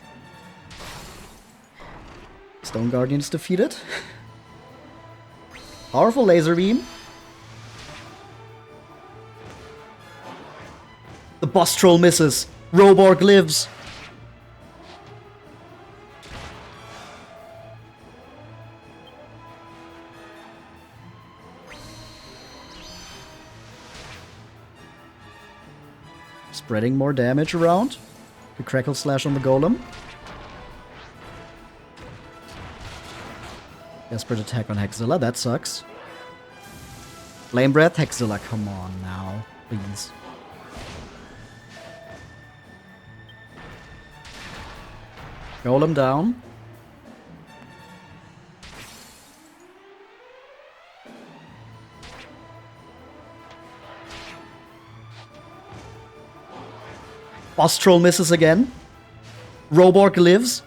Stone Guardian's defeated. Powerful laser beam. The boss troll misses. Roborg lives. Spreading more damage around. The Crackle Slash on the Golem. Desperate attack on Hexzilla, that sucks. Flame Breath, Hexzilla, come on now, please. Golem down. Boss Troll misses again. Roborg lives.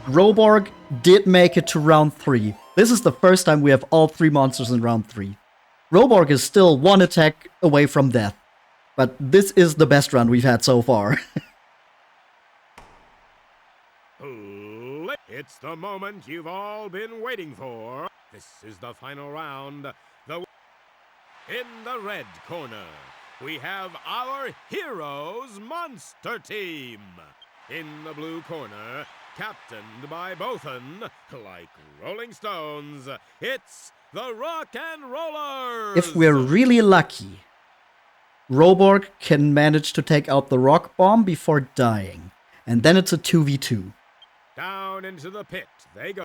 Roborg did make it to round 3. This is the first time we have all 3 monsters in round 3. Roborg is still 1 attack away from death. But this is the best round we've had so far. It's the moment you've all been waiting for. This is the final round. In the red corner, we have our Heroes Monster Team. In the blue corner, captained by Bothan, like Rolling Stones, it's the Rock and Rollers! If we're really lucky, Roborg can manage to take out the Rock Bomb before dying. And then it's a 2v2. Down into the pit they go.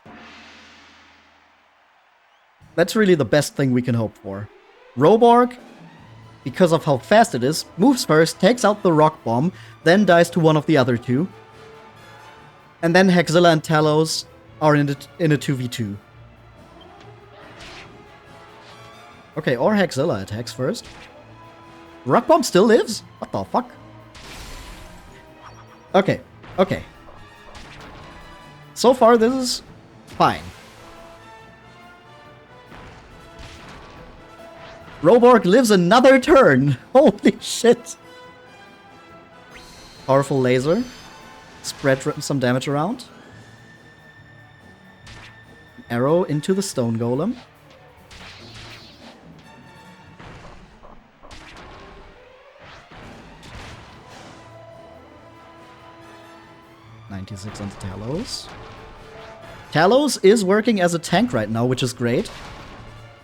That's really the best thing we can hope for. Roborg, because of how fast it is, moves first, takes out the Rock Bomb, then dies to one of the other 2. And then Hexzilla and Talos are in a 2v2. Okay, or Hexzilla attacks first. Rock Bomb still lives? What the fuck? Okay, okay. So far, this is fine. Roborg lives another turn. Holy shit. Powerful laser. Spread some damage around. Arrow into the Stone Golem. .96 on Talos. Talos is working as a tank right now, which is great.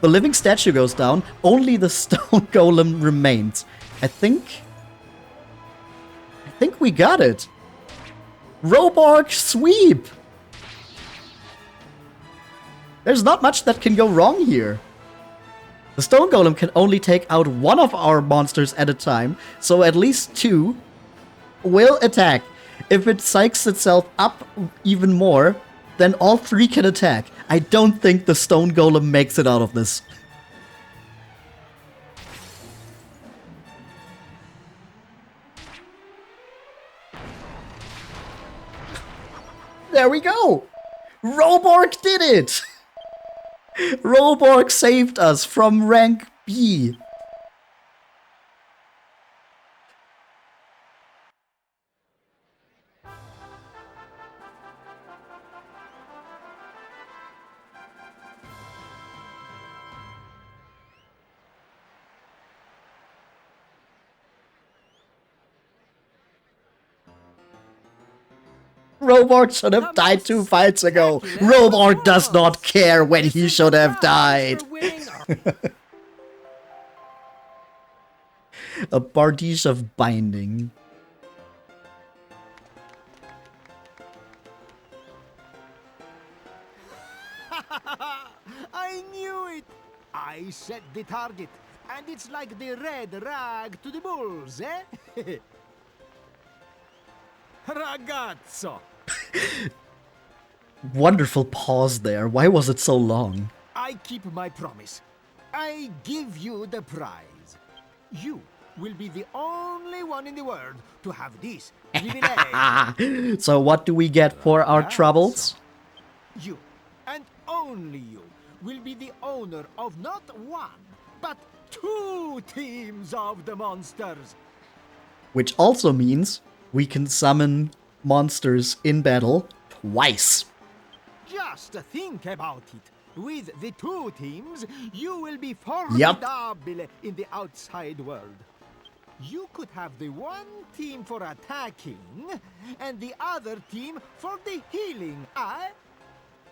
The living statue goes down, only the stone golem remains. I think we got it. Roborg sweep! There's not much that can go wrong here. The stone golem can only take out one of our monsters at a time, so at least 2 will attack. If it psychs itself up even more, then all 3 can attack. I don't think the stone golem makes it out of this. There we go! Roborg did it! Roborg saved us from rank B. Roborg should have died 2 fights ago. Roborg does not care when he should have died. A bardiche of binding. I knew it! I set the target, and it's like the red rag to the bulls, eh? Ragazzo! Wonderful pause there. Why was it so long? I keep my promise. I give you the prize. You will be the only one in the world to have this privilege. So what do we get for our troubles? You, and only you, will be the owner of not 1, but 2 teams of the monsters. Which also means we can summon monsters in battle twice. Just think about it. With the 2 teams, you will be formidable in the outside world. You could have the one team for attacking, and the other team for the healing, eh?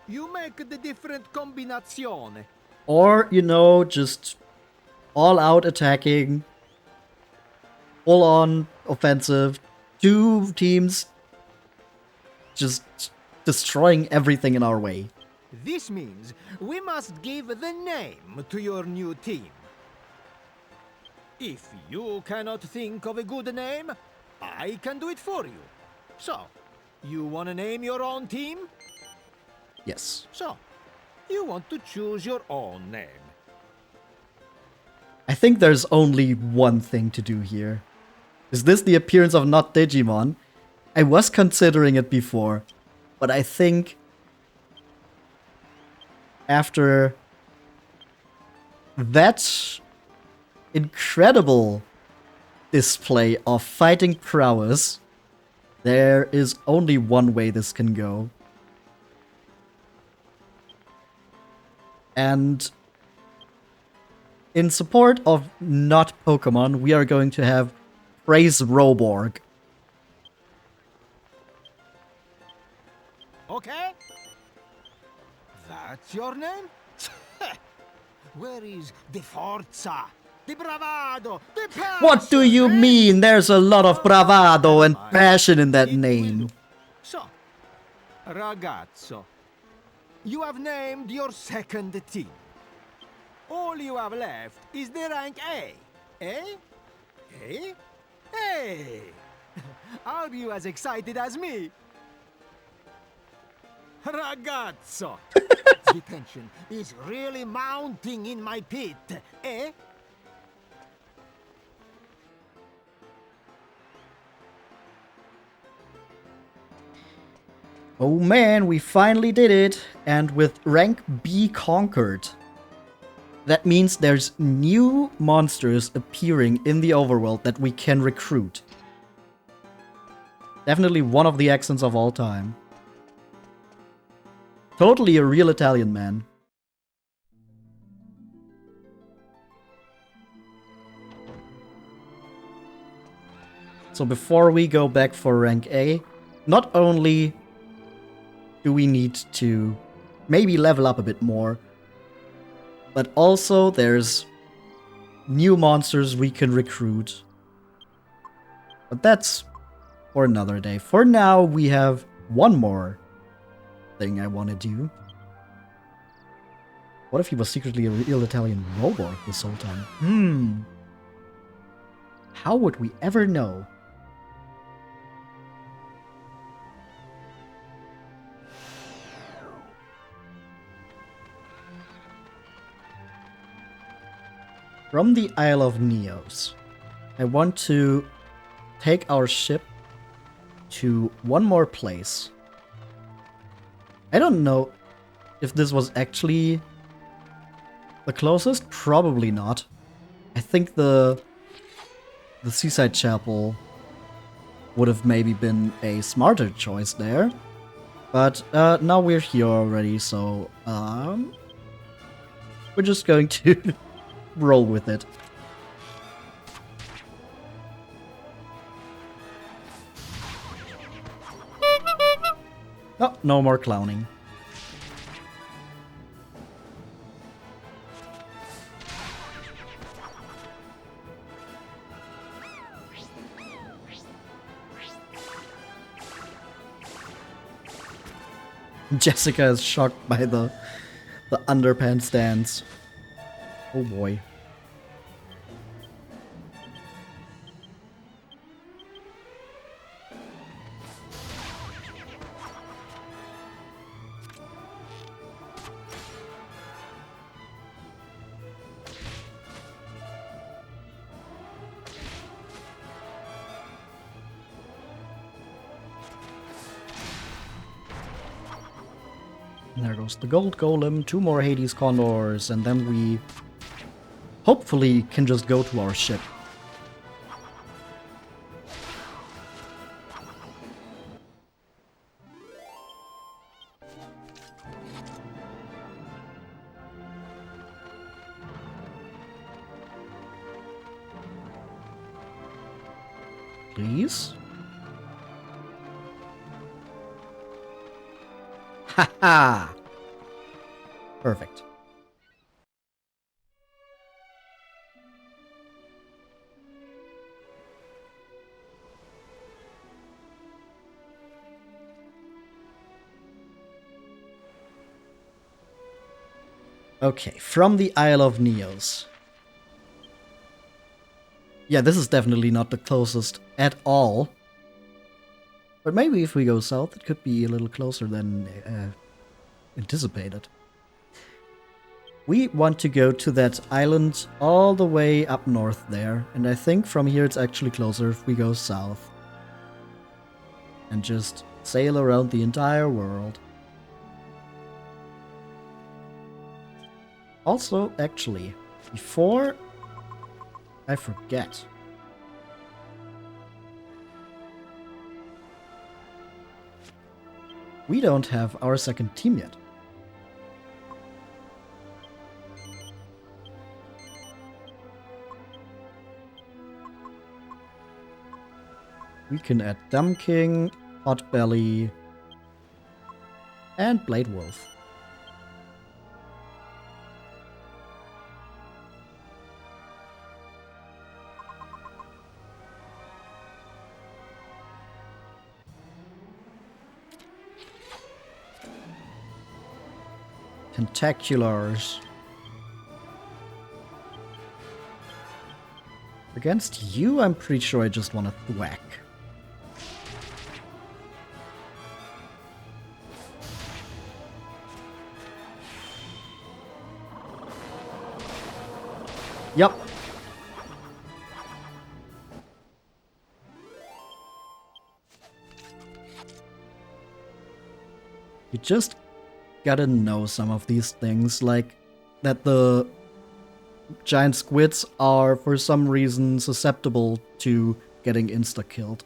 You make the different combinazione. Or, you know, just all out attacking, full on offensive, 2 teams just destroying everything in our way. This means we must give the name to your new team. If you cannot think of a good name, I can do it for you. So, you want to name your own team? Yes. So, you want to choose your own name. I think there's only one thing to do here. Is this the appearance of not Digimon? I was considering it before, but I think after that incredible display of fighting prowess, there is only one way this can go. And in support of not Pokemon, we are going to have Praise Roborg. Okay? That's your name? Where is the forza, the bravado, the passion? What do you mean? There's a lot of bravado and passion in that name. So, ragazzo, you have named your second team. All you have left is the rank A. Eh? Eh? Hey! Are you as excited as me? Ragazzo! The tension is really mounting in my pit, eh? Oh man, we finally did it! And with rank B conquered. That means there's new monsters appearing in the overworld that we can recruit. Definitely one of the accents of all time. Totally a real Italian man. So before we go back for rank A, not only do we need to maybe level up a bit more, But also, there's new monsters we can recruit. But that's for another day. For now, we have one more thing I want to do. What if he was secretly a real Italian Roborg this whole time? How would we ever know? From the Isle of Neos, I want to take our ship to one more place. I don't know if this was actually the closest. Probably not. I think the Seaside Chapel would have maybe been a smarter choice there. But now we're here already, so we're just going to roll with it. Oh, no more clowning. Jessica is shocked by the underpants dance. Oh boy. There goes the gold golem, 2 more Hades condors, and then we hopefully can just go to our ship. Please? Haha! Perfect. Okay, from the Isle of Neos. Yeah, this is definitely not the closest at all. But maybe if we go south, it could be a little closer than anticipated. We want to go to that island all the way up north there, and I think from here it's actually closer if we go south. And just sail around the entire world. Also, actually, before I forget, we don't have our second team yet. We can add Dumb King, Hotbelly, and Blade Wolf. Tentaculars. Against you, I'm pretty sure I just want to thwack. Yep. You just gotta know some of these things, like that the giant squids are for some reason susceptible to getting insta-killed.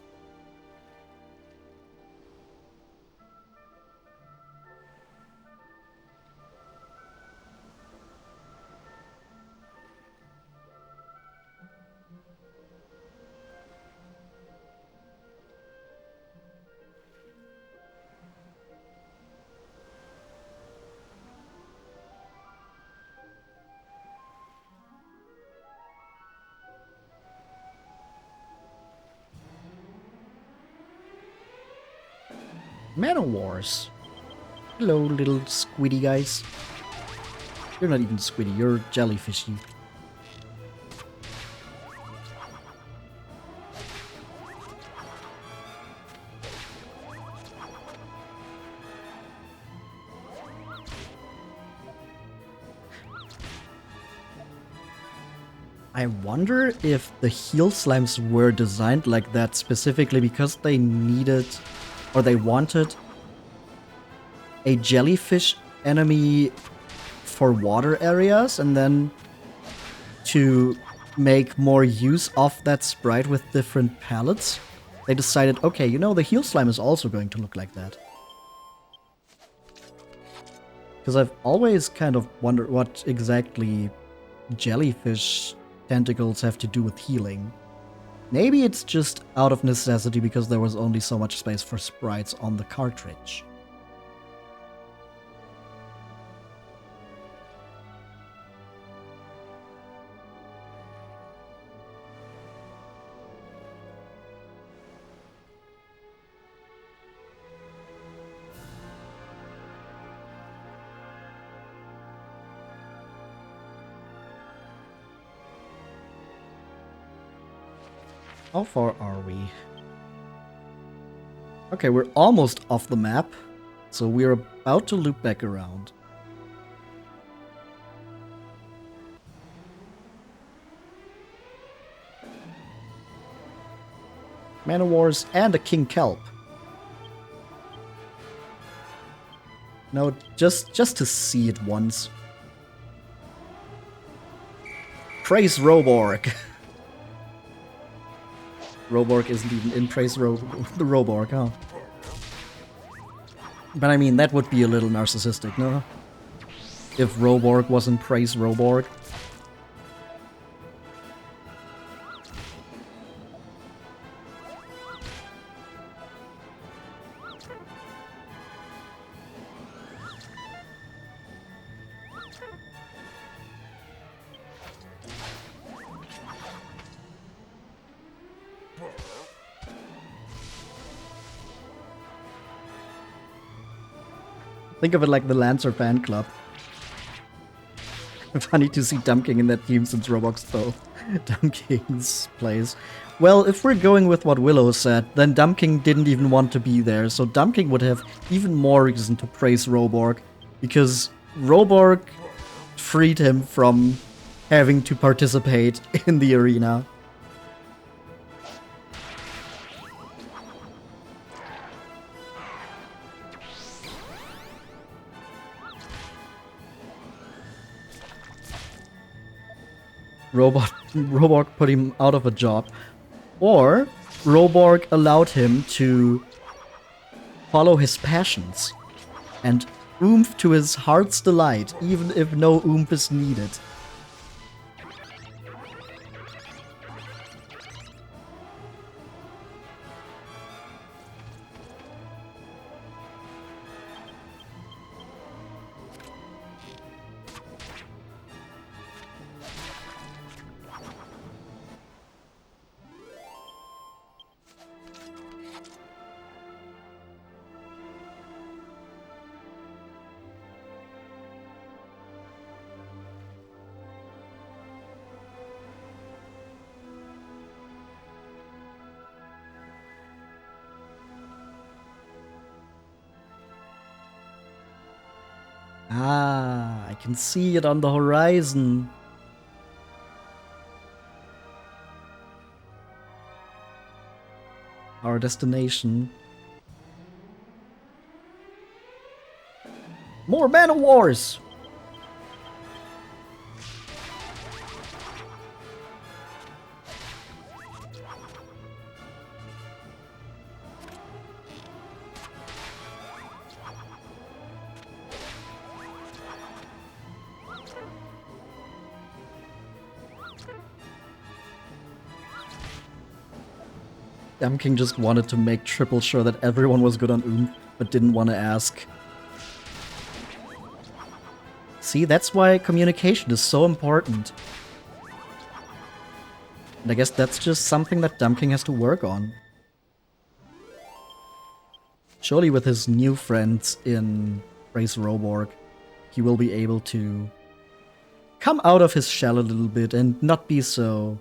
Man-O-Wars. Hello, little squiddy guys. You're not even squiddy, you're jellyfishy. I wonder if the heal slimes were designed like that specifically because they needed, or they wanted, a jellyfish enemy for water areas, and then to make more use of that sprite with different palettes, they decided, okay, you know, the heal slime is also going to look like that. Because I've always kind of wondered what exactly jellyfish tentacles have to do with healing. Maybe it's just out of necessity because there was only so much space for sprites on the cartridge. How far are we? Okay, we're almost off the map, so we're about to loop back around. Man-O-Wars and a King Kelp. No, just to see it once. Praise Roborg. Roborg isn't even in Praise the Roborg, huh? But I mean, that would be a little narcissistic, no? If Roborg wasn't Praise Roborg. Think of it like the Lancer fan club. Funny to see Dumpking in that team since Roblox stole Dumpking's place. Well, if we're going with what Willow said, then Dumpking didn't even want to be there, so Dumpking would have even more reason to praise Roborg, because Roborg freed him from having to participate in the arena. Roborg put him out of a job, or Roborg allowed him to follow his passions and oomph to his heart's delight, even if no oomph is needed. Ah, I can see it on the horizon. Our destination. More Man-O-Wars! King just wanted to make triple sure that everyone was good on but didn't want to ask. See, that's why communication is so important. And I guess that's just something that King has to work on. Surely with his new friends in Race Roborg, he will be able to come out of his shell a little bit and not be so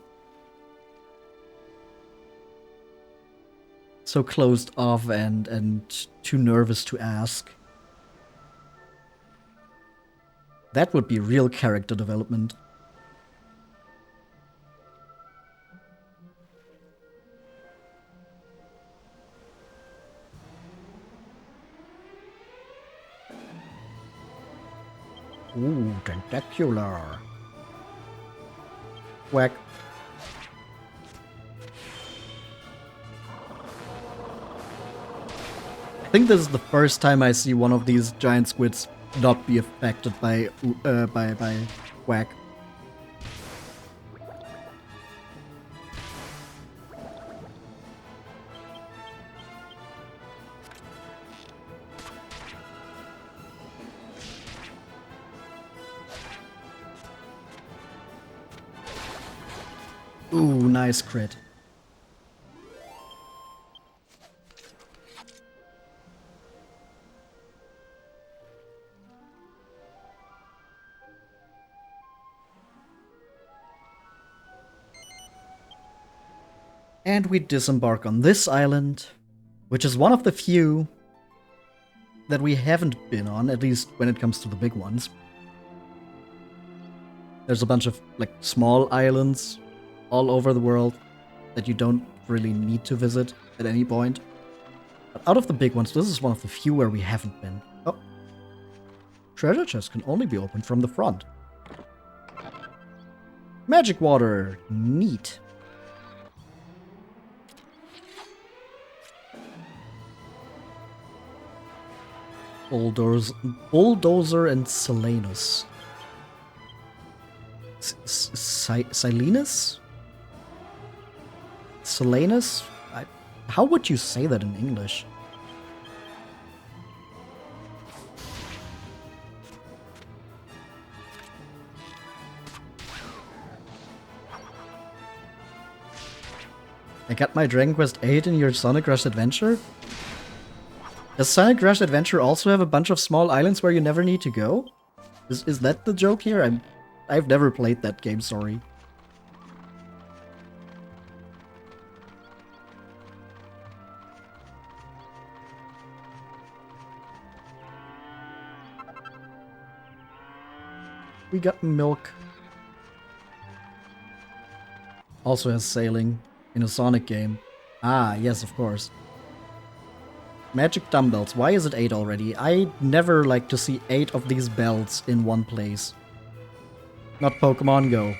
closed off and too nervous to ask. That would be real character development. Ooh, tentacular. Whack. I think this is the first time I see one of these giant squids not be affected by whack. Ooh, nice crit. And we disembark on this island, which is one of the few that we haven't been on, at least when it comes to the big ones. There's a bunch of, like, small islands all over the world that you don't really need to visit at any point. But out of the big ones, this is one of the few where we haven't been. Oh. Treasure chests can only be opened from the front. Magic water. Neat. Bulldozer and Silenus. Silenus? Silenus? How would you say that in English? I got my Dragon Quest 8 in your Sonic Rush Adventure? Does Sonic Rush Adventure also have a bunch of small islands where you never need to go? Is that the joke here? I've never played that game, sorry. We got milk. Also has sailing in a Sonic game. Ah, yes, of course. Magic dumbbells. Why is it 8 already? I never like to see 8 of these belts in one place. Not Pokemon Go.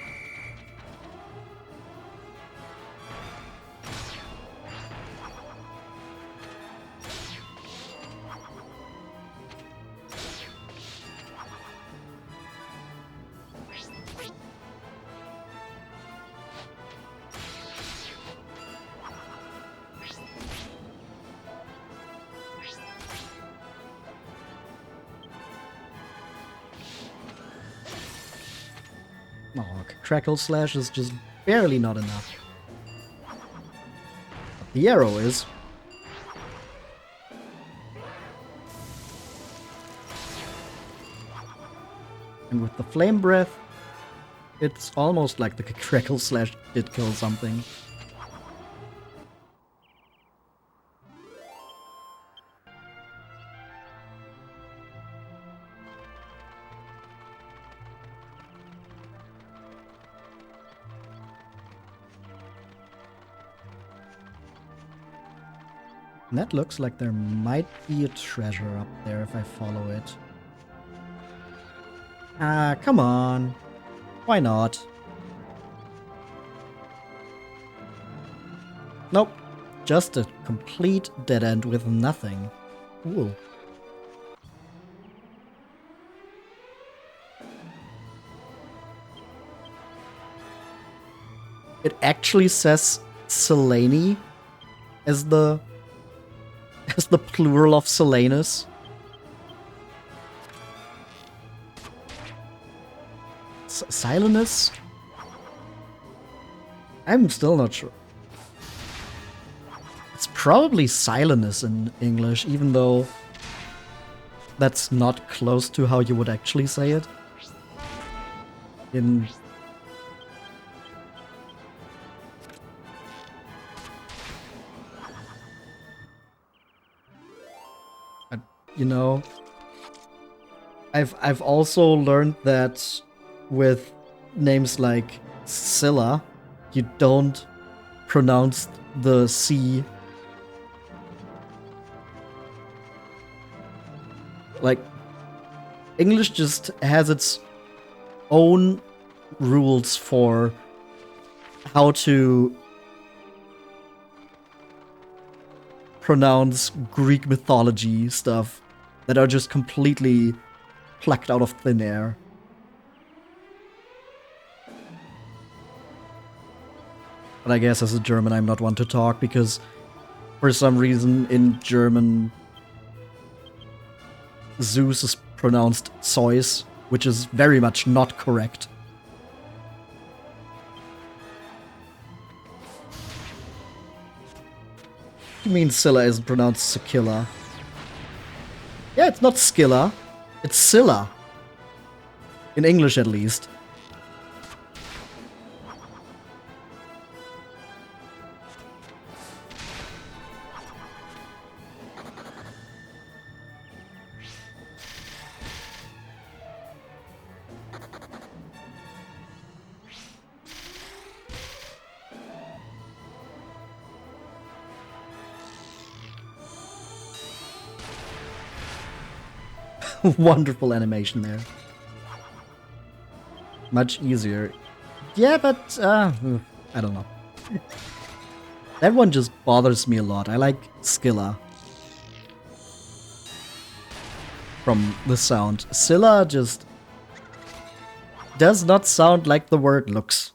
Oh, Crackle Slash is just barely not enough. But the arrow is. And with the Flame Breath, it's almost like the Crackle Slash did kill something. And that looks like there might be a treasure up there if I follow it. Ah, come on. Why not? Nope. Just a complete dead end with nothing. Ooh. It actually says Selene as the plural of Silenus. Silenus? I'm still not sure. It's probably silentness in English, even though that's not close to how you would actually say it. In you know, I've also learned that with names like Scylla, you don't pronounce the C. Like, English just has its own rules for how to pronounce Greek mythology stuff that are just completely plucked out of thin air. But I guess as a German, I'm not one to talk because for some reason in German, Zeus is pronounced Zeus, which is very much not correct. You mean Scylla isn't pronounced Scylla? Yeah, it's not Scylla. It's Scylla. In English, at least. Wonderful animation there. Much easier. Yeah, but, I don't know. That one just bothers me a lot. I like Scylla. From the sound. Scylla just does not sound like the word looks.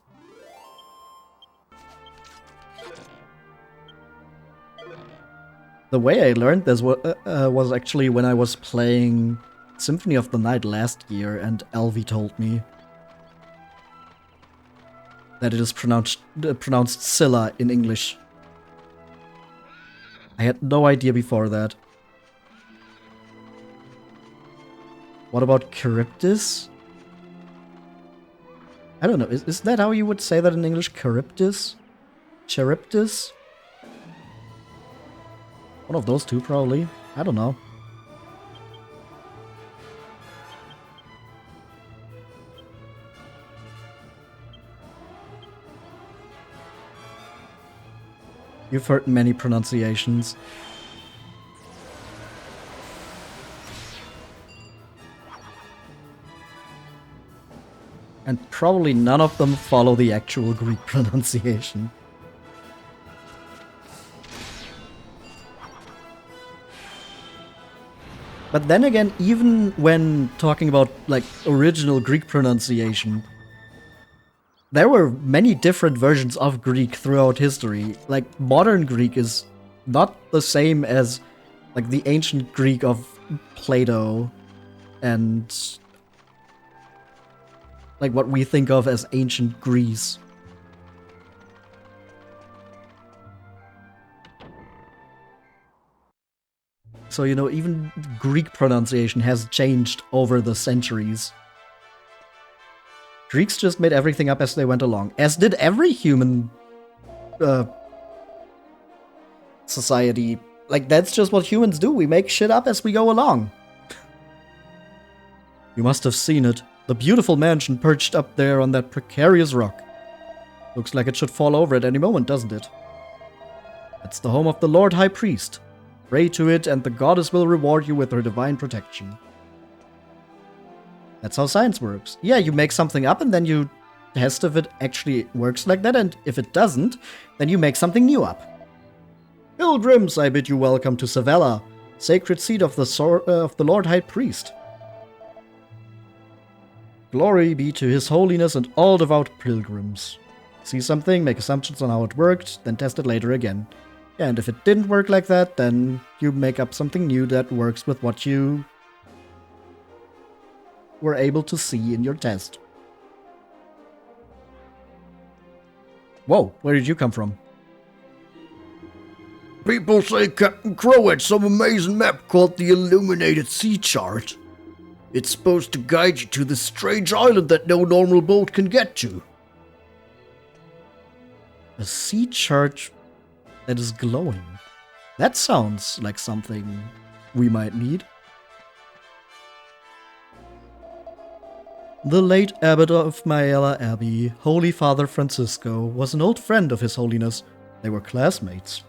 The way I learned this was actually when I was playing Symphony of the Night last year, and Elvi told me that it is pronounced Scylla in English. I had no idea before that. What about Charybdis? I don't know, is that how you would say that in English? Charybdis? Charybdis? One of those two, probably. I don't know. You've heard many pronunciations. And probably none of them follow the actual Greek pronunciation. But then again, even when talking about, like, original Greek pronunciation, there were many different versions of Greek throughout history. Like, modern Greek is not the same as, like, the ancient Greek of Plato and, like, what we think of as ancient Greece. So, you know, even Greek pronunciation has changed over the centuries. Greeks just made everything up as they went along, as did every human society. Like, that's just what humans do. We make shit up as we go along. You must have seen it. The beautiful mansion perched up there on that precarious rock. Looks like it should fall over at any moment, doesn't it? It's the home of the Lord High Priest. Pray to it, and the goddess will reward you with her divine protection. That's how science works. Yeah, you make something up, and then you test if it actually works like that, and if it doesn't, then you make something new up. Pilgrims, I bid you welcome to Savella, sacred seat of the Lord High Priest. Glory be to His Holiness and all devout pilgrims. See something, make assumptions on how it worked, then test it later again. Yeah, and if it didn't work like that, then you make up something new that works with what you were able to see in your test. Whoa, where did you come from? People say Captain Crow had some amazing map called the Illuminated Sea Chart. It's supposed to guide you to this strange island that no normal boat can get to. A sea chart that is glowing. That sounds like something we might need. The late abbot of Maella Abbey, Holy Father Francisco, was an old friend of His Holiness. They were classmates.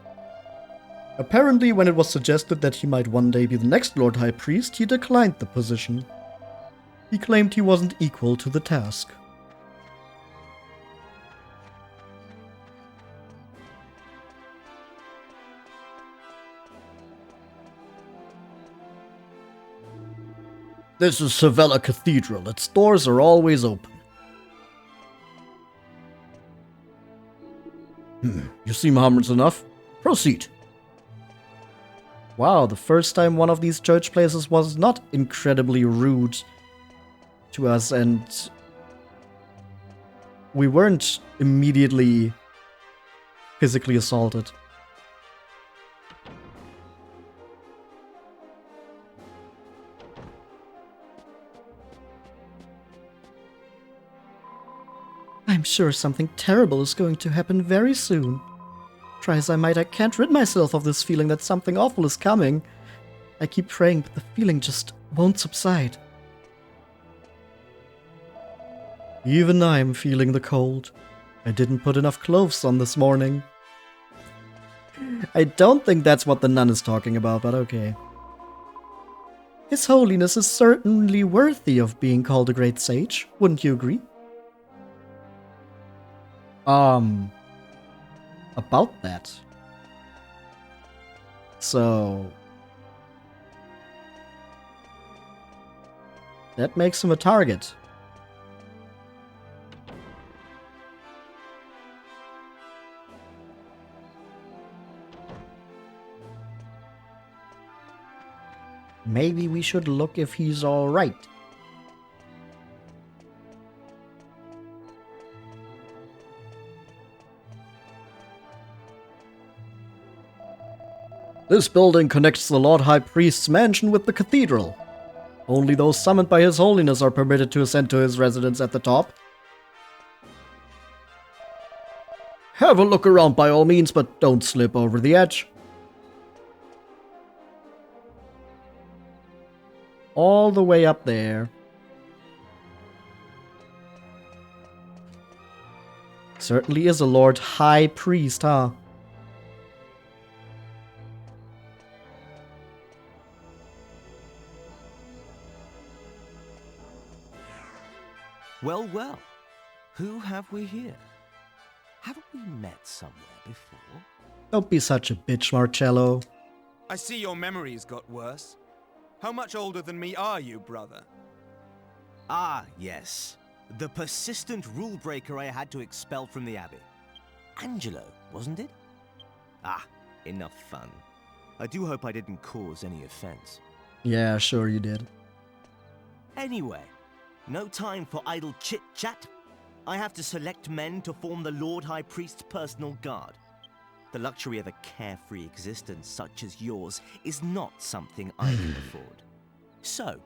Apparently, when it was suggested that he might one day be the next Lord High Priest, he declined the position. He claimed he wasn't equal to the task. This is Savella Cathedral. Its doors are always open. You seem harmless enough. Proceed. Wow, the first time one of these church places was not incredibly rude to us, and we weren't immediately physically assaulted. I'm sure something terrible is going to happen very soon. Try as I might, I can't rid myself of this feeling that something awful is coming. I keep praying, but the feeling just won't subside. Even I'm feeling the cold. I didn't put enough clothes on this morning. I don't think that's what the nun is talking about, but okay. His Holiness is certainly worthy of being called a great sage, wouldn't you agree? About that. So, that makes him a target. Maybe we should look if he's alright. This building connects the Lord High Priest's mansion with the cathedral. Only those summoned by His Holiness are permitted to ascend to his residence at the top. Have a look around by all means, but don't slip over the edge. All the way up there. Certainly is a Lord High Priest, huh? Well, well. Who have we here? Haven't we met somewhere before? Don't be such a bitch, Marcello. I see your memory's got worse. How much older than me are you, brother? Ah, yes. The persistent rule breaker I had to expel from the Abbey. Angelo, wasn't it? Ah, enough fun. I do hope I didn't cause any offense. Yeah, sure you did. Anyway, no time for idle chit-chat. I have to select men to form the Lord High Priest's personal guard. The luxury of a carefree existence such as yours is not something I can afford. So,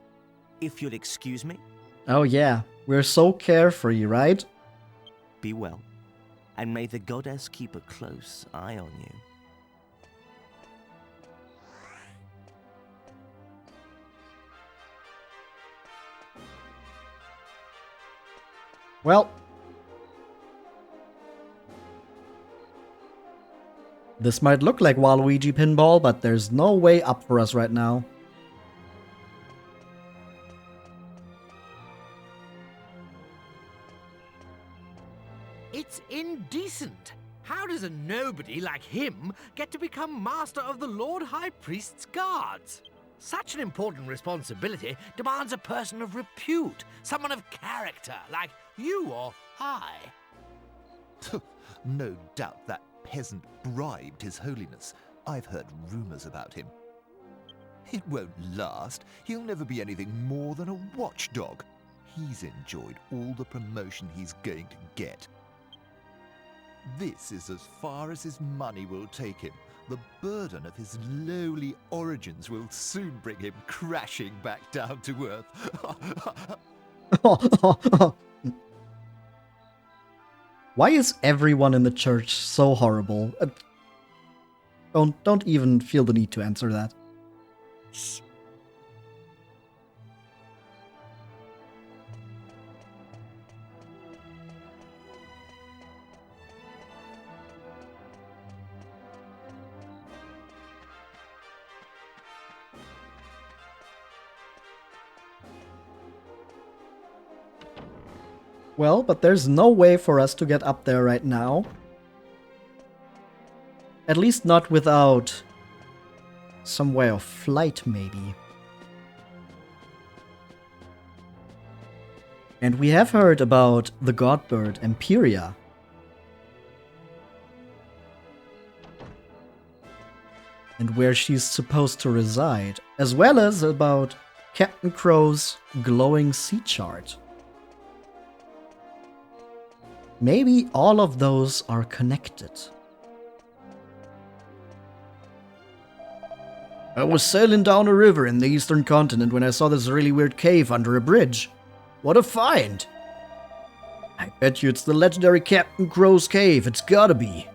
if you'll excuse me... Oh yeah, we're so carefree, right? Be well, and may the goddess keep a close eye on you. Well, this might look like Waluigi Pinball, but there's no way up for us right now. It's indecent. How does a nobody like him get to become master of the Lord High Priest's guards? Such an important responsibility demands a person of repute, someone of character, like you or I. No doubt that peasant bribed His Holiness. I've heard rumors about him. It won't last. He'll never be anything more than a watchdog. He's enjoyed all the promotion he's going to get. This is as far as his money will take him. The burden of his lowly origins will soon bring him crashing back down to earth. Why is everyone in the church so horrible? Don't even feel the need to answer that. Well, but there's no way for us to get up there right now. At least not without some way of flight, maybe. And we have heard about the godbird Empiria. And where she's supposed to reside, as well as about Captain Crow's glowing sea chart. Maybe all of those are connected. I was sailing down a river in the eastern continent when I saw this really weird cave under a bridge. What a find! I bet you it's the legendary Captain Crow's cave, it's gotta be.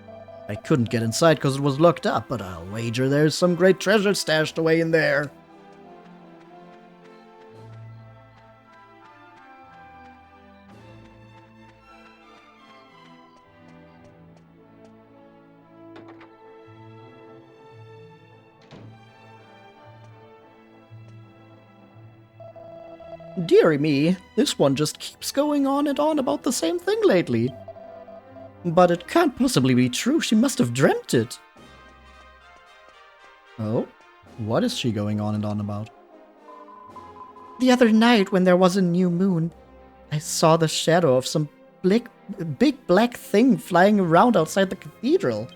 I couldn't get inside because it was locked up, but I'll wager there's some great treasure stashed away in there. Deary me, this one just keeps going on and on about the same thing lately. But it can't possibly be true, she must have dreamt it. Oh? What is she going on and on about? The other night, when there was a new moon, I saw the shadow of some big black thing flying around outside the cathedral.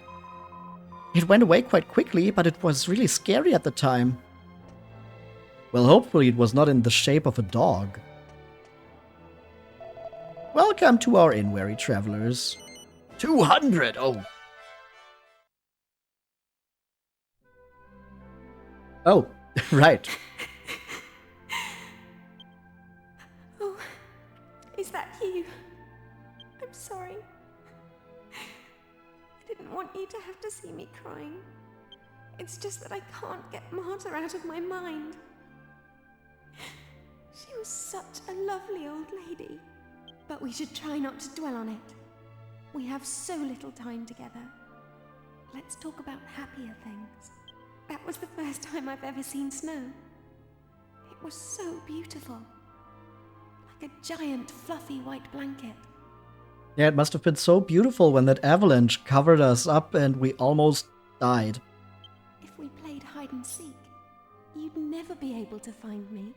It went away quite quickly, but it was really scary at the time. Well, hopefully it was not in the shape of a dog. Welcome to our inn, weary travelers. 200! Oh. Oh, right. Oh, is that you? I'm sorry. I didn't want you to have to see me crying. It's just that I can't get Marta out of my mind. She was such a lovely old lady. But we should try not to dwell on it. We have so little time together. Let's talk about happier things. That was the first time I've ever seen snow. It was so beautiful. Like a giant fluffy white blanket. Yeah, it must have been so beautiful when that avalanche covered us up and we almost died. If we played hide and seek, you'd never be able to find me.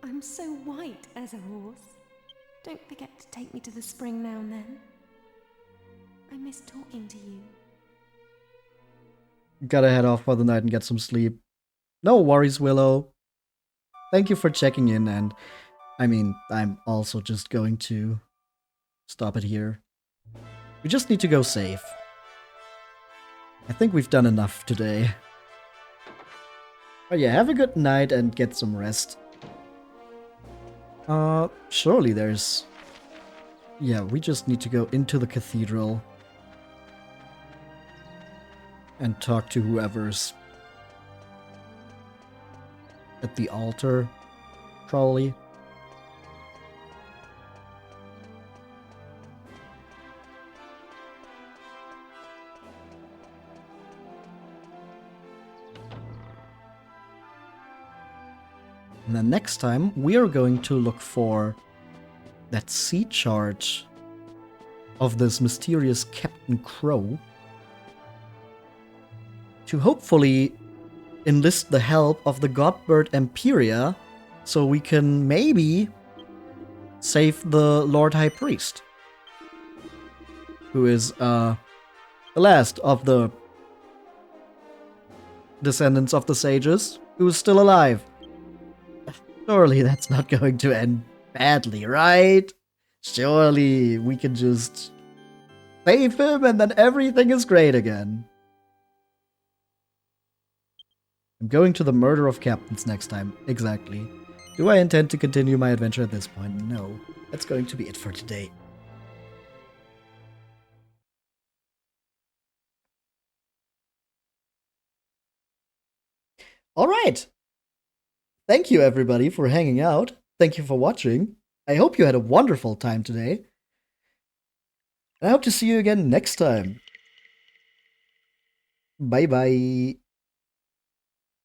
I'm so white as a horse. Don't forget to take me to the spring now and then. I miss talking to you. Gotta head off for the night and get some sleep. No worries, Willow. Thank you for checking in, and I mean, I'm also just going to stop it here. We just need to go safe. I think we've done enough today. But yeah, have a good night and get some rest. Surely there's... Yeah, we just need to go into the cathedral. And talk to whoever's at the altar, probably. And then next time, we are going to look for that sea chart of this mysterious Captain Crow to hopefully enlist the help of the godbird Empiria so we can maybe save the Lord High Priest, who is the last of the descendants of the sages, who is still alive. Surely that's not going to end badly, right? Surely we can just save him and then everything is great again. I'm going to the murder of captains next time. Exactly. Do I intend to continue my adventure at this point? No. That's going to be it for today. Alright! Thank you everybody for hanging out. Thank you for watching. I hope you had a wonderful time today. And I hope to see you again next time. Bye bye.